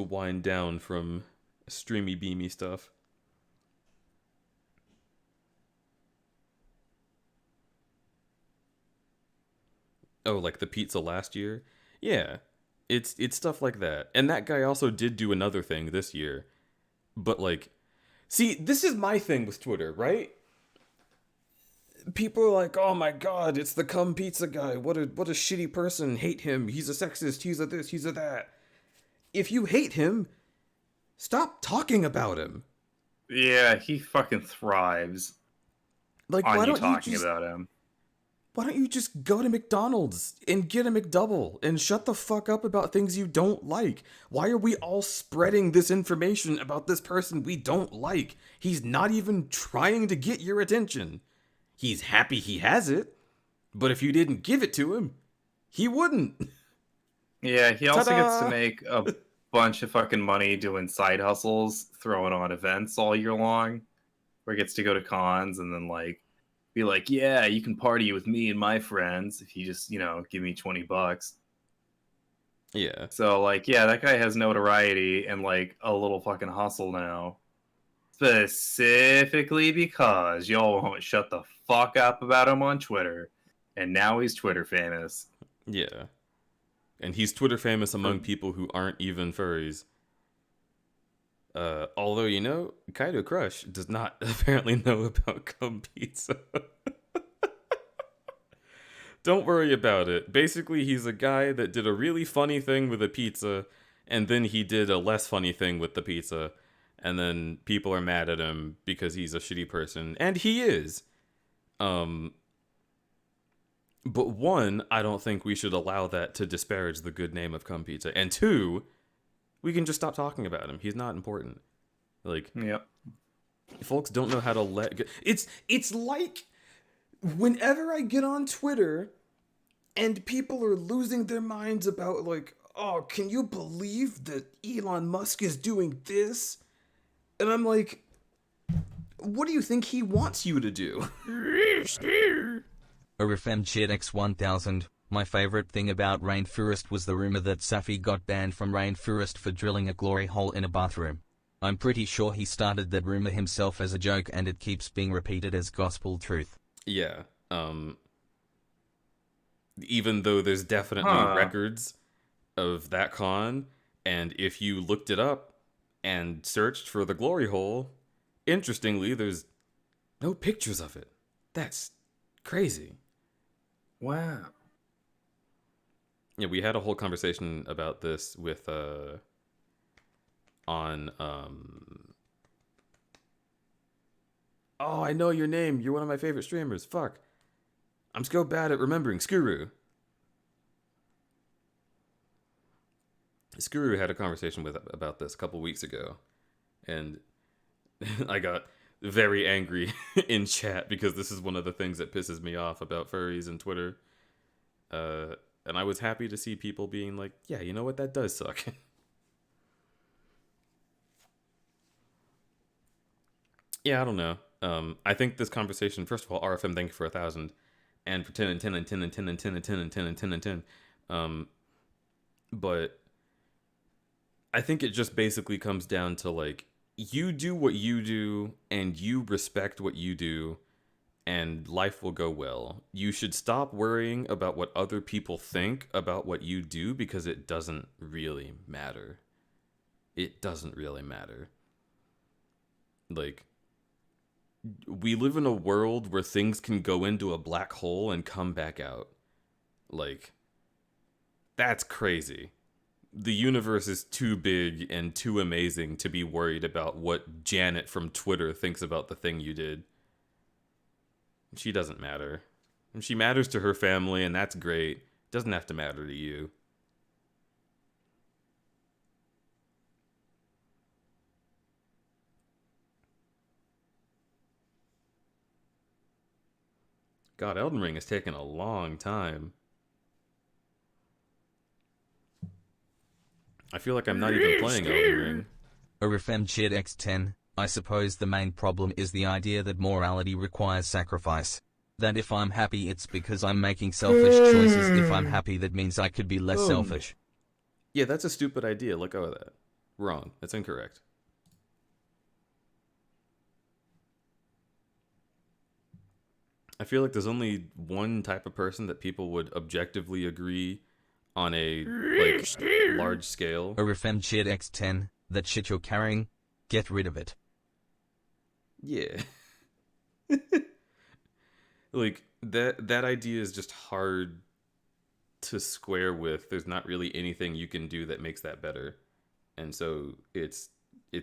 wind down from streamy beamy stuff. Oh, like the pizza last year? Yeah. It's stuff like that. And that guy also did do another thing this year. But like, see, this is my thing with Twitter, right? People are like, "Oh my god, it's the cum pizza guy. What a shitty person. Hate him. He's a sexist. He's a this, he's a that." If you hate him, stop talking about him. Yeah, he fucking thrives. Like, on why you don't talking you just, about him? Why don't you just go to McDonald's and get a McDouble and shut the fuck up about things you don't like? Why are we all spreading this information about this person we don't like? He's not even trying to get your attention. He's happy he has it, but if you didn't give it to him, he wouldn't. Yeah, he also Ta-da! gets to make a bunch of fucking money doing side hustles, throwing on events all year long, where he gets to go to cons and then like be like, yeah, you can party with me and my friends if you just, give me $20. Yeah. So, like, yeah, that guy has notoriety and, like, a little fucking hustle now. Specifically because y'all won't shut the fuck up about him on Twitter. And now he's Twitter famous. Yeah. And he's Twitter famous among people who aren't even furries. Although, Kaido Crush does not apparently know about cum pizza. Don't worry about it. Basically, he's a guy that did a really funny thing with a pizza, and then he did a less funny thing with the pizza, and then people are mad at him because he's a shitty person, and he is. But one, I don't think we should allow that to disparage the good name of cum pizza, and two, we can just stop talking about him. He's not important. Like, yep. Folks don't know how to let go. It's like whenever I get on Twitter and people are losing their minds about, like, oh, can you believe that Elon Musk is doing this? And I'm like, what do you think he wants you to do? Orifem X 1000. My favorite thing about Rainforest was the rumor that Safi got banned from Rainforest for drilling a glory hole in a bathroom. I'm pretty sure he started that rumor himself as a joke and it keeps being repeated as gospel truth. Yeah. Even though there's definitely records of that con, and if you looked it up and searched for the glory hole, interestingly, there's no pictures of it. That's crazy. Wow. Yeah, we had a whole conversation about this with on oh, I know your name. You're one of my favorite streamers. Fuck. I'm so bad at remembering. Skuru. Skuru had a conversation about this a couple weeks ago, and I got very angry in chat because this is one of the things that pisses me off about furries and Twitter. And I was happy to see people being like, yeah, you know what? That does suck. Yeah, I don't know. I think this conversation, first of all, RFM, thank you for 1,000. And for 10 and 10 and 10 and 10 and 10 and 10 and 10 and 10 and 10. But I think it just basically comes down to, like, you do what you do and you respect what you do and life will go well. You should stop worrying about what other people think about what you do because it doesn't really matter. It doesn't really matter. Like, we live in a world where things can go into a black hole and come back out. Like, that's crazy. The universe is too big and too amazing to be worried about what Janet from Twitter thinks about the thing you did. She doesn't matter. She matters to her family, and that's great. Doesn't have to matter to you. God, Elden Ring has taken a long time. I feel like I'm not even playing Elden Ring. Orifem X10. I suppose the main problem is the idea that morality requires sacrifice. That if I'm happy it's because I'm making selfish choices. If I'm happy that means I could be less selfish. Yeah, that's a stupid idea. Let go of that. Wrong. That's incorrect. I feel like there's only one type of person that people would objectively agree on a, like, large scale. Orifem X10. That shit you're carrying, get rid of it. Yeah. Like, that idea is just hard to square with. There's not really anything you can do that makes that better. And so it's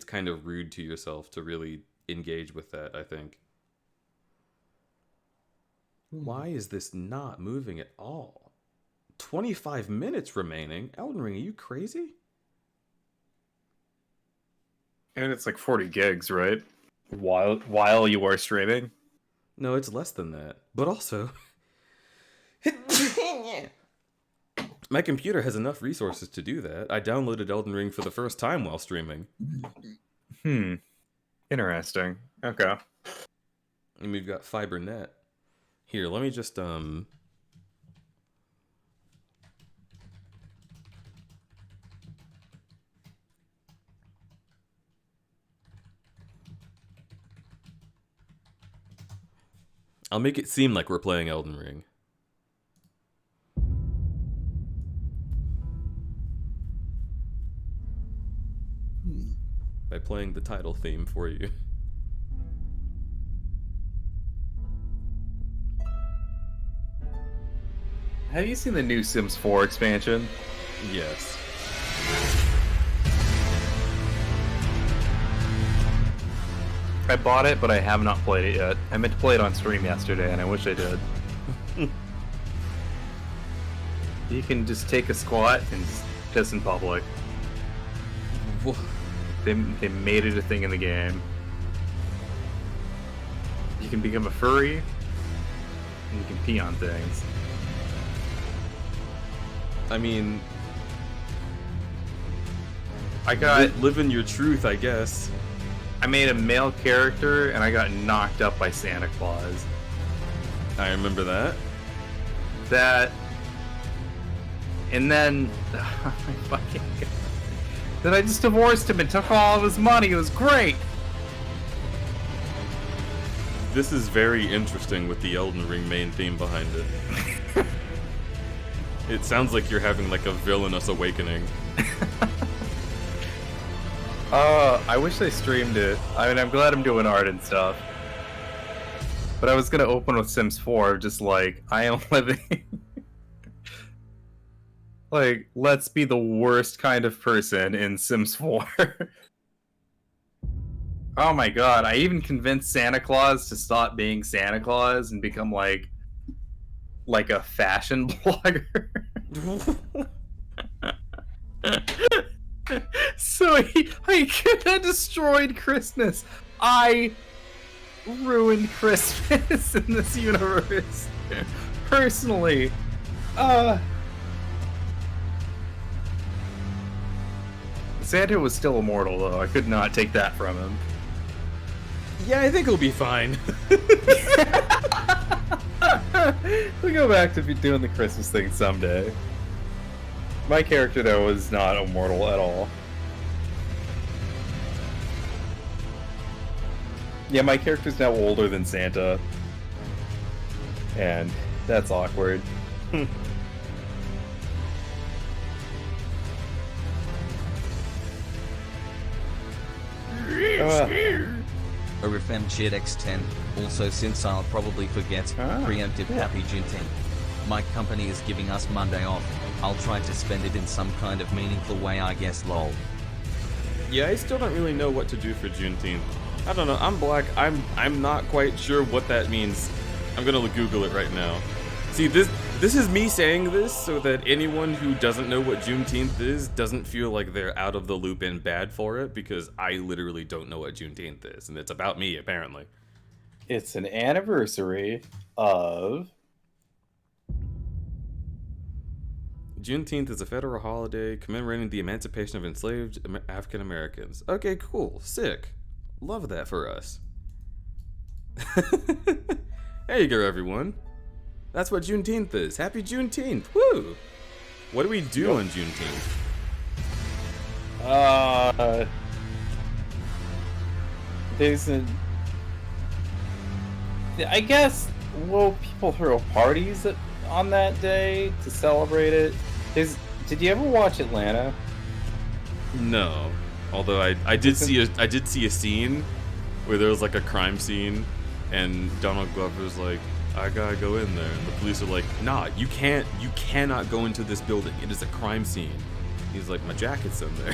kind of rude to yourself to really engage with that, I think. Why is this not moving at all? 25 minutes remaining? Elden Ring, are you crazy? And it's like 40 gigs, right? While you are streaming? No, it's less than that. But also, my computer has enough resources to do that. I downloaded Elden Ring for the first time while streaming. Interesting. Okay. And we've got fiber net. Here, let me just I'll make it seem like we're playing Elden Ring. By playing the title theme for you. Have you seen the new Sims 4 expansion? Yes. I bought it, but I have not played it yet. I meant to play it on stream yesterday, and I wish I did. You can just take a squat and piss in public. They made it a thing in the game. You can become a furry, and you can pee on things. I mean, I got living your truth, I guess. I made a male character, and I got knocked up by Santa Claus. I remember that. That, and then, oh my fucking God. Then I just divorced him and took all of his money. It was great. This is very interesting with the Elden Ring main theme behind it. It sounds like you're having like a villainous awakening. I wish I streamed it. I mean, I'm glad I'm doing art and stuff. But I was gonna open with Sims 4, just like, I am living... like, let's be the worst kind of person in Sims 4. Oh my god, I even convinced Santa Claus to stop being Santa Claus and become like a fashion blogger. So I destroyed Christmas. I ruined Christmas in this universe. Personally. Santa was still immortal, though. I could not take that from him. Yeah, I think he'll be fine. We'll go back to doing the Christmas thing someday. My character, though, was not immortal at all. Yeah, my character's now older than Santa. And that's awkward. RFM Jet X10. Also, since I'll probably forget, preemptive Happy Juneteenth. My company is giving us Monday off. I'll try to spend it in some kind of meaningful way, I guess, lol. Yeah, I still don't really know what to do for Juneteenth. I don't know, I'm black, I'm not quite sure what that means. I'm gonna Google it right now. See, this is me saying this so that anyone who doesn't know what Juneteenth is doesn't feel like they're out of the loop and bad for it, because I literally don't know what Juneteenth is, and it's about me, apparently. It's an anniversary of... Juneteenth is a federal holiday commemorating the emancipation of enslaved African Americans. Okay, cool. Sick. Love that for us. There you go, everyone. That's what Juneteenth is. Happy Juneteenth. Woo! What do we do on Juneteenth? There's a... I guess, well, people throw parties on that day to celebrate it. Did you ever watch Atlanta? No. Although I did see a scene where there was like a crime scene and Donald Glover's like, I gotta go in there, and the police are like, nah, you cannot go into this building. It is a crime scene. He's like, my jacket's in there.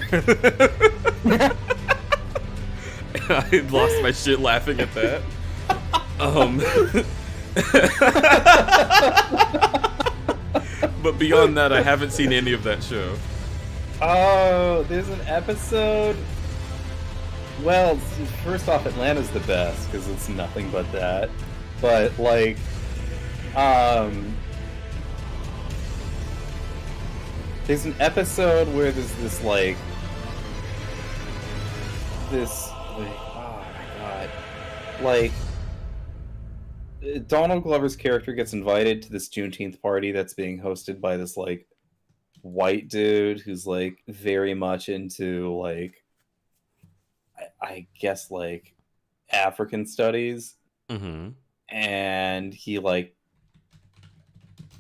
I lost my shit laughing at that. But beyond that, I haven't seen any of that show. Oh, there's an episode. Well, first off, Atlanta's the best because it's nothing but that. But like, there's an episode where there's this like, oh my god, like, Donald Glover's character gets invited to this Juneteenth party that's being hosted by this like white dude who's like very much into like I guess like African studies. Mm-hmm. And he like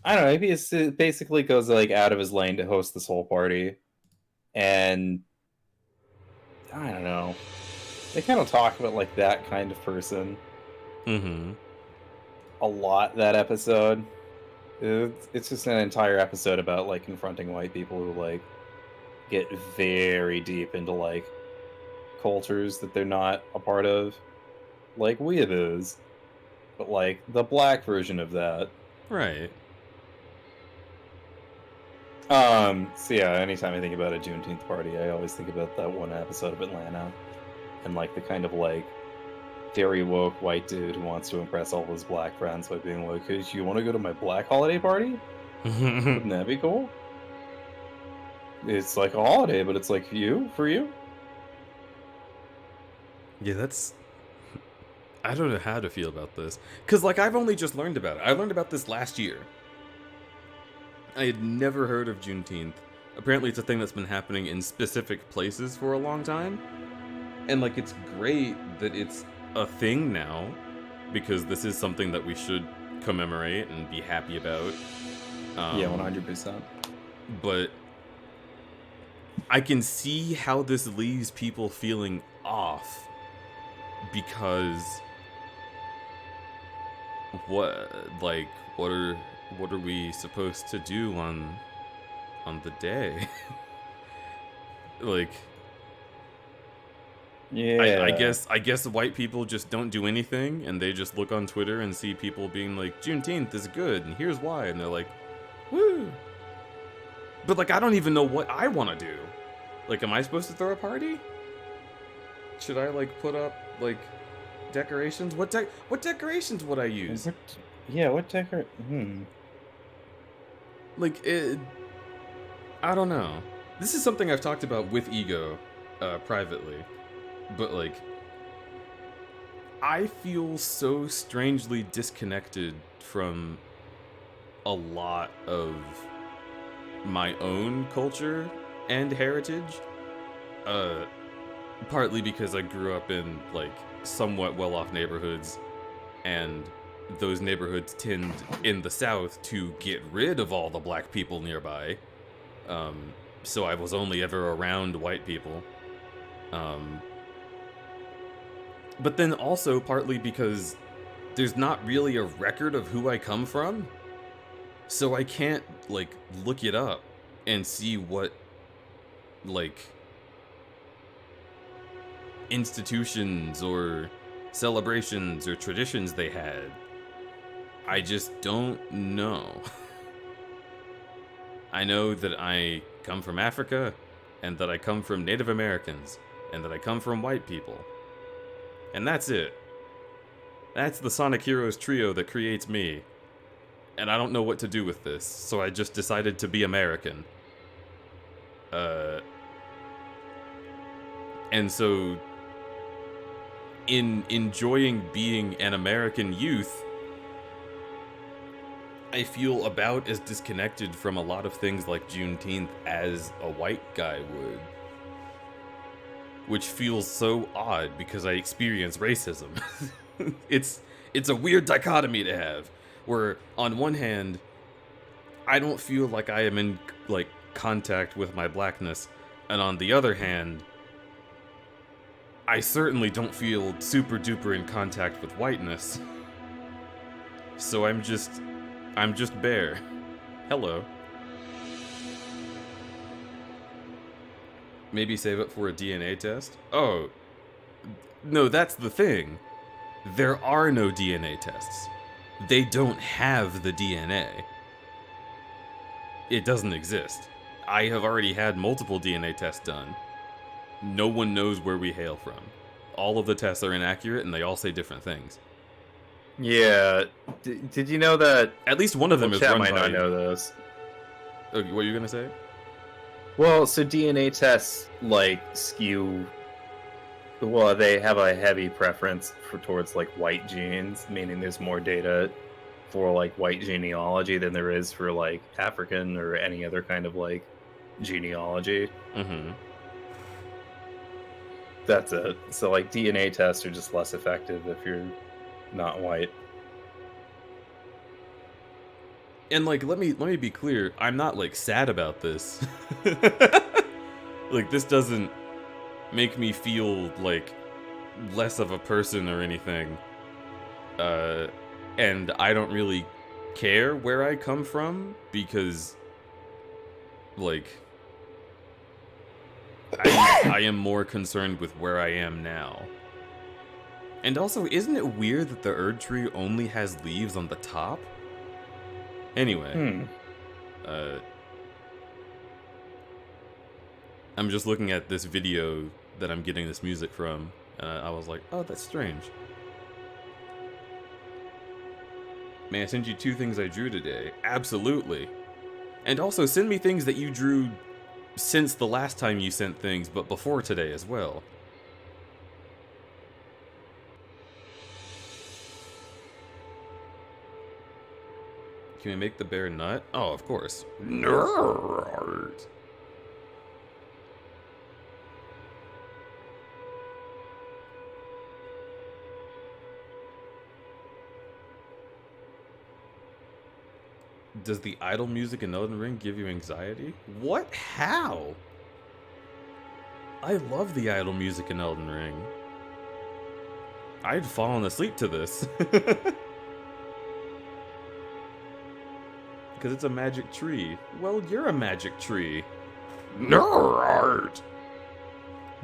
I don't know, he basically goes like out of his lane to host this whole party. And I don't know. They kind of talk about like that kind of person. Mm-hmm. A lot that episode. It's just an entire episode about like confronting white people who like get very deep into like cultures that they're not a part of, like weeaboos, but like the black version of that. Right. So yeah, anytime I think about a Juneteenth party, I always think about that one episode of Atlanta, and like the kind of like very woke white dude who wants to impress all his black friends by being like, "Hey, you want to go to my black holiday party? Wouldn't that be cool? It's like a holiday, but it's like for you." Yeah, that's... I don't know how to feel about this. Because, like, I've only just learned about it. I learned about this last year. I had never heard of Juneteenth. Apparently it's a thing that's been happening in specific places for a long time. And, like, it's great that it's a thing now, because this is something that we should commemorate and be happy about. Yeah, 100%. But I can see how this leaves people feeling off, because what are we supposed to do on the day? Like, yeah, I guess white people just don't do anything, and they just look on Twitter and see people being like, Juneteenth is good and here's why, and they're like, woo. But like, I don't even know what I want to do. Like, am I supposed to throw a party? Should I like put up like decorations? What decorations would I use? Like, I don't know. This is something I've talked about with Ego privately, but like, I feel so strangely disconnected from a lot of my own culture and heritage. Partly because I grew up in like somewhat well-off neighborhoods, and those neighborhoods tend in the South to get rid of all the black people nearby. So I was only ever around white people. But then also partly because there's not really a record of who I come from. So I can't like look it up and see what like institutions or celebrations or traditions they had. I just don't know. I know that I come from Africa, and that I come from Native Americans, and that I come from white people. And that's it. That's the Sonic Heroes trio that creates me. And I don't know what to do with this, so I just decided to be American. And so, in enjoying being an American youth, I feel about as disconnected from a lot of things like Juneteenth as a white guy would. Which feels so odd because I experience racism. It's a weird dichotomy to have, where on one hand, I don't feel like I am in like contact with my blackness, and on the other hand, I certainly don't feel super duper in contact with whiteness. So I'm just Bear. Hello. Maybe save it for a DNA test? Oh. No, that's the thing. There are no DNA tests. They don't have the DNA. It doesn't exist. I have already had multiple DNA tests done. No one knows where we hail from. All of the tests are inaccurate, and they all say different things. Yeah. Did you know that? At least one of them is chat run might by... not know this. Oh, what are you gonna say? Well, so DNA tests like skew Well, they have a heavy preference towards like white genes, meaning there's more data for like white genealogy than there is for like African or any other kind of like genealogy. Mm-hmm. That's it. So like DNA tests are just less effective if you're not white. And like, let me be clear. I'm not like sad about this. Like, this doesn't make me feel like less of a person or anything. And I don't really care where I come from because, like, I am more concerned with where I am now. And also, isn't it weird that the Erd tree only has leaves on the top? Anyway, I'm just looking at this video that I'm getting this music from, and I was like, oh, that's strange. May I send you 2 things I drew today? Absolutely. And also, send me things that you drew since the last time you sent things, but before today as well. Can we make the bear nut? Oh, of course. Nerd. Does the idle music in Elden Ring give you anxiety? What? How? I love the idle music in Elden Ring. I'd fallen asleep to this. Because it's a magic tree. Well, you're a magic tree. Nerd!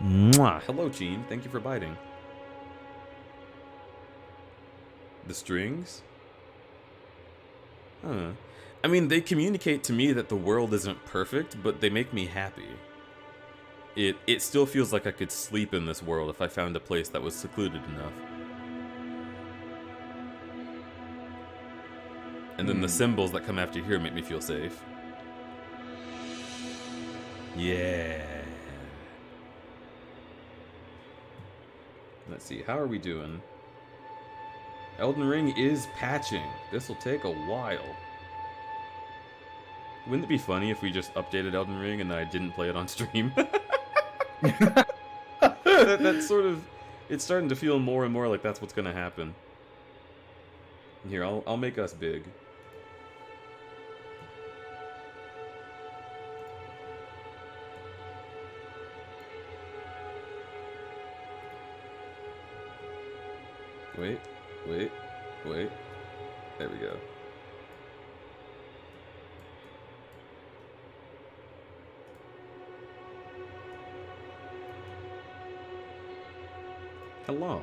Mwah. Hello, Gene. Thank you for biting. The strings? Huh. I mean, they communicate to me that the world isn't perfect, but they make me happy. It still feels like I could sleep in this world if I found a place that was secluded enough. And then the symbols that come after here make me feel safe. Yeah. Let's see, how are we doing? Elden Ring is patching. This will take a while. Wouldn't it be funny if we just updated Elden Ring and I didn't play it on stream? That's sort of... It's starting to feel more and more like that's what's gonna happen. Here, I'll make us big. Wait. There we go. Hello.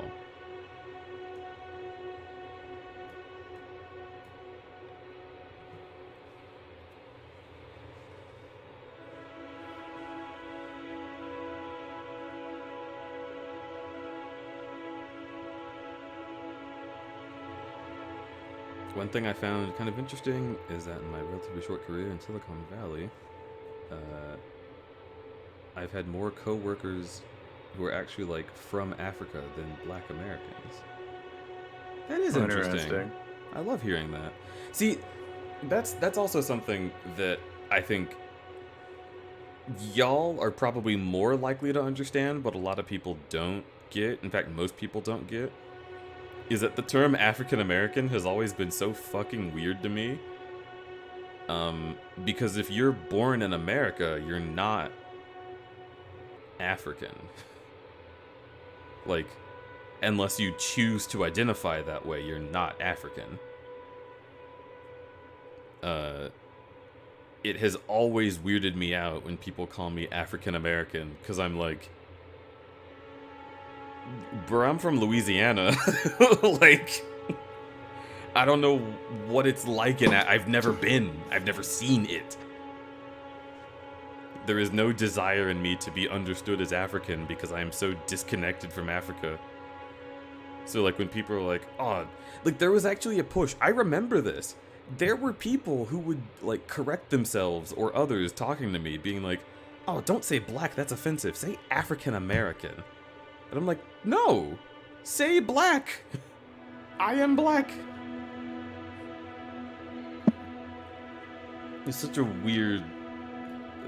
One thing I found kind of interesting is that in my relatively short career in Silicon Valley, I've had more co-workers who are actually like from Africa than Black Americans. That is interesting. I love hearing that. See, that's also something that I think y'all are probably more likely to understand, but a lot of people don't get. In fact, most people don't get. Is that the term African American has always been so fucking weird to me. Because if you're born in America, you're not African. Like, unless you choose to identify that way, you're not African. It has always weirded me out when people call me African American, because I'm like, bro, I'm from Louisiana. Like, I don't know what it's like, and I've never been. I've never seen it. There is no desire in me to be understood as African because I am so disconnected from Africa. So, like, when people are like, oh, like, there was actually a push. I remember this. There were people who would, like, correct themselves or others talking to me, being like, oh, don't say black, that's offensive. Say African American. And I'm like, no! Say black! I am black! It's such a weird,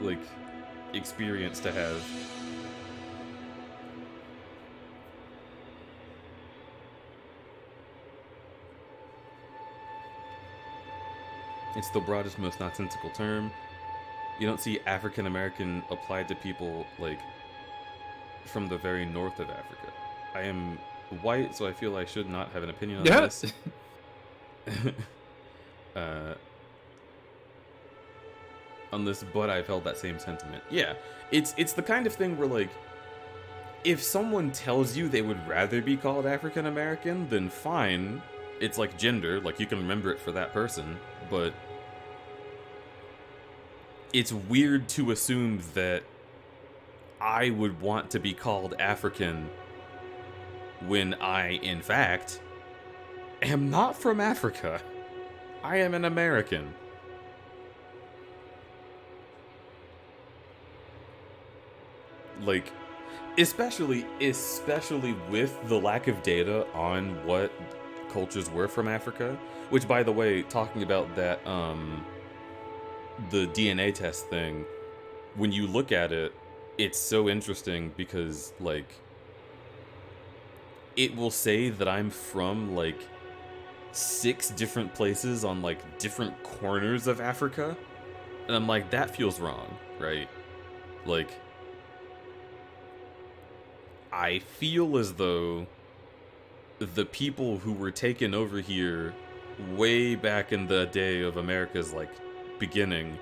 like, experience to have. It's the broadest, most nonsensical term. You don't see African American applied to people, like, from the very north of Africa. I am white, so I feel I should not have an opinion on this. On this, but I've held that same sentiment. Yeah, it's the kind of thing where, like, if someone tells you they would rather be called African American, then fine. It's like gender, like, you can remember it for that person, but it's weird to assume that I would want to be called African when I, in fact, am not from Africa. I am an American. Like, especially with the lack of data on what cultures were from Africa, which, by the way, talking about that, the DNA test thing, when you look at it, it's so interesting because, like, it will say that I'm from, like, 6 different places on, like, different corners of Africa, and I'm like, that feels wrong, right? Like, I feel as though the people who were taken over here way back in the day of America's, like, beginning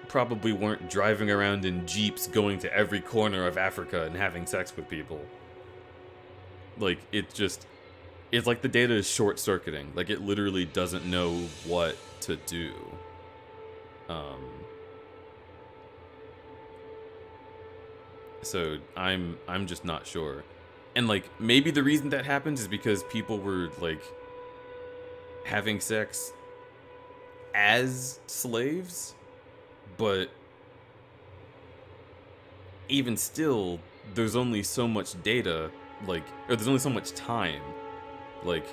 probably weren't driving around in jeeps going to every corner of Africa and having sex with people. Like, it's like the data is short-circuiting. Like, it literally doesn't know what to do. So I'm just not sure. And, like, maybe the reason that happens is because people were, like, having sex as slaves, but even still, there's only so much data, like, or there's only so much time. Like,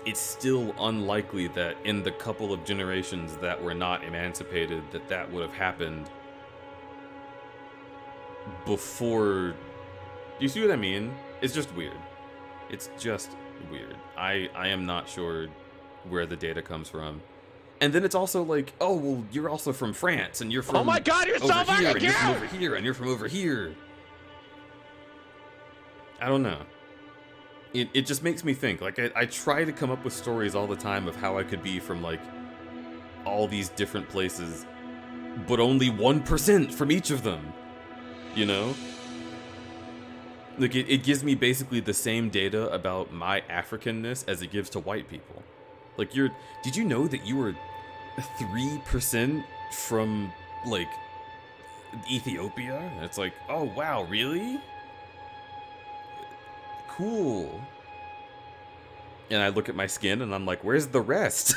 it's still unlikely that in the couple of generations that were not emancipated, that would have happened before. Do you see what I mean? It's just weird. It's just weird. I am not sure where the data comes from. And then it's also like, oh, well, you're also from France, and you're from Oh my God, you're so over here, and fucking you're from cute! over here, and you're from over here. I don't know. It just makes me think. Like, I try to come up with stories all the time of how I could be from, like, all these different places, but only 1% from each of them. You know? Like, it gives me basically the same data about my Africanness as it gives to white people. Like, did you know that you were 3% from, like, Ethiopia? And it's like, oh, wow, really? Cool. And I look at my skin and I'm like, where's the rest?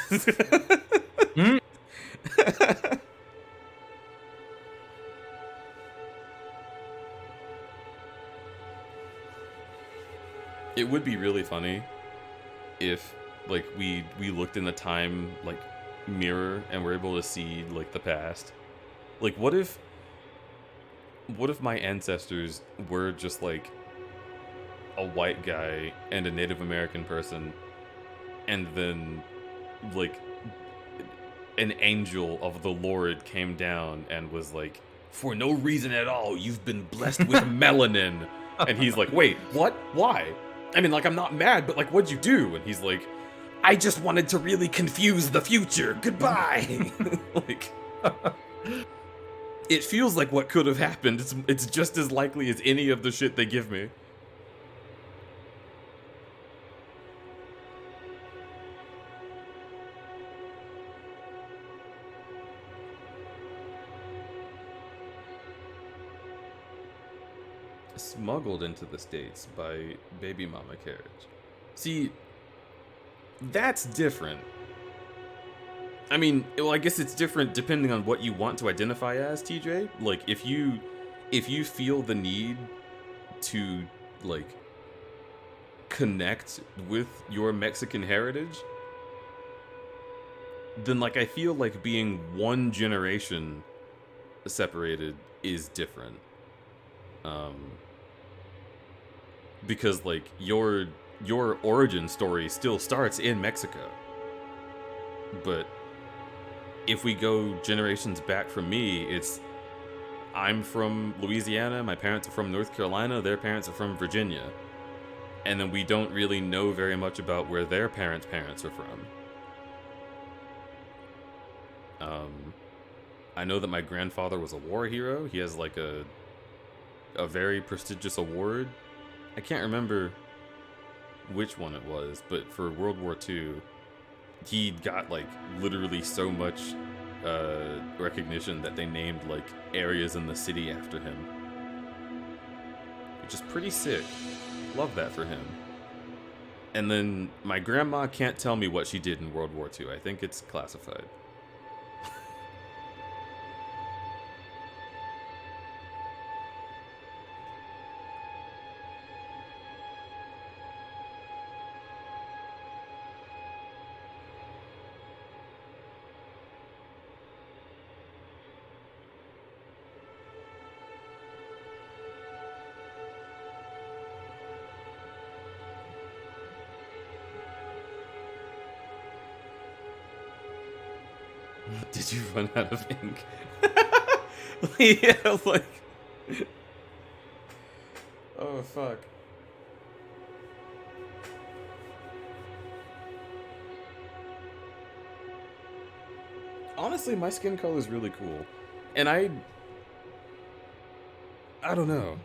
It would be really funny if, like, we looked in the time, like, mirror and we're able to see, like, the past. Like, what if my ancestors were just, like, a white guy and a Native American person, and then, like, an angel of the Lord came down and was like, for no reason at all, you've been blessed with melanin. And he's like, wait, what? Why? I mean, like, I'm not mad, but, like, what'd you do? And he's like, I just wanted to really confuse the future. Goodbye. Like, it feels like what could have happened. It's just as likely as any of the shit they give me. Smuggled into the States by baby mama carriage. See, that's different. I mean, well, I guess it's different depending on what you want to identify as, TJ. Like, if you feel the need to like connect with your Mexican heritage, then like I feel like being one generation separated is different. Because like your origin story still starts in Mexico. But if we go generations back from me, I'm from Louisiana, my parents are from North Carolina, their parents are from Virginia. And then we don't really know very much about where their parents' parents are from. I know that my grandfather was a war hero. He has like a very prestigious award. I can't remember which one it was, but for World War II, he got like literally so much recognition that they named like areas in the city after him, which is pretty sick. Love that for him. And then my grandma can't tell me what she did in World War II. I think it's classified. Did you run out of ink? Yeah, like... Oh, fuck. Honestly, my skin color is really cool. And I don't know.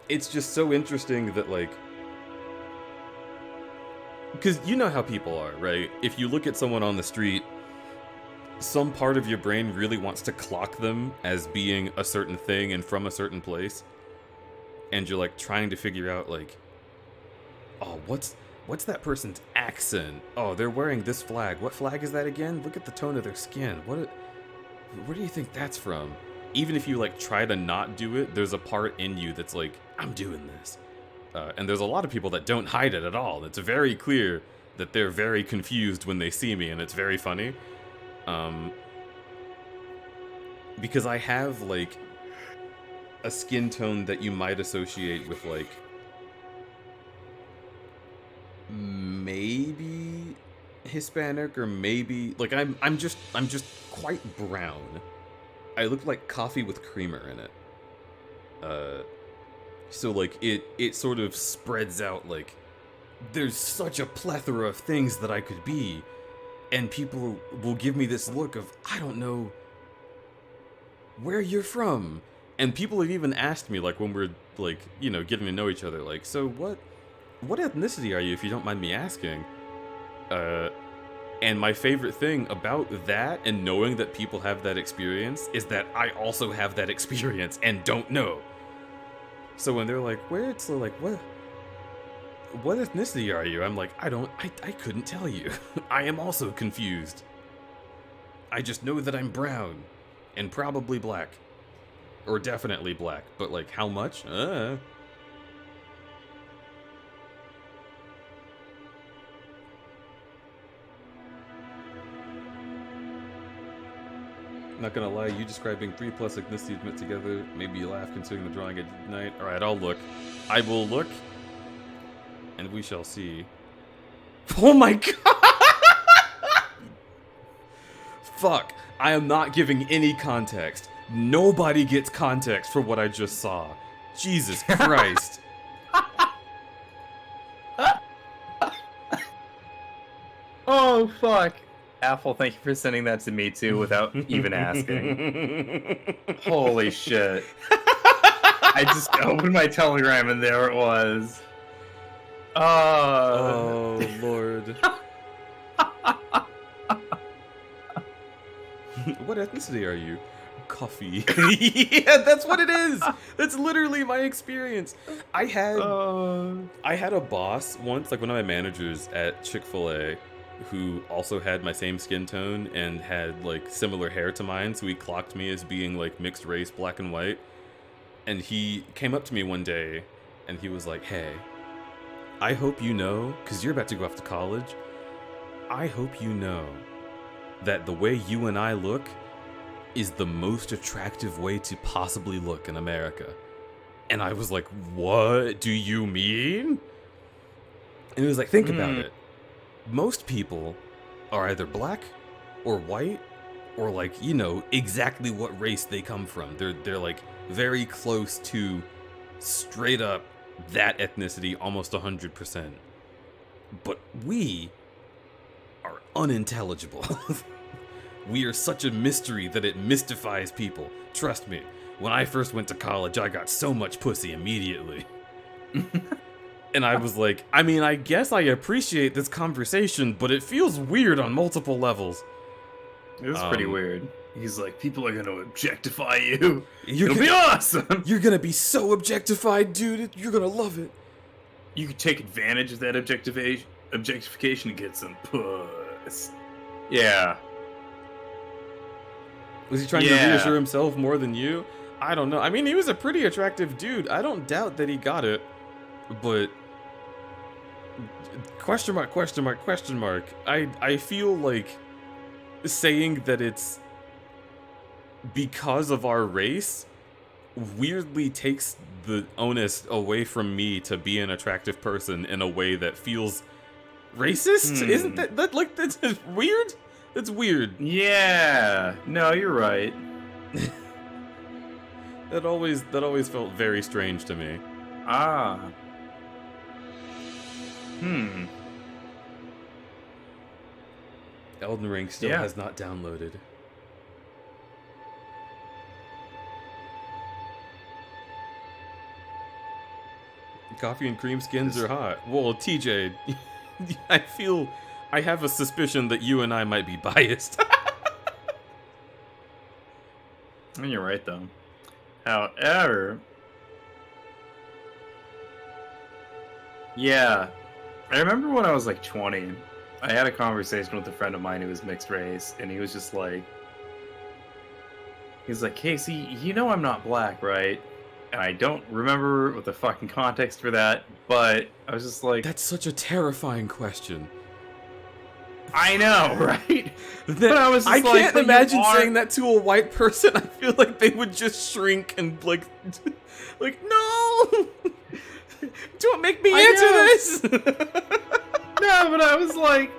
It's just so interesting that, like... Because you know how people are, right? If you look at someone on the street, some part of your brain really wants to clock them as being a certain thing and from a certain place. And you're like trying to figure out like, oh, what's that person's accent? Oh, they're wearing this flag. What flag is that again? Look at the tone of their skin. Where do you think that's from? Even if you like try to not do it, there's a part in you that's like, I'm doing this. And there's a lot of people that don't hide it at all. It's very clear that they're very confused when they see me, and it's very funny. Because I have, like, a skin tone that you might associate with, like, maybe Hispanic or maybe, like, I'm just quite brown. I look like coffee with creamer in it. So, like, it sort of spreads out, like, there's such a plethora of things that I could be, and people will give me this look of, I don't know where you're from. And people have even asked me, like, when we're, like, you know, getting to know each other, like, so what ethnicity are you, if you don't mind me asking? And my favorite thing about that and knowing that people have that experience is that I also have that experience and don't know. So when they're like, where it's like, what ethnicity are you? I'm like, I couldn't tell you. I am also confused. I just know that I'm brown and probably black. Or definitely black, but like how much? Not gonna lie, you describing 3+ ethnicities met together made me laugh considering the drawing I did tonight. Alright, I'll look. I will look. And we shall see. Oh my god! Fuck. I am not giving any context. Nobody gets context for what I just saw. Jesus Christ. Oh, fuck. Apple, thank you for sending that to me too without even asking. Holy shit. I just opened my Telegram and there it was. Oh, Lord. What ethnicity are you? Coffee. Yeah, that's what it is. That's literally my experience. I had a boss once, like one of my managers at Chick-fil-A, who also had my same skin tone and had like similar hair to mine, so he clocked me as being like mixed race, black and white. And he came up to me one day, and he was like, "Hey, I hope you know, because you're about to go off to college, I hope you know that the way you and I look is the most attractive way to possibly look in America." And I was like, "What do you mean?" And he was like, "Think about it. Most people are either black or white or like, you know, exactly what race they come from. They're like very close to straight up that ethnicity, almost 100%. But we are unintelligible. We are such a mystery that it mystifies people. Trust me, when I first went to college, I got so much pussy immediately." And I was like, I mean, I guess I appreciate this conversation, but it feels weird on multiple levels. It was pretty weird. He's like, people are gonna objectify you. It'll gonna be awesome. You're gonna be so objectified, dude. You're gonna love it. You could take advantage of that objectification to get some puss. Yeah. Was he trying to reassure himself more than you? I don't know. I mean, he was a pretty attractive dude. I don't doubt that he got it, but question mark, question mark, question mark. I feel like saying that it's because of our race weirdly takes the onus away from me to be an attractive person in a way that feels racist. Isn't that like, that's weird? That's weird. Yeah. No, you're right. That always felt very strange to me. Ah. Elden Ring still has not downloaded. Coffee and cream skins are hot. Well, TJ, I have a suspicion that you and I might be biased. I mean, you're right, though. However, yeah, I remember when I was like 20, I had a conversation with a friend of mine who was mixed race, and he was just like, he's like, "Casey, you know I'm not black, right?" And I don't remember what the fucking context for that, but I was just like, that's such a terrifying question. I know, right? But I was just I like, can't imagine saying that to a white person. I feel like they would just shrink and like no, don't make me answer this. No, but I was like,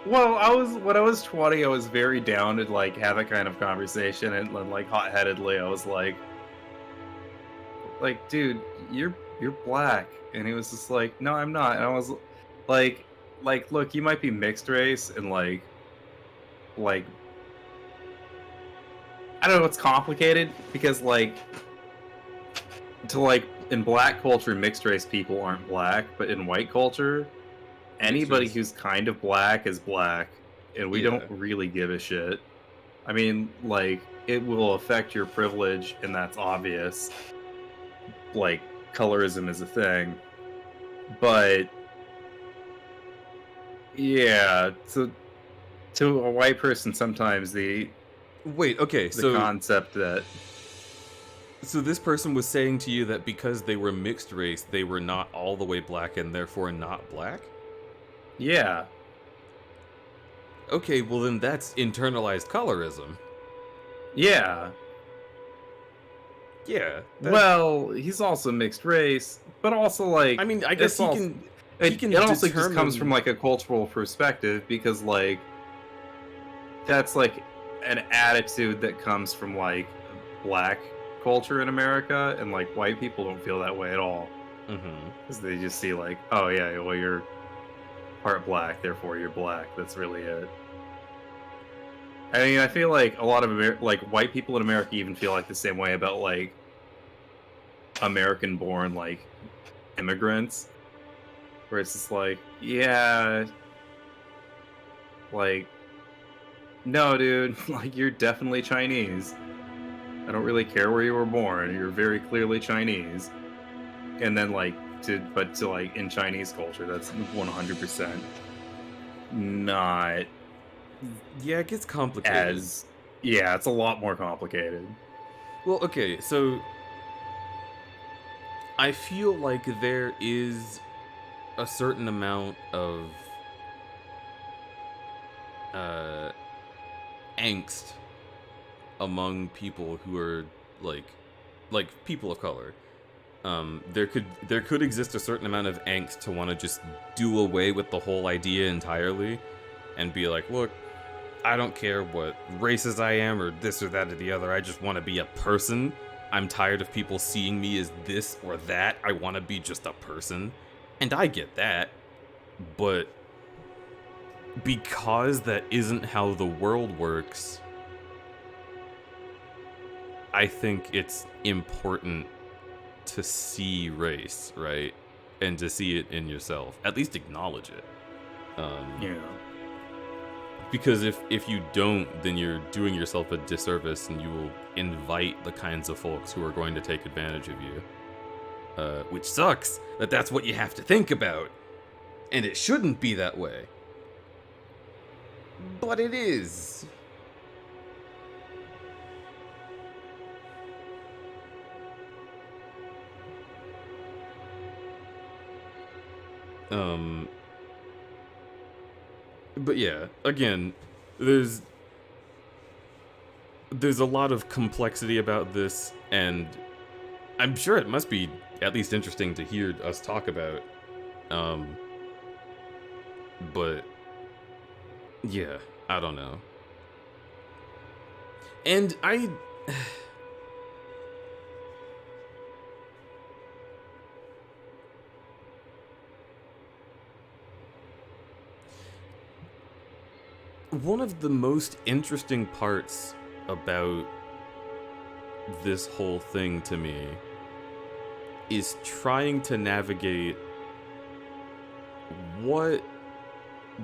well, when I was 20, I was very down to like have that kind of conversation, and like hot-headedly, I was like, dude, you're black, and he was just like, no, I'm not, and I was like, look, you might be mixed race, and like, I don't know, it's complicated because in black culture, mixed race people aren't black, but in white culture, anybody who's kind of black is black, and we don't really give a shit. I mean, like, it will affect your privilege, and that's obvious. Like, colorism is a thing. But yeah, so to a white person, sometimes the concept that, so this person was saying to you that because they were mixed race, they were not all the way black and therefore not black? Yeah. Okay, well then that's internalized colorism. Yeah. Yeah. Well, he's also mixed race, but also like, I mean, I guess he can it also just comes from like a cultural perspective, because like that's like an attitude that comes from like black culture in America, and like white people don't feel that way at all, because they just see like, oh yeah, well, you're part black, therefore you're black. That's really it. I mean, I feel like a lot of like white people in America even feel like the same way about like American-born like immigrants, where it's just like, yeah, like, no, dude, like, you're definitely Chinese. I don't really care where you were born. You're very clearly Chinese. And then like to like in Chinese culture, that's 100% not. Yeah, it gets complicated. Yeah, it's a lot more complicated. Well, okay, so I feel like there is a certain amount of angst among people who are like people of color. There could exist a certain amount of angst to want to just do away with the whole idea entirely and be like, look, I don't care what races I am or this or that or the other. I just want to be a person. I'm tired of people seeing me as this or that. I want to be just a person. And I get that. But because that isn't how the world works, I think it's important to see race, right? And to see it in yourself. At least acknowledge it. Yeah. Because if you don't, then you're doing yourself a disservice and you will invite the kinds of folks who are going to take advantage of you. Which sucks that that's what you have to think about. And it shouldn't be that way. But it is. But yeah, again, there's a lot of complexity about this, and I'm sure it must be at least interesting to hear us talk about. But yeah, I don't know. And one of the most interesting parts about this whole thing to me is trying to navigate what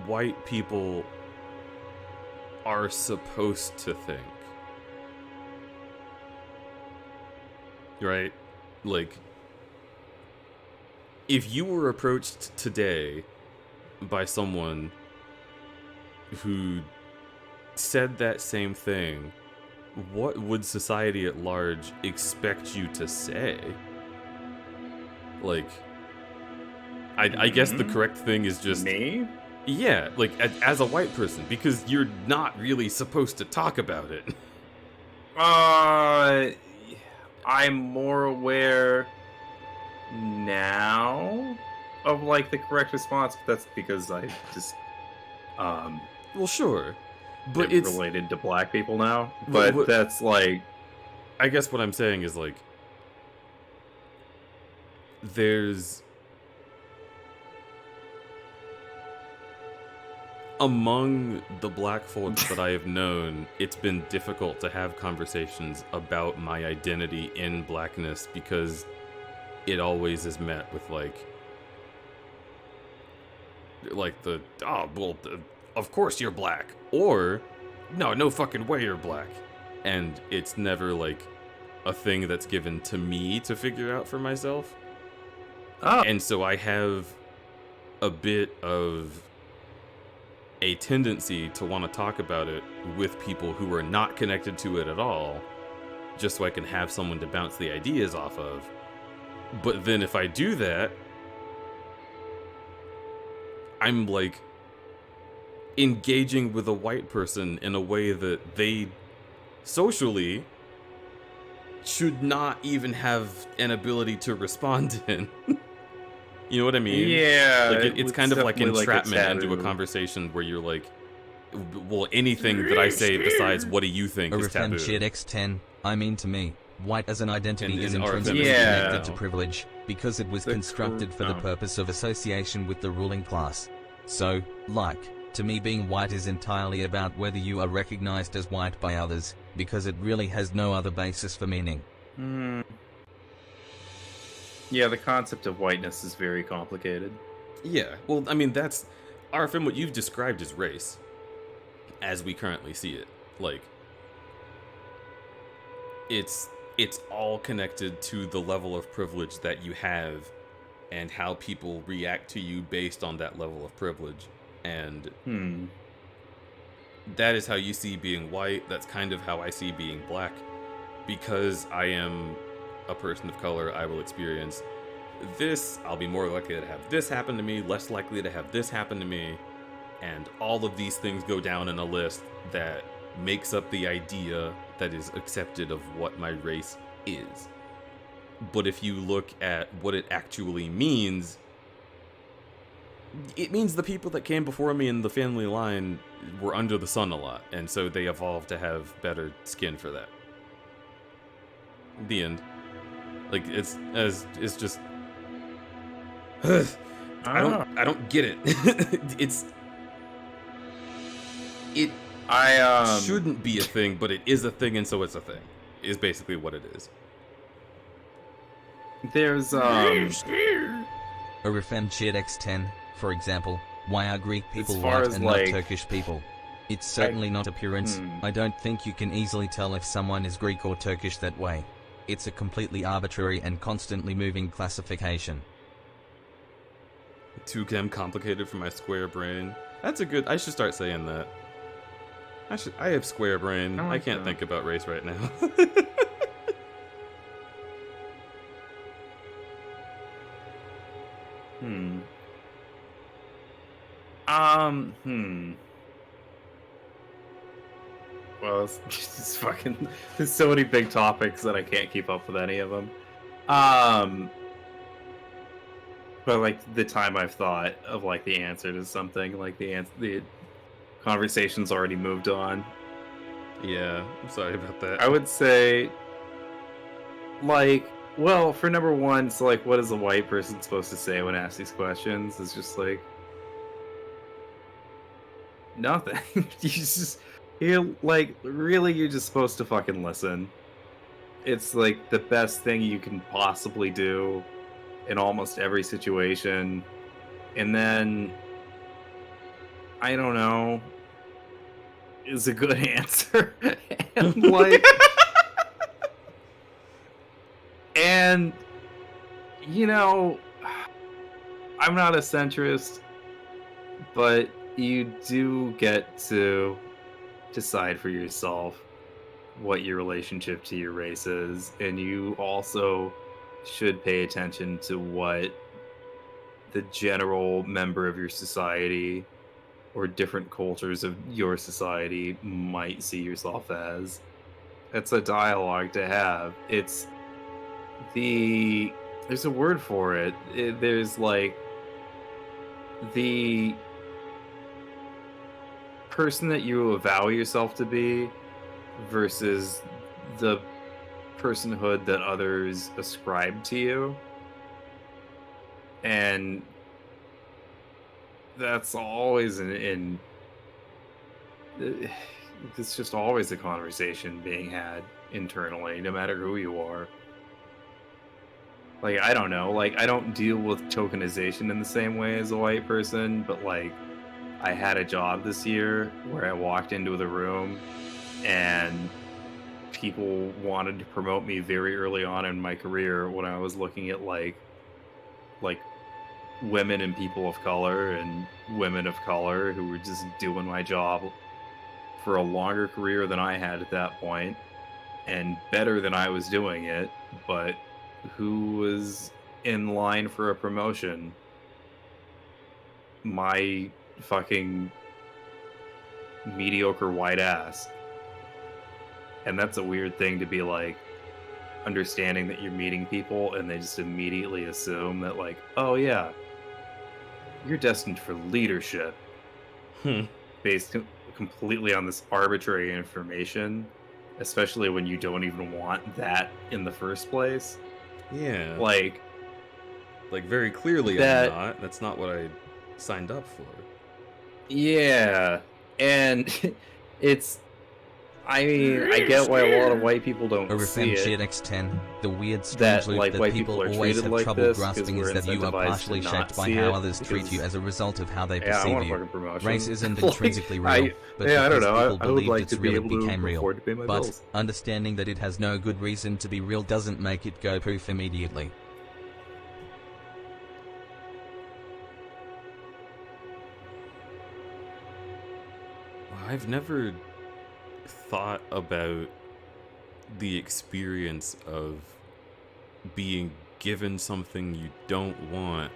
white people are supposed to think. Right? Like, if you were approached today by someone who said that same thing, what would society at large expect you to say? Like, I guess the correct thing is just... Me? Yeah, like, as a white person, because you're not really supposed to talk about it. I'm more aware now of, like, the correct response, but that's because I just, well, sure, but it's it's related to black people now. But that's like, I guess what I'm saying is, like, there's among the black folks that I have known, it's been difficult to have conversations about my identity in blackness because it always is met with like the, oh, well, of course you're black, or no fucking way you're black. And it's never like a thing that's given to me to figure out for myself. And so I have a bit of a tendency to want to talk about it with people who are not connected to it at all, just so I can have someone to bounce the ideas off of. But then if I do that, I'm like engaging with a white person in a way that they socially should not even have an ability to respond in. You know what I mean? Yeah. Like it's kind of like entrapment into a conversation where you're like, well, anything that I say besides what do you think is taboo. X10, I mean, to me, white as an identity is in intrinsically RFM. connected to privilege, because it was constructed for the purpose of association with the ruling class. So, like, to me being white is entirely about whether you are recognized as white by others, because it really has no other basis for meaning. Yeah, the concept of whiteness is very complicated. Yeah, well, I mean, that's RFM, what you've described as race, as we currently see it. Like, it's all connected to the level of privilege that you have and how people react to you based on that level of privilege. And that is how you see being white. That's kind of how I see being black. Because I am a person of color, I will experience this, I'll be more likely to have this happen to me, less likely to have this happen to me, and all of these things go down in a list that makes up the idea that is accepted of what my race is. But if you look at what it actually means, it means the people that came before me in the family line were under the sun a lot, and so they evolved to have better skin for that. The end. Like, it's just I don't get it. It shouldn't be a thing, but it is a thing, and so it's a thing. Is basically what it is. There's Orifem Shared X10, for example, why are Greek people far white as, and like, not Turkish people? It's certainly not appearance. I don't think you can easily tell if someone is Greek or Turkish that way. It's a completely arbitrary and constantly moving classification. Too complicated for my square brain. That's a good. I should start saying that. I have square brain. I can't think about race right now. Well, it's just fucking. There's so many big topics that I can't keep up with any of them. But like the time I've thought of like the answer to something, like the conversation's already moved on. Yeah, I'm sorry about that. I would say, like, well, for number one, so like, what is a white person supposed to say when asked these questions? It's just like nothing. You're like, really, you're just supposed to fucking listen. It's like the best thing you can possibly do in almost every situation. And then, I don't know, is a good answer. And like, and you know, I'm not a centrist, but you do get to decide for yourself what your relationship to your race is, and you also should pay attention to what the general member of your society or different cultures of your society might see yourself as. It's a dialogue to have. It's there's a word for it. There's like the person that you avow yourself to be versus the personhood that others ascribe to you. And that's always it's just always a conversation being had internally, no matter who you are. Like, I don't know, like, I don't deal with tokenization in the same way as a white person, but like, I had a job this year where I walked into the room and people wanted to promote me very early on in my career when I was looking at like women and people of color and women of color who were just doing my job for a longer career than I had at that point and better than I was doing it, but who was in line for a promotion. My fucking mediocre white ass. And that's a weird thing to be like, understanding that you're meeting people and they just immediately assume that like, oh yeah, you're destined for leadership. Based completely on this arbitrary information, especially when you don't even want that in the first place. Yeah. Like very clearly I'm not. That's not what I signed up for. Yeah. And it's, I mean, I get why a lot of white people don't see it. X10, the weird strange That, loop like, that white people people are always treated have like trouble this 'cause grasping is we're that you are incentivized partially to shaped not by see how it others treat because- you as a result of how they Yeah, I perceive want a you. fucking promotion. Race isn't Like, intrinsically real, I but don't because know. people I would believed like it's to be real, it able to became real. afford to pay my But bills. understanding that it has no good reason to be real doesn't make it go poof immediately. I've never thought about the experience of being given something you don't want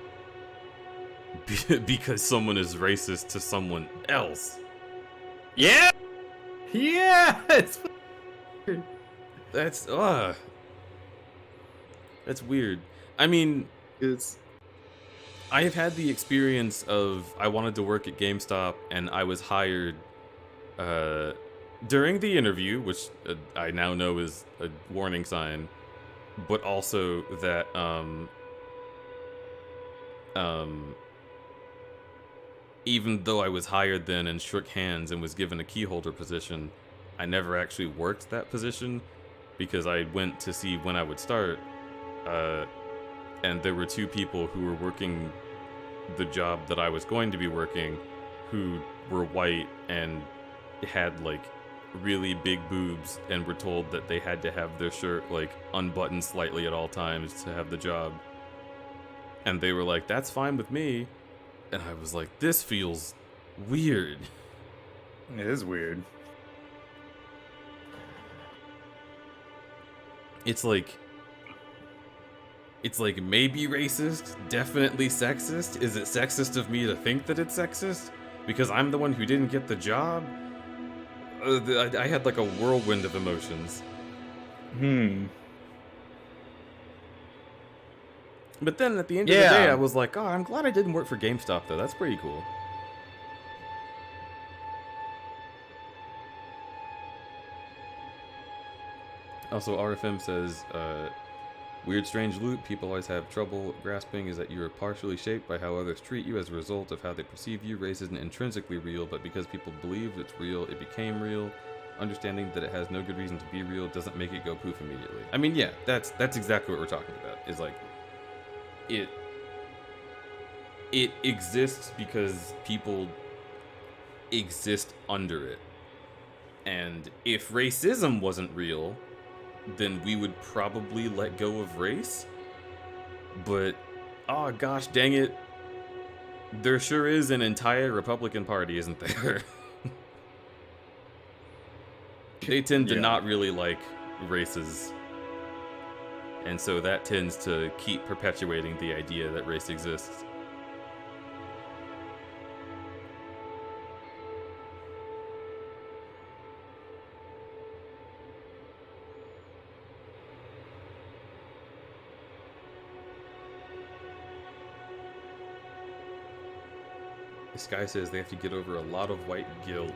because someone is racist to someone else. Yeah! Yeah! That's weird. I mean, I have had the experience of I wanted to work at GameStop and I was hired during the interview, which I now know is a warning sign, but also that even though I was hired then and shook hands and was given a keyholder position, I never actually worked that position because I went to see when I would start, and there were two people who were working the job that I was going to be working who were white and had like really big boobs and were told that they had to have their shirt like unbuttoned slightly at all times to have the job. And they were like, that's fine with me. And I was like, this feels weird. It is weird. It's like maybe racist, definitely sexist. Is it sexist of me to think that it's sexist? Because I'm the one who didn't get the job? I had like a whirlwind of emotions. But then at the end of the day, I was like, oh, I'm glad I didn't work for GameStop, though. That's pretty cool. Also, RFM says, weird strange loop people always have trouble grasping is that you are partially shaped by how others treat you as a result of how they perceive you. Race isn't intrinsically real, but because people believe it's real, it became real. Understanding that it has no good reason to be real doesn't make it go poof immediately. I mean, yeah, that's exactly what we're talking about. Is like, it exists because people exist under it. And if racism wasn't real, then we would probably let go of race. But, oh gosh dang it, there sure is an entire Republican Party, isn't there? They tend to not really like races. And so that tends to keep perpetuating the idea that race exists. This guy says they have to get over a lot of white guilt.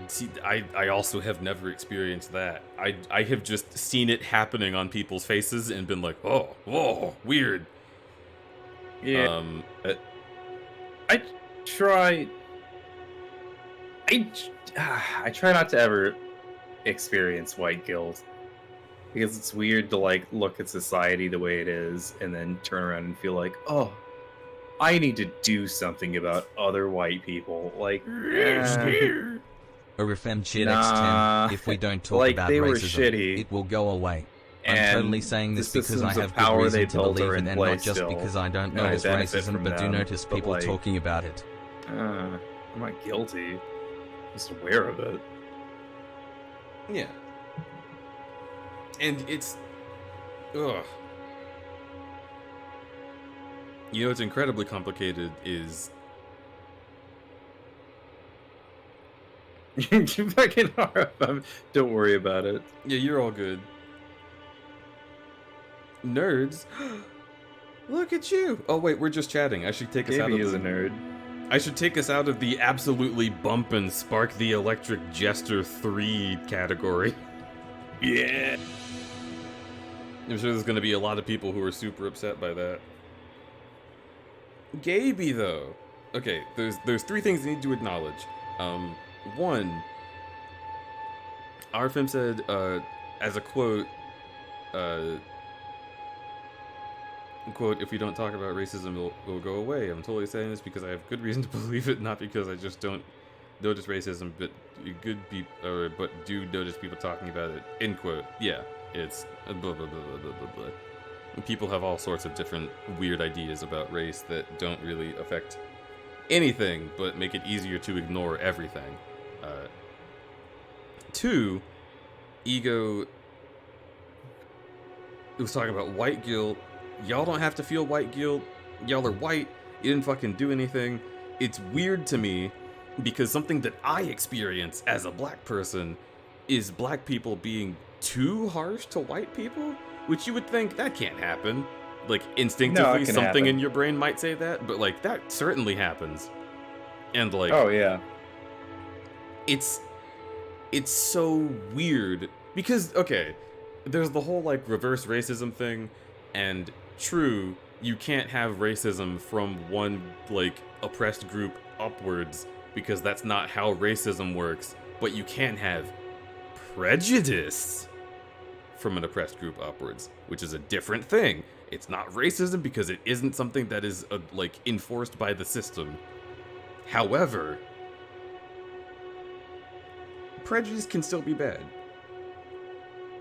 See, I also have never experienced that. I have just seen it happening on people's faces and been like, oh, whoa, weird. Yeah. I try not to ever experience white guilt because it's weird to like look at society the way it is and then turn around and feel like, oh, I need to do something about other white people. Like, RFM Chat X10, if we don't talk like, about they were racism, shitty. it will go away. I'm And totally saying this the because I systems of have good power reason they to built believe are it, in and place not just still, because I don't and I notice benefit racism, from but do them, notice but, people like, talking about it. I'm not guilty. Just aware of it. Yeah. And it's... Ugh. You know what's incredibly complicated is... You fucking are. Don't worry about it. Yeah, you're all good. Nerds? Look at you! Oh wait, we're just chatting. I should take us out of Gaby is the... a nerd. I should take us out of the absolutely bumpin' Spark the Electric Jester 3 category. Yeah. I'm sure there's gonna be a lot of people who are super upset by that. Gaby, though. Okay, there's three things I need to acknowledge. One, RFM said, as a quote, quote, if we don't talk about racism, it'll go away. I'm totally saying this because I have good reason to believe it, not because I just don't notice racism, but but do notice people talking about it, end quote. Yeah, it's blah, blah, blah, blah, blah, blah, blah. People have all sorts of different weird ideas about race that don't really affect anything, but make it easier to ignore everything. Two, Ego was talking about white guilt y'all don't have to feel white guilt. Y'all are white. You didn't fucking do anything. It's weird to me because something that I experience as a black person is black people being too harsh to white people, which you would think that can't happen. Like, instinctively, something happen. in your brain might say that, but, like, that certainly happens. And, like... Oh, yeah. It's so weird. Because, okay, there's the whole, like, reverse racism thing, and true, you can't have racism from one, like, oppressed group upwards, because that's not how racism works, but you can have prejudice from an oppressed group upwards, which is a different thing. It's not racism because it isn't something that is, like, enforced by the system. However, prejudice can still be bad.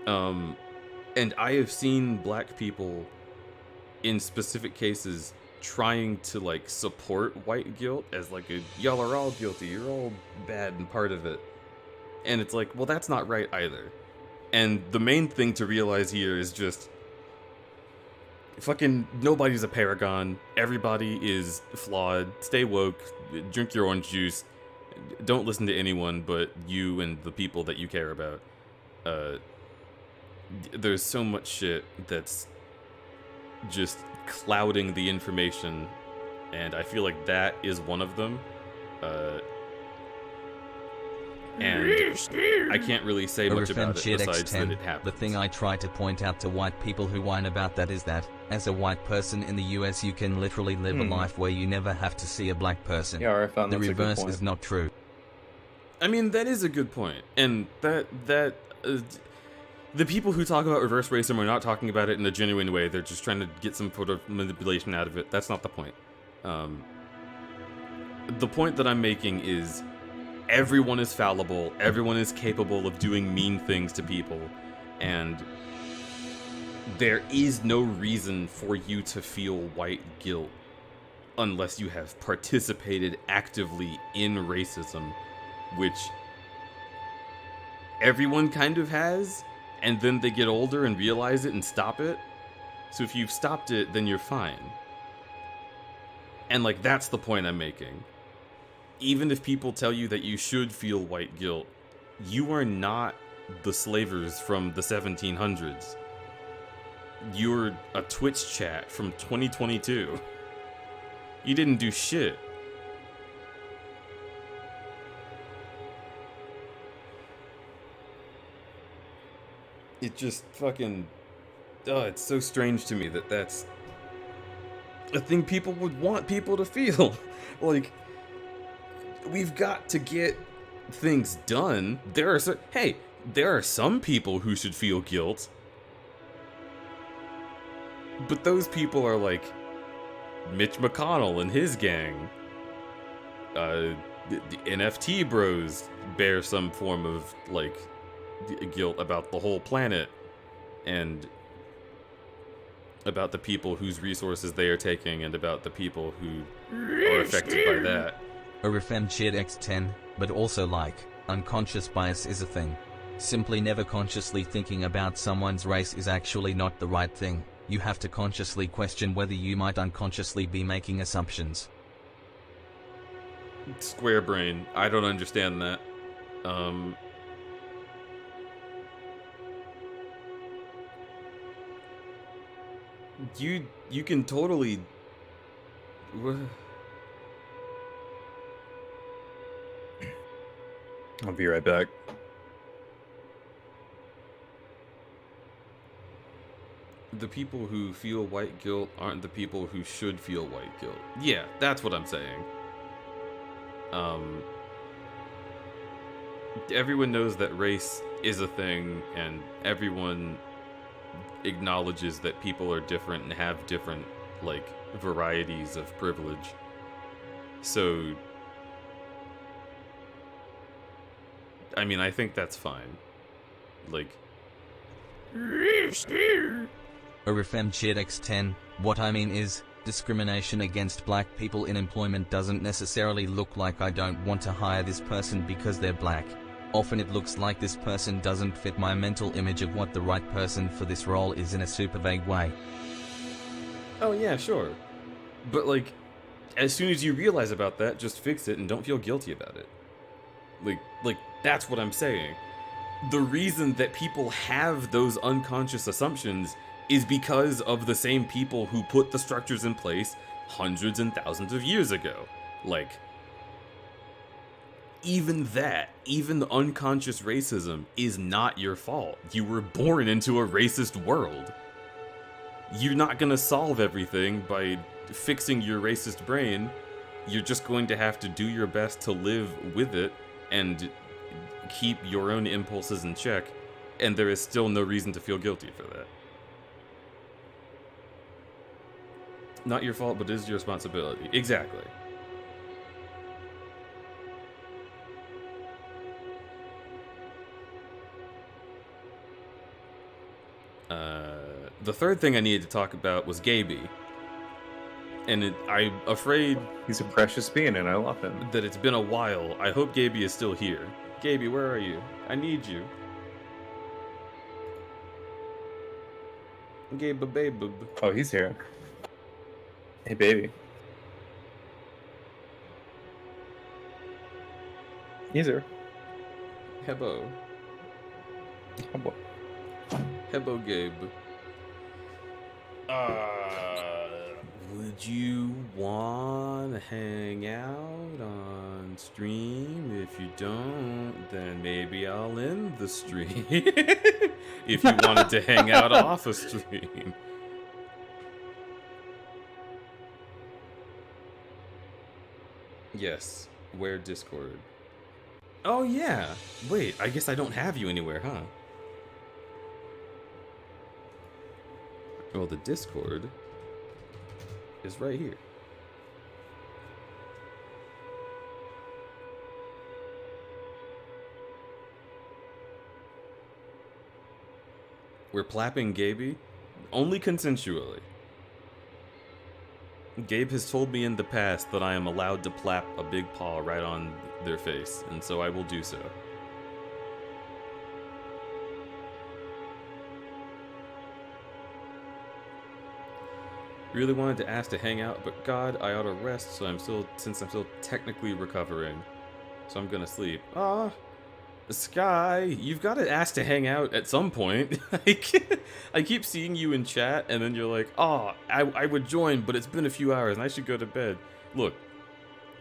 And I have seen black people in specific cases trying to, like, support white guilt as, like, y'all are all guilty, you're all bad and part of it. And it's like, well, that's not right either. And the main thing to realize here is just, fucking nobody's a paragon. Everybody is flawed. Stay woke. Drink your orange juice. Don't listen to anyone but you and the people that you care about. There's so much shit that's just clouding the information, and I feel like that is one of them. And I can't really say much about it besides that it happens. The thing I try to point out to white people who whine about that is that, as a white person in the US, you can literally live a life where you never have to see a black person. Yeah, I found the that's a good reverse point. is not true. I mean, that is a good point. And the people who talk about reverse racism are not talking about it in a genuine way. They're just trying to get some sort of manipulation out of it. That's not the point. The point that I'm making is everyone is fallible. Everyone is capable of doing mean things to people. And there is no reason for you to feel white guilt unless you have participated actively in racism, which everyone kind of has, and then they get older and realize it and stop it. So if you've stopped it, then you're fine. And, like, that's the point I'm making. Even if people tell you that you should feel white guilt, you are not the slavers from the 1700s. You're a Twitch chat from 2022. You didn't do shit. It just fucking... Oh, it's so strange to me that that's a thing people would want people to feel. Like, we've got to get things done. There are some people who should feel guilt. But those people are like Mitch McConnell and his gang. The NFT bros bear some form of, like, guilt about the whole planet and about the people whose resources they are taking and about the people who are affected by that. Orifem cheered X10, but also, like, unconscious bias is a thing. Simply never consciously thinking about someone's race is actually not the right thing. You have to consciously question whether you might unconsciously be making assumptions. Square brain. I don't understand that. You can totally... I'll be right back. The people who feel white guilt aren't the people who should feel white guilt. Yeah, that's what I'm saying. Everyone knows that race is a thing, and everyone acknowledges that people are different and have different, like, varieties of privilege. So, I mean, I think that's fine. Like... Orifem cheered X10, what I mean is, discrimination against black people in employment doesn't necessarily look like I don't want to hire this person because they're black. Often it looks like this person doesn't fit my mental image of what the right person for this role is in a super vague way. Oh yeah, sure. But like, as soon as you realize about that, just fix it and don't feel guilty about it. Like that's what I'm saying. The reason that people have those unconscious assumptions is because of the same people who put the structures in place hundreds and thousands of years ago. Like, even unconscious racism is not your fault. You were born into a racist world. You're not gonna solve everything by fixing your racist brain. You're just going to have to do your best to live with it and keep your own impulses in check, and there is still no reason to feel guilty for that. Not your fault, but it is your responsibility. Exactly. The third thing I needed to talk about was Gaby. And I'm afraid... He's a precious being, and I love him. ...that it's been a while. I hope Gaby is still here. Gaby, where are you? I need you. Gaby, baby. Oh, he's here. Hey, baby. He's here. Hebo. Hebo. Hebo, Gabe. Would you want to hang out on stream? If you don't, then maybe I'll end the stream. If you wanted to hang out off a stream. Yes, where Discord? Oh yeah! Wait, I guess I don't have you anywhere, huh? Well, the Discord is right here. We're plapping Gaby, only consensually. Gabe has told me in the past that I am allowed to plap a big paw right on their face, and so I will do so. Really wanted to ask to hang out, but God, I ought to rest, since I'm still technically recovering. So I'm gonna sleep. Sky, you've got to ask to hang out at some point. I keep seeing you in chat, and then you're like, I would join, but it's been a few hours, and I should go to bed. Look,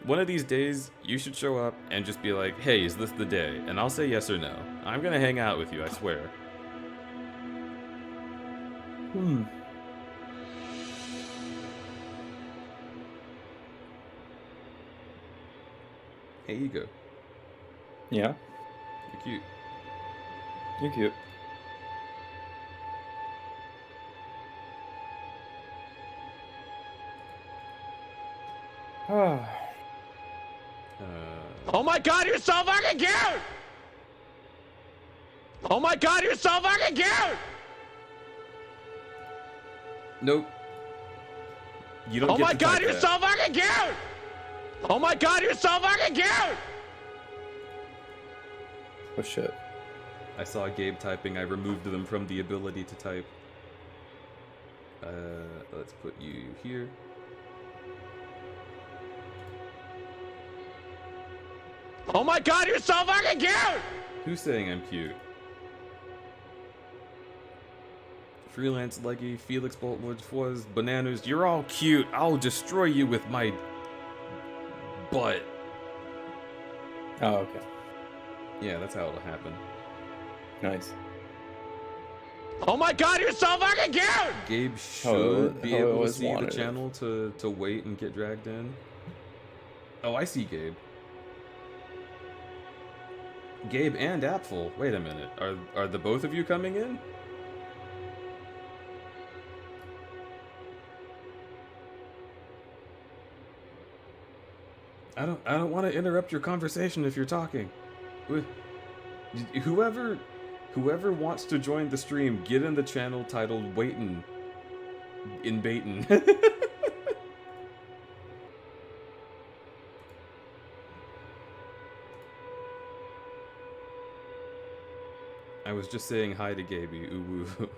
one of these days, you should show up and just be like, hey, is this the day? And I'll say yes or no. I'm gonna hang out with you, I swear. Hey, Ego. Yeah? You're cute. You're cute. Oh my god, you're so fucking cute! Oh my god, you're so fucking cute! Nope. You don't Oh get my to god, type you're that. so fucking cute! Oh my god, you're so fucking cute! Oh shit. I saw Gabe typing, I removed them from the ability to type. Let's put you here. Oh my god, you're so fucking cute! Who's saying I'm cute? Freelance Leggy, Felix Boltwood, Fuzz, Bananas, you're all cute. I'll destroy you with my butt. Oh, okay. Yeah, that's how it'll happen. Nice. Oh my god, you're so fucking cute! Gabe should be able to always see the wanted it. channel to wait and get dragged in. Oh, I see Gabe. Gabe and Apfel. Wait a minute. Are the both of you coming in? I don't want to interrupt your conversation if you're talking. Whoever wants to join the stream, get in the channel titled Waitin' in Baitin'. I was just saying hi to Gaby. Ooh woo.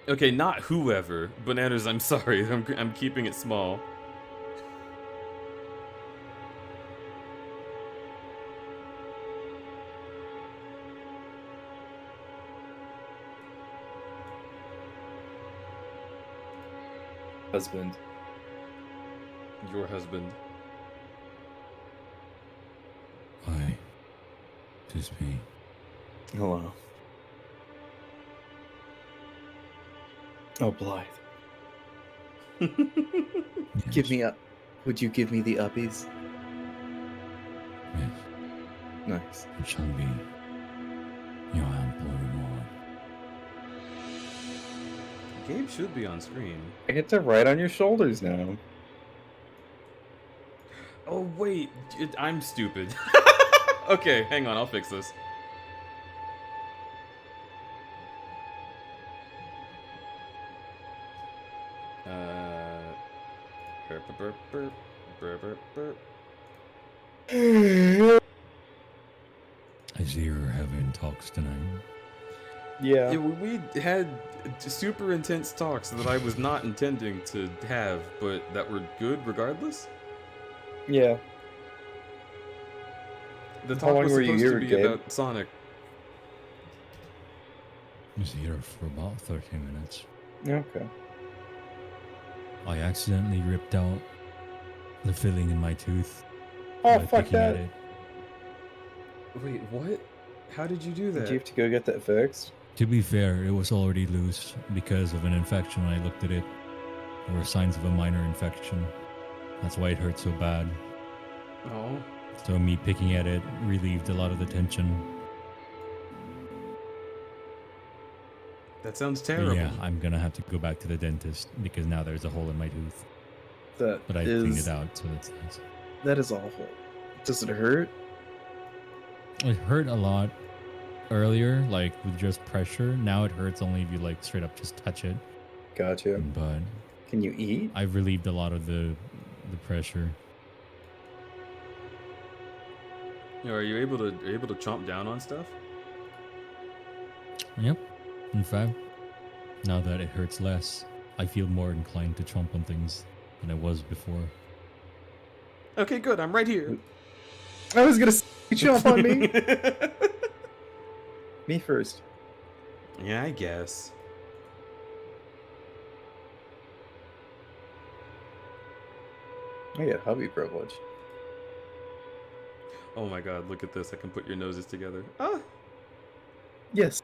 Okay, not whoever. Bananas, I'm sorry. I'm keeping it small. Husband. Your husband. Hi. Tis me. Hello. Oh, Blythe. Give me up. Would you give me the uppies? Yes. Nice. It shall be your ample reward. Gabe should be on screen. I get to ride on your shoulders now. Oh wait, I'm stupid. Okay, hang on, I'll fix this. Burp, burp, burp, burp, burp, burp. I see you're having talks tonight. Yeah. We had super intense talks that I was not intending to have, but that were good regardless. Yeah. The How talk long was were you supposed here, to be Gabe? about Sonic. I was here for about 30 minutes. Okay. I accidentally ripped out the filling in my tooth. Oh, by fuck picking at that. it. Wait, what? How did you do that? Did you have to go get that fixed? To be fair, it was already loose because of an infection when I looked at it. There were signs of a minor infection. That's why it hurt so bad. Oh. So me picking at it relieved a lot of the tension. That sounds But terrible. yeah, I'm gonna have to go back to the dentist because now there's a hole in my tooth. But I cleaned it out, so that's nice. That is awful. Does it hurt? It hurt a lot earlier, like with just pressure. Now it hurts only if you like straight up just touch it. Gotcha. But can you eat? I've relieved a lot of the pressure. Are you able to chomp down on stuff? Yep. In fact, now that it hurts less, I feel more inclined to chomp on things than I was before. Okay, good. I'm right here. I was gonna say, jump on me. Me first. Yeah, I guess. I get hubby privilege. Oh my god, look at this. I can put your noses together. Ah! Yes.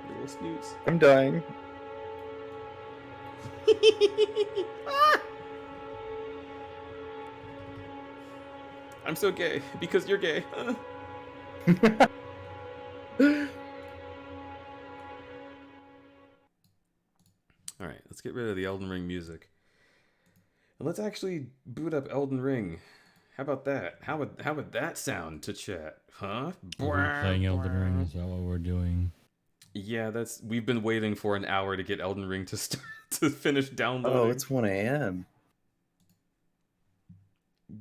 Little snoots. I'm dying. Ah! I'm so gay because you're gay. Alright, let's get rid of the Elden Ring music. And let's actually boot up Elden Ring. How about that? How would that sound to chat? Huh? We're playing Elden Ring, is that what we're doing? Yeah, we've been waiting for an hour to get Elden Ring to start to finish downloading. Oh, it's 1 a.m.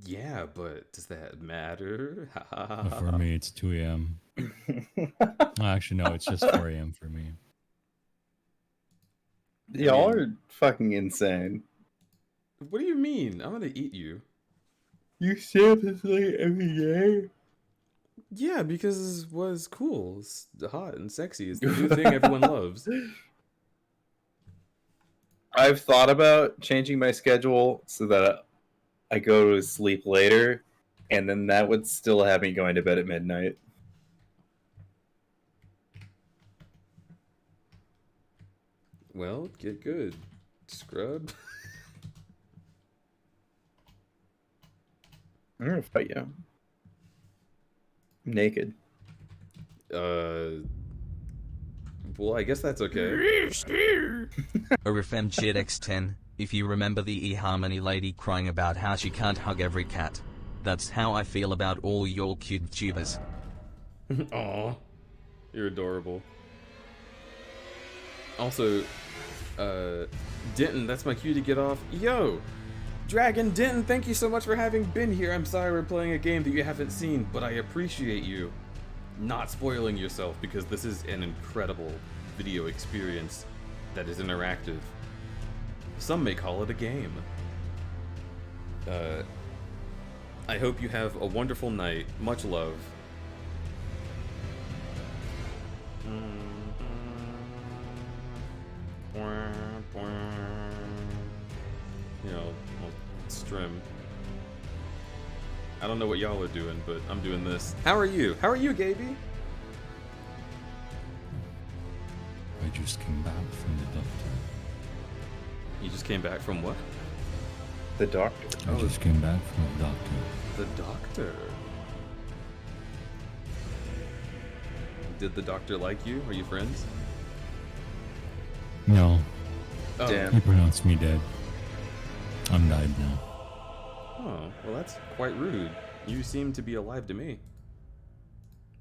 Yeah, but does that matter? For me, it's 2 a.m. Actually, no, it's just 4 a.m. for me. Y'all are fucking insane. What do you mean? I'm gonna eat you. You stay up this late every day? Yeah, because it was cool. It's hot and sexy. It's the new thing everyone loves. I've thought about changing my schedule so that I go to sleep later, and then that would still have me going to bed at midnight. Well, get good, scrub. I'm gonna fight you. I'm naked. Well, I guess that's okay. Orifem Chid X10, if you remember the eHarmony lady crying about how she can't hug every cat. That's how I feel about all your cute tubers. Aw, you're adorable. Also, Denton, that's my cue to get off. Yo, Dragon Denton, thank you so much for having been here. I'm sorry we're playing a game that you haven't seen, but I appreciate you not spoiling yourself because this is an incredible video experience that is interactive. Some may call it a game. I hope you have a wonderful night. Much love. You know, strim. I don't know what y'all are doing, but I'm doing this. How are you? How are you, Gaby? I just came back from the doctor. You just came back from what? The doctor. I just came back from the doctor. The doctor. Did the doctor like you? Are you friends? No. Oh. Damn. He pronounced me dead. I'm died now. Oh, well that's quite rude. You seem to be alive to me.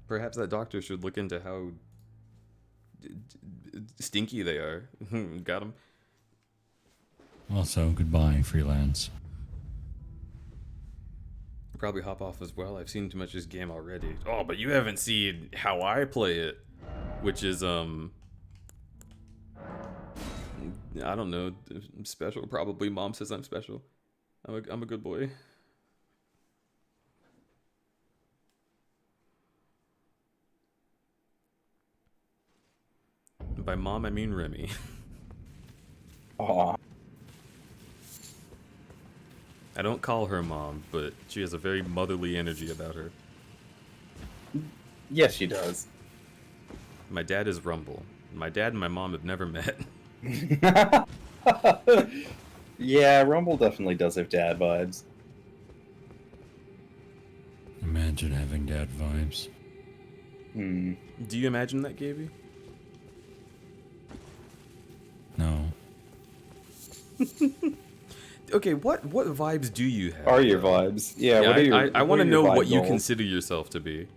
Perhaps that doctor should look into how stinky they are. Got him. Also, goodbye, freelance. Probably hop off as well. I've seen too much of this game already. Oh, but you haven't seen how I play it, which is I don't know, special. Probably mom says I'm special. I'm a good boy. By mom I mean Remy. Aw. I don't call her mom, but she has a very motherly energy about her. Yes, she does. My dad is Rumble. My dad and my mom have never met. Yeah, Rumble definitely does have dad vibes. Imagine having dad vibes. Hmm. Do you imagine that, Gaby? No. Okay, what vibes do you have? Are your vibes? Yeah, what are your I want to are know your what vibe you goals? consider yourself to be.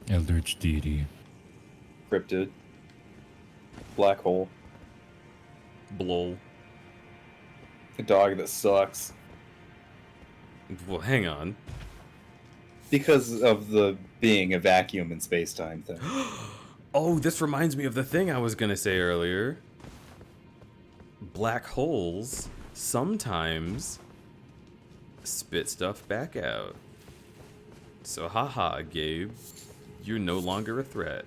Eldritch deity. Cryptid. Black hole. Blol. A dog that sucks. Well, hang on. Because of the being a vacuum in space-time thing. Oh, this reminds me of the thing I was gonna say earlier. Black holes sometimes spit stuff back out. So haha, Gabe. You're no longer a threat.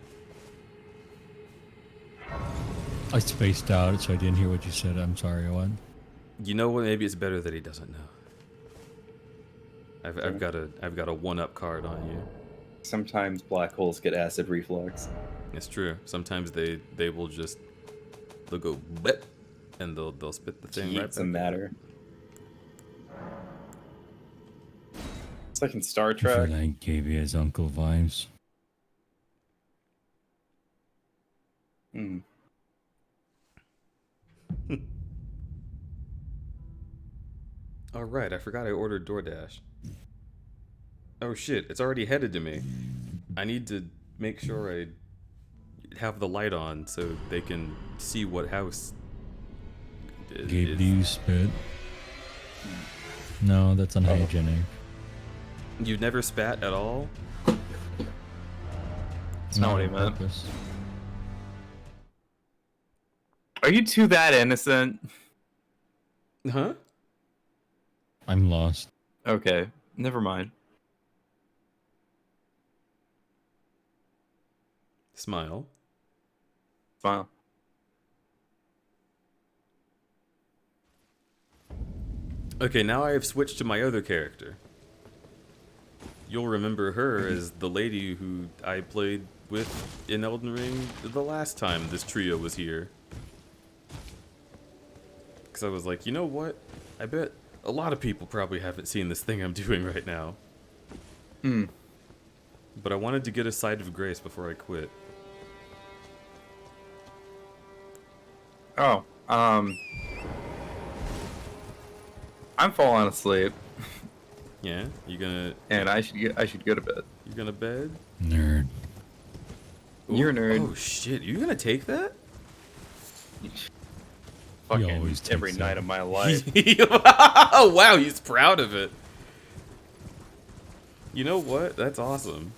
I spaced out, so I didn't hear what you said. I'm sorry, what? You know what? Maybe it's better that he doesn't know. I've got a one-up card on you. Sometimes black holes get acid reflux. It's true. Sometimes they will just they'll go blip and they'll spit the thing right It's a back. matter. It's like in Star I Trek. feel like Gaby has uncle vibes. Hmm. Oh right, I forgot I ordered DoorDash. Oh shit, it's already headed to me. I need to make sure I have the light on so they can see what house. Gabe, do you spit? No, that's unhygienic. You've never spat at all? That's not what he on meant. purpose. Are you two that innocent? Huh? I'm lost. Okay, never mind. Smile. Smile. Okay, now I have switched to my other character. You'll remember her as the lady who I played with in Elden Ring the last time this trio was here. Because I was like, you know what? I bet a lot of people probably haven't seen this thing I'm doing right now. Hmm. But I wanted to get a side of grace before I quit. Oh, I'm falling asleep. Yeah? You gonna... And I should go to bed. You gonna bed? Nerd. You're a nerd. Oh shit, you gonna take that? always fucking takes every it. night of my life. Oh wow, he's proud of it. You know what? That's awesome.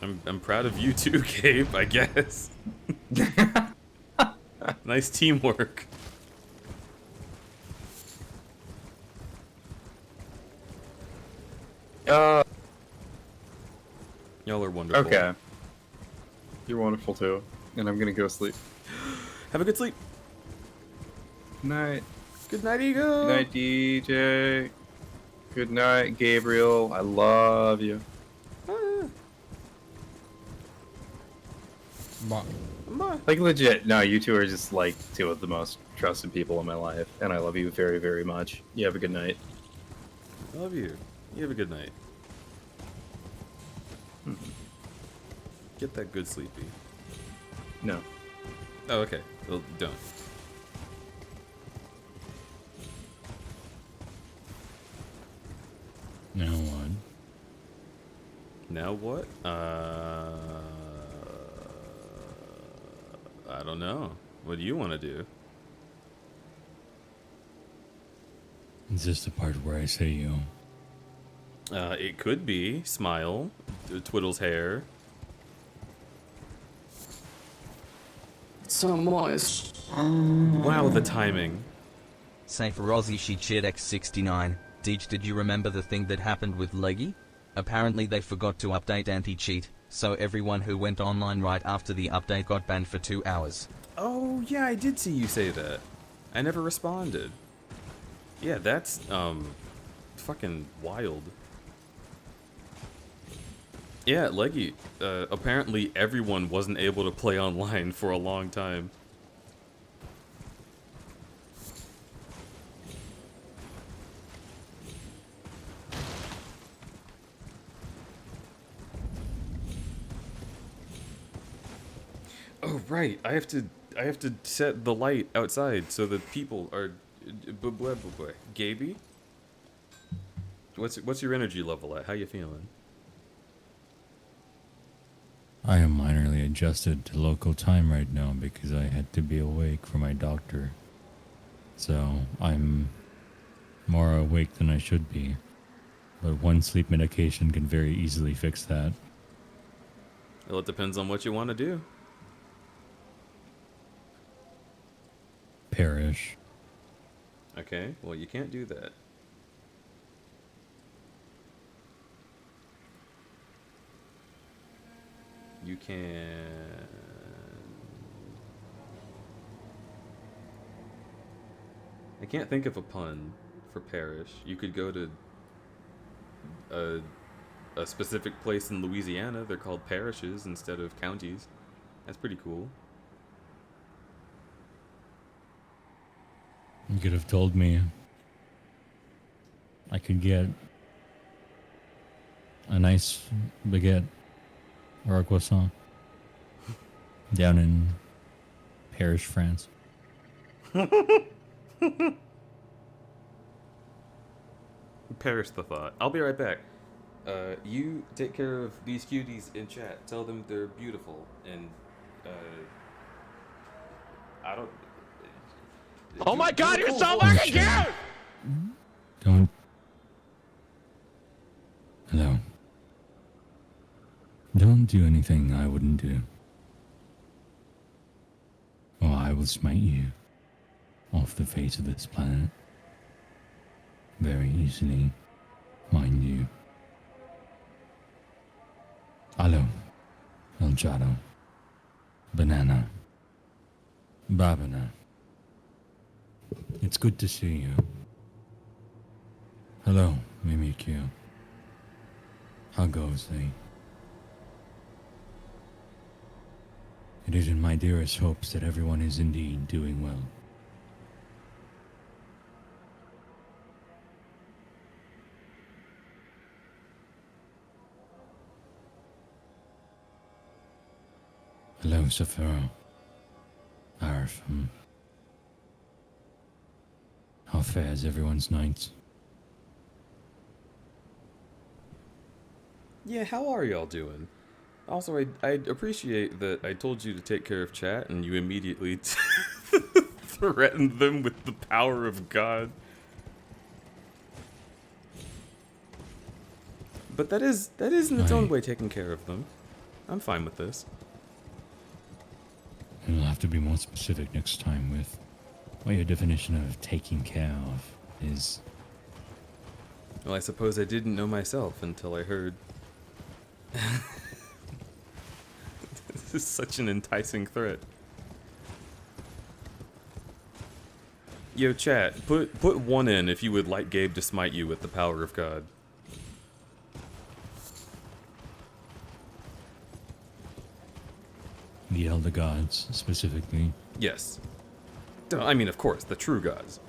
I'm proud of you too, Gabe, I guess. Nice teamwork. Y'all are wonderful. Okay. You're wonderful too. And I'm gonna go sleep. Have a good sleep. Good night. Good night, Ego. Good night, DJ. Good night, Gabriel. I love you. Like legit, no, you two are just like two of the most trusted people in my life, and I love you very, very much. You have a good night. I love you. You have a good night. Get that good sleepy. No. Oh, okay. Well, don't. Now what? Now what? I don't know. What do you want to do? Is this the part where I say yo? It could be. Smile. Twiddles hair. So moist. Wow, the timing. Say for Aussie she cheered X69. Deej, did you remember the thing that happened with Leggy? Apparently they forgot to update anti-cheat, so everyone who went online right after the update got banned for 2 hours. Oh, yeah, I did see you say that. I never responded. Yeah, that's, fucking wild. Yeah, Leggy, apparently everyone wasn't able to play online for a long time. Oh right, I have to set the light outside so that people are Gaby? What's your energy level at? How you feeling? I am minorly adjusted to local time right now because I had to be awake for my doctor. So I'm more awake than I should be. But one sleep medication can very easily fix that. Well, it depends on what you want to do. Perish. Okay, well you can't do that. You can... I can't think of a pun for parish. You could go to a specific place in Louisiana. They're called parishes instead of counties. That's pretty cool. You could have told me I could get a nice baguette or a croissant down in Paris, France. Perish the thought. I'll be right back. You take care of these cuties in chat. Tell them they're beautiful and I don't. Oh my God! You're so fucking cute. Don't. Hello. Don't do anything I wouldn't do. Or I will smite you off the face of this planet. Very easily, mind you. Hello, El Jado. Banana. Babana. It's good to see you. Hello, Mimikyu. How goes thee? It is in my dearest hopes that everyone is indeed doing well. Hello, Safiro. Arf. How fares everyone's night? Yeah, how are y'all doing? Also, I appreciate that I told you to take care of chat and you immediately threatened them with the power of God. But that is in its own way taking care of them. I'm fine with this. You'll have to be more specific next time with what your definition of taking care of is. Well, I suppose I didn't know myself until I heard. This is such an enticing threat. Yo, chat, put one in if you would like Gabe to smite you with the power of God. The Elder Gods, specifically. Yes. I mean, of course, the true gods.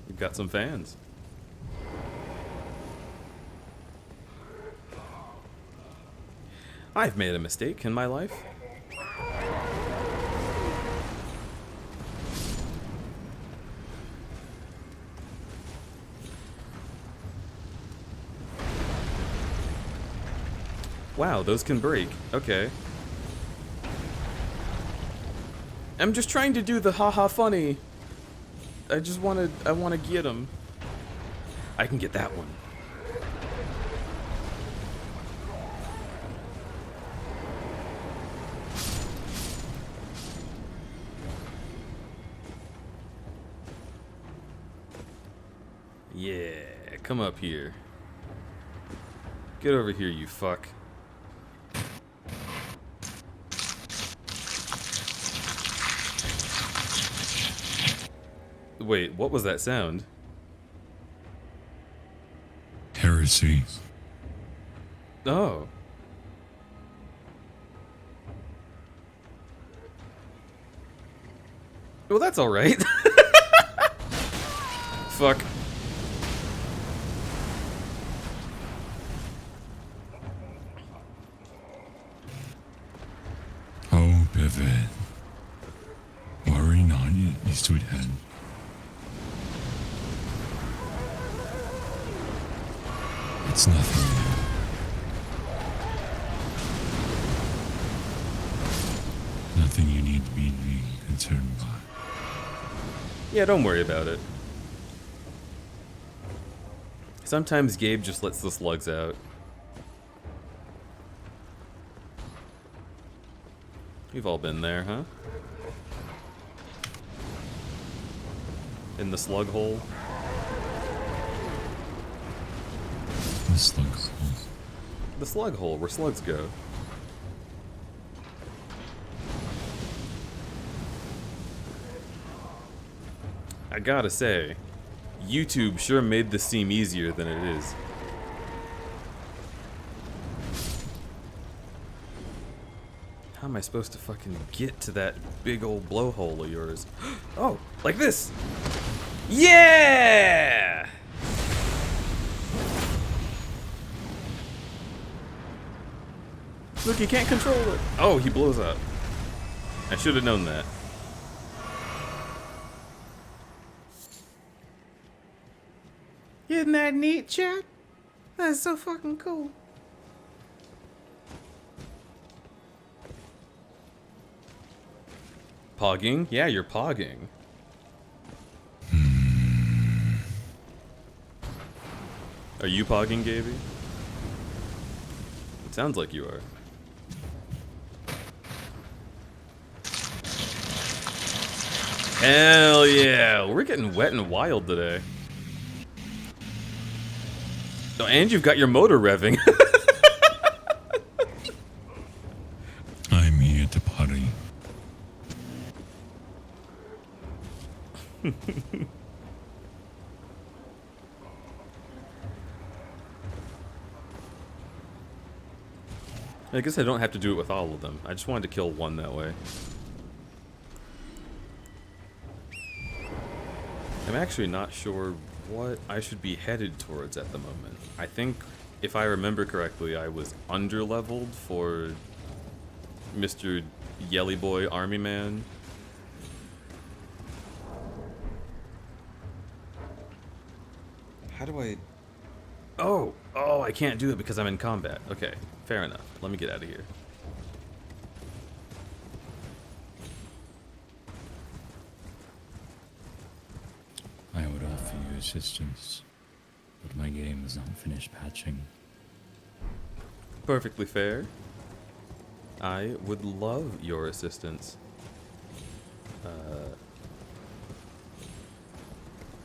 You've got some fans. I've made a mistake in my life. Wow, those can break. Okay. I'm just trying to do the haha funny. I wanna get him. I can get that one. Yeah, come up here. Get over here, you fuck. Wait, what was that sound? Heresy. Oh. Well, that's alright. Fuck. Oh, pivot. Worry not, you sweethead. It's nothing. Nothing you need to be concerned about. Yeah, don't worry about it. Sometimes Gabe just lets the slugs out. We've all been there, huh? In the slug hole. The slug hole. The slug hole, where slugs go. I gotta say, YouTube sure made this seem easier than it is. How am I supposed to fucking get to that big old blowhole of yours? Oh, like this! Yeah! Look, he can't control it. Oh, he blows up. I should have known that. Isn't that neat, chat? That's so fucking cool. Pogging? Yeah, you're pogging. Are you pogging, Gaby? It sounds like you are. Hell yeah! We're getting wet and wild today. Oh, and you've got your motor revving. I'm here to party. I guess I don't have to do it with all of them. I just wanted to kill one that way. I'm actually not sure what I should be headed towards at the moment. I think, if I remember correctly, I was under-leveled for Mr. Yelly Boy Army Man. How do I... Oh, I can't do it because I'm in combat. Okay, fair enough. Let me get out of here. I would offer you assistance, but my game is not finished patching. Perfectly fair. I would love your assistance.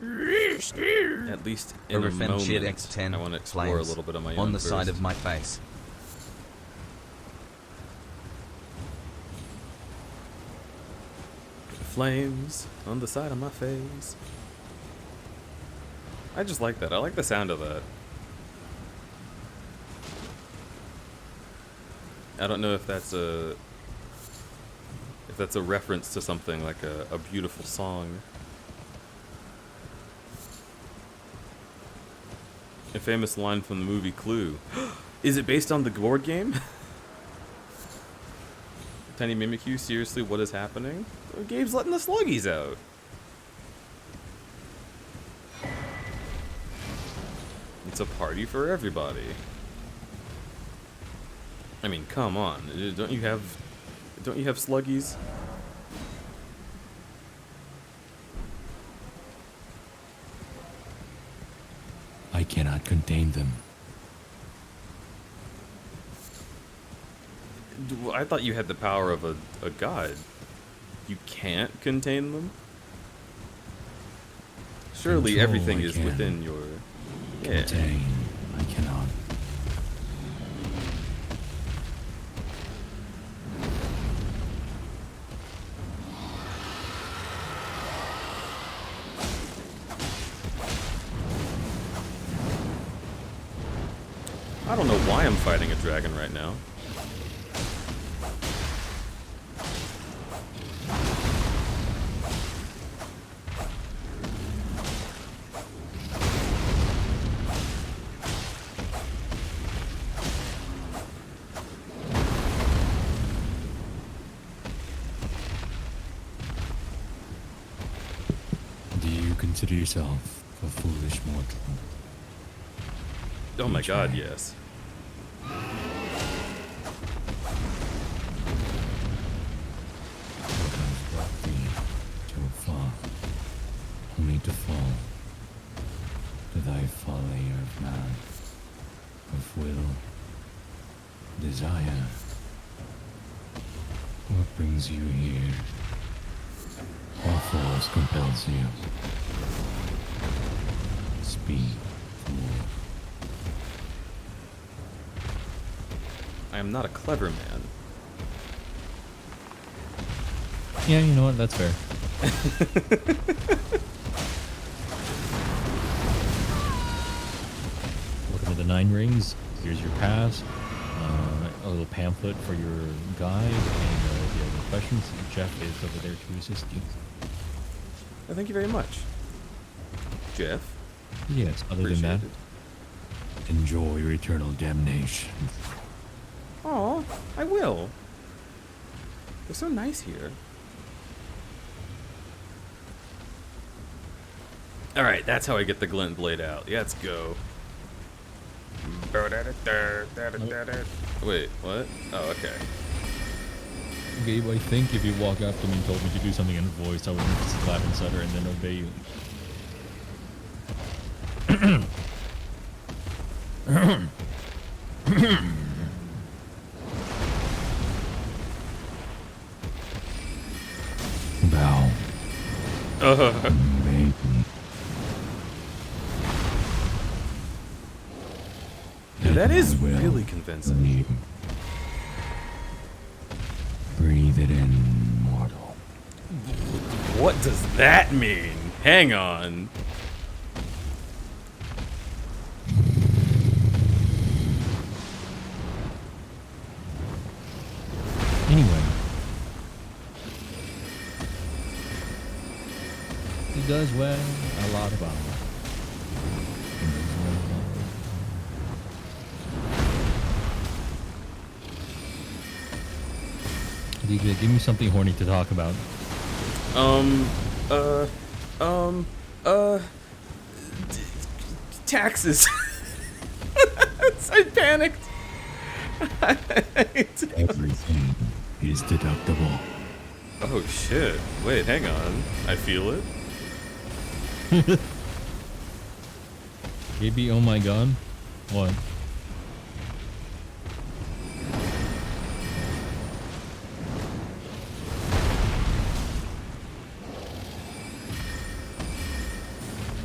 At least in a moment, X10 I want to explore a little bit on my own on the first. side of my face. Flames on the side of my face. I just like that. I like the sound of that. I don't know if that's a reference to something like a beautiful song. A famous line from the movie Clue. Is it based on the board game? Tiny Mimikyu, seriously, what is happening? Gabe's letting the sluggies out. It's a party for everybody. I mean, come on. Don't you have sluggies? I cannot contain them. I thought you had the power of a god. You can't contain them? Surely Control, everything I is can. within your... Yeah. Contain, I cannot. I don't know why I'm fighting a dragon right now. Do you consider yourself a foolish mortal? Oh my god, yes. Brought thee too far, only to fall to thy folly of man, of will, desire. What brings you here? What force compels you? Speak, fool. I am not a clever man. Yeah, you know what? That's fair. Welcome to the Nine Rings. Here's your pass. A little pamphlet for your guide. And if you have any questions, Jeff is over there to assist you. Oh, thank you very much, Jeff. Yes, other than that, Appreciate enjoy your eternal damnation. Aw, I will. They're so nice here. Alright, that's how I get the glint blade out. Yeah, let's go. Wait, what? Oh, okay. Gabe, I think if you walk up to me and told me to do something in voice, I would just clap and stutter and then obey you. Bow. Maiden. That is I will really convincing. leave. Breathe it in, mortal. What does that mean? Hang on. Anyway. He does well a lot of hours. DJ, give me something horny to talk about. Taxes. I panicked. Everything is deductible. Oh shit. Wait, hang on. I feel it. Maybe, oh my god. What?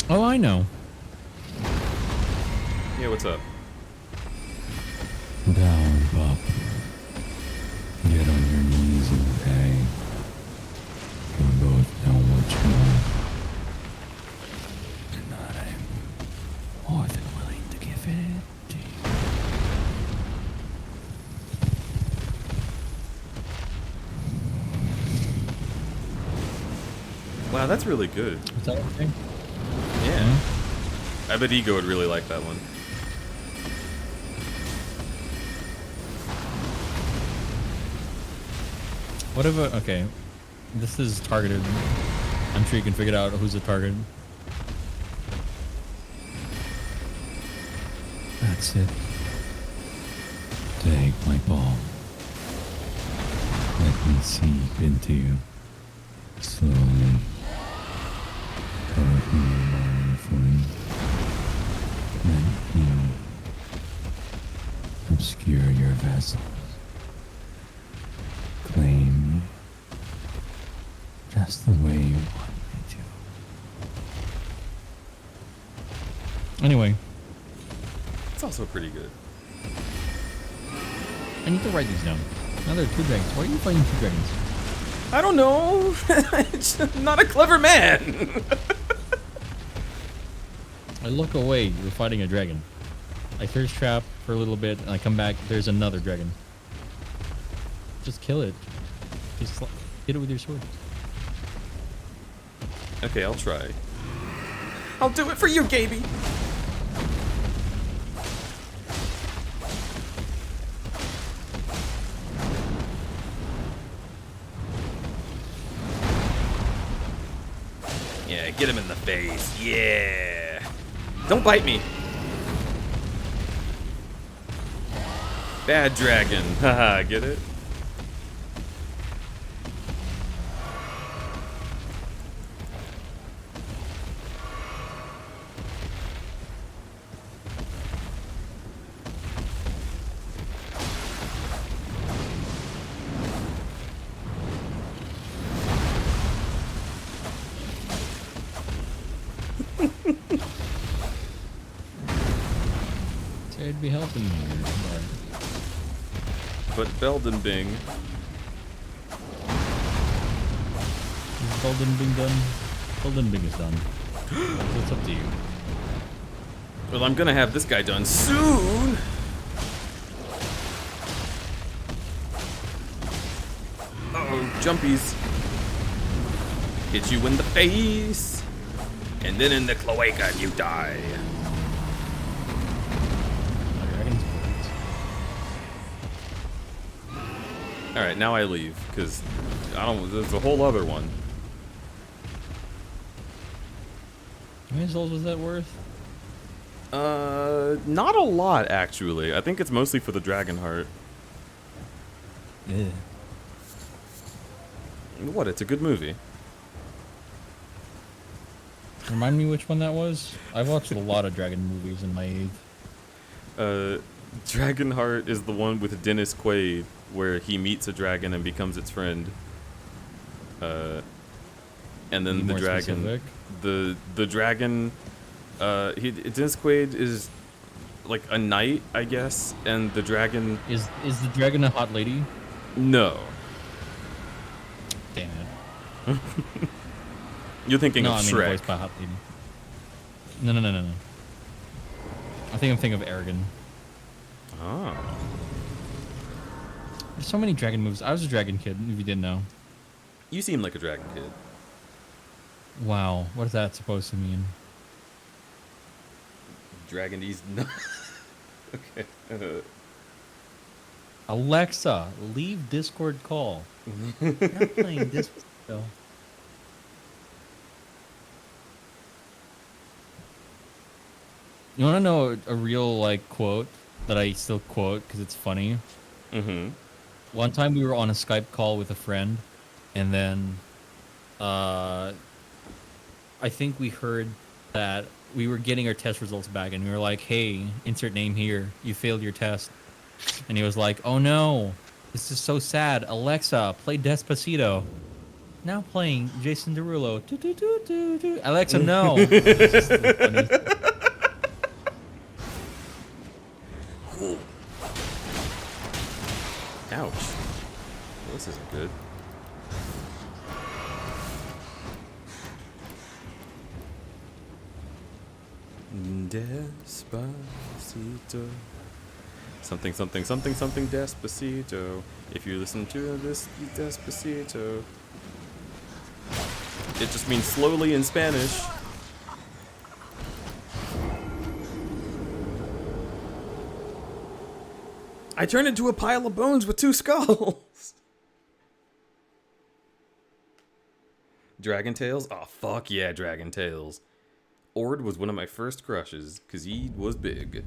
Oh, I know. Yeah, what's up? Down, up. Get on your knees and pay. We both know what you want. And I'm more than willing to give it to you. Wow, that's really good. Is that okay? Yeah. I bet Ego would really like that one. Whatever, okay. This is targeted. I'm sure you can figure out who's the target. That's it. Take my ball. Let me seep into you. Slowly. Put me mindfully. Let me obscure your vessels. Claim me. Just the way you want me to. Anyway. It's also pretty good. I need to write these down. Now there are 2 dragons. Why are you fighting 2 dragons? I don't know. I'm not a clever man. I look away. You're fighting a dragon. I thirst trap for a little bit, and I come back. There's another dragon. Just kill it. Just hit it with your sword. Okay, I'll try. I'll do it for you, Gaby. Yeah, get him in the face. Yeah. Don't bite me. Bad dragon. Haha, get it? I'd be helping you. But Belden Bing. Is Belden Bing done? Belden Bing is done. So it's up to you. Well, I'm gonna have this guy done soon. Uh-oh, jumpies. Hit you in the face. And then in the cloaca, you die. Alright, now I leave, because there's a whole other one. How many souls was that worth? Not a lot, actually. I think it's mostly for the Dragon Heart. Yeah. What? It's a good movie. Remind me which one that was? I've watched a lot of dragon movies in my age. Dragon Heart is the one with Dennis Quaid, where he meets a dragon and becomes its friend. And then the dragon, specific? the dragon, Dennis Quaid is like a knight, I guess, and the dragon is the dragon a hot lady? No. Damn it. You're thinking of Shrek. Voiced by a hot lady. No. I think I'm thinking of Aragon. Oh. There's so many dragon moves. I was a dragon kid, if you didn't know. You seem like a dragon kid. Wow, what is that supposed to mean? Dragon D's. Okay. Alexa, leave Discord call. Not playing Despacito. You want to know a real like quote that I still quote because it's funny? Mm-hmm. One time we were on a Skype call with a friend, and then I think we heard that we were getting our test results back, and we were like, "Hey, insert name here. You failed your test." And he was like, "Oh no, this is so sad. Alexa, play Despacito." Now playing Jason Derulo. Do, do, do, do, do. Alexa, no. It's just so funny. Ouch. Well, this isn't good. Despacito. Something, something, something, something Despacito. If you listen to this Despacito. It just means slowly in Spanish. I turned into a pile of bones with 2 skulls. Dragon Tails? Oh, fuck yeah, Dragon Tails. Ord was one of my first crushes, because he was big.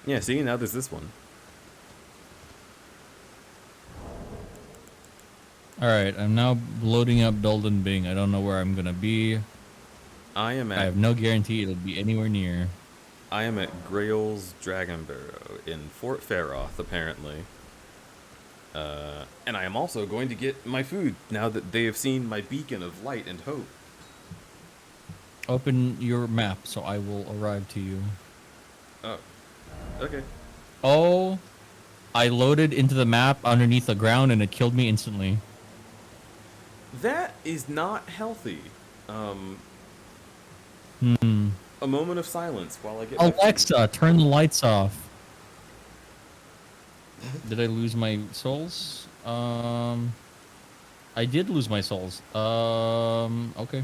Yeah, see, now there's this one. Alright, I'm now loading up Dolden Bing. I don't know where I'm gonna be. I have no guarantee it'll be anywhere near. I am at Grail's Dragon Barrow in Fort Faroth, apparently. And I am also going to get my food now that they have seen my beacon of light and hope. Open your map so I will arrive to you. Oh, okay. Oh, I loaded into the map underneath the ground and it killed me instantly. That is not healthy. A moment of silence while I get my Alexa, turn the lights off. Did I lose my souls? I did lose my souls. Okay.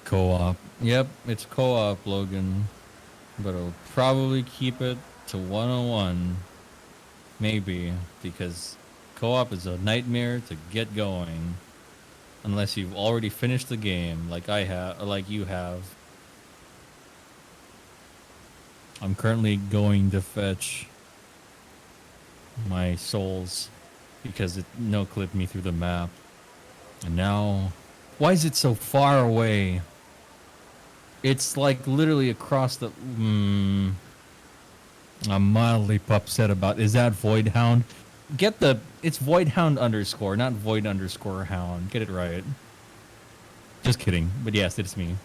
Co-op. Yep, it's co-op, Logan. But I'll probably keep it to 101. Maybe, because co-op is a nightmare to get going. Unless you've already finished the game, like I have, or like you have. I'm currently going to fetch my souls because it no-clipped me through the map. And now, why is it so far away? It's like literally across the. I'm mildly upset about. Is that Void Hound? Get the. It's Void Hound underscore, not Void underscore Hound. Get it right. Just kidding. But yes, it's me.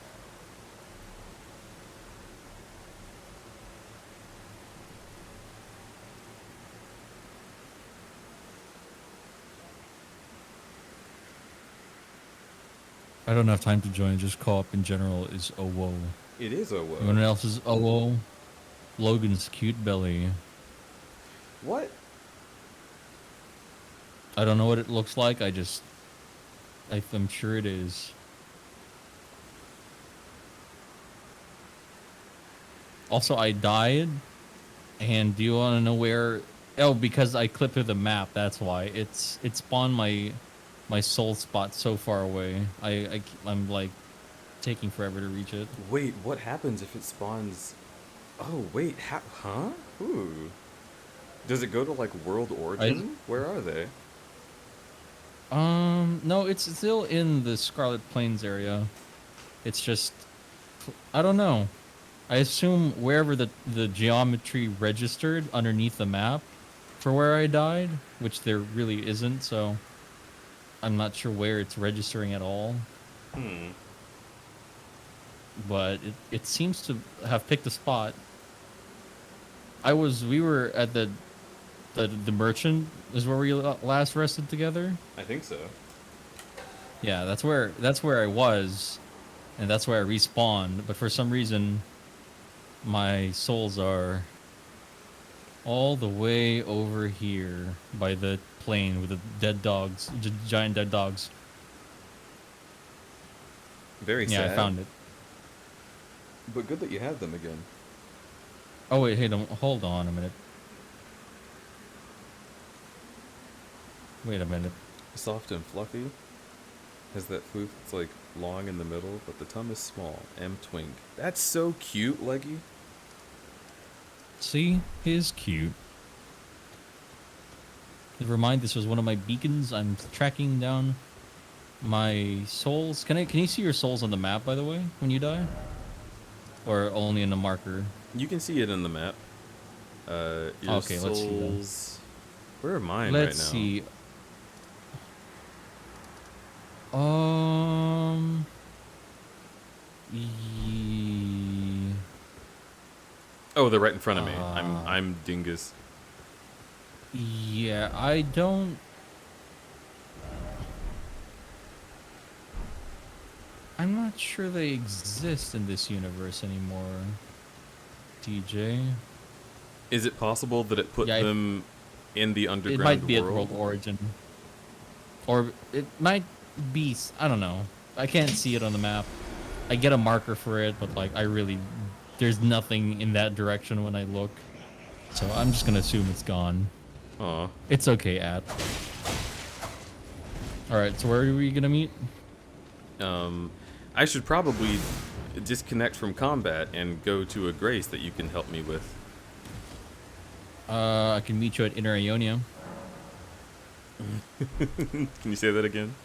I don't have time to join. Just co-op in general is OWO. It is OWO. Anyone else is OWO? Logan's cute belly. What? I don't know what it looks like. I'm sure it is. Also, I died. And do you want to know where? Oh, because I clipped through the map. That's why. It spawned my soul spot so far away. I'm like taking forever to reach it. Wait, what happens if it spawns? Oh wait, huh? Ooh. Does it go to like World Origin? Where are they? No, it's still in the Scarlet Plains area. It's just, I don't know. I assume wherever the geometry registered underneath the map for where I died, which there really isn't, so I'm not sure where it's registering at all. But it seems to have picked a spot. We were at the merchant is where we last rested together. I think so. Yeah, that's where I was, and that's where I respawned. But for some reason, my souls are all the way over here by the plane with the dead dogs, giant dead dogs. Very sad. Yeah, I found it. But good that you have them again. Oh wait, hey, hold on a minute. Wait a minute. Soft and fluffy. Has that floof that's like long in the middle, but the tongue is small. M twink. That's so cute, Leggy. See, he's cute. Never mind, this was one of my beacons. I'm tracking down my souls. Can you see your souls on the map, by the way, when you die? Or only in the marker? You can see it in the map. Your okay, souls... let's see then. Where are mine Let's right now? see. Oh, they're right in front of me. I'm dingus. Yeah, I don't. I'm not sure they exist in this universe anymore. DJ. Is it possible that it put them in the underground world? It might be world? at World Origin. Or it might be, I don't know. I can't see it on the map. I get a marker for it, but like there's nothing in that direction when I look. So I'm just gonna assume it's gone. Aw. It's okay, At. Alright, so where are we gonna meet? I should probably disconnect from combat and go to a grace that you can help me with. I can meet you at Inner Ionia. Can you say that again?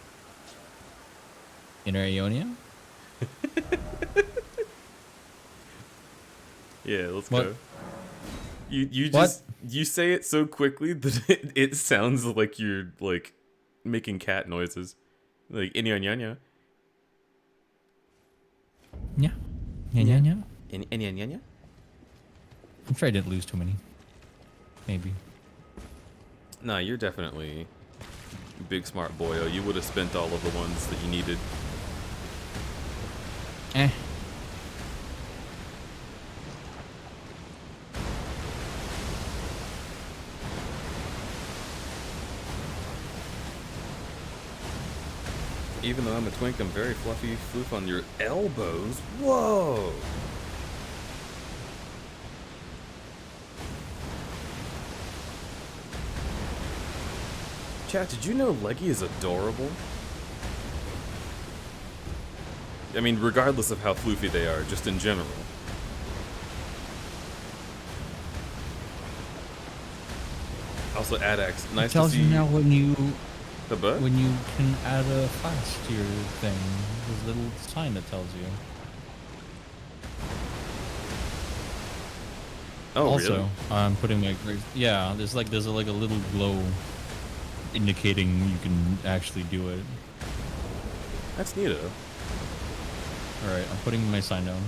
Inner Ionia? Yeah, let's What? go. You say it so quickly that it sounds like you're like making cat noises. Like Inyanya. Yeah. Yeah. Inyanya? I'm sure I didn't lose too many. Maybe. Nah, you're definitely big smart boyo. You would have spent all of the ones that you needed. Eh. Even though I'm a twink, I'm very fluffy floof on your elbows. Whoa! Chat, did you know Leggy is adorable? I mean, regardless of how floofy they are, just in general. Also, Adax, nice to tells see you now when you the butt? when you can add a class to your thing. There's a little sign that tells you. Oh, also, really? I'm putting my yeah. There's a little glow indicating you can actually do it. That's neato. All right, I'm putting my sign down.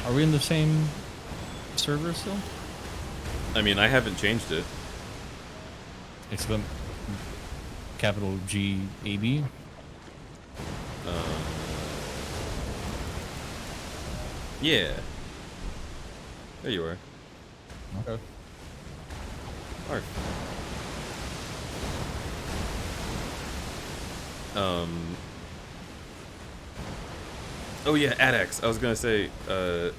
Are we in the same server still? I mean, I haven't changed it. It's the capital G A B. Yeah. There you are. Okay. Arf. Oh yeah, Adax. I was gonna say, it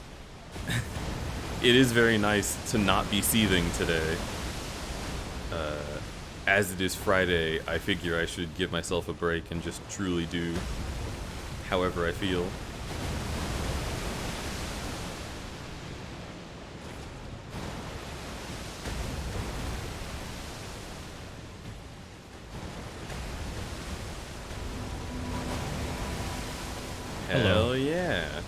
is very nice to not be seething today. As it is Friday, I figure I should give myself a break and just truly do however I feel. Hello. Hell yeah.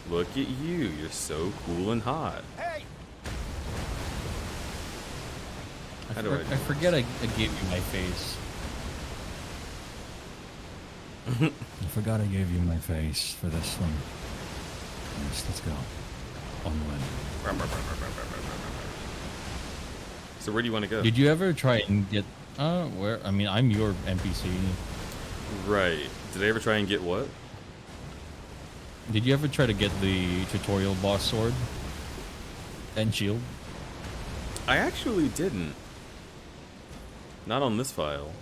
Look at you. You're so cool and hot. Hey! I forget I gave you my face. I forgot I gave you my face for this one. Yes, let's go. Onward. So where do you want to go? Did you ever try and get where? I mean, I'm your NPC. Right, Did I ever try and get what? Did you ever try to get the tutorial boss sword and shield? I actually didn't. Not on this file.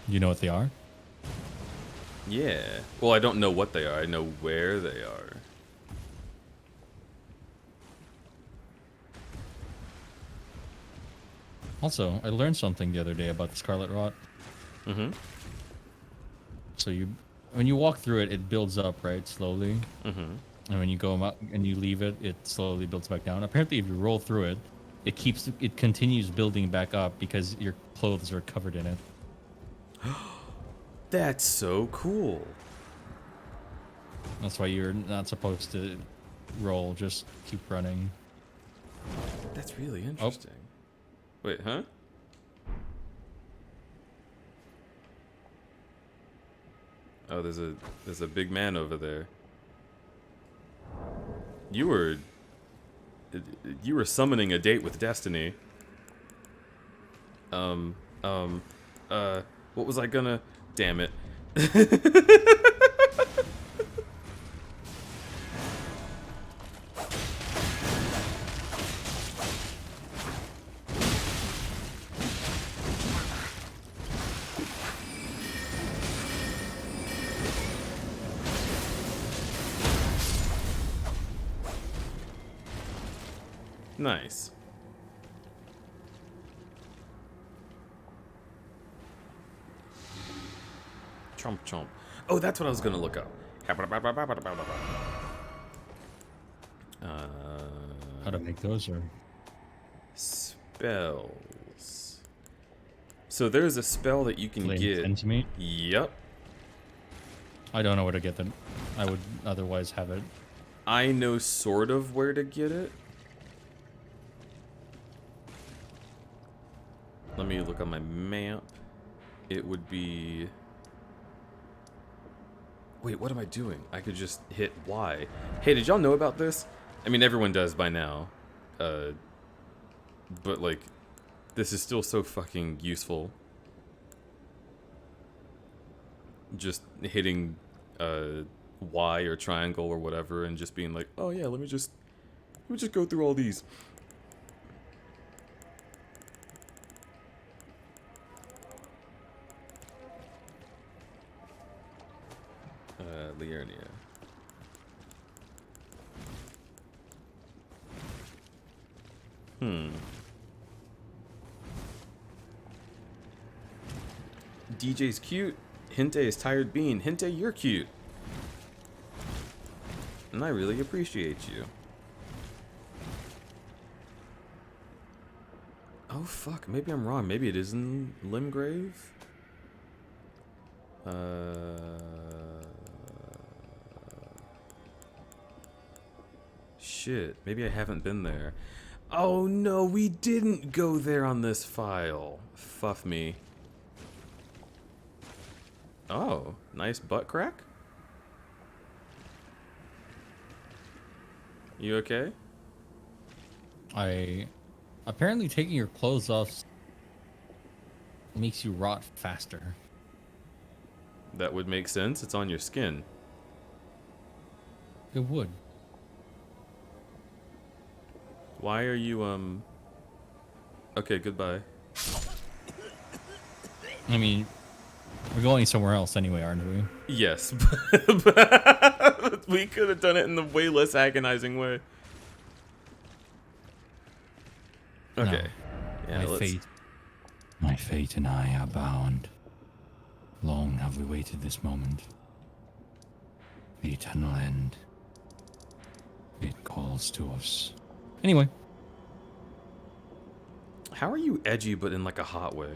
You know what they are? Yeah. Well, I don't know what they are. I know where they are. Also, I learned something the other day about the Scarlet Rot. Mm-hmm. So when you walk through it, it builds up, right, slowly. Mm-hmm. And when you go up and you leave it, it slowly builds back down. Apparently, if you roll through it, it continues building back up because your clothes are covered in it. That's so cool. That's why you're not supposed to roll, just keep running. That's really interesting. Wait, huh? Oh, there's a big man over there. You were summoning a date with Destiny. What was I gonna? Damn it. Nice. Chomp chomp. Oh, that's what I was gonna look up. How to make those, or spells. So there's a spell that you can get. Into me? Yep. I don't know where to get them. I would otherwise have it. I know sort of where to get it. Let me look on my map. It would be... Wait, what am I doing? I could just hit Y. Hey, did y'all know about this? I mean, everyone does by now. But, like, this is still so fucking useful. Just hitting Y or triangle or whatever and just being like, oh yeah, let me just go through all these. Liurnia. DJ's cute. Hinte is tired bean. Hinte, you're cute. And I really appreciate you. Oh fuck, maybe I'm wrong. Maybe it is in Limgrave? Shit, maybe I haven't been there. Oh no, we didn't go there on this file. Fuff me. Oh, nice butt crack? You okay? Apparently taking your clothes off makes you rot faster. That would make sense. It's on your skin. It would. Why are you, Okay, goodbye. I mean, we're going somewhere else anyway, aren't we? Yes, but we could have done it in the way less agonizing way. Okay. No. Yeah, My fate and I are bound. Long have we waited this moment. The eternal end. It calls to us. Anyway. How are you edgy but in like a hot way?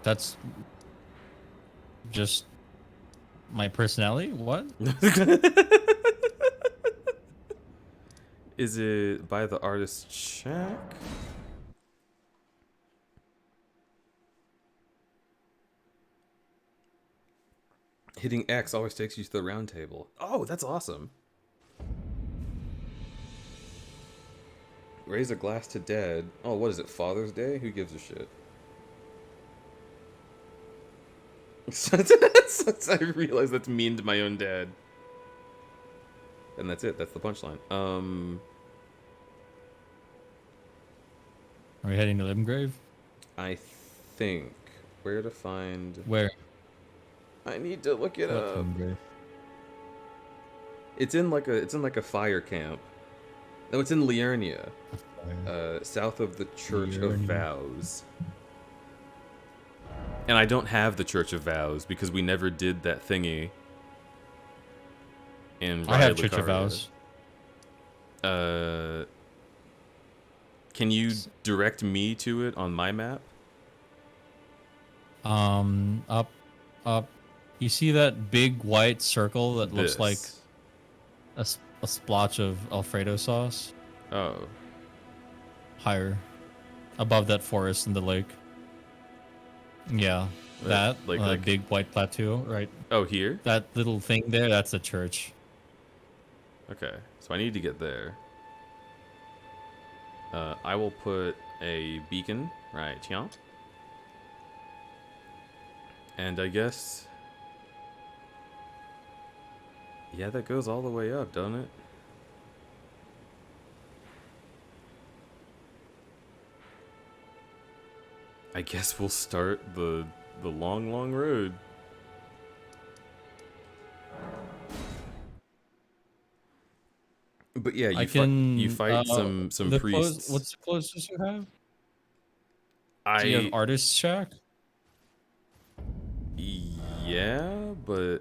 That's just my personality? What? Is it by the artist Shack? Hitting X always takes you to the round table. Oh, that's awesome. Raise a glass to dad. Oh, what is it? Father's Day? Who gives a shit? I realize that's mean to my own dad. And that's it. That's the punchline. Are we heading to Limgrave? I think where to find. Where? I need to look it What up. Limgrave? It's in like a fire camp. No, it's in Liurnia, south of the Church of Liurnia. Vows. And I don't have the Church of Vows because we never did that thingy. In I have Raya Church of Lucaria. Vows. Can you direct me to it on my map? Up. You see that big white circle that looks like This. a splotch of Alfredo sauce? Oh. Higher. Above that forest in the lake. Yeah. Right, That, like- big white plateau, right? Oh, here? That little thing there, that's the church. Okay, so I need to get there. I will put a beacon right here. And I guess... Yeah, that goes all the way up, doesn't it? I guess we'll start the long, long road. But yeah, you fight some the priests. What's the closest you have? I Do you have Artist's Shack? Yeah, but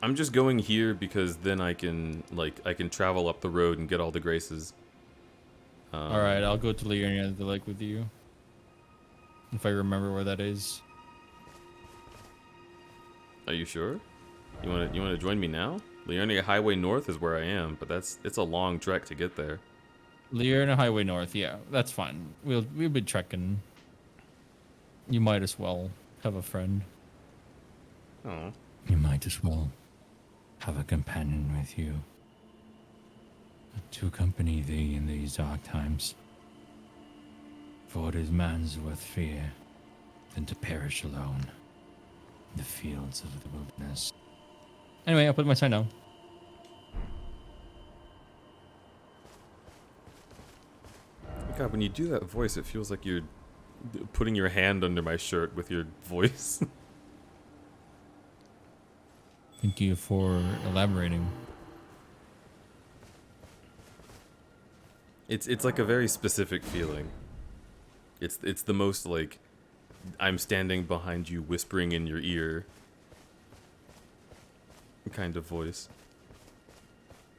I'm just going here because then I can travel up the road and get all the graces. All right, I'll go to Liurnia the lake with you. If I remember where that is. Are you sure? You want to join me now? Liurnia Highway North is where I am, but it's a long trek to get there. Liurnia Highway North, yeah, that's fine. We'll be trekking. You might as well have a friend. Oh. You might as well have a companion with you. To accompany thee in these dark times. For it is man's worth fear than to perish alone in the fields of the wilderness. Anyway, I'll put my sign down. God, when you do that voice, it feels like you're putting your hand under my shirt with your voice. Thank you for elaborating. It's like a very specific feeling. It's the most like I'm standing behind you whispering in your ear kind of voice.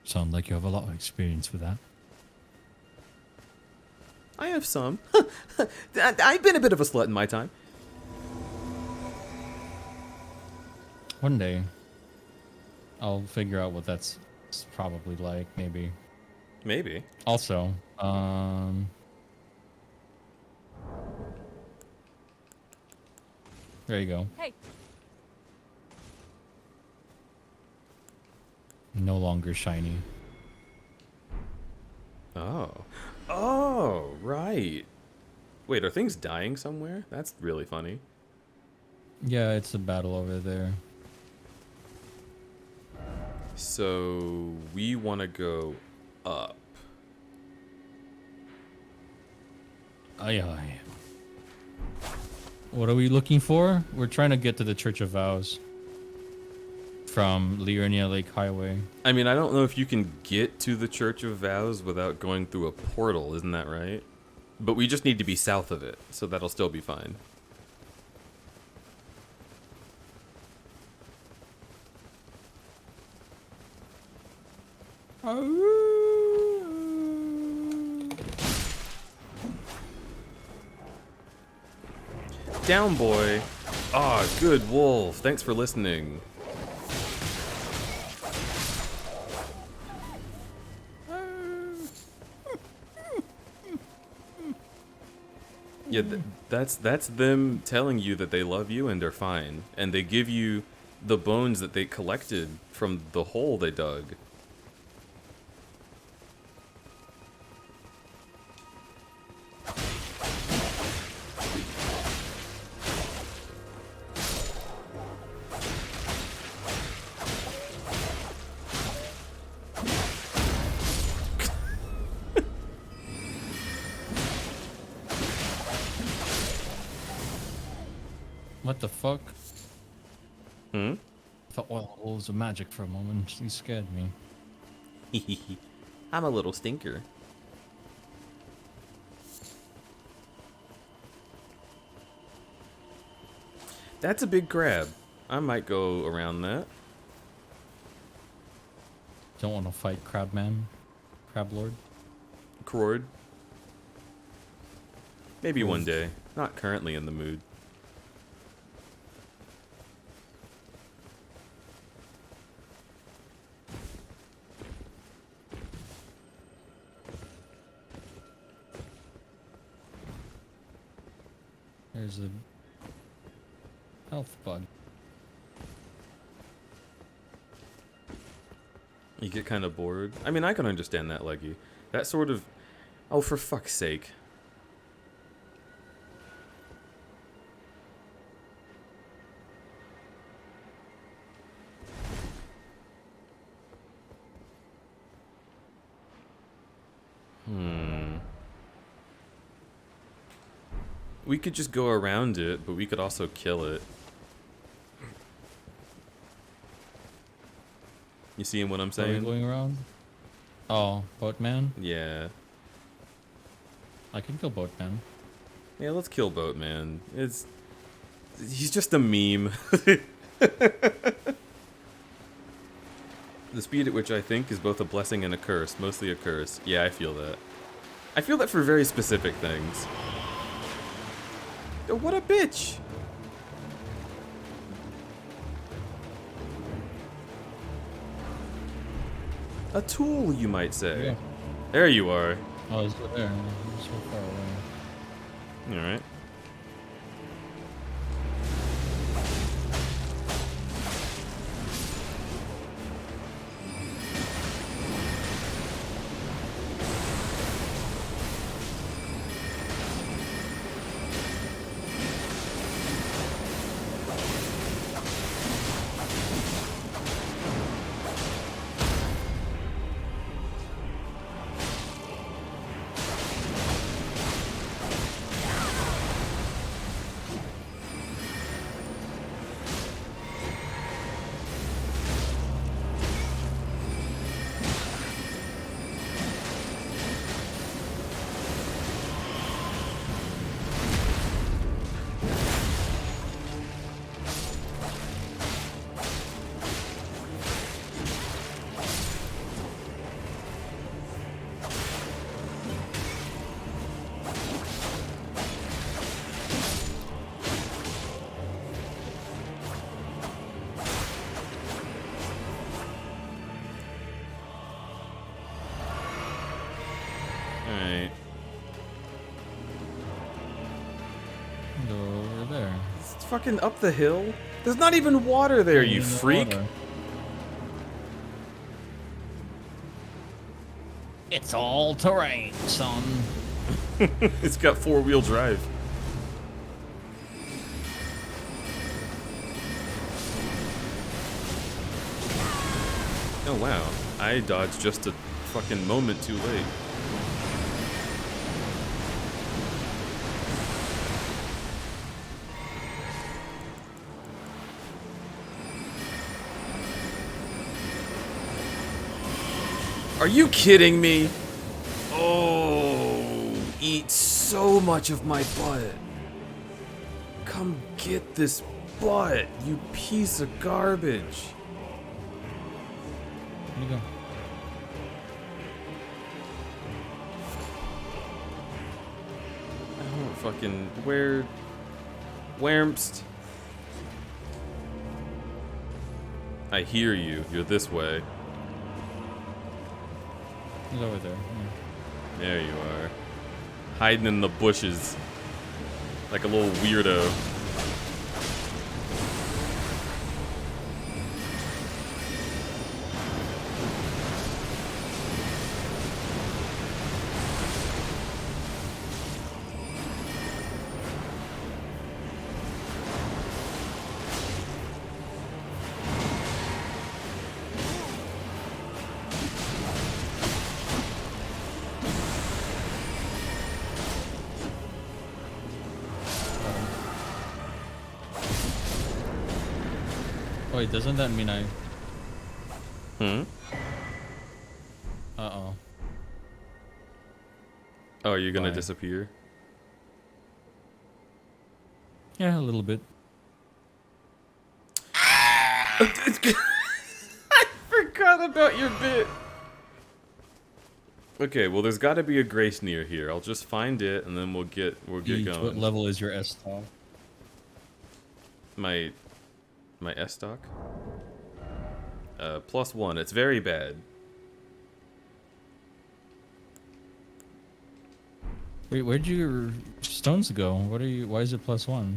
Sound like you have a lot of experience with that. I have some. I've been a bit of a slut in my time. One day, I'll figure out what that's probably like, maybe. Maybe. Also, there you go. Hey. No longer shiny. Oh. Oh, right. Wait, are things dying somewhere? That's really funny. Yeah, it's a battle over there. So, we want to go up. Aye, aye. What are we looking for? We're trying to get to the Church of Vows from Liurnia Lake Highway. I mean, I don't know if you can get to the Church of Vows without going through a portal, isn't that right? But we just need to be south of it, so that'll still be fine. Down, boy. Ah, good wolf. Thanks for listening. Yeah, that's them telling you that they love you and they're fine, and they give you the bones that they collected from the hole they dug. What the fuck? Hmm? I thought oil holes of magic for a moment. You scared me. I'm a little stinker. That's a big crab. I might go around that. Don't want to fight Crabman? Crab Lord? Crord. Maybe one day. Not currently in the mood. There's a health bug. You get kind of bored. I mean, I can understand that, Leggy. That sort of... Oh, for fuck's sake. We could just go around it, but we could also kill it. You seeing what I'm saying? Are we going around? Oh, Boatman? Yeah. I can kill Boatman. Yeah, let's kill Boatman. He's just a meme. The speed at which I think is both a blessing and a curse. Mostly a curse. Yeah, I feel that. I feel that for very specific things. Oh, what a bitch! A tool, you might say. Yeah. There you are. Oh, he's there. He's so far away. Alright. Alright. Go over there. It's fucking up the hill. There's not even water there, you freak. Water. It's all terrain, son. It's got four-wheel drive. Oh wow, I dodged just a fucking moment too late. Are you kidding me? Oh, eat so much of my butt. Come get this butt, you piece of garbage. Here you go. I don't fucking... Where'mst? I hear you. You're this way. He's over there. Yeah. There you are. Hiding in the bushes. Like a little weirdo. wait, doesn't that mean I... Hmm? Uh-oh. Oh, are you gonna Why? disappear? Yeah, a little bit. I forgot about your bit. Okay, well, there's got to be a grace near here. I'll just find it, and then we'll get Each, going. what level is your S-Talk? My S-Stock? +1. It's very bad. Wait, where'd your stones go? What are you? Why is it +1?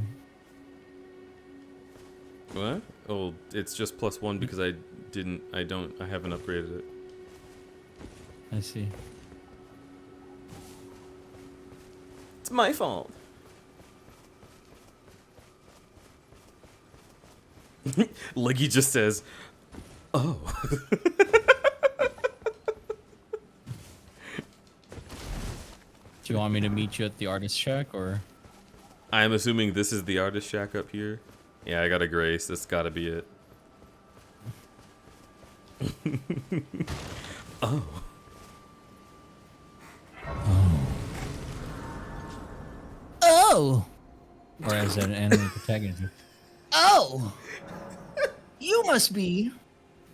What? Oh, it's just +1 because I haven't upgraded it. I see. It's my fault. Leggy just says, "Oh." Do you want me to meet you at the artist shack, or? I'm assuming this is the artist shack up here. Yeah, I got a grace. That's gotta be it. Oh. Oh! Or as an anime protagonist. Oh! You must be...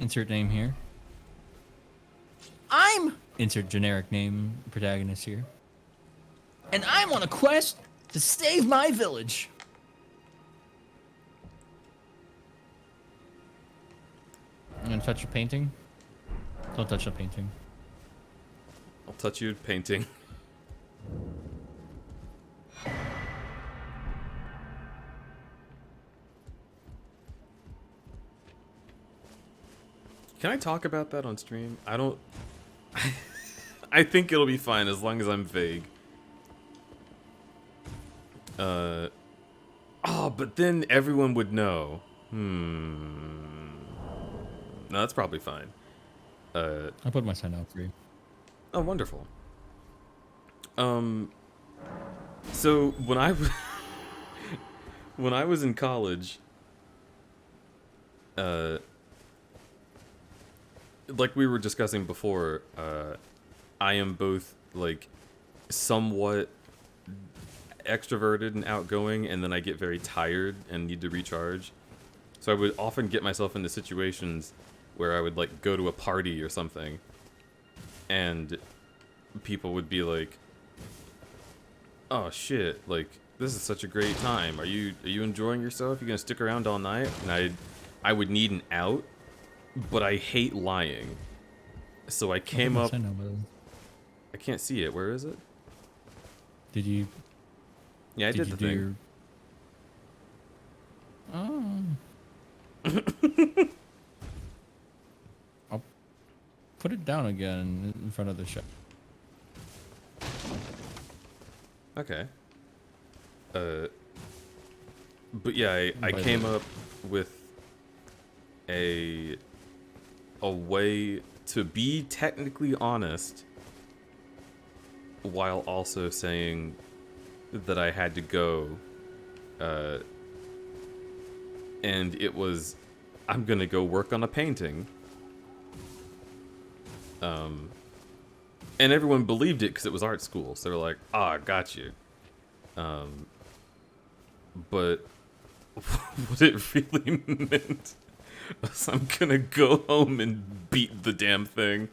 Insert name here. I'm... Insert generic name protagonist here. And I'm on a quest to save my village. I'm gonna touch a painting. Don't touch the painting. I'll touch you painting. Can I talk about that on stream? I don't... I think it'll be fine as long as I'm vague. Oh, but then everyone would know. No, that's probably fine. I'll put my sign out for you. Oh, wonderful. So when when I was in college, like we were discussing before, I am both like somewhat extroverted and outgoing, and then I get very tired and need to recharge. So I would often get myself into situations where I would like go to a party or something, and people would be like, "Oh shit, like this is such a great time. Are you enjoying yourself? You gonna stick around all night?" And I would need an out, but I hate lying. So I came up. I can't see it. Where is it? Did you? Yeah, I did the thing. Oh. I'll put it down again in front of the shop. Okay. But yeah, I came up with a way to be technically honest while also saying that I had to go, and it was, I'm gonna go work on a painting. And everyone believed it because it was art school, so they were like, "Ah, got you." But what it really meant was I'm gonna go home and beat the damn thing.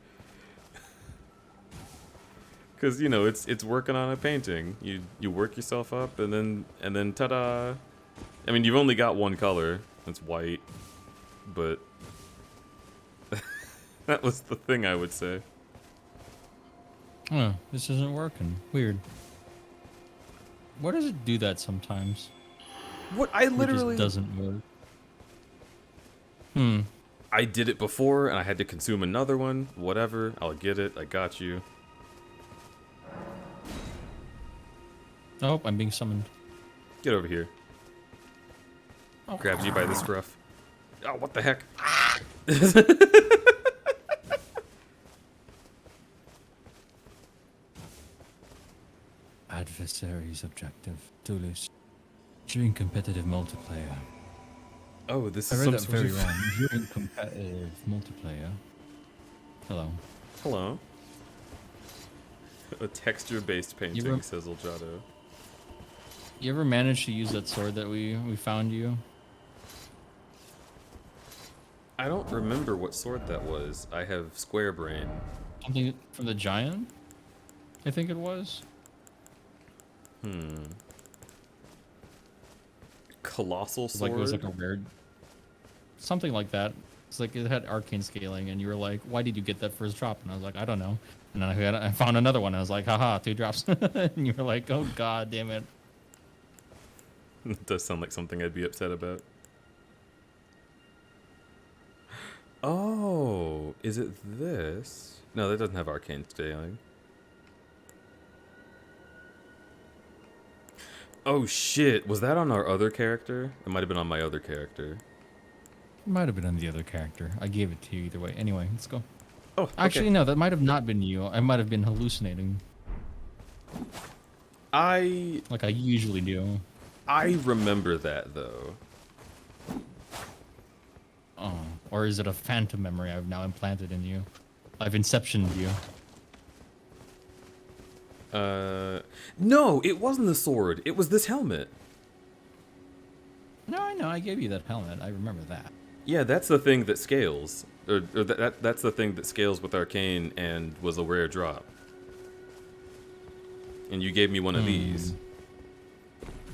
Cause you know it's working on a painting. You work yourself up and then ta-da! I mean, you've only got one color. It's white, but that was the thing I would say. Oh, this isn't working. Weird. Why does it do that sometimes? What? I literally... It just doesn't work. I did it before, and I had to consume another one. Whatever. I'll get it. I got you. Oh, I'm being summoned. Get over here. Oh. Grabs you by the scruff. Oh, what the heck? Adversary's objective. Toulouse. During competitive multiplayer. Oh, this I is read some that sort very of... wrong. You're in competitive multiplayer. Hello. Hello. A texture-based painting, says Elgato. You ever managed to use that sword that we found you? I don't remember what sword that was. I have square brain. Something from the giant? I think it was. Colossal sword? Like it was like a rare... Something like that. It's like it had arcane scaling, and you were like, why did you get that first drop? And I was like, I don't know. And then I found another one. I was like, haha, 2 drops. And you were like, oh god damn it. It does sound like something I'd be upset about. Oh, is it this? No, that doesn't have arcane scaling. Oh shit, was that on our other character? It might have been on my other character. It might have been on the other character. I gave it to you either way. Anyway, let's go. Oh, okay. Actually, no, that might have not been you. I might have been hallucinating. Like I usually do. I remember that, though. Oh, or is it a phantom memory I've now implanted in you? I've inceptioned you. No, it wasn't the sword. It was this helmet. No, I know. I gave you that helmet. I remember that. Yeah, that's the thing that scales. Or that's the thing that scales with arcane and was a rare drop. And you gave me one of these.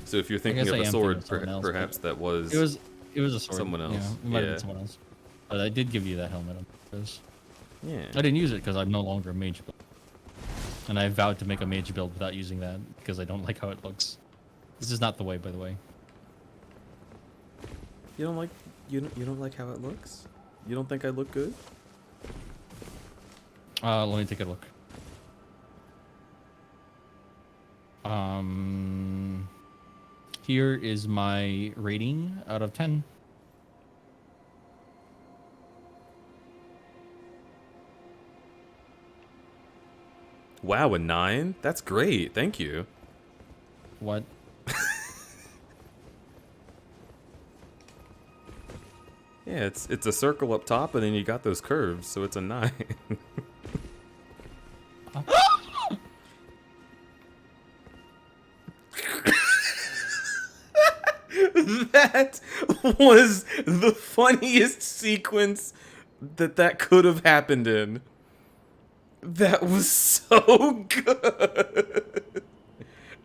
So if you're thinking of a sword, perhaps that was... It was a sword. Someone else. Yeah, it might have been someone else. But I did give you that helmet on purpose. Yeah. I didn't use it because I'm no longer a mage build. And I vowed to make a mage build without using that because I don't like how it looks. This is not the way, by the way. You don't like how it looks? You don't think I look good? Let me take a look. Here is my rating out of 10. Wow, a 9? That's great. Thank you. What? Yeah, it's a circle up top, and then you got those curves, so it's a 9. That was the funniest sequence that could have happened in. That was so good.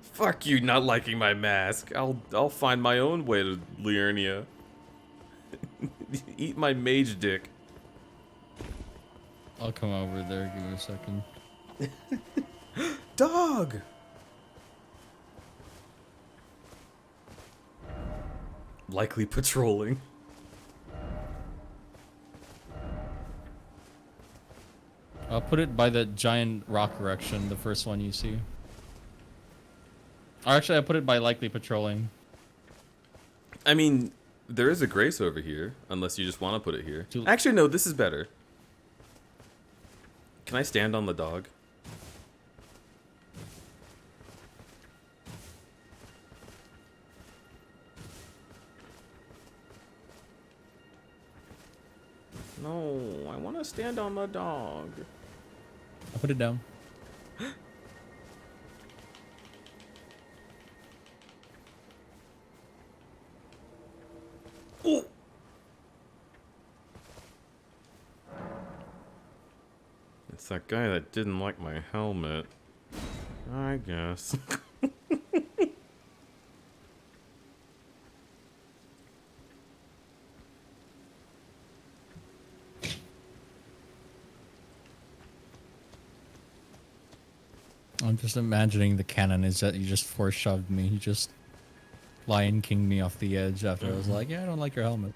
Fuck you not liking my mask. I'll find my own way to Liurnia. Eat my mage dick. I'll come over there. Give me a second. Dog! Likely patrolling. I'll put it by the giant rock erection, the first one you see. Or actually, I put it by likely patrolling. I mean, there is a grace over here, unless you just want to put it here. Actually, no, this is better. Can I stand on the dog? No, I want to stand on the dog. I'll put it down. Ooh. It's that guy that didn't like my helmet. I guess. I'm just imagining the canon is that you just force shoved me. You just Lion King me off the edge after I was like, yeah, I don't like your helmet.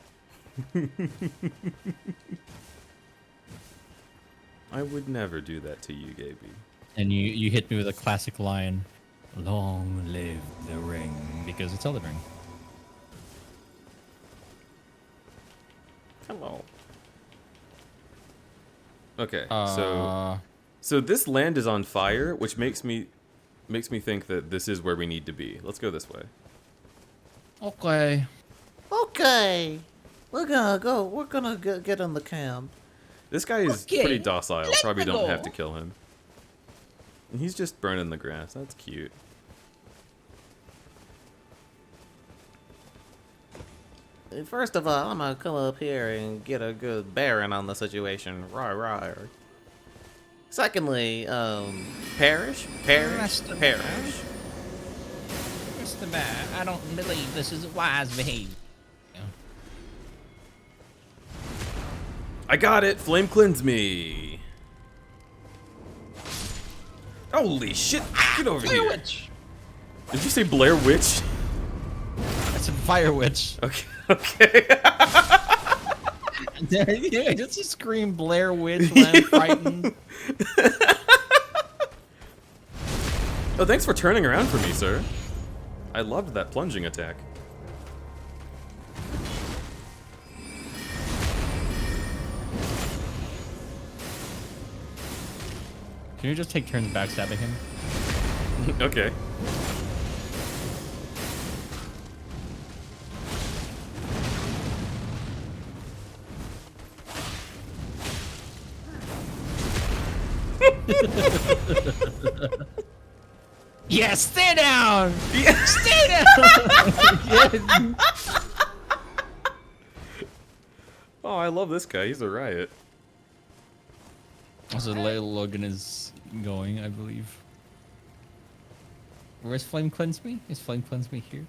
I would never do that to you, Gaby. And you hit me with a classic line, long live the ring, because it's Elden Ring. Hello. Okay, so this land is on fire, which makes me think that this is where we need to be. Let's go this way. Okay. Okay. We're gonna go. We're gonna get in the camp. This guy is Okay, pretty docile. let Probably me don't go. have to kill him. And he's just burning the grass. That's cute. First of all, I'm gonna come up here and get a good bearing on the situation. Right. Secondly, perish. Mr. Bear, I don't believe this is wise behavior. I got it. Flame cleanse me. Holy shit! Get over Blair here. Witch. Did you say Blair Witch? I said Fire Witch. Okay. Okay. Yeah, just to scream Blair Witch when I'm frightened. Oh, thanks for turning around for me, sir. I loved that plunging attack. Can you just take turns backstabbing him? Okay. Yes, stay down! Yeah. Stay down! Oh, I love this guy. He's a riot. Also, Logan is going, I believe. Where's Flame Cleanse Me? Is Flame Cleanse Me here?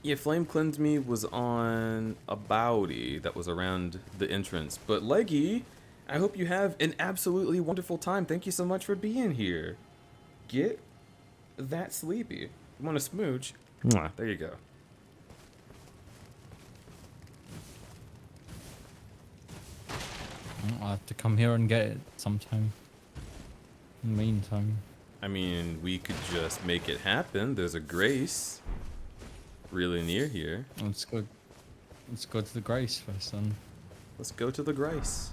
Yeah, Flame Cleanse Me was on a bowdy that was around the entrance. But Leggy, I hope you have an absolutely wonderful time. Thank you so much for being here. Get that sleepy. You want a smooch? Mwah, there you go. I'll have to come here and get it sometime. In the meantime. I mean, we could just make it happen. There's a Grace really near here. Let's go to the Grace first then. Let's go to the Grace.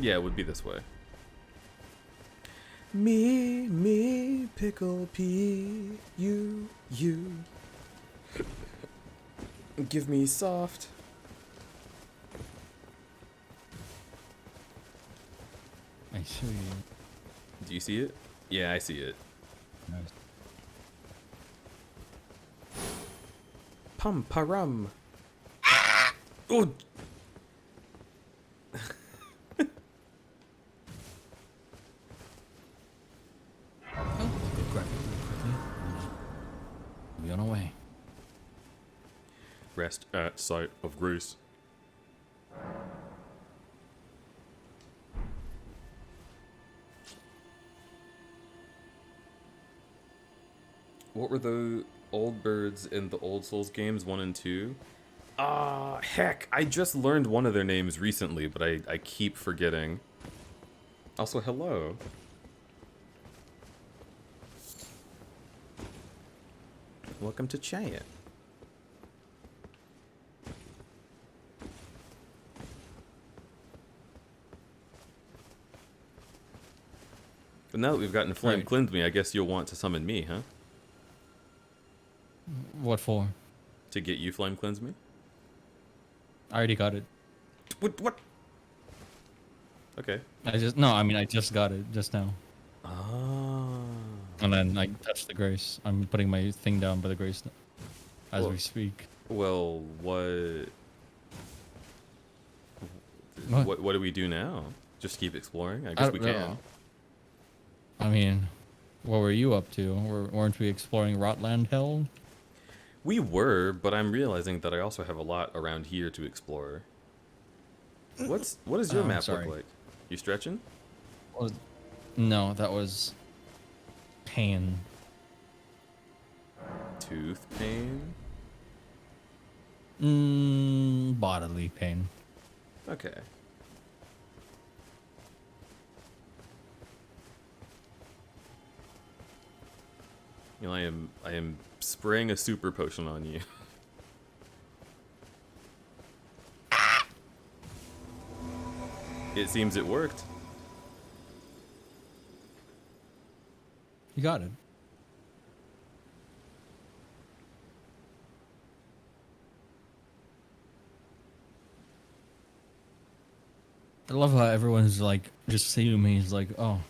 Yeah, it would be this way. Me, pickle pea, you. Give me soft. I see you. Do you see it? Yeah, I see it. Nice. Pum parum. Oh. Good grab really quickly. We'll be on our way. Rest at sight of Grace. What were the old birds in the old Souls games 1 and 2? Heck, I just learned one of their names recently, but I keep forgetting. Also, hello. Welcome to chat. But now that we've gotten Flame Right. Cleanse Me, I guess you'll want to summon me, huh? What for? To get you Flame Cleanse Me? I already got it. What? Okay. I just got it just now. Ah. And then I touched the Grace. I'm putting my thing down by the Grace as we speak. Well, what do we do now? Just keep exploring? I guess we can. I mean, what were you up to? Weren't we exploring Rotland Hell? We were, but I'm realizing that I also have a lot around here to explore. What does your map sorry. look like? You stretching? No, that was pain. Tooth pain? Bodily pain. Okay. You know, I am spraying a super potion on you. It seems it worked. You got it. I love how everyone's like just seeing me. He's like, "Oh,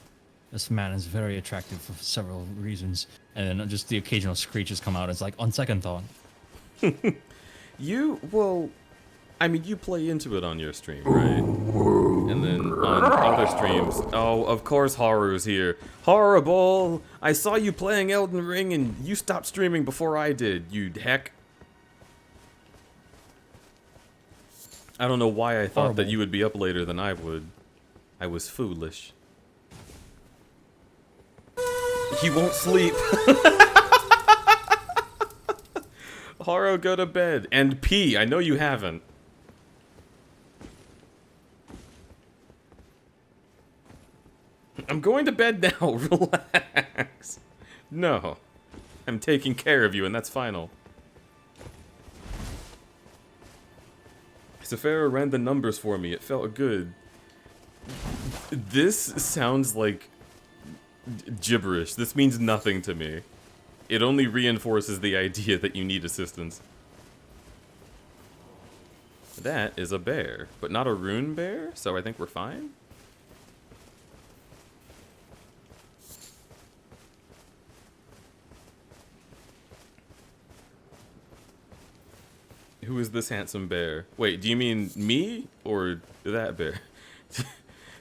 this man is very attractive for several reasons," and then just the occasional screeches come out. It's like on second thought. Well, I mean, you play into it on your stream, right? And then on other streams, oh, of course Haru's here. Horrible! I saw you playing Elden Ring and you stopped streaming before I did, you heck. I don't know why I thought that you would be up later than I would. I was foolish. He won't sleep. Haru, go to bed. And pee. I know you haven't. I'm going to bed now. Relax. No. I'm taking care of you, and that's final. Safara ran the numbers for me. It felt good. This sounds like gibberish. This means nothing to me. It only reinforces the idea that you need assistance. That is a bear, but not a rune bear, so I think we're fine. Who is this handsome bear? Wait, do you mean me or that bear?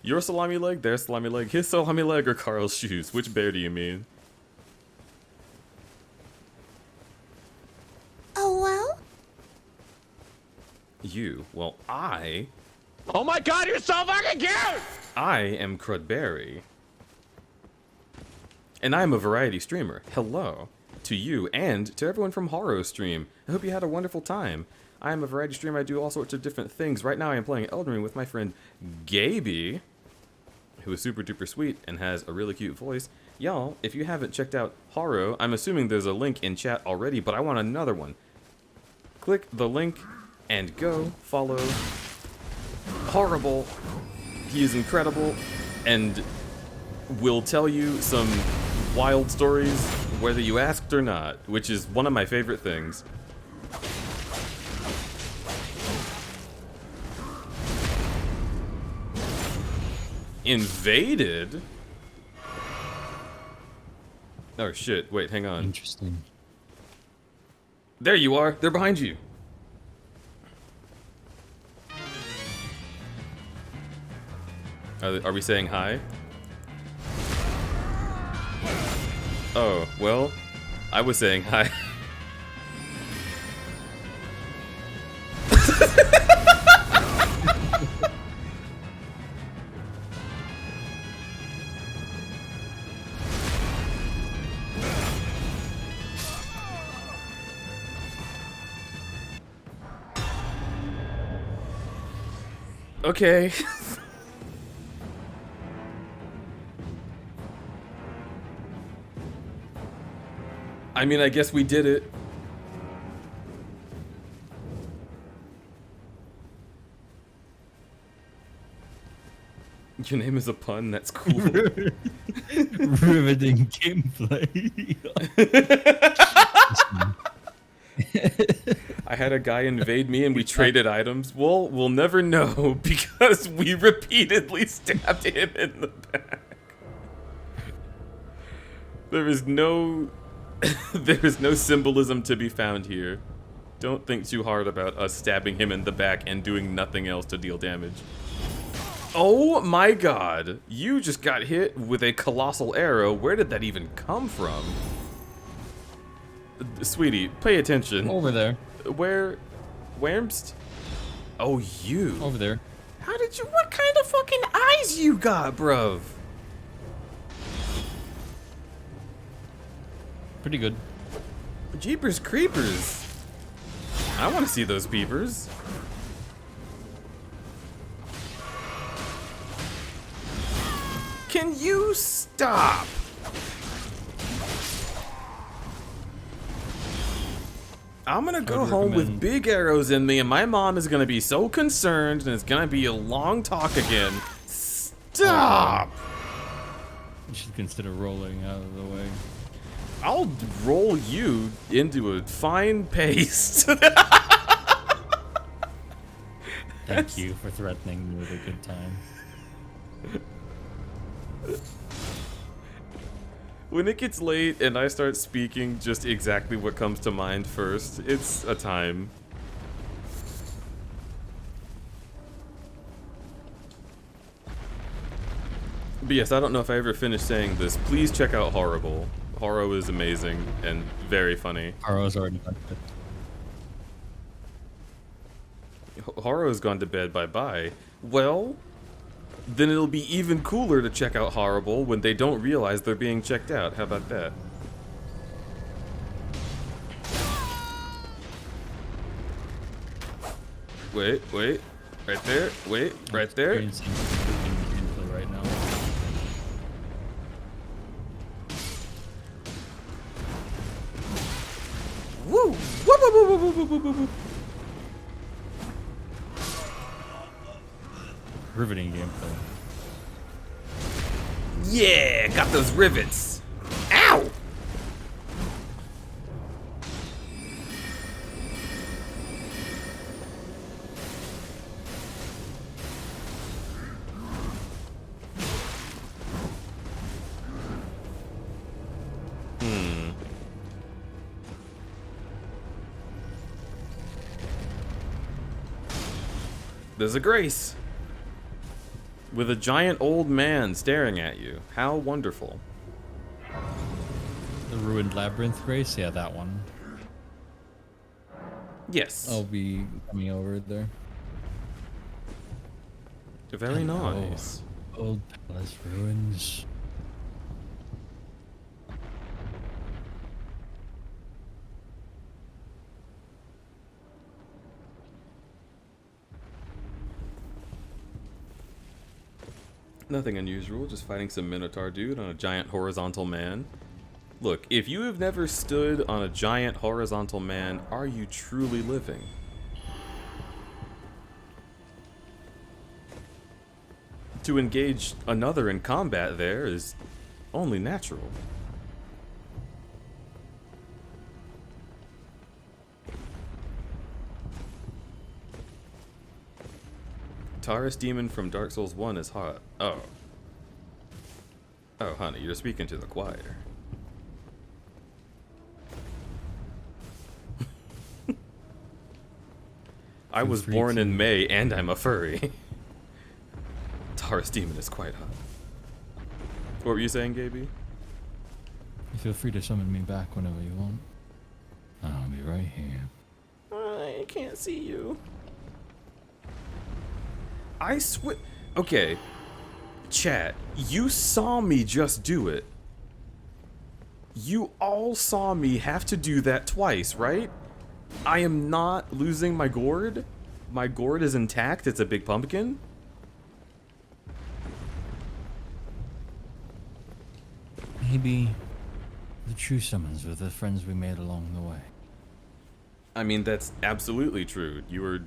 Your salami leg, their salami leg, his salami leg, or Carl's shoes? Which bear do you mean? Oh, well? You? Well, I... Oh my god, you're so fucking cute! I am crudberry. And I am a variety streamer. Hello. To you and to everyone from Horror Stream. I hope you had a wonderful time. I am a variety streamer. I do all sorts of different things. Right now I am playing Elden Ring with my friend Gaby, who is super duper sweet and has a really cute voice. Y'all, if you haven't checked out Horror, I'm assuming there's a link in chat already, but I want another one. Click the link and go follow Horrible. He is incredible and will tell you some wild stories whether you asked or not, which is one of my favorite things. Invaded? Oh shit, wait, hang on. Interesting. There you are, they're behind you. Are we saying hi? Oh, well, I was saying hi. Okay. I mean, I guess we did it. Your name is a pun? That's cool. Riveting gameplay. I had a guy invade me and we traded items. Well, we'll never know because we repeatedly stabbed him in the back. There is no symbolism to be found here. Don't think too hard about us stabbing him in the back and doing nothing else to deal damage. Oh my god. You just got hit with a colossal arrow. Where did that even come from? Sweetie, pay attention. Over there. Where's? Oh, you. Over there. How did you, what kind of fucking eyes you got, bruv? Pretty good. Jeepers creepers. I want to see those peepers. Can you stop? I'm gonna go home with big arrows in me and my mom is gonna be so concerned and it's gonna be a long talk again. Stop! You should consider rolling out of the way. I'll roll you into a fine paste. Thank you for threatening me with a good time. When it gets late and I start speaking just exactly what comes to mind first, it's a time. But yes, I don't know if I ever finished saying this. Please check out Horrible. Horo is amazing and very funny. Horo's already gone to bed. Horo's gone to bed, bye-bye. Well, then it'll be even cooler to check out Horrible when they don't realize they're being checked out. How about that? Wait. Right there. Wait, right there. Right now. Woo! Woo! Riveting gameplay. Yeah, got those rivets. Ow! There's a Grace. With a giant old man staring at you. How wonderful. The Ruined Labyrinth Grace? Yeah, that one. Yes. I'll be coming over there. Very nice. Old Palace Ruins. Nothing unusual, just fighting some Minotaur dude on a giant horizontal man. Look, if you have never stood on a giant horizontal man, are you truly living? To engage another in combat there is only natural. Taurus Demon from Dark Souls 1 is hot. Oh. Oh, honey, you're speaking to the choir. I was born in May and I'm a furry. Taurus Demon is quite hot. What were you saying, Gaby? Feel free to summon me back whenever you want. I'll be right here. I can't see you. I swear. Okay. Chat, you saw me just do it. You all saw me have to do that twice, right? I am not losing my gourd. My gourd is intact. It's a big pumpkin. Maybe the true summons were the friends we made along the way. I mean, that's absolutely true. You were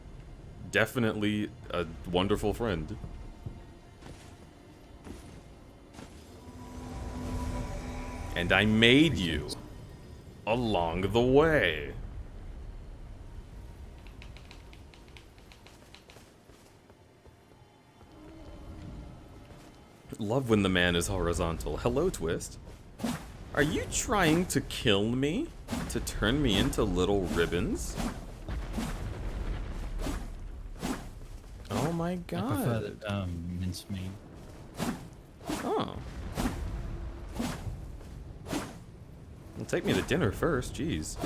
definitely a wonderful friend. And I made you along the way. Love when the man is horizontal. Hello, Twist. Are you trying to kill me? To turn me into little ribbons? Oh my god. I prefer the mincemeat. Oh. Well, take me to dinner first, jeez.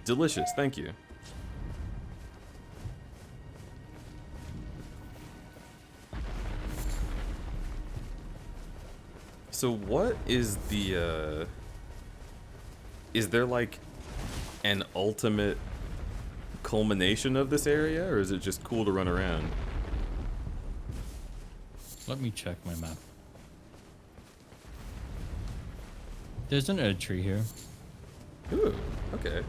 Delicious, thank you. So what is the, is there like an ultimate culmination of this area, or is it just cool to run around? Let me check my map. There's an oak tree here. Ooh, okay.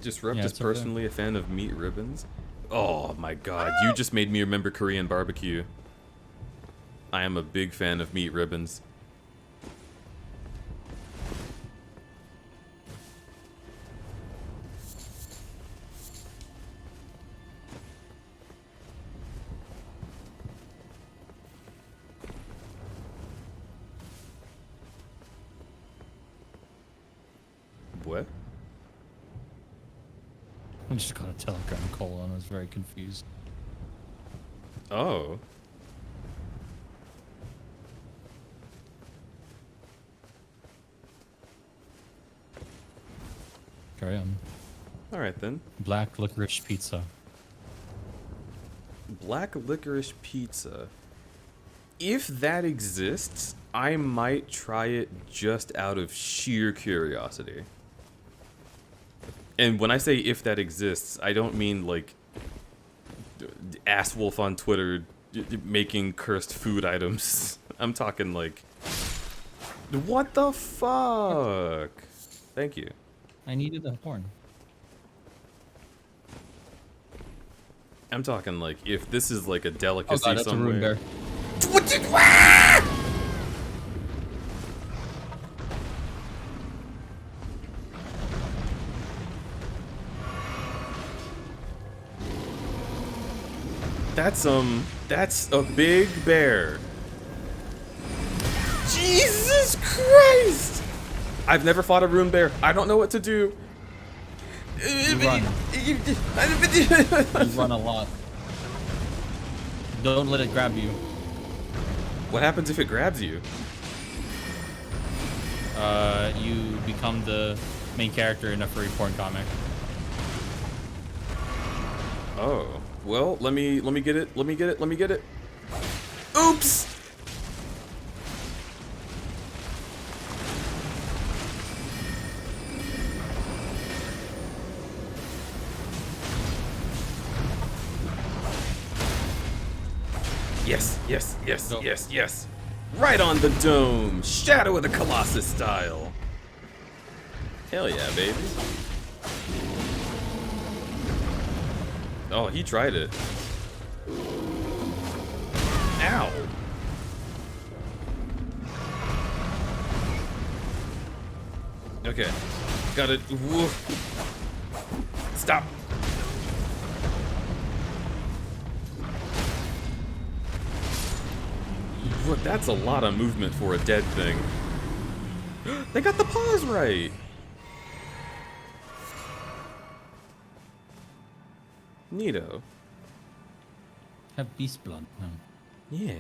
Disrupt Yeah, is it's up there. personally a fan of meat ribbons. Oh my god, you just made me remember Korean barbecue. I am a big fan of meat ribbons. What? I just got a telegram call and I was very confused. Oh. Carry on. Alright then. Black licorice pizza. Black licorice pizza. If that exists, I might try it just out of sheer curiosity. And when I say if that exists, I don't mean like Asswolf on Twitter making cursed food items. I'm talking like, what the fuck? Thank you. I needed a horn. I'm talking like if this is like a Oh delicacy god, that's a rune somewhere. bear. That's a big bear. Jesus Christ! I've never fought a rune bear. I don't know what to do. You run. You run a lot. Don't let it grab you. What happens if it grabs you? You become the main character in a furry porn comic. Oh. Well, let me get it. Let me get it. Oops! Yes. Right on the dome. Shadow of the Colossus style. Hell yeah, baby. Oh, he tried it. Ow. Okay. Got it. Whoa. Stop. What? That's a lot of movement for a dead thing. They got the paws right. Neato. Have beast blood. No. Yeah.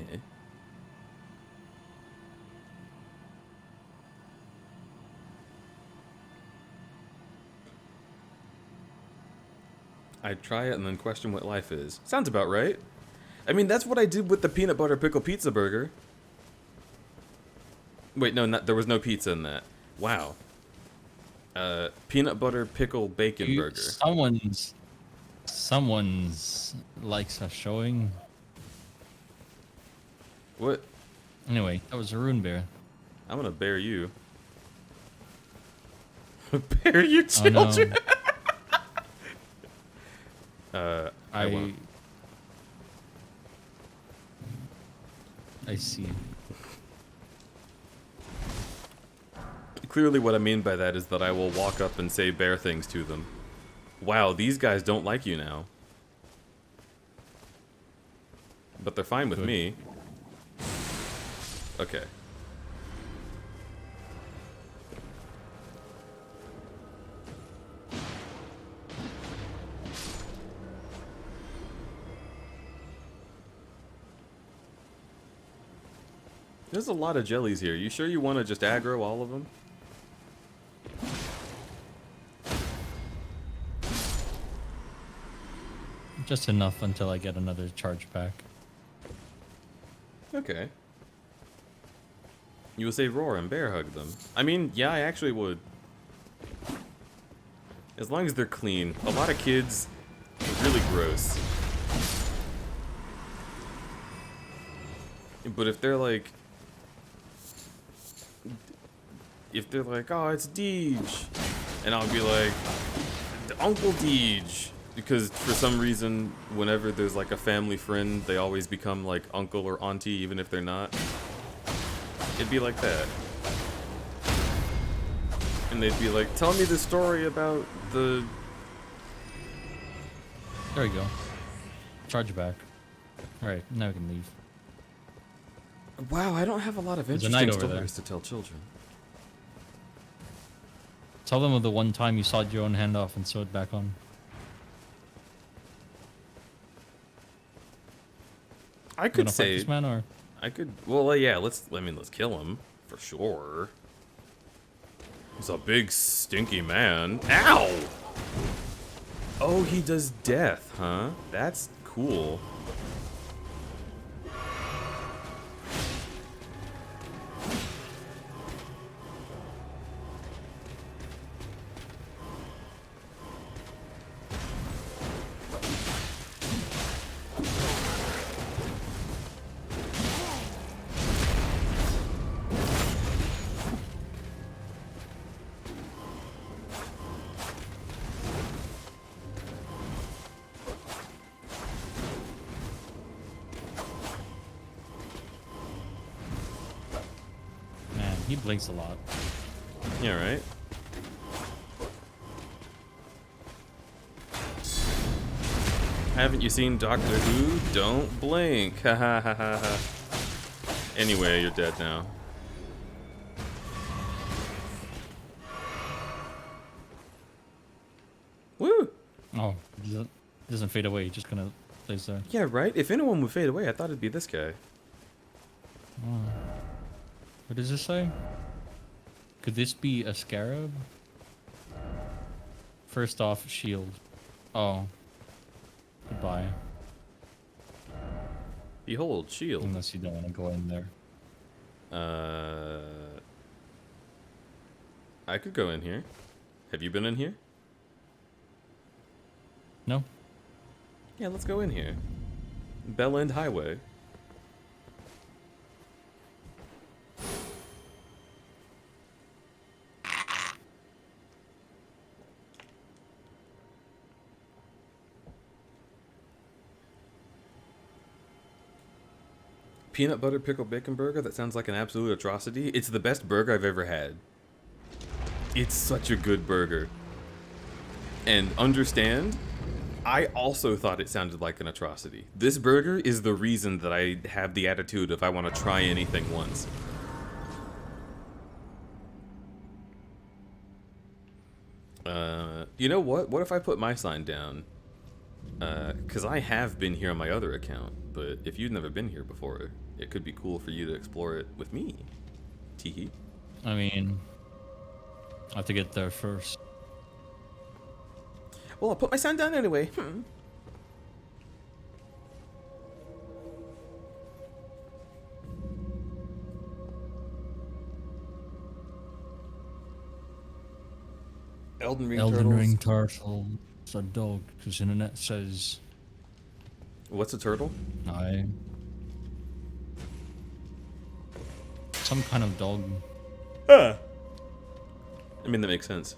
I'd try it and then question what life is. Sounds about right. I mean, that's what I did with the peanut butter pickle pizza burger. Wait, no, there was no pizza in that. Wow. Peanut butter pickle bacon burger. Someone's likes are showing. What? Anyway, that was a rune bear. I'm gonna bear you. Bear you children. Oh, no. I won't. I see. Clearly what I mean by that is that I will walk up and say bear things to them. Wow, these guys don't like you now. But they're fine with me. Okay. There's a lot of jellies here. You sure you want to just aggro all of them? Just enough until I get another charge back. Okay. You would say roar and bear hug them. I mean, yeah, I actually would. As long as they're clean. A lot of kids are really gross. But if they're like if they're like, oh, it's Deej, and I'll be like, Uncle Deej, because for some reason, whenever there's like a family friend, they always become like uncle or auntie, even if they're not. It'd be like that. And they'd be like, tell me the story about the... There we go. Charge back. Alright, now we can leave. Wow, I don't have a lot of There's a interesting knight over there. stories to tell children. Tell them of the one time you sawed your own hand off and sewed it back on. I could say... This man, or? I could... Well, yeah, let's kill him. For sure. He's a big, stinky man. Ow! Oh, he does death, huh? That's cool. Man, he blinks a lot. Yeah, right? Haven't you seen Doctor Who? Don't blink. Ha ha ha ha ha. Anyway, you're dead now. Woo! Oh, it doesn't fade away, just kind of stays there. Yeah, right? If anyone would fade away, I thought it'd be this guy. Oh. What does this say? Could this be a scarab? First off, shield. Oh. Goodbye. Behold, shield. Unless you don't want to go in there. I could go in here. Have you been in here? No. Yeah, let's go in here. Bell End Highway. Peanut butter pickle bacon burger? That sounds like an absolute atrocity. It's the best burger I've ever had. It's such a good burger. And understand, I also thought it sounded like an atrocity. This burger is the reason that I have the attitude of I want to try anything once. You know what? What if I put my sign down? Because I have been here on my other account, but if you've never been here before, it could be cool for you to explore it with me. Teehee. I mean, I have to get there first. Well, I'll put my sign down anyway. Elden Ring Elden turtles. Ring turtle. It's a dog, because in the net says... What's a turtle? Some kind of dog. I mean, that makes sense.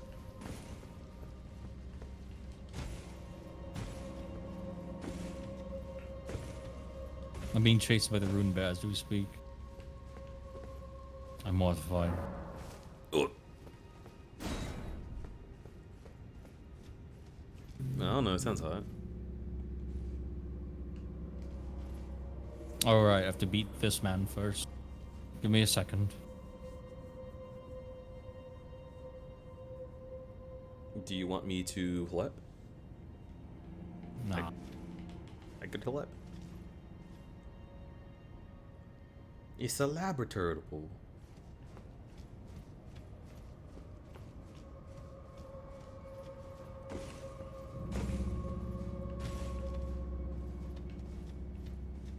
I'm being chased by the rune bear as we speak. I'm mortified. Ugh. I don't know, it sounds hot. Alright, I have to beat this man first. Give me a second. Do you want me to help? Nah. I could help. It's a lab turtle.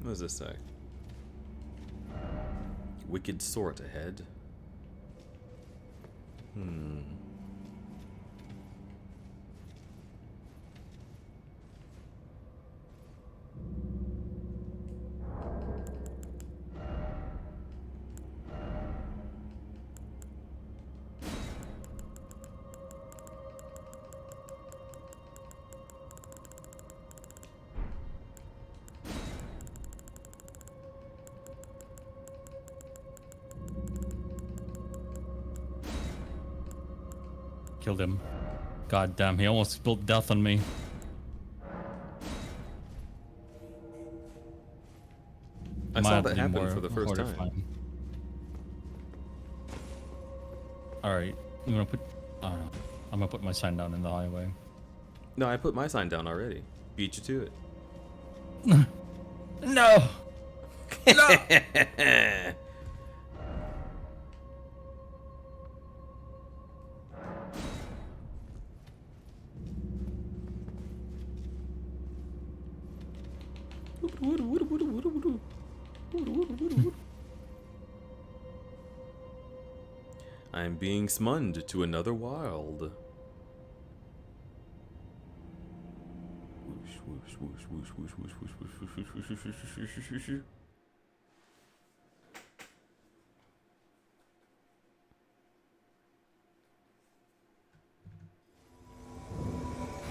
What does this say? Wicked sort ahead. killed him. God damn, he almost spilled death on me. I saw that happen for the first time. Alright, you wanna put... I don't know. I'm gonna put my sign down in the highway. No, I put my sign down already. Beat you to it. No! No! I'm being summoned to another world.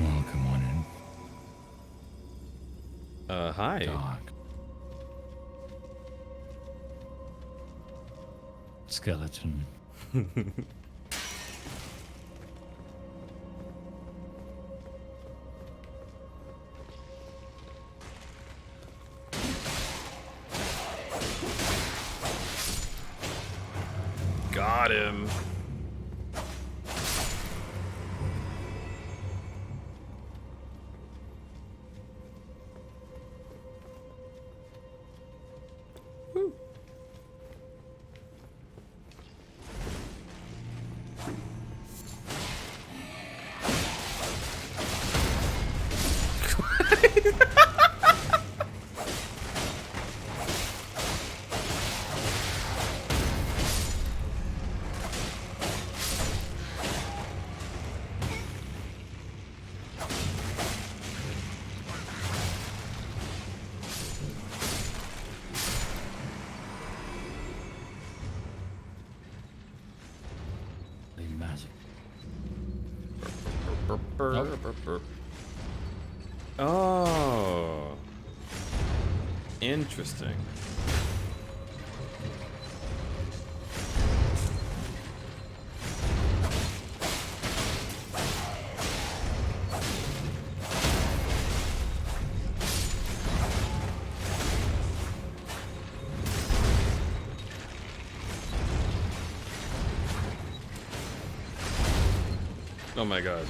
Oh, come on in. Hi. Dog. Skeleton. Got him. Oh, interesting. Oh my god.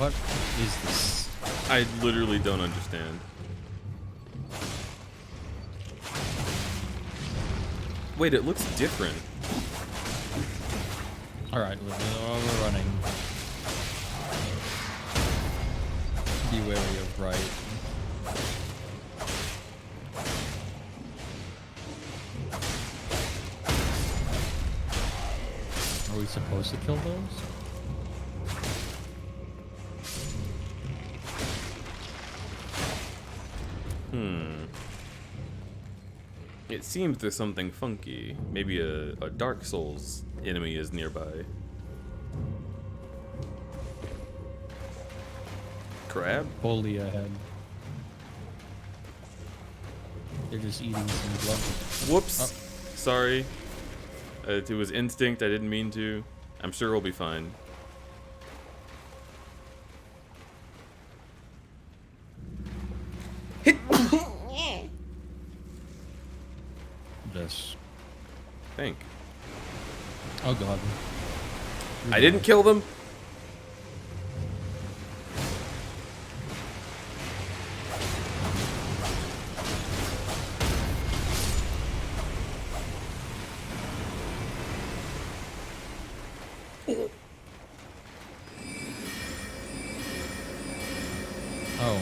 What is this? I literally don't understand. Wait, it looks different. Alright, we're running. Be wary of right. Are we supposed to kill those? It seems there's something funky. Maybe a Dark Souls enemy is nearby. Crab? Fully ahead. They're just eating some blood. Whoops. Oh. Sorry. It was instinct. I didn't mean to. I'm sure we'll be fine. This. think. Oh god. I didn't kill them. Oh.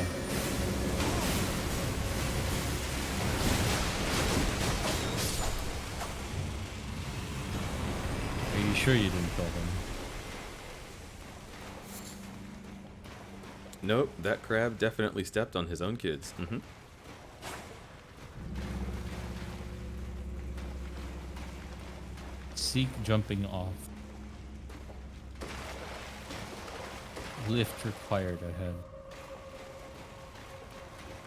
Are you sure you didn't kill them? Nope, that crab definitely stepped on his own kids. Mm-hmm. Seek jumping off. Lift required ahead.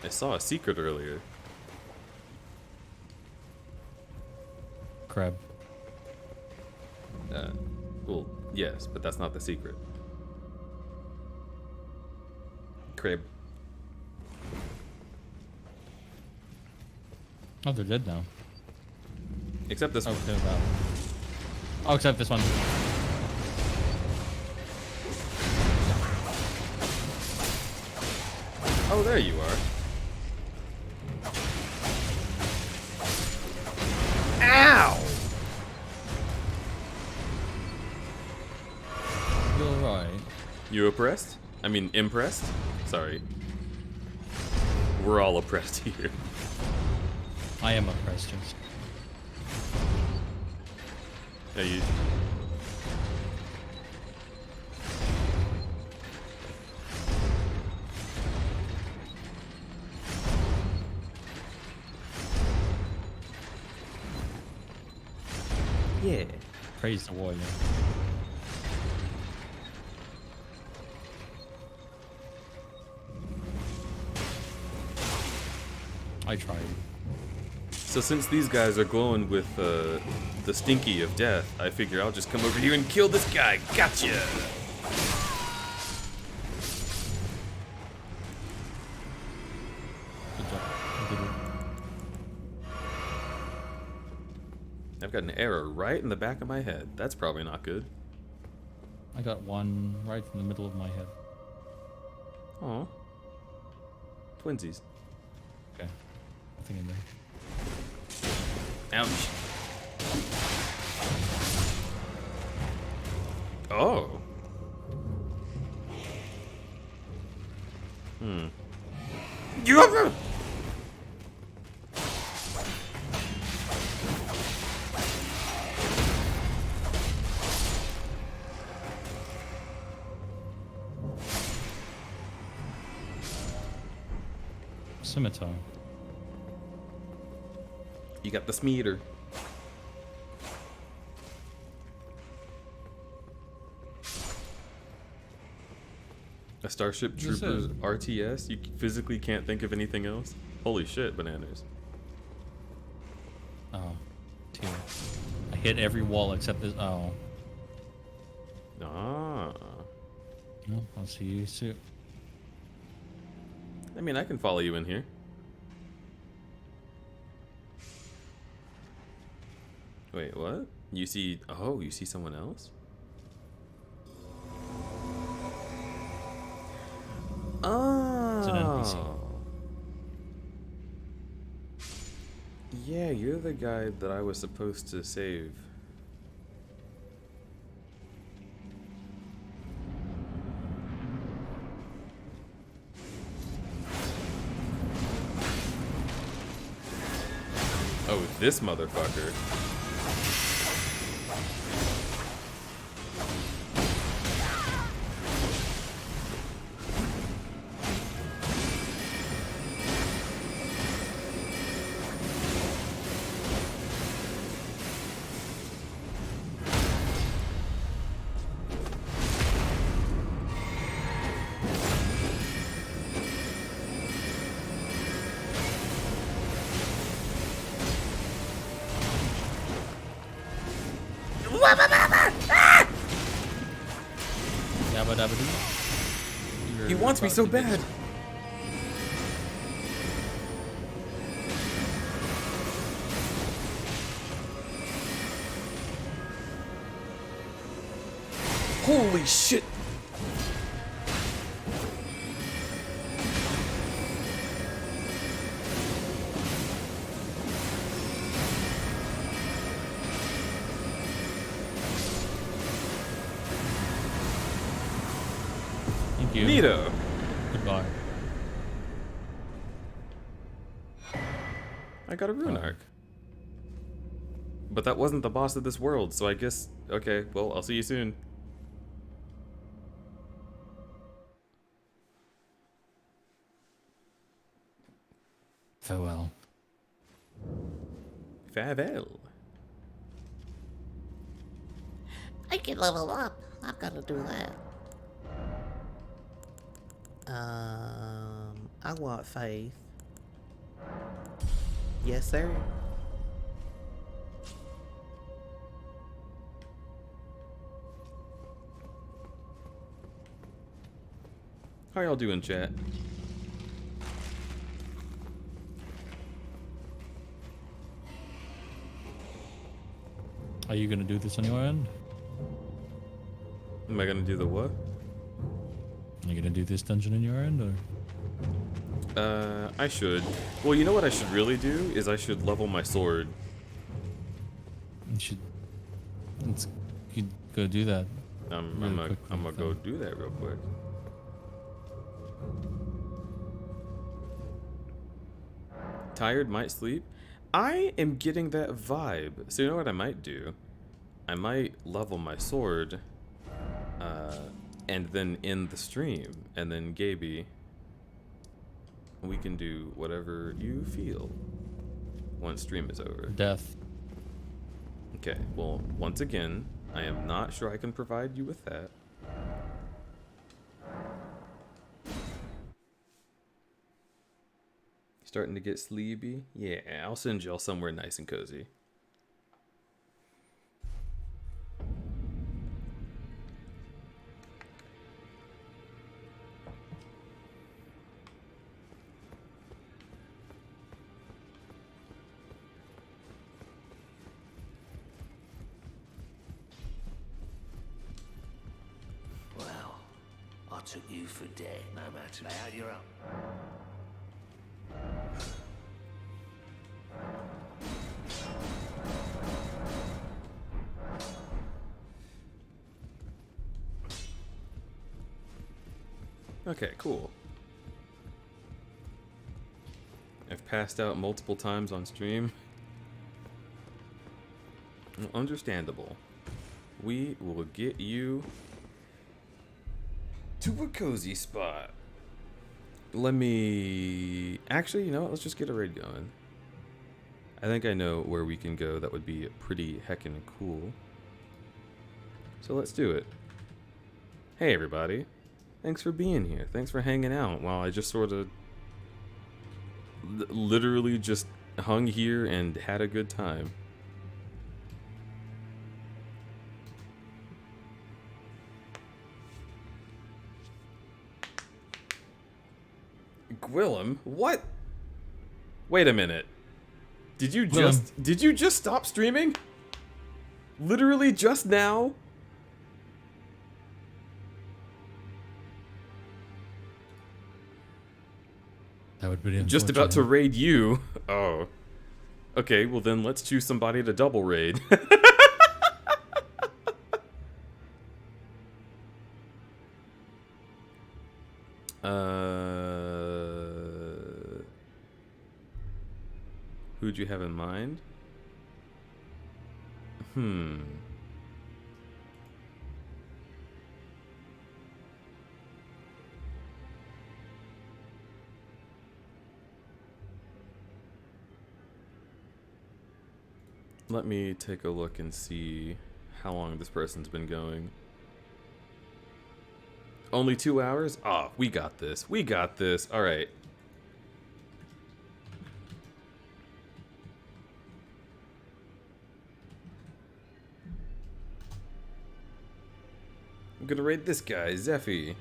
I saw a secret earlier. Crab. Well, yes, but that's not the secret. Crab. Oh, they're dead now. Except this one. They're about. Oh, except this one. Oh, there you are. Ow! You're right. You oppressed? I mean, impressed? Sorry. We're all oppressed here. I am oppressed, yes. Hey, you. Yeah. Praise the warrior. I tried. So since these guys are glowing with the stinky of death, I figure I'll just come over here and kill this guy. Gotcha! Good job. Good work. I've got an arrow right in the back of my head. That's probably not good. I got one right in the middle of my head. Aw. Twinsies. Okay. Nothing in there. Ouch. Oh. You have Scimitar. You got the smeater. A Starship This Troopers is- RTS? You physically can't think of anything else? Holy shit, bananas. Oh. Tear. I hit every wall except this. Oh. Ah. No, I'll see you soon. I mean, I can follow you in here. Wait, what? You see... Oh, you see someone else? Oh. It's an NPC. Yeah, you're the guy that I was supposed to save. Oh, this motherfucker. Yabba dabba doo. He wants me so bad. Holy shit! Thank you. Neato. Goodbye. I got a rune arc. But that wasn't the boss of this world, so I guess... Okay, well, I'll see you soon. Farewell. Farewell. I can level up. I've got to do that. I want faith. Yes, sir. How y'all doing, chat? Are you gonna do this on your end? Am I gonna do the what? Are you gonna do this dungeon on your end, or? I should. Well, you know what I should really do? Is I should level my sword. You should. Let's go do that. I'm really gonna quickly, go do that real quick. Tired, might sleep. I am getting that vibe. So you know what I might do? I might level my sword, and then end the stream, and then Gaby, we can do whatever you feel once stream is over. Death. Okay, well, once again, I am not sure I can provide you with that. Starting to get sleepy? Yeah, I'll send y'all somewhere nice and cozy. Well, I took you for dead, no matter how you're up. Okay, cool. I've passed out multiple times on stream. Understandable. We will get you to a cozy spot. Let me... Actually, you know what? Let's just get a raid going. I think I know where we can go that would be pretty heckin' cool. So let's do it. Hey, everybody. Thanks for being here. Thanks for hanging out while I just sort of literally just hung here and had a good time. Gwillem? What? Wait a minute. Did you just stop streaming? Literally just now? That would be just about to raid you. Oh. Okay, well then let's choose somebody to double raid. Who'd you have in mind? Let me take a look and see how long this person's been going. Only 2 hours? Ah, we got this. We got this. All right. I'm gonna raid this guy, Zeffy.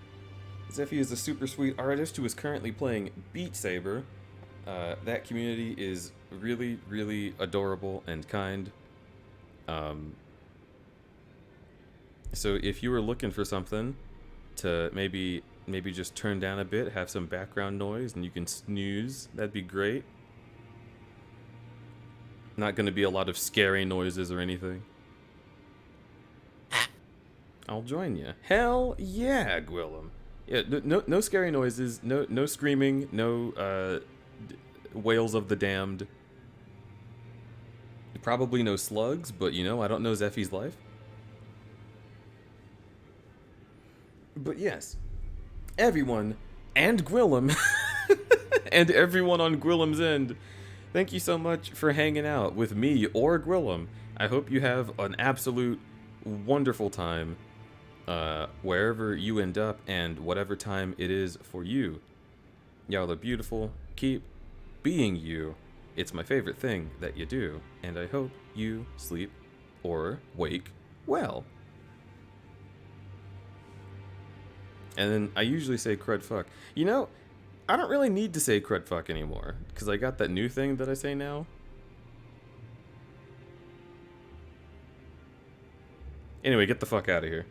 Zeffy is a super sweet artist who is currently playing Beat Saber. That community is really, really adorable and kind. So if you were looking for something to maybe just turn down a bit, have some background noise, and you can snooze, that'd be great. Not gonna be a lot of scary noises or anything. I'll join you. Hell yeah, Gwillem. Yeah, no scary noises, no screaming, no wails of the damned. Probably no slugs, but you know, I don't know Zeffy's life. But yes, everyone and Gwillem and everyone on Gwillem's end, thank you so much for hanging out with me or Gwillem. I hope you have an absolute wonderful time wherever you end up and whatever time it is for you. Y'all are beautiful. Keep being you. It's my favorite thing that you do, and I hope you sleep or wake well. And then I usually say crud fuck. You know, I don't really need to say crud fuck anymore, because I got that new thing that I say now. Anyway, get the fuck out of here.